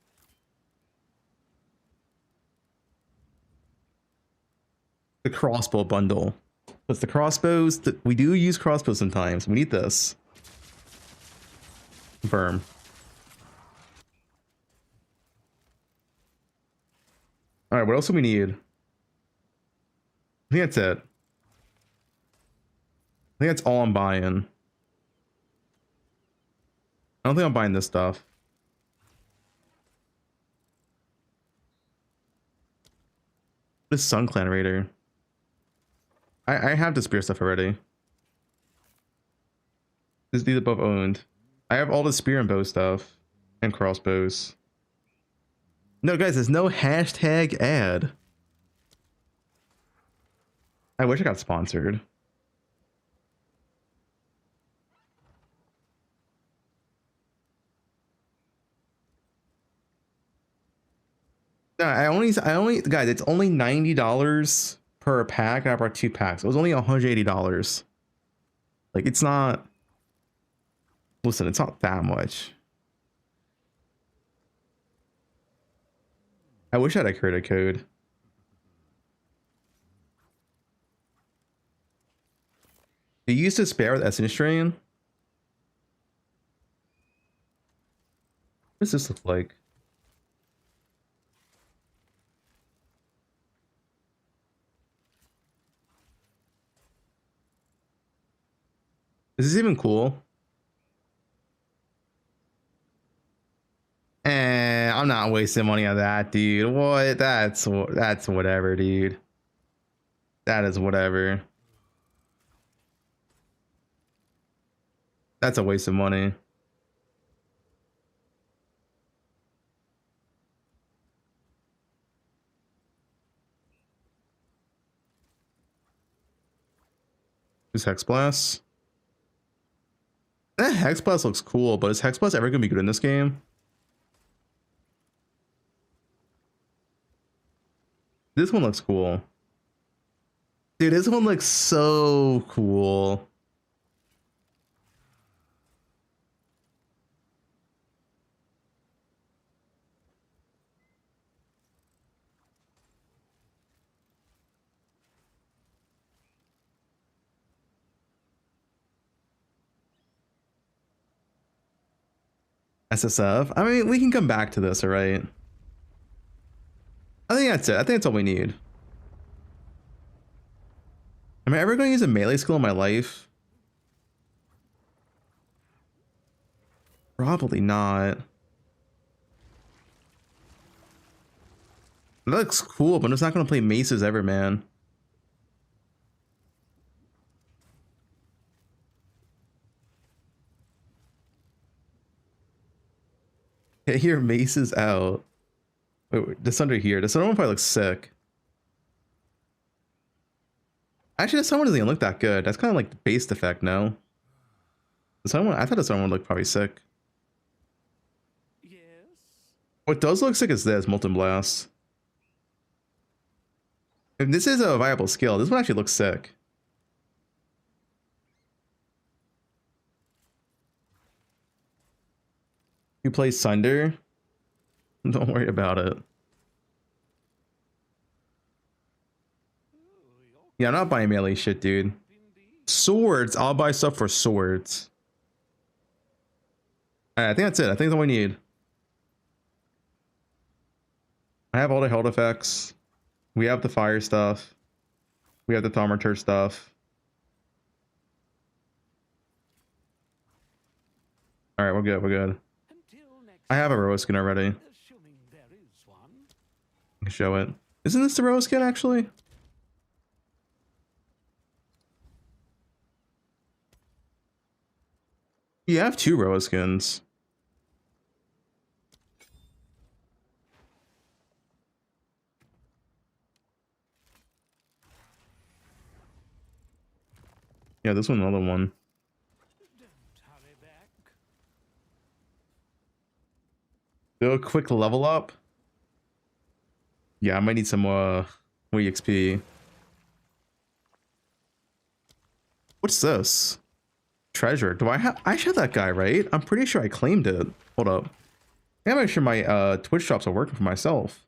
the crossbow bundle. That's the crossbows. We do use crossbows sometimes. We need this. Confirm. Alright, what else do we need? I think that's it. I think that's all I'm buying. I don't think I'm buying this stuff. This Sun Clan Raider. I have the spear stuff already. These are both owned. I have all the spear and bow stuff. And crossbows. No, guys, there's no hashtag ad. I wish I got sponsored. No, I only, guys, it's only $90 per pack. I brought 2 packs. It was only $180. Like, it's not, listen, it's not that much. I wish I had a credit code. Do you use to spare with Essence Drain? What does this look like? Is this even cool? I'm not wasting money on that, dude. What? That's whatever, dude. That is whatever. That's a waste of money. This Hex Blast. That Hex Blast looks cool, but is Hex Blast ever gonna be good in this game? This one looks cool. Dude, this one looks so cool. SSF. I mean, we can come back to this, all right? I think that's it. I think that's all we need. Am I ever going to use a melee skill in my life? Probably not. That looks cool, but I'm just not going to play maces ever, man. Get your maces out. Wait, this under here. This other one probably looks sick. Actually, this one doesn't even look that good. That's kind of like the based effect, no? This other one, I thought this one would look probably sick. What does look sick is this, Molten Blast. If this is a viable skill, this one actually looks sick. You play Sunder? Don't worry about it. Yeah, I'm not buying melee shit, dude. Swords, I'll buy stuff for swords. Alright, I think that's it. I think that's all we need. I have all the health effects. We have the fire stuff. We have the Thaumaturge stuff. Alright, we're good, we're good. I have a Roa skin already. I can show it. Isn't this the Roa skin, actually? You have 2 Roa skins. Yeah, this one, another one. Do a quick level up. Yeah, I might need some more EXP. What's this? Treasure. Do I have? I should have that guy, right? I'm pretty sure I claimed it. Hold up. I gotta make sure my Twitch drops are working for myself.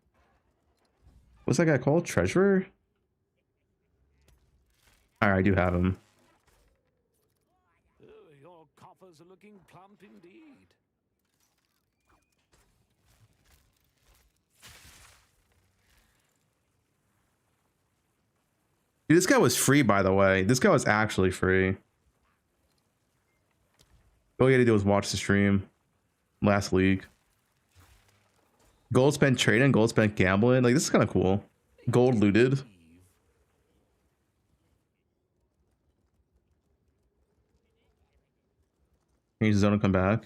What's that guy called? Treasurer? Alright, I do have him. Your coffers are looking plump indeed. Dude, this guy was free, by the way. This guy was actually free. All you had to do was watch the stream last league. Gold spent trading, gold spent gambling. Like, this is kind of cool. Gold looted. Change the zone and come back.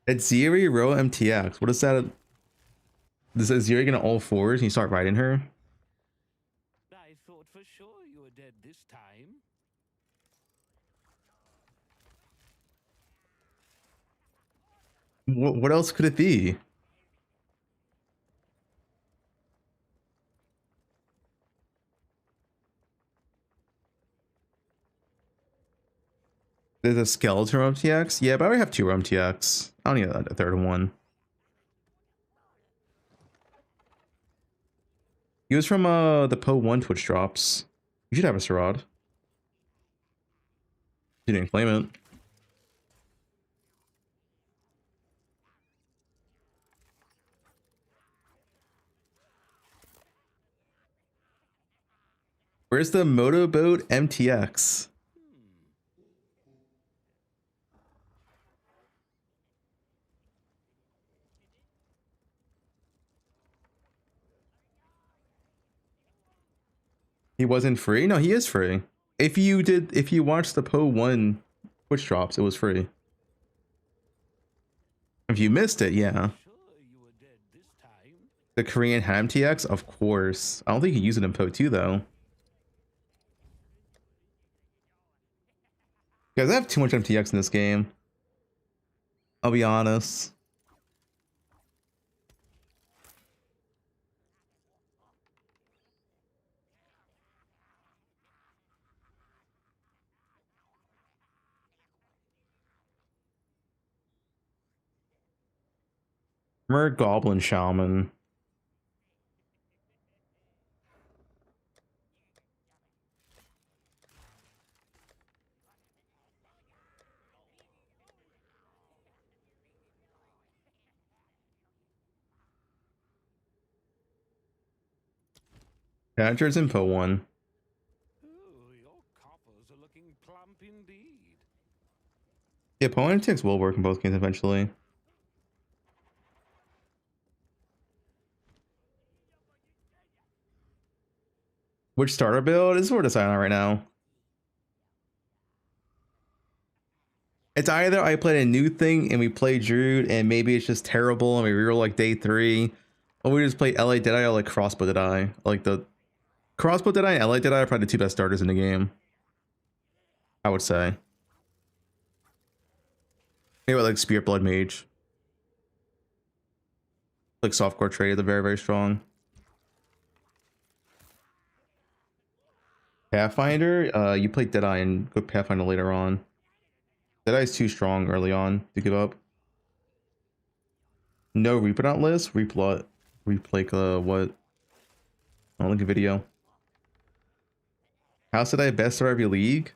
It's Ziri Row MTX. What is that? Does Ziri get on all fours and you start riding her? I thought for sure you were dead this time. What else could it be? There's a skeleton MTX? Yeah, but I already have 2 MTX. I don't need a third one. He was from the poe2 Twitch drops. You should have a Sarad. You didn't claim it. Where's the motorboat MTX? He wasn't free? No, he is free. If you watched the poe2 Twitch drops, it was free. If you missed it, yeah. The Korean Ham TX? Of course. I don't think you use it in poe2 though. Guys, I have too much MTX in this game. I'll be honest. Mer Goblin Shaman. Catchers in poe1. Yeah, poe1 ticks will work in both games eventually. Which starter build is we're deciding on right now. It's either I played a new thing and we play Druid and maybe it's just terrible and we reroll like day 3, or we just play LA Deadeye or like Crossbow Deadeye. Like the Crossbow Deadeye and LA Deadeye are probably the 2 best starters in the game, I would say. Maybe like Spirit Blood Mage. Like softcore trade, they're very, very strong. Pathfinder, you play Deadeye and go Pathfinder later on. Deadeye is too strong early on to give up. No Reaper not list. Replay what? I'll link a video. How's Deadeye best starter of your league?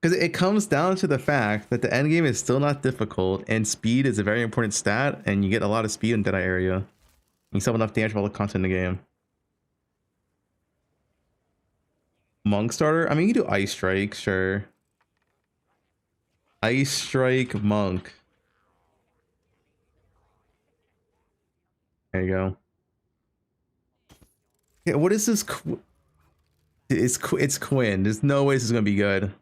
Because it comes down to the fact that the endgame is still not difficult and speed is a very important stat, and you get a lot of speed in Deadeye area. You still have enough damage for all the content in the game. Monk starter? I mean, you can do Ice Strike, sure. Ice Strike Monk. There you go. Yeah, what is this? It's Quinn. There's no way this is gonna be good.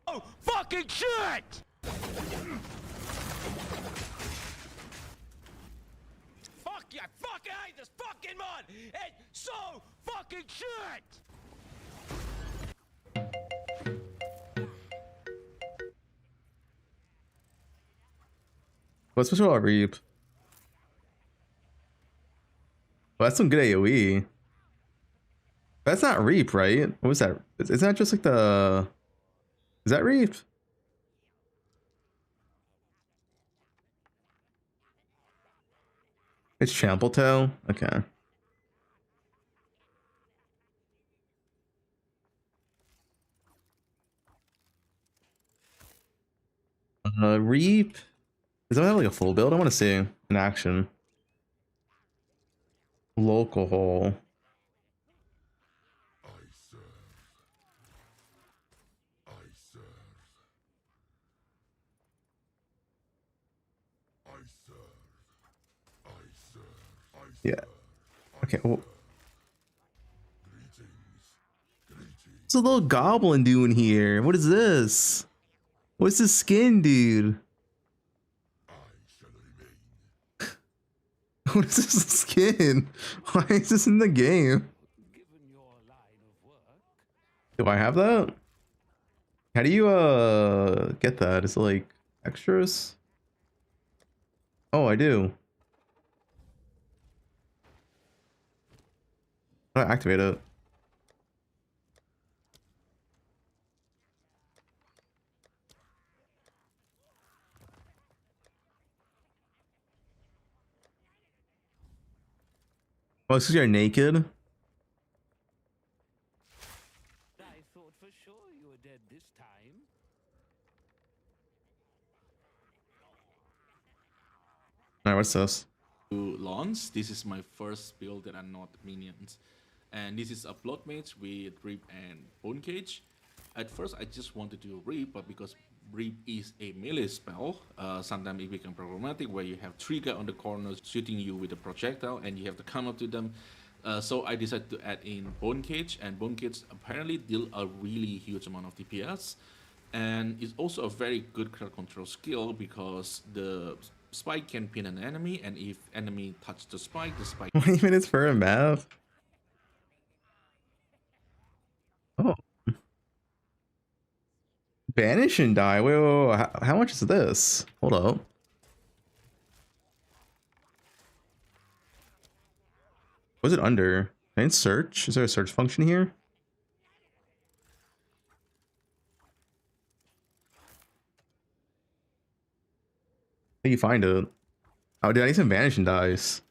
Oh, fucking shit! Fuck yeah, I fucking hate this fucking mod! It's so fucking shit! What's special about Reap? Well, that's some good AoE. That's not Reap, right? What was that? Isn't that just like the... Is that Reap? It's Trample Tail? Okay. Reap? Does that have like a full build? I want to see in action. Local hole. Yeah. Okay. Well, what's a little goblin doing here? What is this? What's this skin, dude? What is this skin? Why is this in the game? Do I have that? How do you get that? Is it like extras? Oh, I do. How do I activate it? Oh, it's because you're naked? I thought for sure you were dead this time. Alright, what's this? To launch, this is my first build that are not minions. And this is a Blood Mage with Reap and Bone Cage. At first I just wanted to do Reap, but because Reap is a melee spell, sometimes it becomes problematic where you have 3 guys on the corners shooting you with a projectile and you have to come up to them. So I decided to add in Bone Cage, and Bone Cage apparently deal a really huge amount of DPS. And it's also a very good crowd control skill because the spike can pin an enemy, and if enemy touch the spike 20 minutes for a map? Oh. Banish and die. Wait. How much is this? Hold up. What's it under? Can I search? Is there a search function here? How do you find it? Oh, dude, I need some Vanish and dies.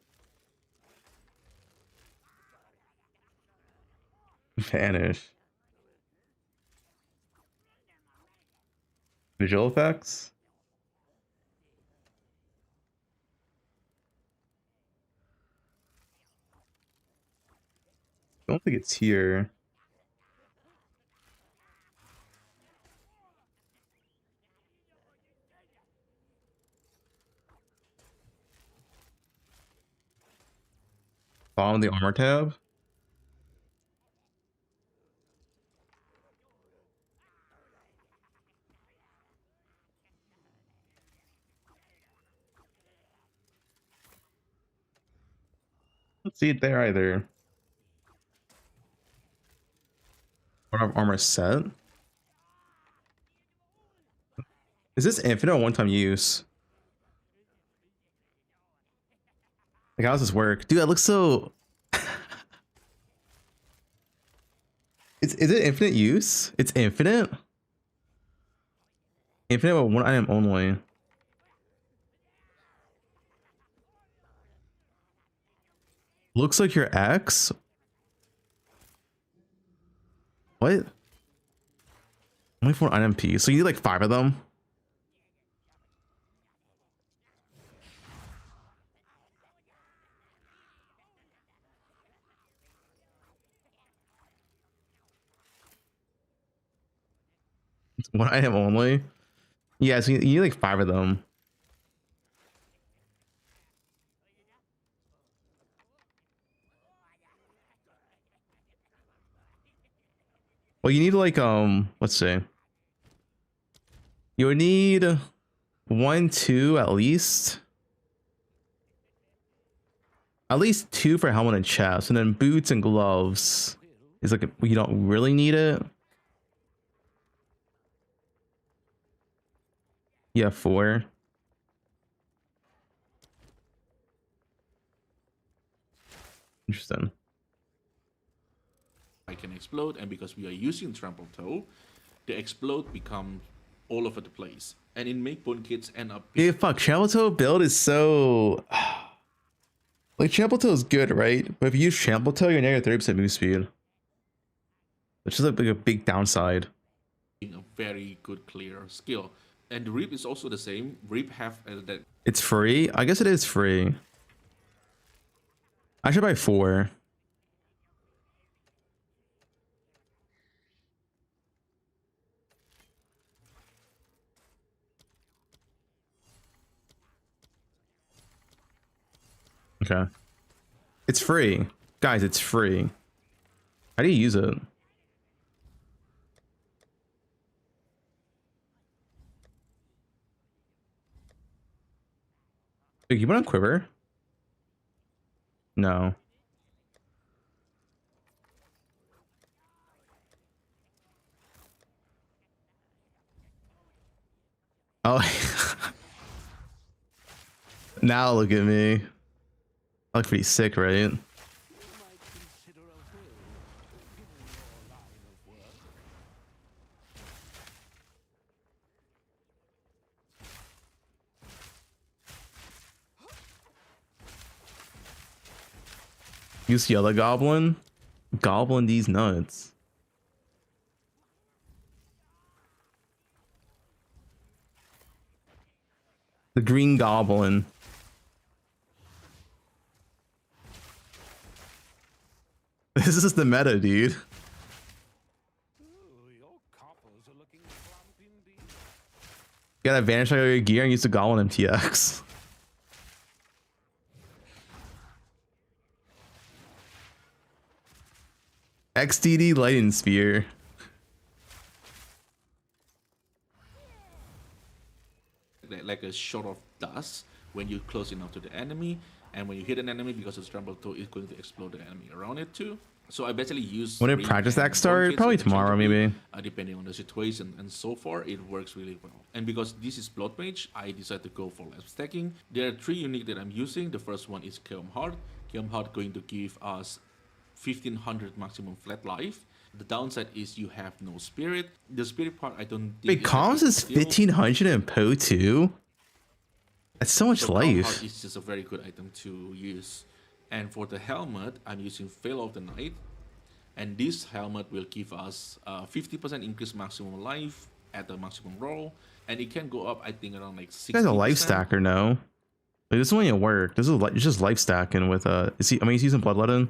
Vanish. Visual effects? I don't think it's here. Bottom of the armor tab. Don't see it there either. Armor set. Is this infinite or one-time use? Like, how does this work? Dude, that looks so... Is it infinite use? It's infinite? Infinite with one item only. Looks like your X? What? Only for an item piece. So you need like 5 of them? One item only? Yeah, so you need like 5 of them. Well, you need like, let's see. You would need 1, 2 at least. At least 2 for helmet and chest, and then boots and gloves. Is like, you don't really need it. Yeah, 4. Interesting. I can explode, and because we are using trample toe, the explode becomes all over the place, and it make bone kits end up. Dude, fuck, trample toe build is so like trample toe is good, right? But if you use trample toe, you're negative 30% move speed, which is like a big downside. A very good clear skill, and the reap is also the same. Reap have that. It's free. I guess it is free. I should buy 4. Okay. It's free. Guys, it's free. How do you use it? Wait, you want a quiver? No. Oh. Now look at me. I look pretty sick, right? Use yellow goblin? Goblin these nuts. The green goblin. This is the meta, dude. You gotta vanish out of your gear and use the goblin MTX. XDD Lightning Spear. Like a shot of dust when you close enough to the enemy, and when you hit an enemy, because it's trample toe, it's going to explode the enemy around it too. So I basically use. When did practice that start? Probably tomorrow, maybe. Depending on the situation, and so far it works really well. And because this is Blood Mage, I decided to go for less stacking. There are 3 unique that I'm using. The first one is Chaos Heart. Chaos Heart going to give us 1500 maximum flat life. The downside is you have no spirit. The spirit part I don't think. Wait, comms is 1500 and poe2? That's so much life. It's just a very good item to use. And for the helmet, I'm using Veil of the Night. And this helmet will give us 50% increased maximum life at the maximum roll. And it can go up, I think, around like 60%. This guy's a life stacker, no? Like, this won't even work. This is it's just life stacking with he's using Bloodletting.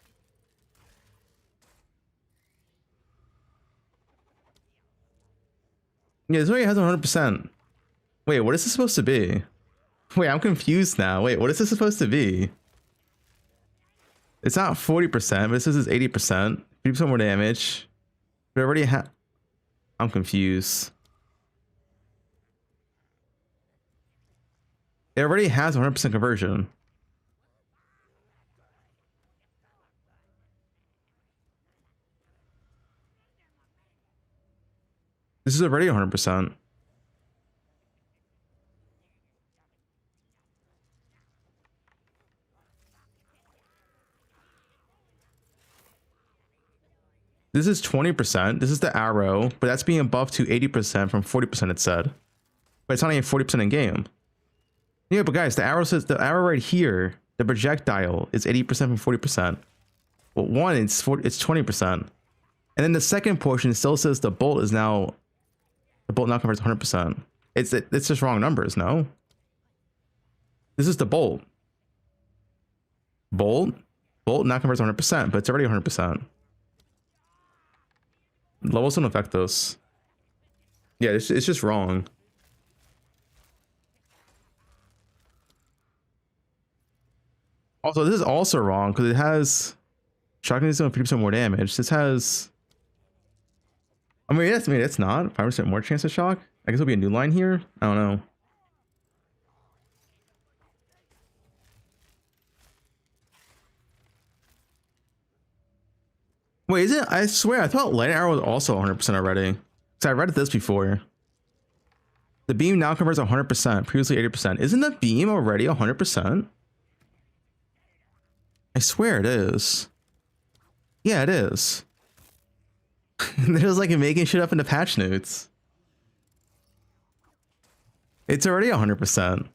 Yeah, this already has 100%. Wait, what is this supposed to be? Wait, I'm confused now. Wait, what is this supposed to be? It's not 40%, but this is 80%. 50% more damage. But already I'm confused. It already has 100% conversion. This is already 100%. This is 20%. This is the arrow, but that's being buffed to 80% from 40%, it said. But it's not even 40% in game. Yeah, but guys, the arrow says the arrow right here, the projectile is 80% from 40%. Well, one, it's 20%. And then the second portion still says the bolt now converts 100%. It's just wrong numbers, no? This is the bolt. Bolt now converts 100%, but it's already 100%. Levels don't affect this. Yeah, it's just wrong. Also, this is also wrong because it has shotgun is doing 50% more damage. This has, I mean, it's not 5% more chance of shock. I guess it'll be a new line here. I don't know. Wait, is it? I swear, I thought light arrow was also 100% already. So I read this before. The beam now converts 100%, previously 80%. Isn't the beam already 100%? I swear it is. Yeah, it is. They're just like making shit up in the patch notes. It's already 100%.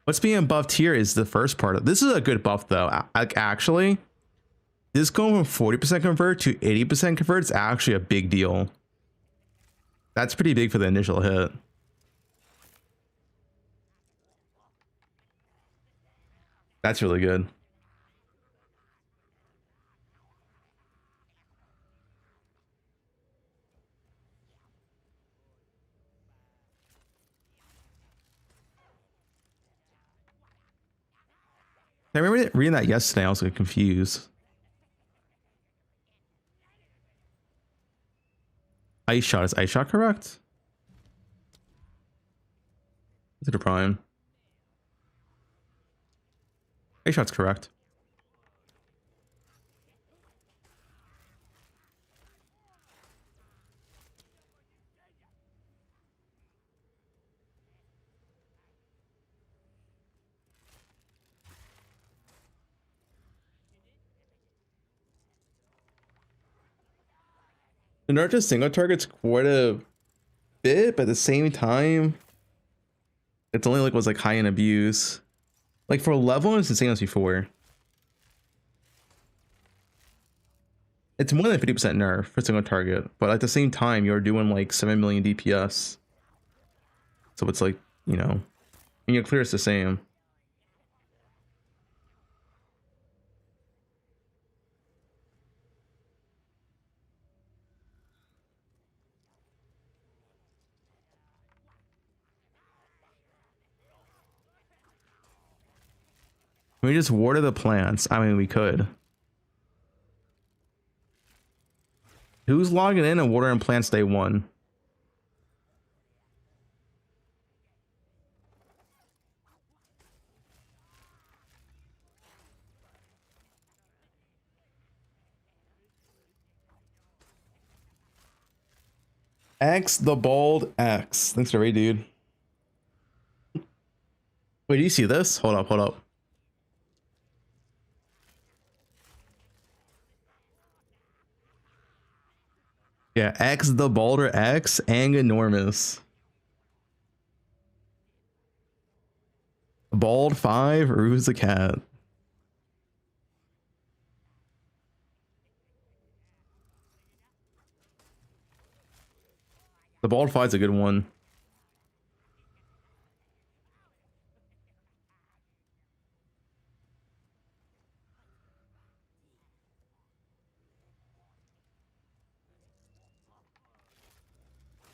What's being buffed here is the first part of this. Is a good buff though. Like actually, this going from 40% convert to 80% convert is actually a big deal. That's pretty big for the initial hit. That's really good. I remember reading that yesterday. I was like confused. Ice shot, is ice shot correct? Is it a prime? Ice shot's correct. The nerf to single target's quite a bit, but at the same time, it's only like was like high in abuse. Like for level, it's the same as before. It's more than 50% nerf for single target, but at the same time, you're doing like 7 million DPS. So it's like, you know, and your clear is the same. Can we just water the plants? I mean, we could. Who's logging in and watering plants day one? X the bald X. Thanks for raid, dude. Wait, do you see this? Hold up, hold up. Yeah, X the Balder X and enormous. Bald 5, Ruse the cat. The bald 5's a good one.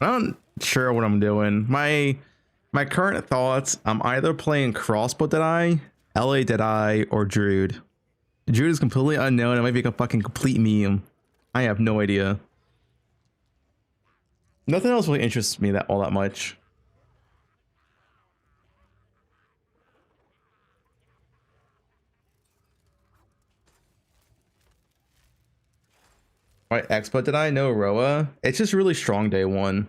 I'm not sure what I'm doing. My current thoughts, I'm either playing Crossbow Deadeye, LA Deadeye, or Druid. Druid is completely unknown. It might be a fucking complete meme. I have no idea. Nothing else really interests me that all that much. Right, Expo Deadeye, no Roa. It's just really strong day one.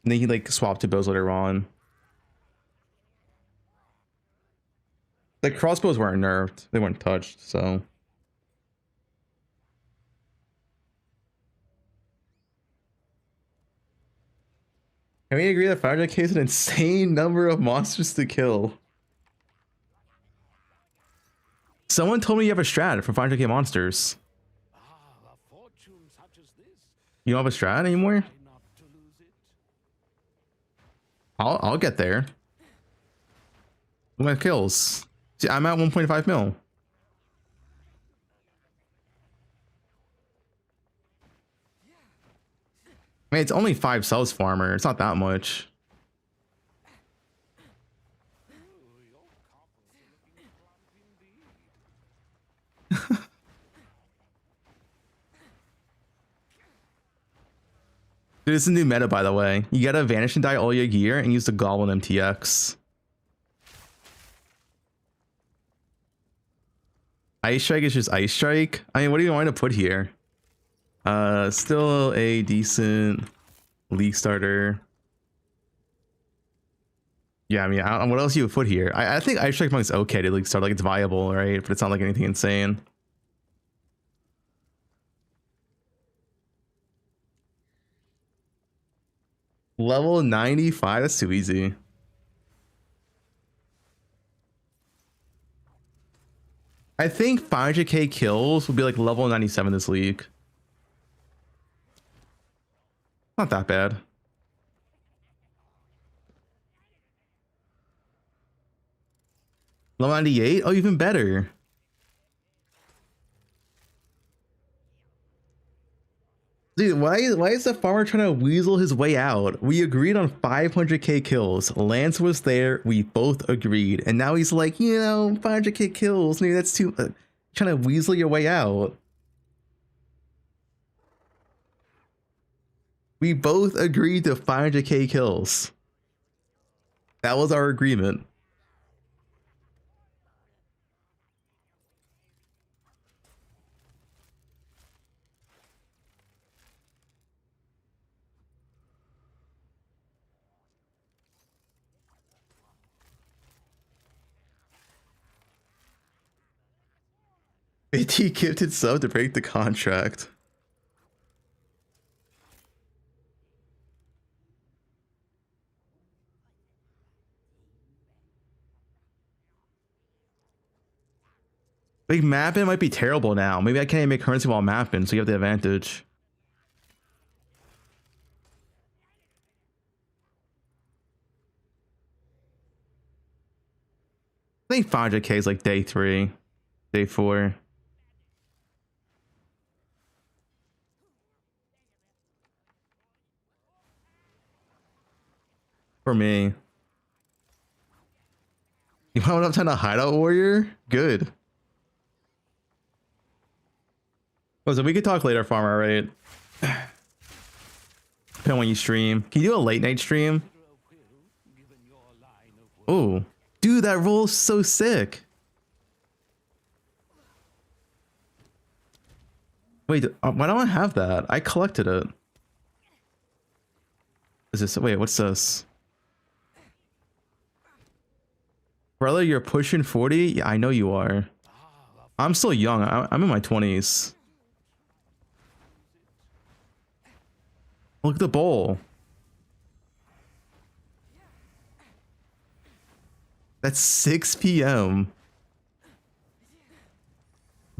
And then he like swapped to bows later on. The crossbows weren't nerfed. They weren't touched, so. Can we agree that 500k is an insane number of monsters to kill? Someone told me you have a strat for 500k monsters. You don't have a strat anymore? I'll get there. Look at my kills. See, I'm at 1.5 mil. I mean, it's only 5 subs farmer. It's not that much. Dude, it's a new meta, by the way. You gotta vanish and die all your gear and use the Goblin MTX. Ice Strike is just Ice Strike. I mean, what do you want to put here? Still a decent league starter. Yeah, I mean, what else you would put here? I think Ice Strike Monk's okay to league start. Like, it's viable, right? But it's not like anything insane. Level 95? That's too easy. I think 500k kills would be like level 97 this league. Not that bad. Level 98? Oh, even better. Dude, why is the farmer trying to weasel his way out? We agreed on 500k kills. Lance was there. We both agreed. And now he's like, you know, 500k kills. Maybe that's too... trying to weasel your way out. We both agreed to 500k kills. That was our agreement. He gifted sub to break the contract. Like, mapping might be terrible now. Maybe I can't even make currency while mapping, so you have the advantage. I think 500k is like day 3, day 4. For me. You want enough time to hideout warrior? Good. Oh, so we could talk later, farmer, right? Depending on when you stream. Can you do a late night stream? Oh, dude, that roll is so sick. Wait, why don't I have that? I collected it. Is this, wait, what's this? Brother, you're pushing 40? Yeah, I know you are. I'm still young. I'm in my 20s. Look at the bowl. That's 6 p.m.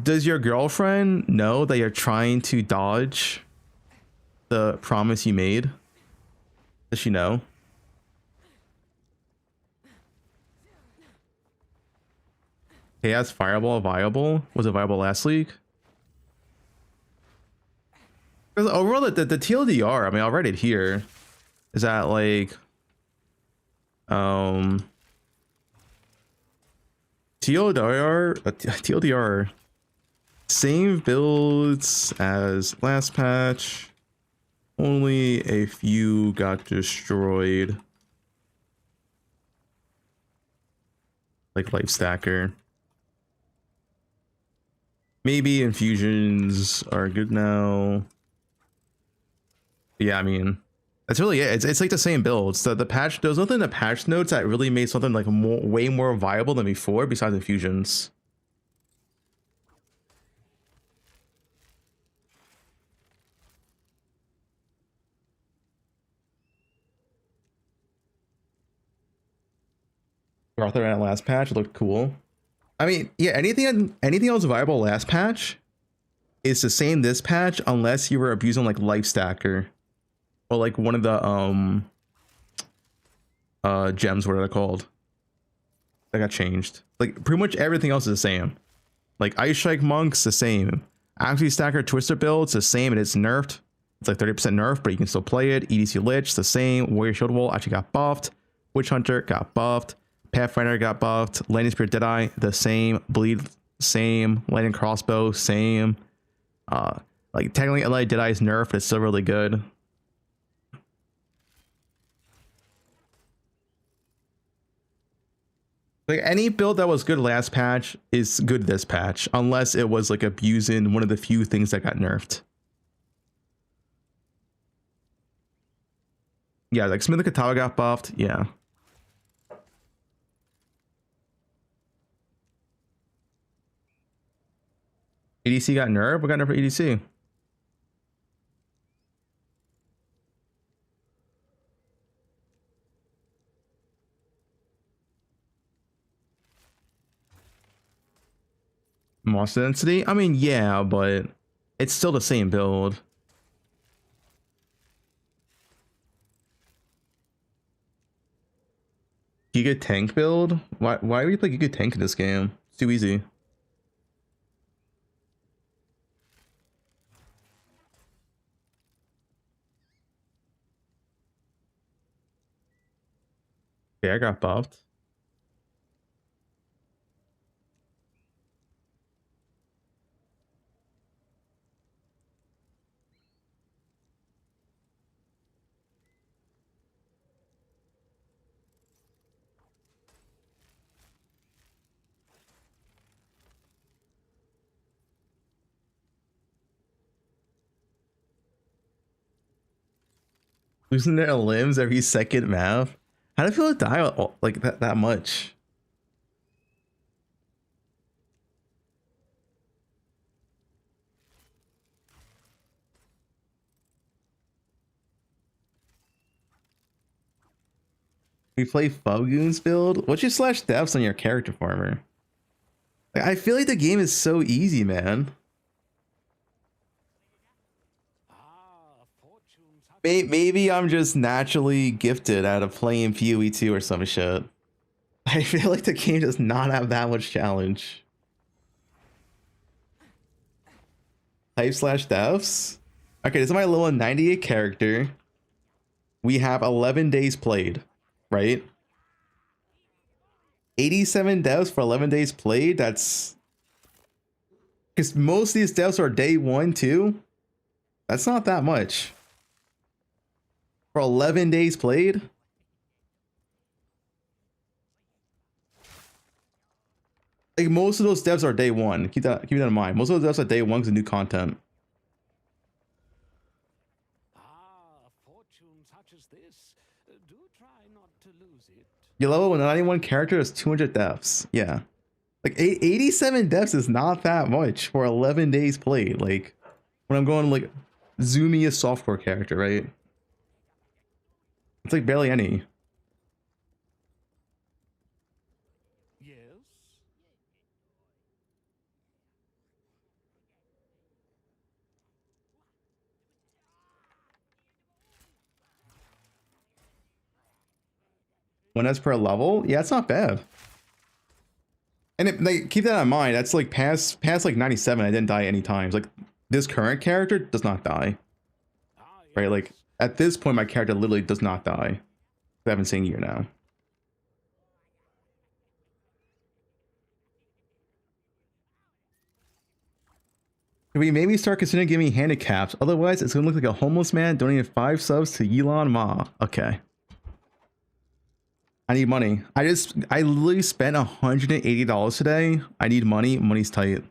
Does your girlfriend know that you're trying to dodge the promise you made? Does she know? Chaos Fireball viable? Was it viable last league? Because overall, the TLDR, I mean, I'll write it here, is that like, TLDR, same builds as last patch, only a few got destroyed. Like Life Stacker. Maybe infusions are good now. Yeah, I mean, that's really it. It's like the same builds. So the patch, there's nothing in the patch notes that really made something like way more viable than before besides infusions. Arthur at last patch looked cool. I mean, yeah, anything else viable last patch is the same this patch unless you were abusing like Life Stacker or like one of the gems, what are they called? That got changed. Like pretty much everything else is the same. Like Ice Strike Monk's the same. Actually Stacker Twister build's the same and it's nerfed. It's like 30% nerf, but you can still play it. EDC Lich, the same. Warrior Shield Wall actually got buffed. Witch Hunter got buffed. Pathfinder got buffed. Lightning Spirit Deadeye, the same. Bleed, same. Lightning Crossbow, same. Like technically LA Deadeye is nerfed, but it's still really good. Like any build that was good last patch is good this patch, unless it was like abusing one of the few things that got nerfed. Yeah, like Smith the Katawa got buffed, yeah. EDC got nerfed? What got nerfed for EDC? Monster density? I mean, yeah, but it's still the same build. Giga Tank build? Why would you play Giga Tank in this game? It's too easy. Okay, I got buffed. Losing their limbs every second map. How do you feel to die like that much? We play Fubgun's build. What's your slash deaths on your character farmer? Like, I feel like the game is so easy, man. Maybe I'm just naturally gifted out of playing PoE2 or some shit. I feel like the game does not have that much challenge. Type slash deaths? Okay, this is my level 98 character. We have 11 days played, right? 87 deaths for 11 days played? That's... Because most of these deaths are day 1, 2. That's not that much. For 11 days played? Like most of those devs are day 1. Keep that in mind. Most of those devs are day 1 because of new content. Your level 91 character is 200 deaths. Yeah. Like 87 deaths is not that much for 11 days played. Like when I'm going like zoomiest softcore character, right? It's like barely any. Yes. One as per level? Yeah, it's not bad. And it, like, keep that in mind. That's like past like 97. I didn't die any times. Like this current character does not die. right? Like at this point, my character literally does not die. I haven't seen a year now. Can we maybe start considering giving me handicaps? Otherwise, it's gonna look like a homeless man donating 5 subs to Elon Ma. Okay. I need money. I literally spent $180 today. I need money. Money's tight.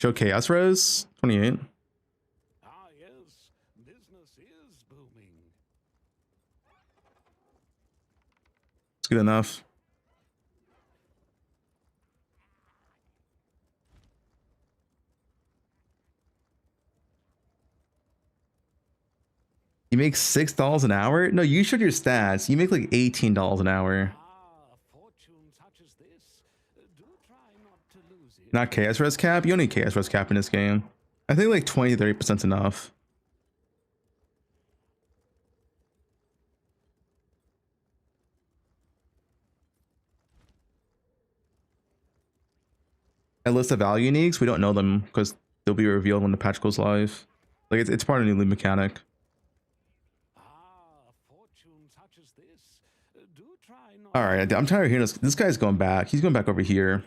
Show Chaos Rose 28. Ah, yes, business is booming. It's good enough. You make $6 an hour? No, you showed your stats. You make like $18 an hour. Not chaos res cap? You don't need chaos res cap in this game. I think like 20-30% enough. A list of value uniques, we don't know them because they'll be revealed when the patch goes live. Like it's part of the new mechanic. All right, I'm tired of hearing this. This guy's going back. He's going back over here.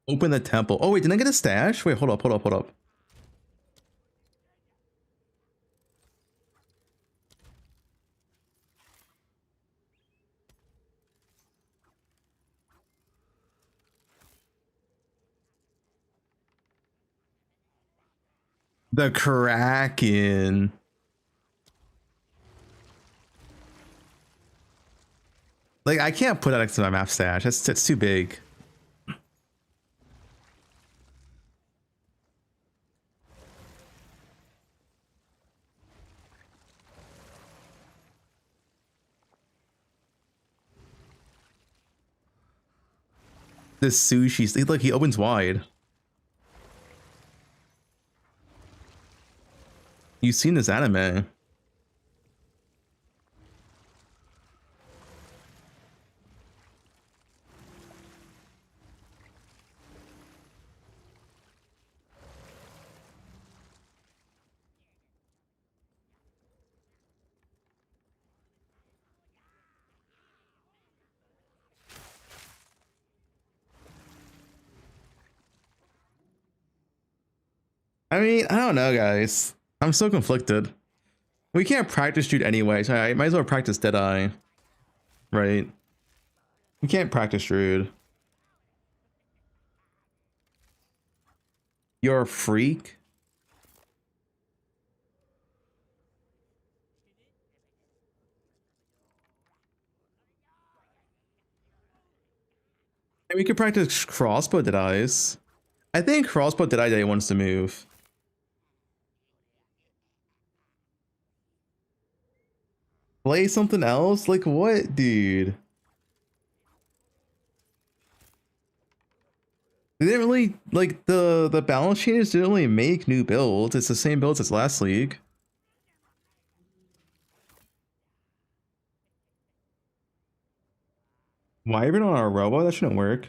Open the temple. Oh wait, didn't I get a stash? Wait, hold up. The Kraken. Like I can't put that next to my map stash. That's too big. The sushi. Look, he opens wide. You've seen this anime. I mean, I don't know, guys. I'm so conflicted. We can't practice Druid anyway, so I might as well practice Deadeye. Right? We can't practice Druid. You're a freak? And we could practice crossbow Deadeyes. I think crossbow Deadeye wants to move. Play something else? Like what, dude? They didn't really like the balance changes didn't really make new builds. It's the same builds as last league. Wyvern on our robo? That shouldn't work.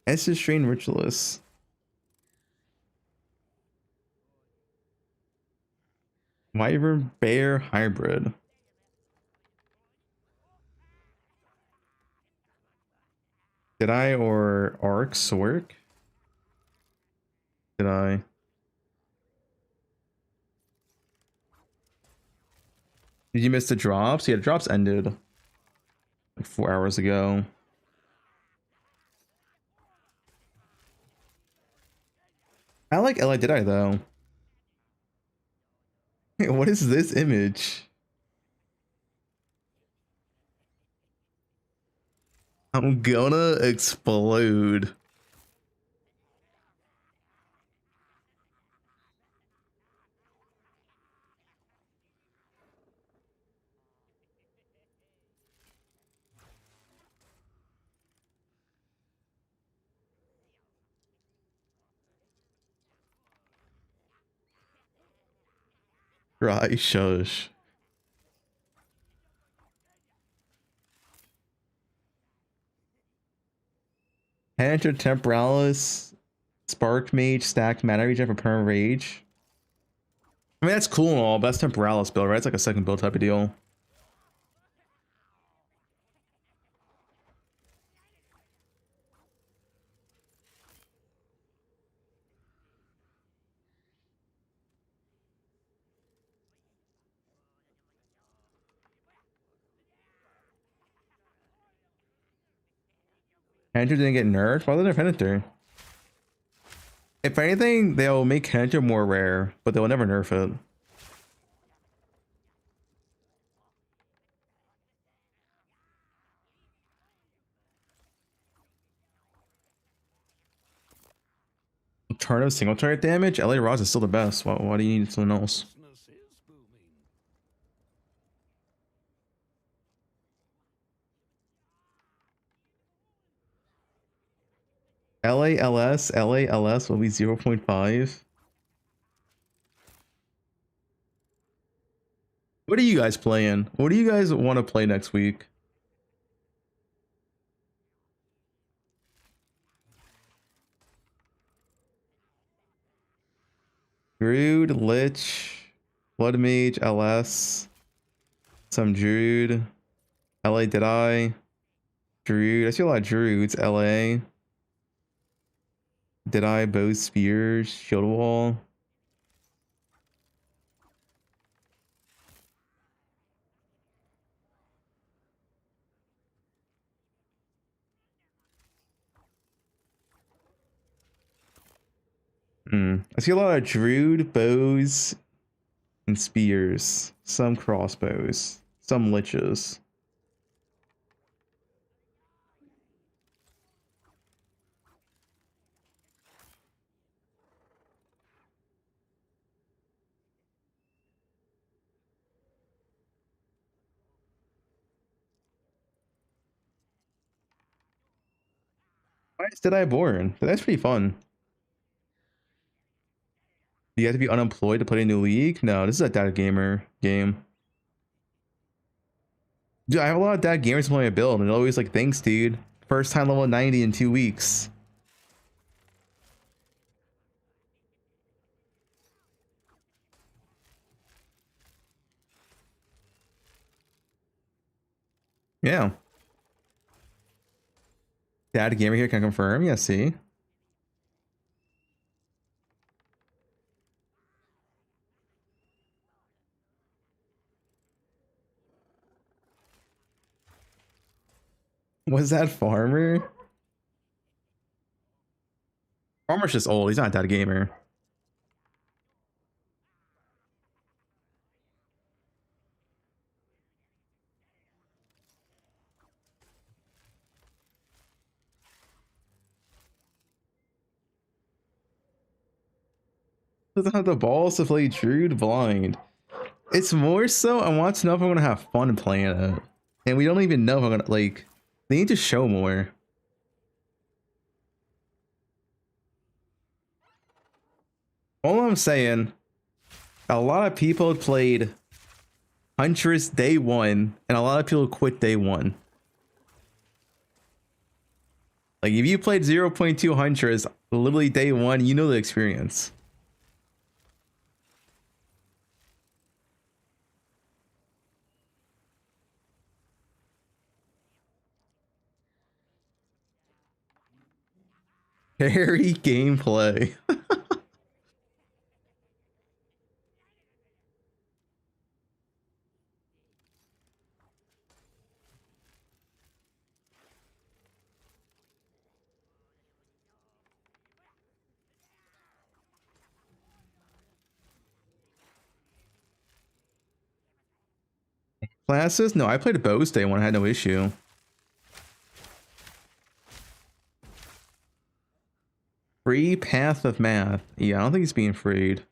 Estus Strain Ritualist. Wyvern Bear Hybrid. Did I or Arcs work? Did I? Did you miss the drops? Yeah, the drops ended like 4 hours ago. I like LA Did I though? Hey, what is this image? I'm gonna explode. Right, shush. Enter Temporalis, Spark Mage, stacked mana regen for perma rage. I mean, that's cool and all, but that's Temporalis build, right? It's like a second build type of deal. Enter didn't get nerfed? Why did they nerf Enter? If anything, they'll make Enter more rare, but they'll never nerf it. Turn of single target damage? LA Roz is still the best. Why do you need something else? LALS will be 0.5. What are you guys playing? What do you guys want to play next week? Druid, Lich, Blood Mage, LS, some Druid, LA did I? Druid, I see a lot of Druids, LA. Did I? Bow Spears, Shield Wall. I see a lot of Druid, bows, and spears. Some crossbows. Some liches. Why is Did I born? That's pretty fun. Do you have to be unemployed to play a new league? No, this is a dad gamer game. Dude, I have a lot of dad gamers playing a build, and they're always like, thanks, dude. First time level 90 in 2 weeks. Yeah. Dad gamer here can confirm. Yeah, see. Was that Farmer? Farmer's just old. He's not a dad gamer. Doesn't have the balls to play Druid blind. It's more so I want to know if I'm gonna have fun playing it. And we don't even know if I'm gonna like they need to show more. All I'm saying, a lot of people played Huntress day 1, and a lot of people quit day 1. Like if you played 0.2 Huntress literally day 1, you know the experience. Harry gameplay. Classes? No, I played Bows day 1, I had no issue. Free Path of Math. Yeah, I don't think he's being freed.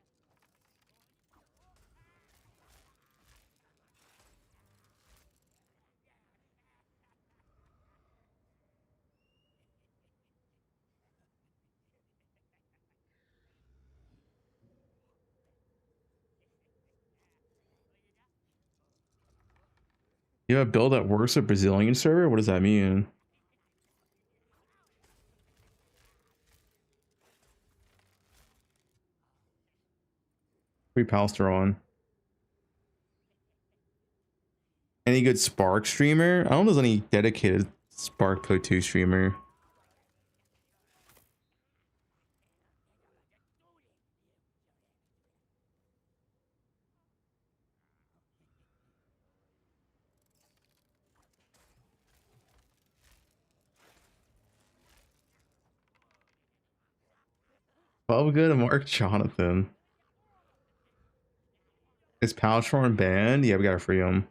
You have a build that works with Brazilian server? What does that mean? Free Palster on. Any good Spark streamer? I don't know if there's any dedicated Spark poe2 streamer. Fubgun and Mark Jonathan. Is Palstron banned? Yeah, we gotta free him.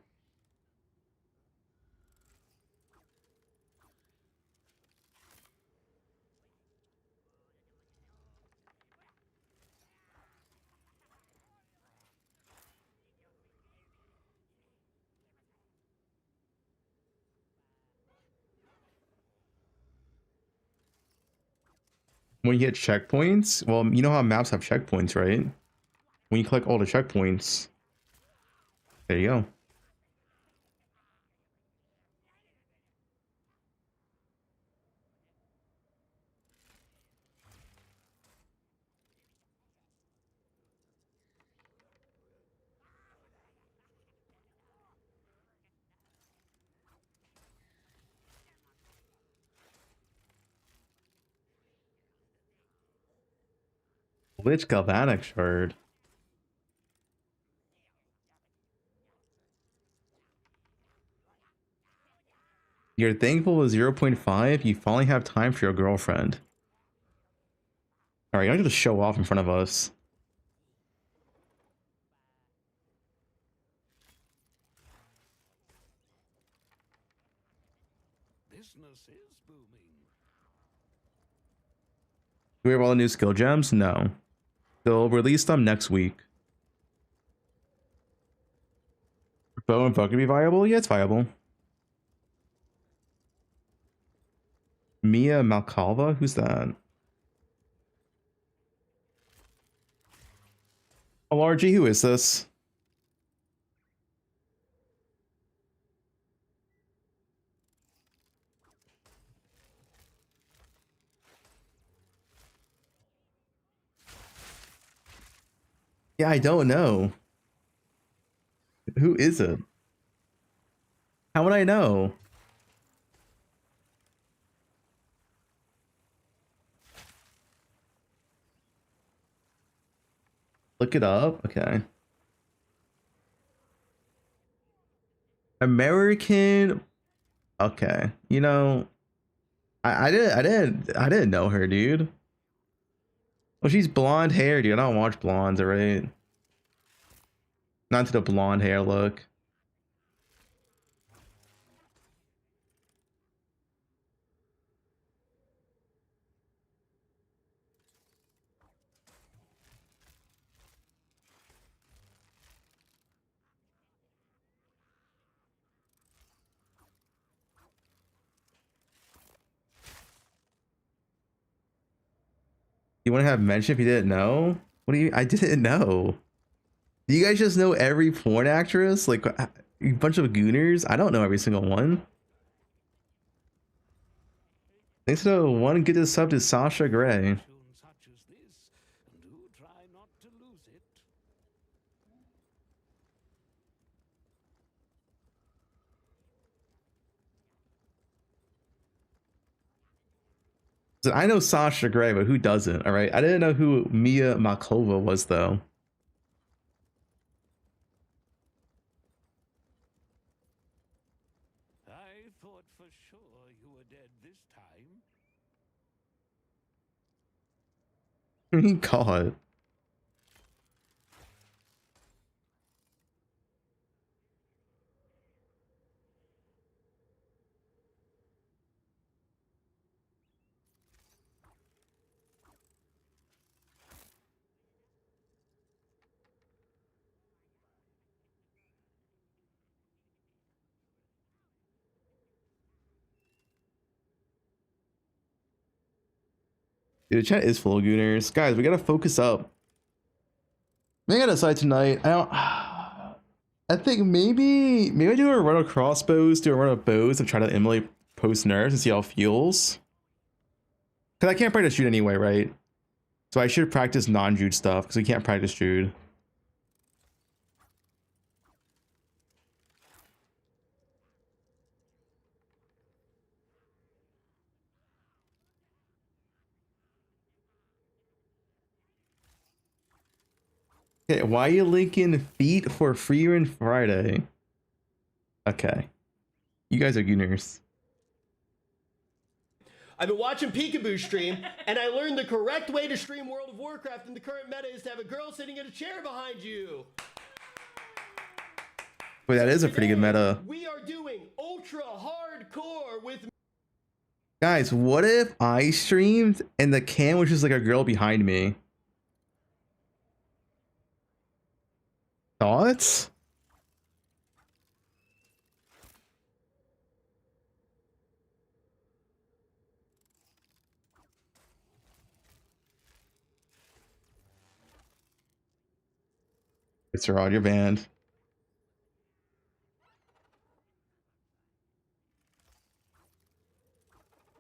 When you hit checkpoints, well, you know how maps have checkpoints, right? When you collect all the checkpoints, there you go. Which Galvanic shard? You're thankful with 0.5? You finally have time for your girlfriend. Alright, you don't have to show off in front of us. Business is booming. Do we have all the new skill gems? No. They'll release them next week. Bow and bow can be viable? Yeah, it's viable. Mia Malkalva? Who's that? LRG, who is this? Yeah, I don't know. Who is it? How would I know? Look it up. Okay. American. Okay. You know, I didn't know her, dude. Well, she's blonde hair, dude. I don't watch blondes, alright? Not to the blonde hair look. You want to have mention if you didn't know? What do you? I didn't know. Do you guys just know every porn actress? Like a bunch of gooners? I don't know every single one. Thanks to the one good to sub to Sasha Gray. So I know Sasha Gray, but who doesn't? All right, I didn't know who Mia Malkova was though. I thought for sure you were dead this time. God. Dude, the chat is full of gooners. Guys, we gotta focus up. We gotta decide tonight. I don't. I think maybe I do a run of crossbows, do a run of bows, and try to emulate post nerfs and see how it feels. Cause I can't practice Druid anyway, right? So I should practice non-Druid stuff because we can't practice Druid. Okay, why are you linking feet for Freerun Friday? Okay. You guys are gooners. I've been watching Peekaboo stream, and I learned the correct way to stream World of Warcraft in the current meta is to have a girl sitting in a chair behind you. Wait, that is a pretty good meta. We are doing ultra hardcore with... Guys, what if I streamed and the cam was just like a girl behind me? Thoughts? It's Rod, you're banned.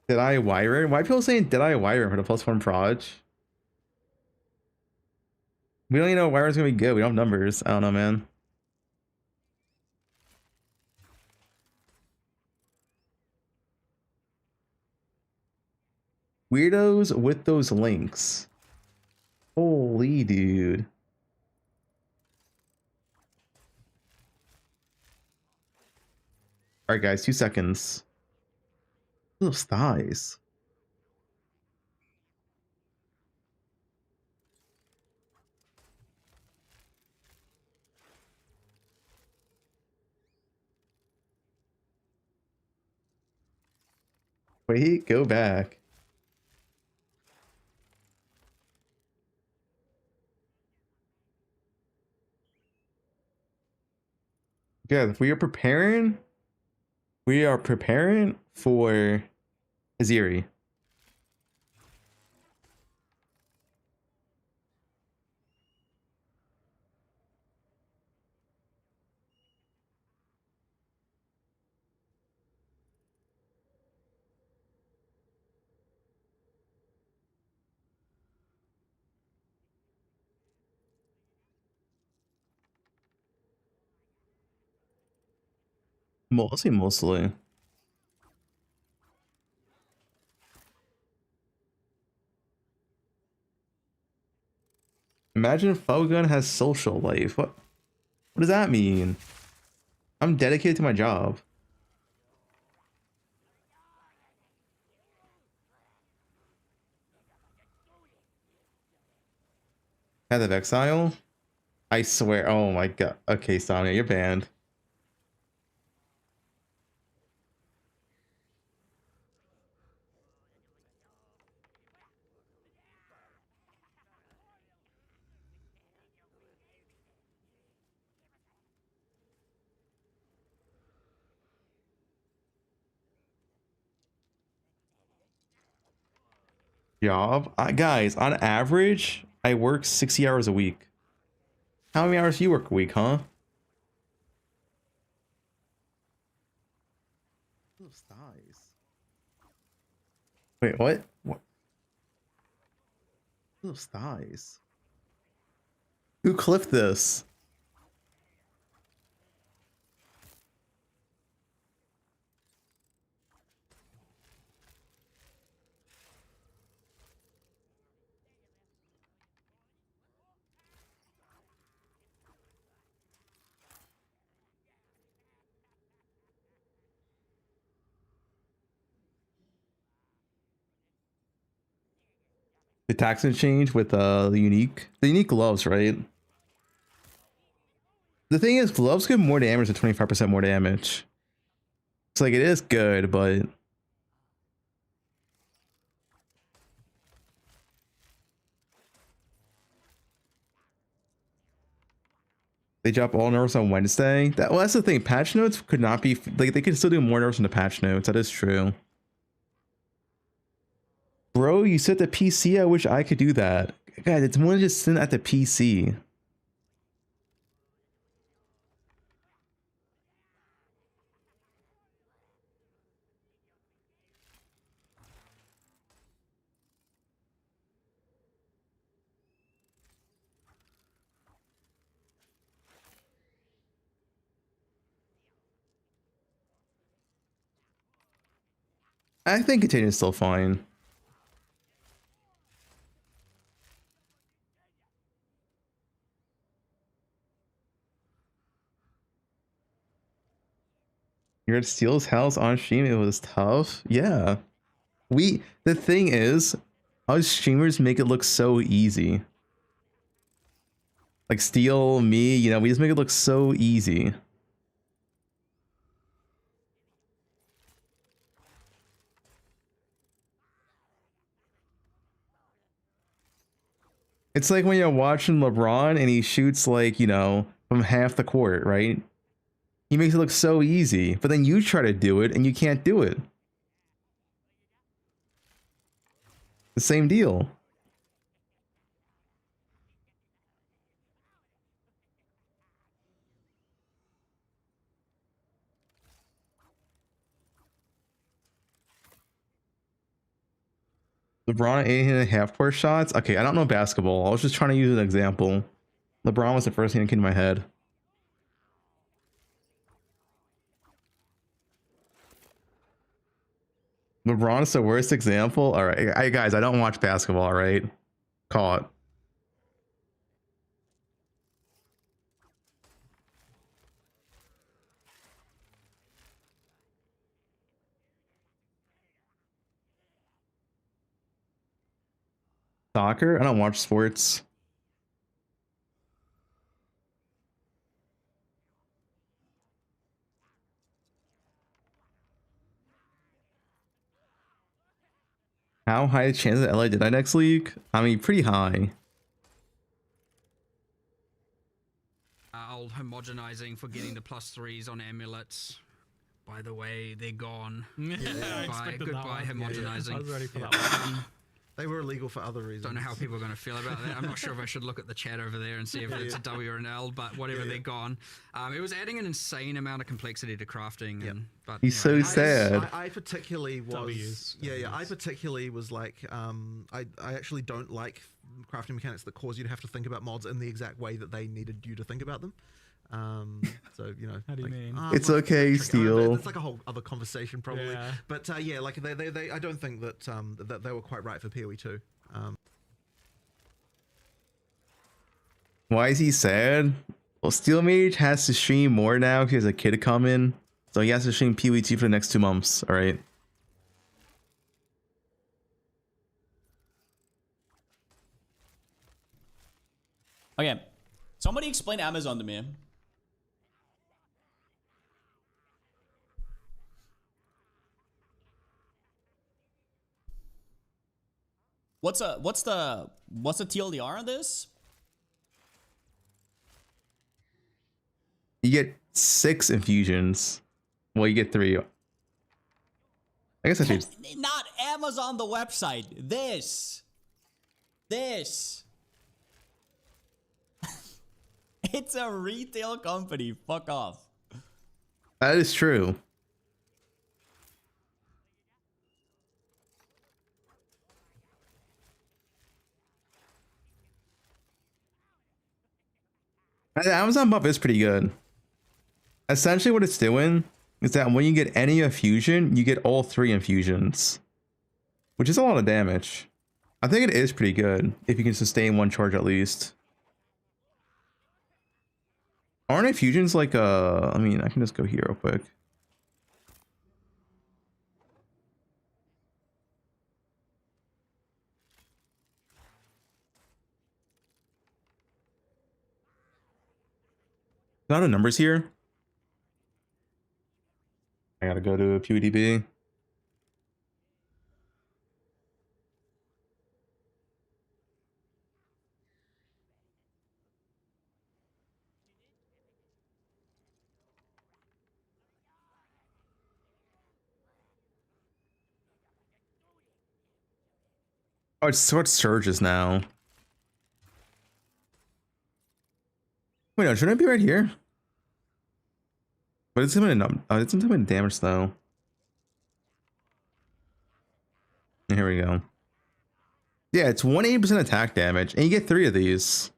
Did I Wyvern? Why are people saying did I Wyvern for the +1 proj? We don't even know if Wyvern's gonna be good. We don't have numbers. I don't know, man. Weirdos with those links. Holy dude. Alright guys, 2 seconds. Those thighs. Wait, go back. Yeah, we are preparing for Aziri. Mostly. Imagine if Fubgun has social life. What does that mean? I'm dedicated to my job. Path of Exile? I swear. Oh my god. Okay, Sonya, you're banned. Job? Guys, on average, I work 60 hours a week. How many hours do you work a week, huh? Those thighs. Wait, what? What? Those thighs. Who clipped this? The tax change with the unique gloves, right? The thing is, gloves give more damage than 25% more damage. It's like it is good, but they drop all nerfs on Wednesday. Well, that's the thing. Patch notes could not be like they could still do more nerfs in the patch notes. That is true. Bro, you set the PC. I wish I could do that. Guys, it's more than just sitting at the PC. I think Contagion is still fine. You're at Steel's house on stream. It was tough. Yeah. The thing is, us streamers make it look so easy. Like Steel, me, you know, we just make it look so easy. It's like when you're watching LeBron and he shoots like, you know, from half the court, right? He makes it look so easy, but then you try to do it and you can't do it. The same deal. LeBron 8 half-court shots? Okay, I don't know basketball. I was just trying to use an example. LeBron was the first thing that came to my head. LeBron's the worst example? Alright, guys, I don't watch basketball, alright? Call it. Soccer? I don't watch sports. How high a chance that LA did that next league? I mean, pretty high. Old homogenizing for getting the +3s on amulets. By the way, they're gone. Goodbye homogenizing. I was ready for that one. They were illegal for other reasons. Don't know how people are going to feel about that. I'm not sure if I should look at the chat over there and see if it's a W or an L, but whatever, they're gone. It was adding an insane amount of complexity to crafting. And, but He's so sad. I particularly was... I particularly was like... I actually don't like crafting mechanics that cause you to have to think about mods in the exact way that they needed you to think about them. So you know, how do you mean? It's okay, Steel. It's like a whole other conversation, probably. Yeah. But yeah, like they I don't think that that they were quite right for PoE2. Why is he sad? Well, Steel Mage has to stream more now because he has a kid coming, so he has to stream PoE2 for the next 2 months. All right. Okay, somebody explain Amazon to me. What's the TLDR on this? You get 6 infusions. Well, you get 3. I guess I should. Not Amazon, the website. This. It's a retail company. Fuck off. That is true. The Amazon buff is pretty good. Essentially what it's doing is that when you get any infusion, you get all 3 infusions, which is a lot of damage. I think it is pretty good if you can sustain 1 charge at least. Aren't infusions like I mean, I can just go here real quick. Not a numbers here. I gotta go to PewDB. Oh, it's what surges now. Wait, no, shouldn't it be right here? But it's something in damage though. And here we go. Yeah, it's 180% attack damage, and you get 3 of these.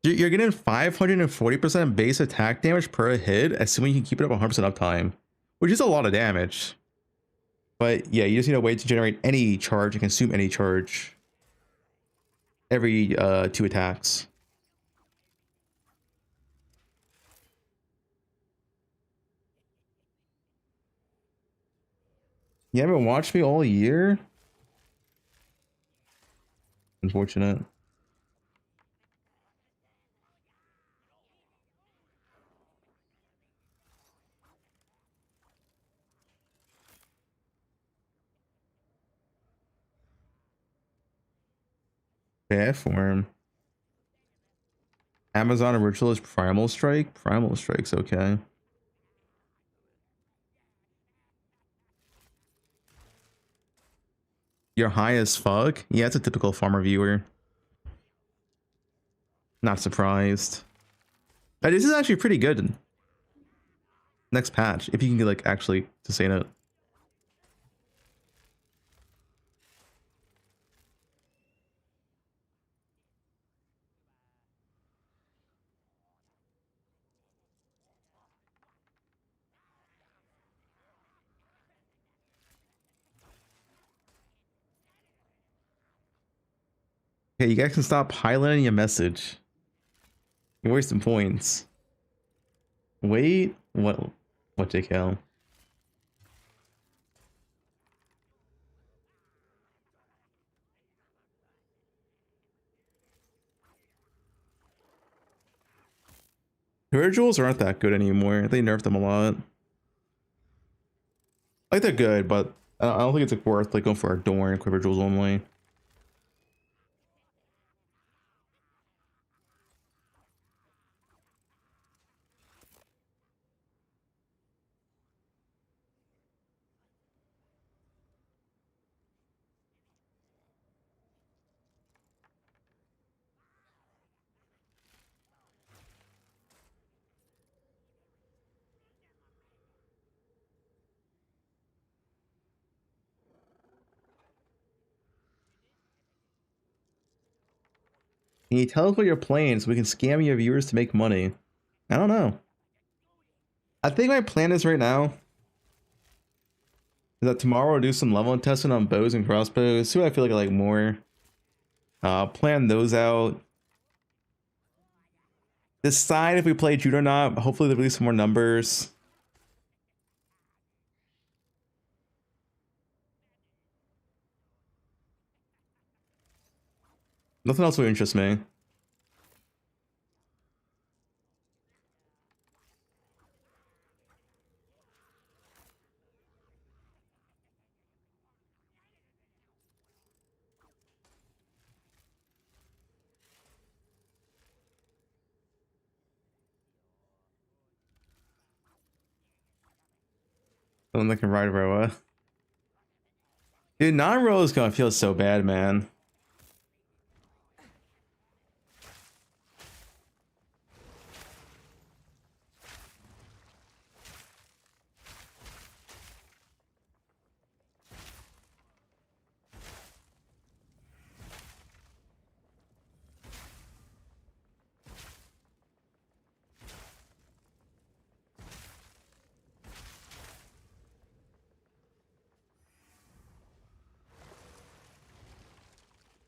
You're getting 540% base attack damage per hit, assuming you can keep it up 100% uptime, which is a lot of damage. But yeah, you just need a way to generate any charge and consume any charge every 2 attacks. You haven't watched me all year? Unfortunate. Bad form. Amazon original is Primal Strike? Primal Strike's okay. You're high as fuck? Yeah, it's a typical farmer viewer. Not surprised. This is actually pretty good. Next patch, if you can like actually sustain it. Okay, you guys can stop highlighting your message. You're wasting points. Wait, what JKL? Virgils aren't that good anymore. They nerfed them a lot. Like they're good, but I don't think it's like worth like going for a door and quick Virgils only. Can you tell us what you're playing so we can scam your viewers to make money? I don't know. I think my plan is right now is that tomorrow I'll do some level testing on bows and crossbows. See what I feel like I like more. Plan those out. Decide if we play Druid or not. Hopefully they'll release some more numbers. Nothing else would interest me. Someone that can ride Roa. Dude, non-Roa is gonna feel so bad, man.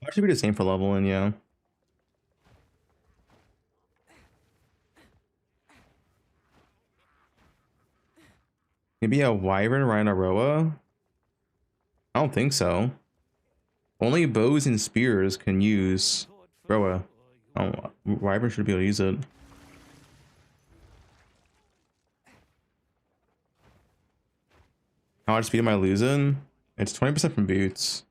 I should be the same for leveling, yeah. Maybe a Wyvern Rhinoa? I don't think so. Only bows and spears can use Roa. Oh, Wyvern should be able to use it. How much speed am I losing? It's 20% from boots.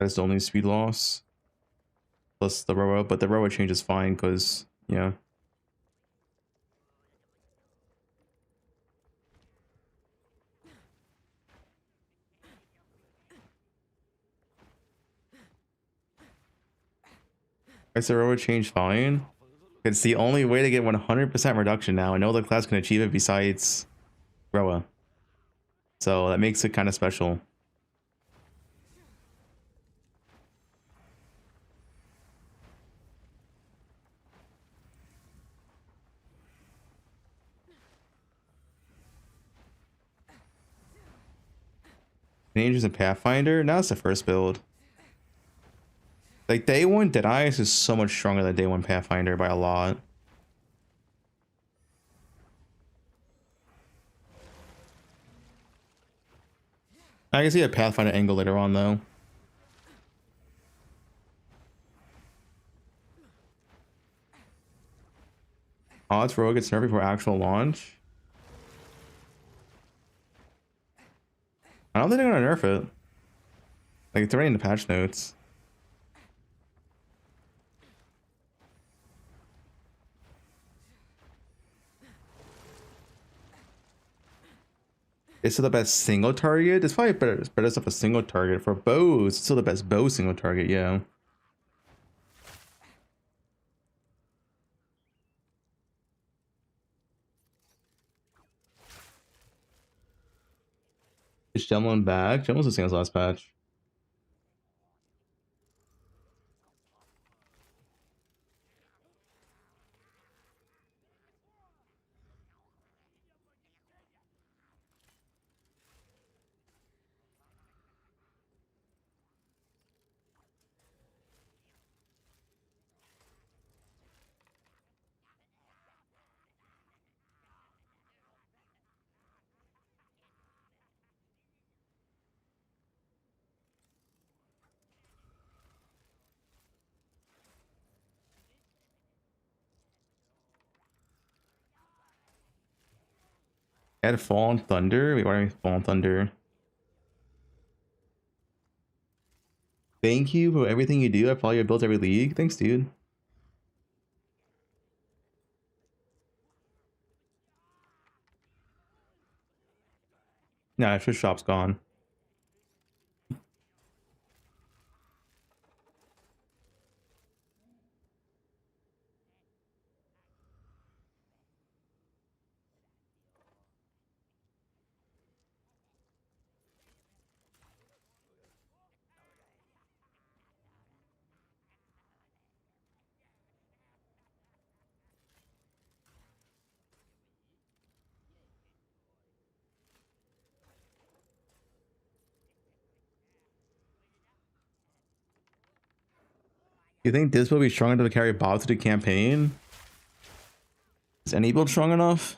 That's the only speed loss. Plus the Roa, but the Roa change is fine because, yeah. Is the Roa change fine? It's the only way to get 100% reduction now, and no other class can achieve it besides Roa. So that makes it kind of special. Angels and Pathfinder. Now it's the first build. Like day one Deadius is so much stronger than day one Pathfinder by a lot. I can see a Pathfinder angle later on though. Odds Rogue gets nerfed before actual launch. I don't think they're gonna nerf it. Like it's already in the patch notes. It's still the best single target. It's probably better stuff a single target for bows. It's still the best bow single target. Yeah. Is Gemlin back? Gemlin's the same as last patch. Add Fallen Thunder. Wait, why do I Fallen Thunder? Thank you for everything you do. I follow your builds every league. Thanks, dude. Nah, Fish Shop's gone. You think this will be strong enough to carry Bob to the campaign? Is any build strong enough?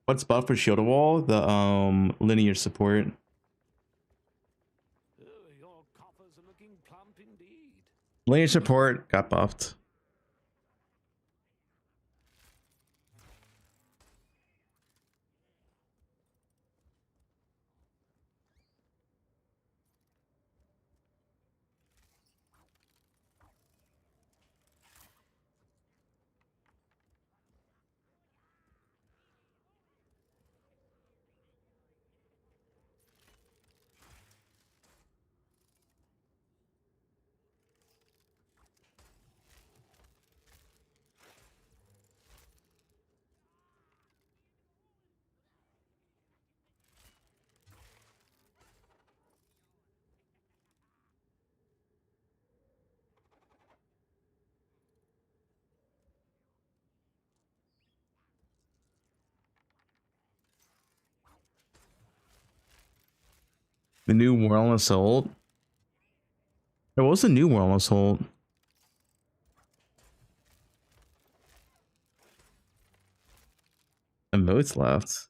What's buff for Shield Wall? The linear support. Linear support got buffed. The new World Assault. What was the new World Assault? Emotes left.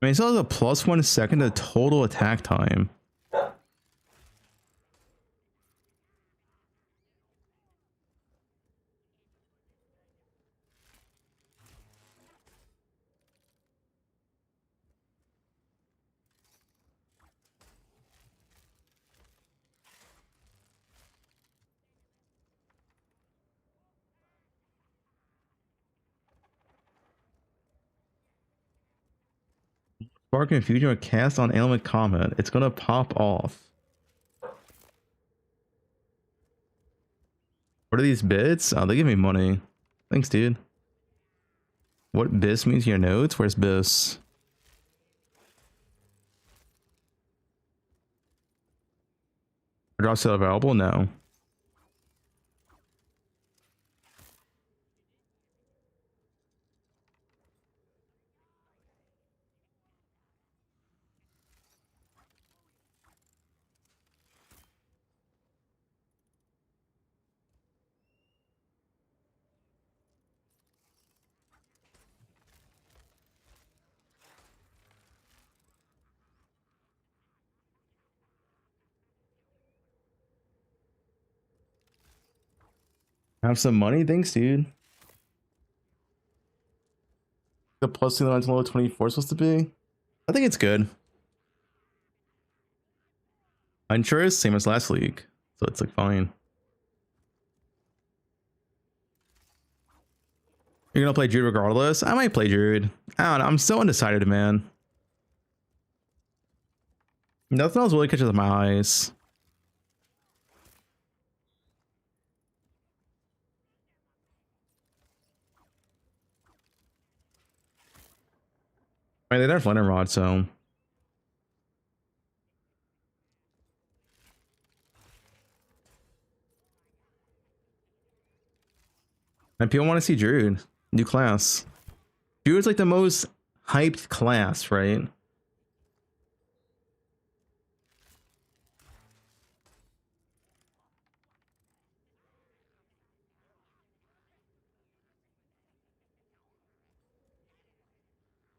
I mean, it still has a +1 second to total attack time. Spark Infusion or cast on Ailment Comet. It's gonna pop off. What are these bits? Oh, they give me money. Thanks, dude. What bis means in your notes? Where's bis? Drop still available? No. Have some money? Thanks, dude. The plus 2 lines low 24 supposed to be? I think it's good. Unsure, same as last league. So it's like fine. You're gonna play Druid regardless? I might play Druid. I don't know. I'm so undecided, man. Nothing else really catches my eyes. I mean, they nerfed Lightning Rod, so. And people want to see Druid. New class. Druid's like the most hyped class, right?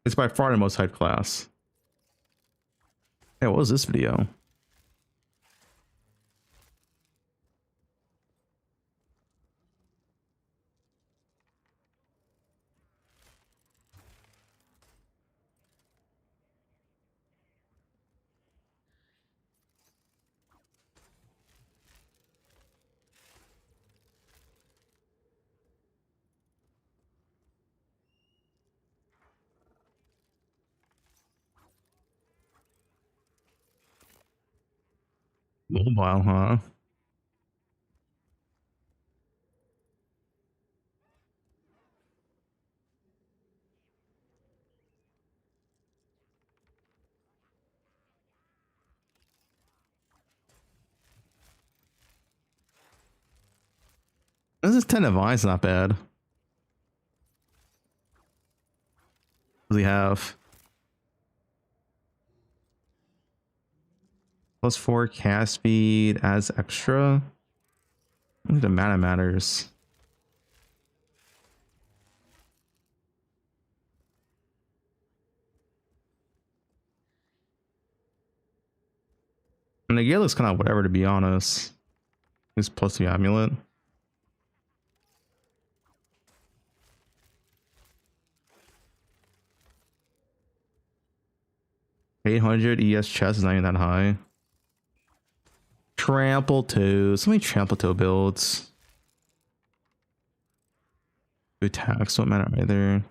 It's by far the most hyped class. Hey, what was this video? Mobile, huh? This is 10 device, not bad. What does he have? +4 cast speed as extra. I think the mana matters. And the gear looks kind of whatever, to be honest. It's plus the amulet. $800 ES chest is not even that high. Trample toe. So many trample toe builds. Attacks don't matter either.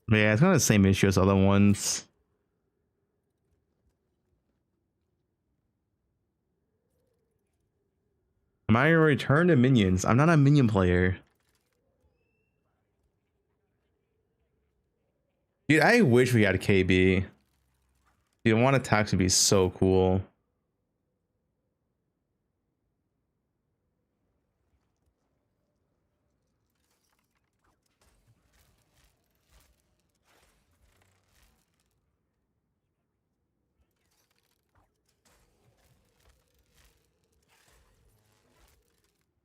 Yeah, it's kind of the same issue as other ones. Am I a return to minions? I'm not a minion player. Dude, I wish we had a KB. Dude, one attacks would be so cool.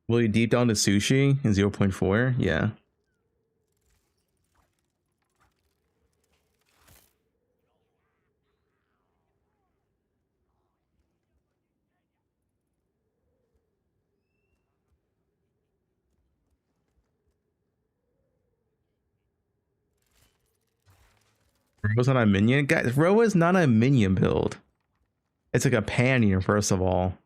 Will you deep down to sushi in 0.4? Yeah. Ro's not a minion? Guys, Ro is not a minion build. It's like a companion, first of all.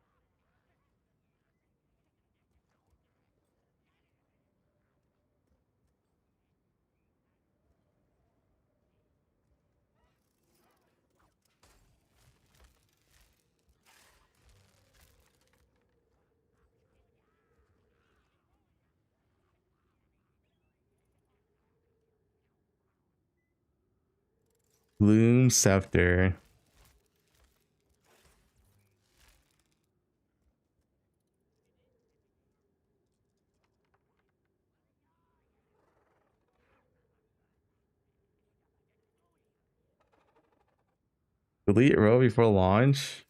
Gloom Scepter. Delete row before launch.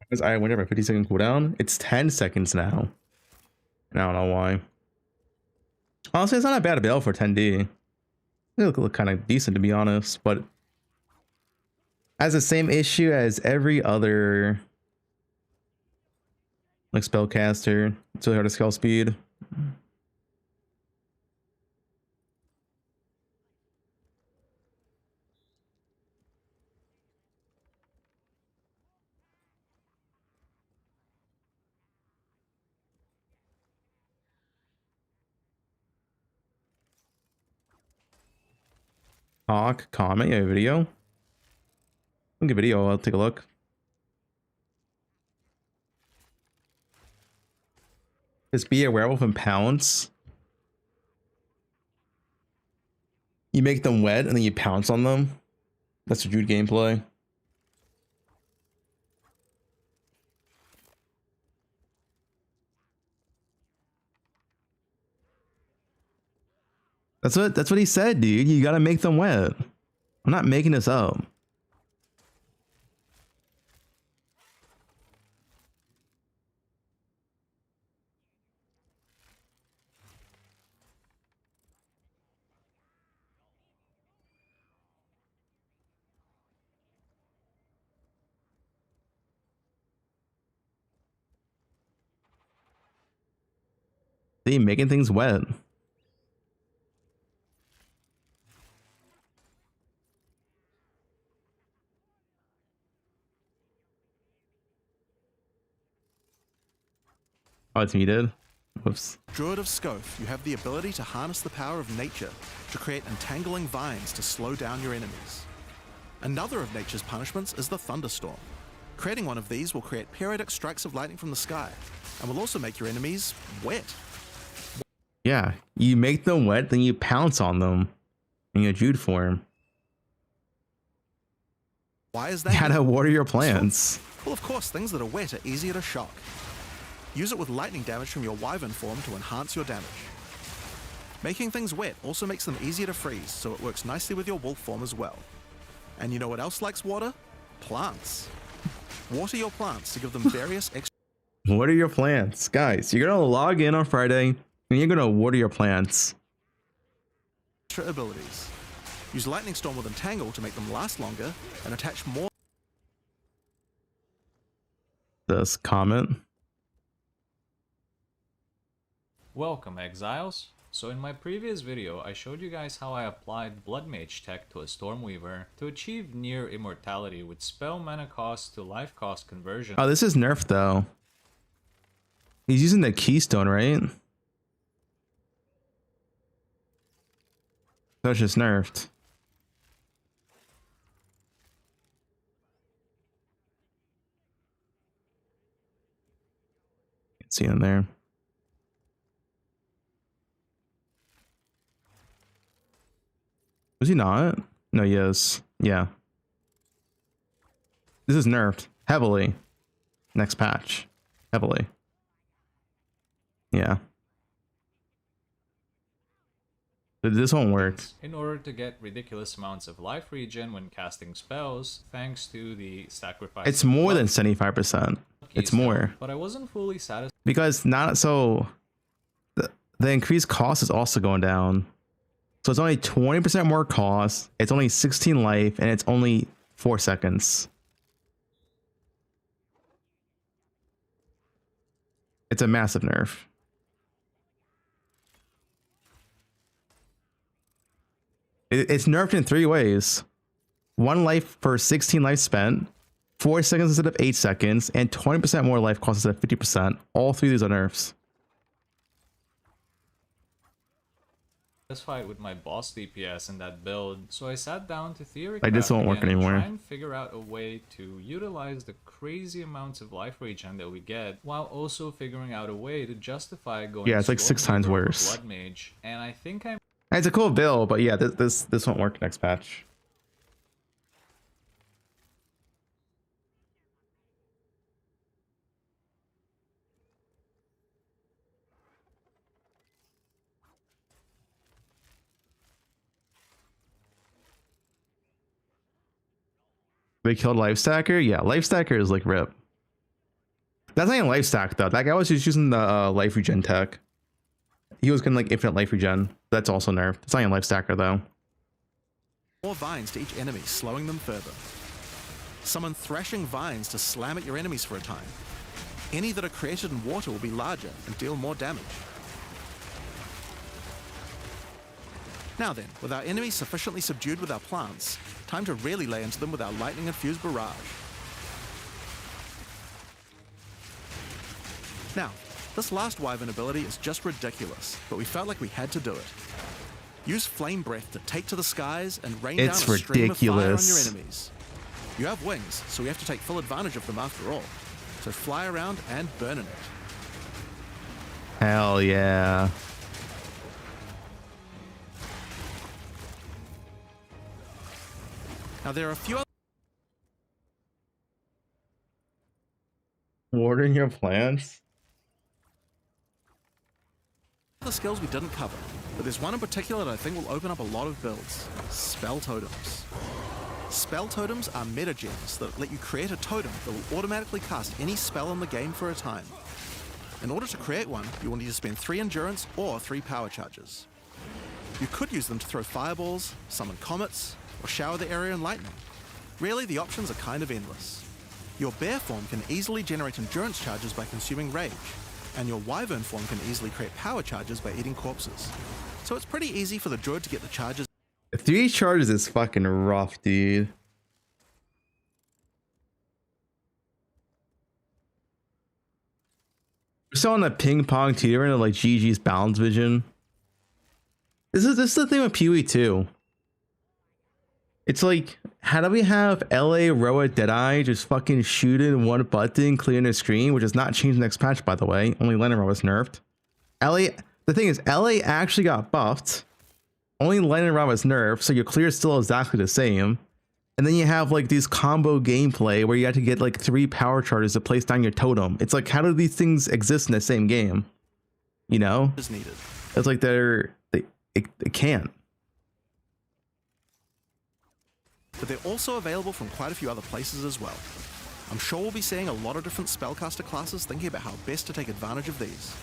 Because I went over 50-second cooldown. It's 10 seconds now. And I don't know why. Honestly, it's not a bad build for 10D. They look kind of decent, to be honest, but has the same issue as every other like spellcaster. It's really hard to scale speed. Talk, comment, yeah, video. Look at video, I'll take a look. Just be a werewolf and pounce. You make them wet and then you pounce on them. That's the Druid gameplay. That's what he said, dude. You gotta make them wet. I'm not making this up. See, making things wet. Oh, it's muted. Whoops. Druid of Scoth, you have the ability to harness the power of nature to create entangling vines to slow down your enemies. Another of nature's punishments is the thunderstorm. Creating one of these will create periodic strikes of lightning from the sky, and will also make your enemies wet. Yeah, you make them wet, then you pounce on them in your Druid form. Why is that? You gotta water your plants. Well, of course, things that are wet are easier to shock. Use it with lightning damage from your Wyvern form to enhance your damage. Making things wet also makes them easier to freeze, so it works nicely with your wolf form as well. And you know what else likes water? Plants. Water your plants to give them various extra... Water your plants. Guys, you're gonna log in on Friday, and you're gonna water your plants. abilities. Use Lightning Storm with Entangle to make them last longer, and attach more... This comment. Welcome, Exiles. So in my previous video, I showed you guys how I applied Blood Mage tech to a Stormweaver to achieve near immortality with spell mana cost to life cost conversion. Oh, this is nerfed though. He's using the keystone, right? That's just nerfed. Can't see him there. Was he not? No, he is. Yeah. This is nerfed heavily. Next patch. Heavily. Yeah. But this won't work. In order to get ridiculous amounts of life regen when casting spells, thanks to the sacrifice. It's more than 75%. It's more. But I wasn't fully satisfied. Because not so the increased cost is also going down. So it's only 20% more cost, it's only 16 life, and it's only 4 seconds. It's a massive nerf. It's nerfed in 3 ways. 1 life per 16 life spent, 4 seconds instead of 8 seconds, and 20% more life cost instead of 50%. All 3 of these are nerfs. satisfied with my boss DPS in that build, so I sat down to theory This won't work again and anymore. try and figure out a way to utilize the crazy amounts of life regen that we get, while also figuring out a way to justify going. Yeah, it's like 6 times worse. Blood Mage, and I think I'm. It's a cool build, but yeah, this won't work next patch. They killed Lifestacker? Yeah, Lifestacker is like rip. That's not even Lifestack though. That guy was just using the life regen tech. He was getting like infinite life regen. That's also nerfed. It's not even Lifestacker though. More vines to each enemy, slowing them further. Summon thrashing vines to slam at your enemies for a time. Any that are created in water will be larger and deal more damage. Now then, with our enemies sufficiently subdued with our plants, time to really lay into them with our lightning-infused barrage. Now, this last Wyvern ability is just ridiculous, but we felt like we had to do it. Use Flame Breath to take to the skies and rain down a stream of fire on your enemies. You have wings, so we have to take full advantage of them after all. So fly around and burn in it. Hell yeah. Now there are a few other Watering your plants? skills we didn't cover, but there's one in particular that I think will open up a lot of builds. Spell Totems. Spell Totems are meta gems that let you create a totem that will automatically cast any spell in the game for a time. In order to create one, you will need to spend 3 endurance or 3 power charges. You could use them to throw fireballs, summon comets, or shower the area in lightning. Really, the options are kind of endless. Your bear form can easily generate endurance charges by consuming rage, and your wyvern form can easily create power charges by eating corpses. So it's pretty easy for the druid to get the charges. 3 charges is fucking rough, dude. We're still on the ping pong tier into like GG's balance vision. This is the thing with poe2. It's like, how do we have LA Roa Deadeye just fucking shooting one button, clearing the screen, which is not changed next patch, by the way. Only Lenora was nerfed. The thing is, LA actually got buffed. Only Lenora was nerfed, so your clear is still exactly the same. And then you have like these combo gameplay where you have to get like 3 power charges to place down your totem. It's like, how do these things exist in the same game? You know? Is needed. It's like they can't. But they're also available from quite a few other places as well. I'm sure we'll be seeing a lot of different spellcaster classes thinking about how best to take advantage of these.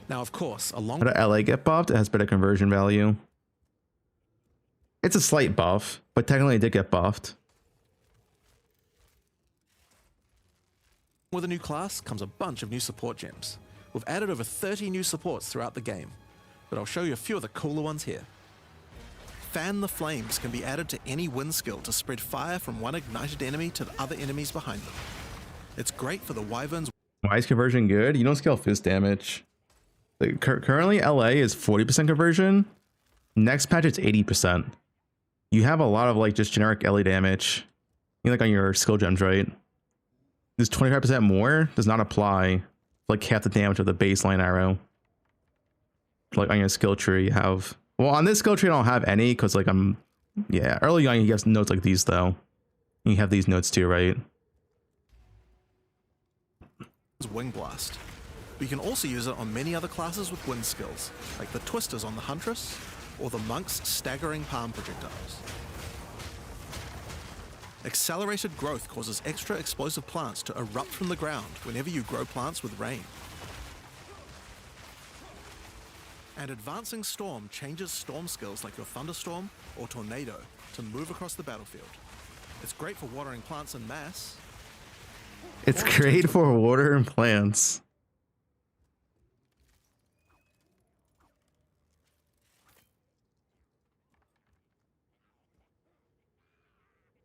Now, of course, along How did LA get buffed? It has better conversion value. It's a slight buff, but technically it did get buffed. with a new class comes a bunch of new support gems. We've added over 30 new supports throughout the game, but I'll show you a few of the cooler ones here. Fan the Flames can be added to any wind skill to spread fire from one ignited enemy to the other enemies behind them. It's great for the wyverns. Why is conversion good? You don't scale fist damage. Like, currently LA is 40% conversion. Next patch it's 80%. You have a lot of like just generic LA damage. You like on your skill gems, right? This 25% more does not apply like half the damage of the baseline arrow. Like on your skill tree you have, well, on this skill tree I don't have any because like yeah, early on you have notes like these though. You have these notes too, right? Wing Blast. But you can also use it on many other classes with wind skills, like the Twisters on the Huntress, or the Monk's Staggering Palm Projectiles. Accelerated Growth causes extra explosive plants to erupt from the ground whenever you grow plants with rain. And Advancing Storm changes storm skills like your Thunderstorm or Tornado to move across the battlefield. It's great for watering plants en masse. It's great for water and plants.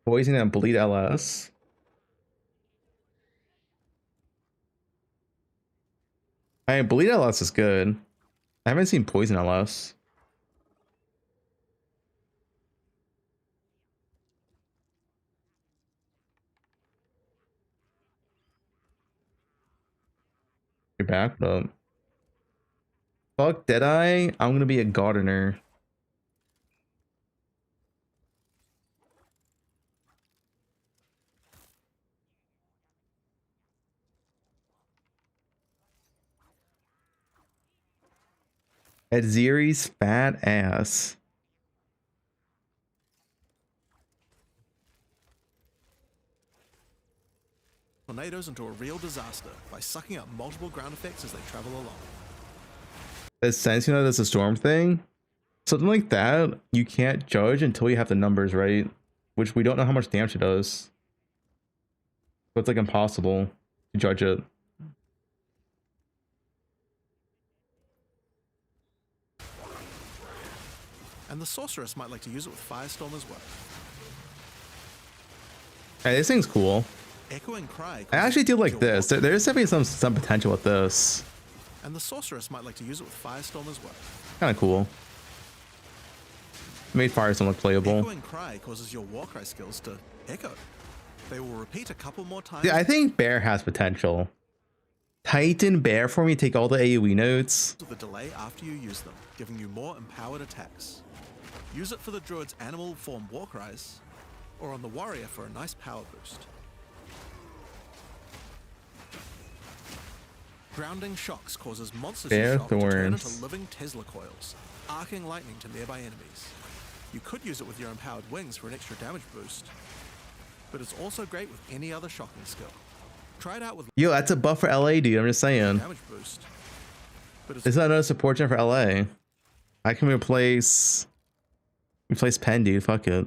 Poison and bleed LS. I mean, bleed LS is good. I haven't seen poison LS. You're back up. Fuck Deadeye. I'm gonna be a gardener. At Ziri's fat ass. Tornadoes into a real disaster by sucking up multiple ground effects as they travel along. That sense, you know, there's a storm thing. Something like that, you can't judge until you have the numbers right, which we don't know how much damage it does. So it's like impossible to judge it. And the sorceress might like to use it with Firestorm as well. Hey, this thing's cool. Echoing Cry. I actually do like this. There's definitely some potential with this. And the sorceress might like to use it with Firestorm as well. Kind of cool. Made Firestorm look playable. Echoing Cry causes your Warcry skills to echo. They will repeat a couple more times. Yeah, I think Bear has potential. Titan Bear for me, take all the AoE notes. With a delay after you use them, giving you more empowered attacks. Use it for the Druid's animal form Warcries, or on the Warrior for a nice power boost. Grounding Shocks causes monsters you shock to turn into living Tesla coils, arcing lightning to nearby enemies. You could use it with your empowered wings for an extra damage boost, but it's also great with any other shocking skill. Try it out with. Yo, that's a buff for LA, dude. I'm just saying. Damage boost. But It's not another support gen for LA. I can replace Pen, dude. Fuck it.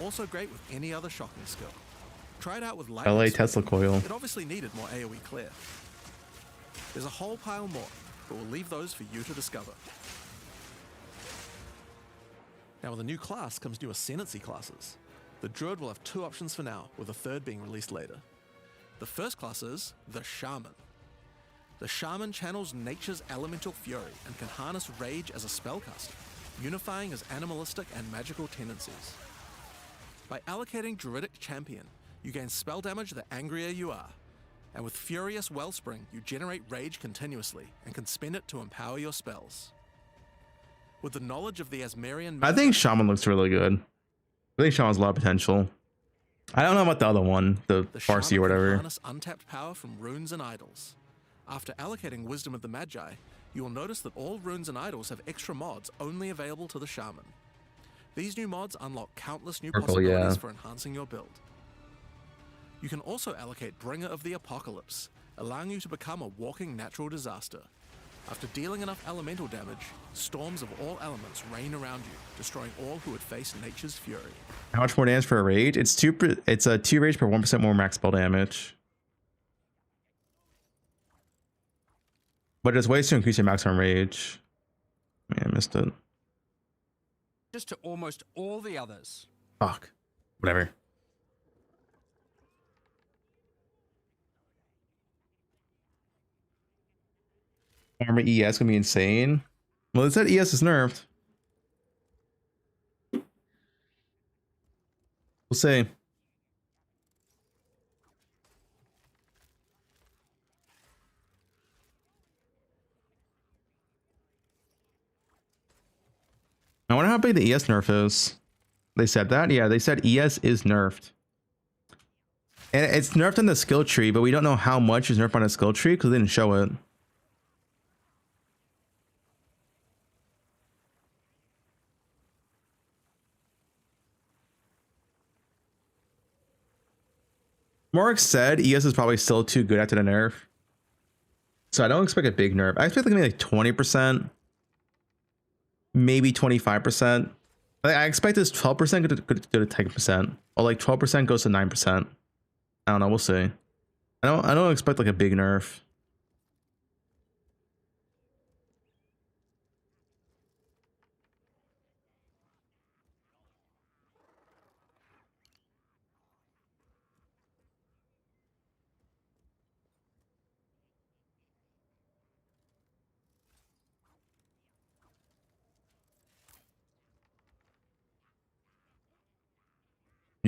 Also great with any other shocking skill. Try it out with LA Tesla coil. It obviously needed more AoE clear. There's a whole pile more, but we'll leave those for you to discover. Now with a new class comes new Ascendancy classes. The Druid will have two options for now, with a third being released later. The first class is the Shaman. The Shaman channels nature's elemental fury and can harness rage as a spellcaster, unifying his animalistic and magical tendencies. By allocating Druidic Champion, you gain spell damage the angrier you are, and with Furious Wellspring, you generate rage continuously and can spend it to empower your spells. With the knowledge of the Asmerian, I think Shaman looks really good. I think Shaman has a lot of potential. I don't know about the other one, the Farsi or whatever. Harness untapped power from runes and idols. After allocating Wisdom of the Magi, you will notice that all runes and idols have extra mods only available to the Shaman. These new mods unlock countless new possibilities for enhancing your build. You can also allocate Bringer of the Apocalypse, allowing you to become a walking natural disaster. After dealing enough elemental damage, storms of all elements rain around you, destroying all who would face nature's fury. How much more damage for a rage? It's a 2 rage per 1% more max spell damage. But there's ways to increase your maximum rage. Man, I missed it. Just to almost all the others. Fuck. Whatever. Armor ES gonna be insane. Well, it said ES is nerfed. We'll see. I wonder how big the ES nerf is. They said that? Yeah, they said ES is nerfed. And it's nerfed on the skill tree, but we don't know how much is nerfed on the skill tree because they didn't show it. Morg said ES is probably still too good after the nerf. So I don't expect a big nerf. I expect like maybe like 20%. Maybe 25%. I expect this 12% go to 10%. Or like 12% goes to 9%. I don't know, we'll see. I don't expect like a big nerf.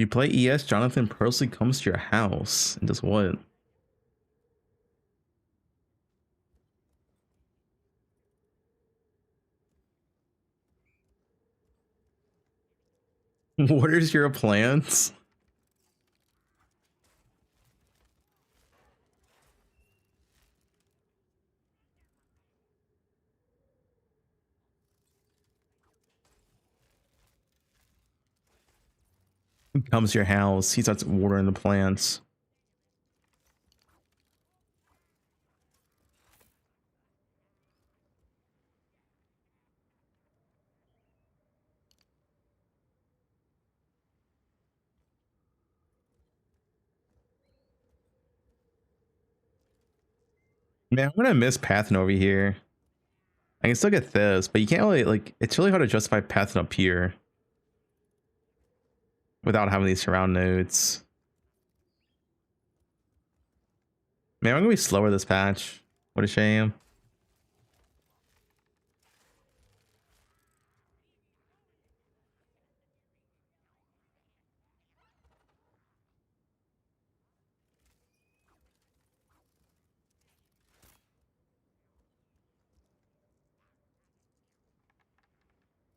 You play ES, Jonathan personally comes to your house and does what? Waters your plants? He comes to your house, he starts watering the plants. Man, I'm gonna miss pathing over here. I can still get this, but you can't really, like, it's really hard to justify pathing up here without having these surround nodes. Man, I'm gonna be slower this patch. What a shame.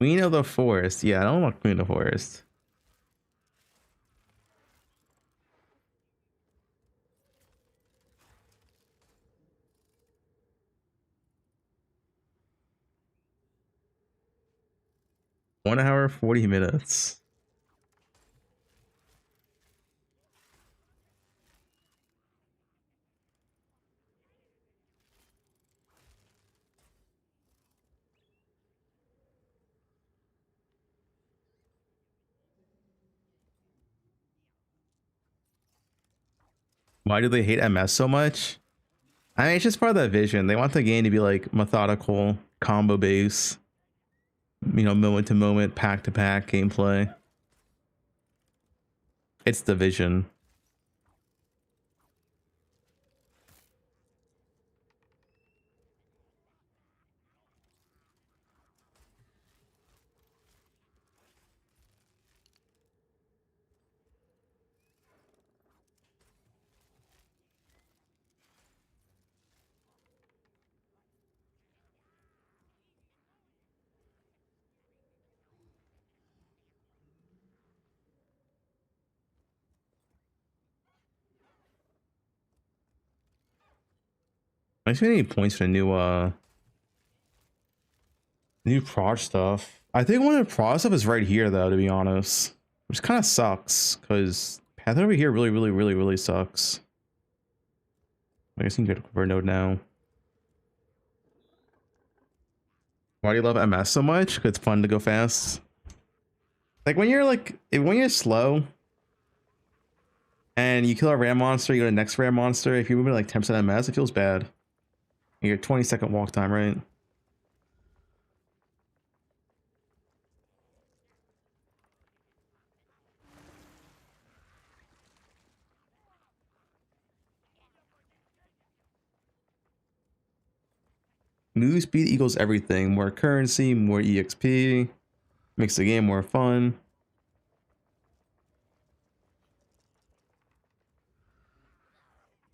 Queen of the Forest. Yeah, I don't want Queen of the Forest. One hour, 40 minutes. Why do they hate MS so much? I mean, it's just part of that vision. They want the game to be like methodical, combo based, you know, moment to moment, pack to pack gameplay. It's the vision. I just need points for the new prod stuff. I think one of the prod stuff is right here though, to be honest. Which kind of sucks, because path over here really sucks. I guess you can go to convert node now. Why do you love MS so much? Because it's fun to go fast. Like when you're slow and you kill a ram monster, you go to the next ram monster, if you're moving like 10% MS, it feels bad. You get 20-second walk time, right? Move speed equals everything. More currency, more EXP. Makes the game more fun.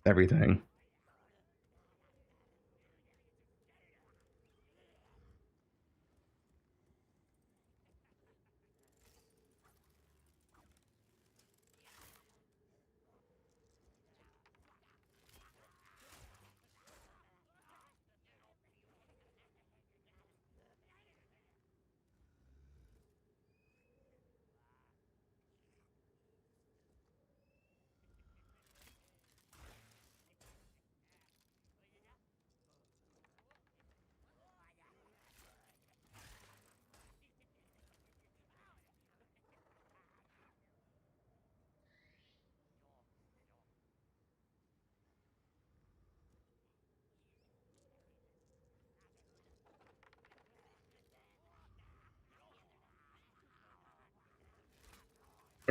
Everything.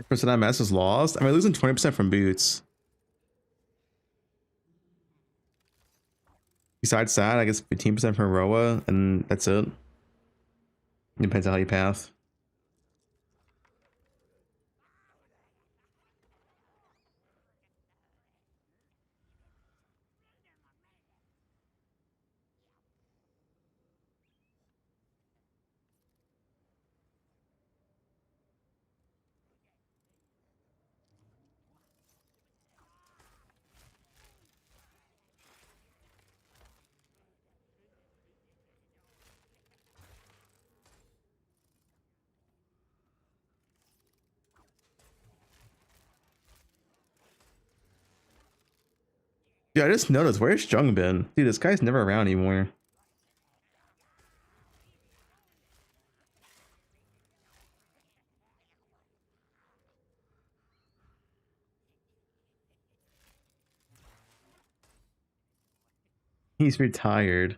Percent MS is lost. I mean, losing 20% from boots. Besides that, I guess 15% from Roa, and that's it. Depends on how you path. Yeah, I just noticed, where's Jung been? Dude, this guy's never around anymore. He's retired.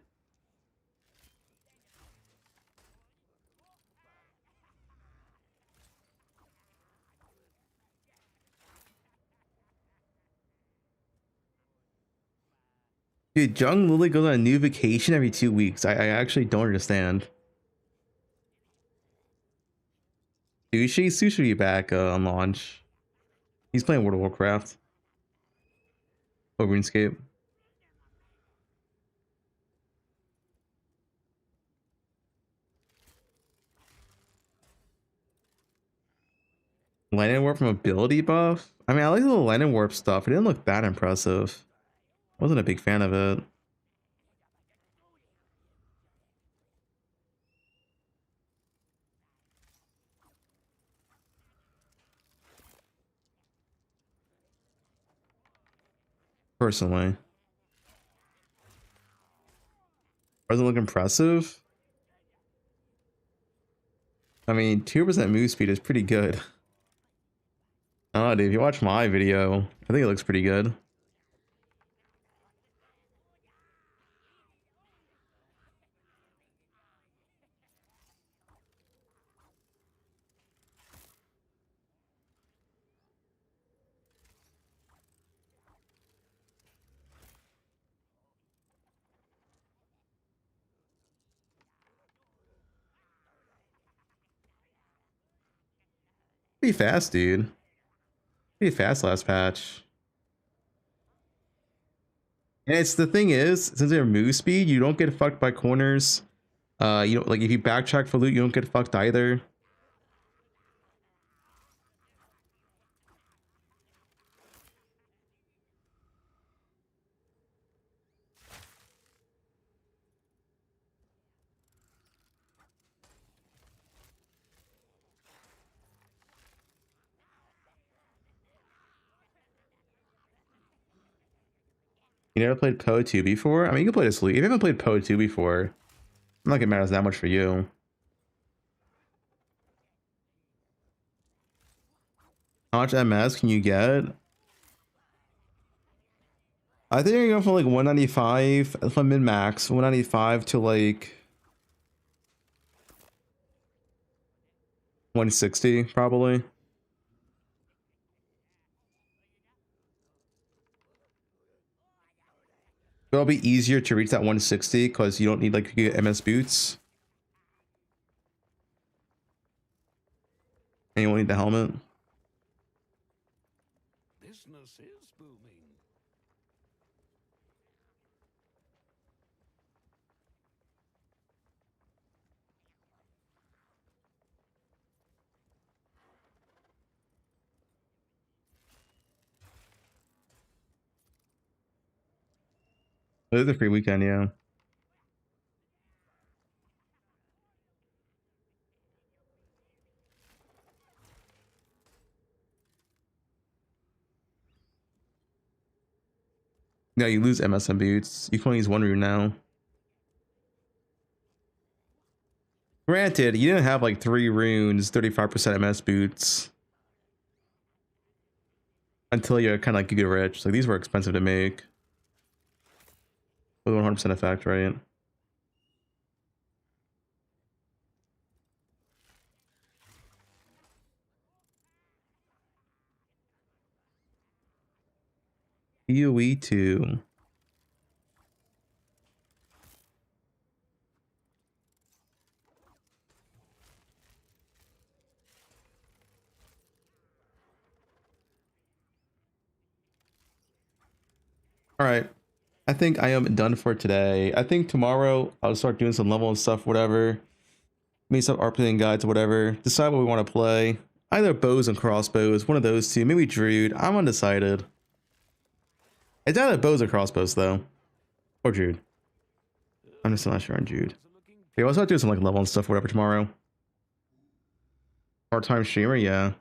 Dude, Jung literally goes on a new vacation every 2 weeks. I actually don't understand. Sushi be back on launch. He's playing World of Warcraft. Oh, RuneScape. Lightning Warp from ability buff? I mean, I like the Lightning Warp stuff. It didn't look that impressive. Wasn't a big fan of it. Personally. Doesn't look impressive. I mean, 2% move speed is pretty good. Oh, dude, if you watch my video, I think it looks pretty good. Pretty fast, dude. Pretty fast last patch. And it's the thing is, since they're move speed, you don't get fucked by corners. You don't, like, if you backtrack for loot, you don't get fucked either. You never played poe2 before? I mean, you can play this loot. If you haven't played poe2 before, I'm not gonna matters that much for you. How much MS can you get? I think you're going from like 195 from min max, 195 to like 160 probably. It'll be easier to reach that 160 because you don't need like to get MS boots. And you won't need the helmet. Business is booming. It is a free weekend, yeah. No, you lose MSM boots. You can only use one rune now. Granted, you didn't have like 3 runes, 35% MS boots. Until you're kind of like you get rich. Like these were expensive to make. With 100% effect, right? PoE2. All right. I think I am done for today. I think tomorrow I'll start doing some level and stuff, whatever. Maybe some art playing guides, whatever. Decide what we want to play. Either bows and crossbows, one of those two. Maybe Druid. I'm undecided. It's either bows or crossbows, though. Or Druid. I'm just not sure on Druid. Okay, I'll start doing some like level and stuff, whatever, tomorrow. Part-time streamer, yeah.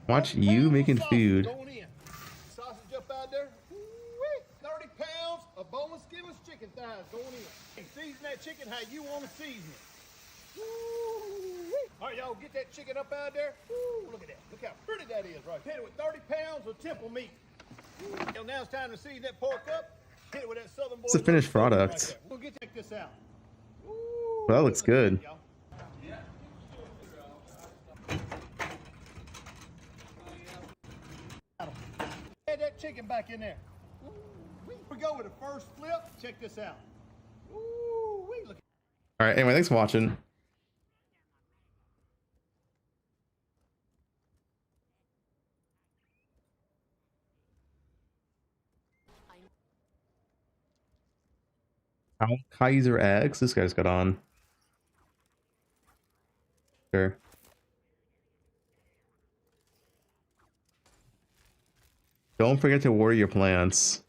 Watch you making food. chicken thighs going in. And season that chicken how you want to season it. Woo-wee. All right, y'all, get that chicken up out there. Woo, look at that. Look how pretty that is, right? Hit it with 30 pounds of temple meat. Woo. Now it's time to season that pork up. Hit it with that southern boy. It's a finished product. Right, we'll get this out. Well, that looks good. Add that chicken back in there. We go with the first flip. Check this out. Ooh, look. All right. Anyway, thanks for watching. How Kaiser Eggs? This guy's got on. Sure. Don't forget to water your plants.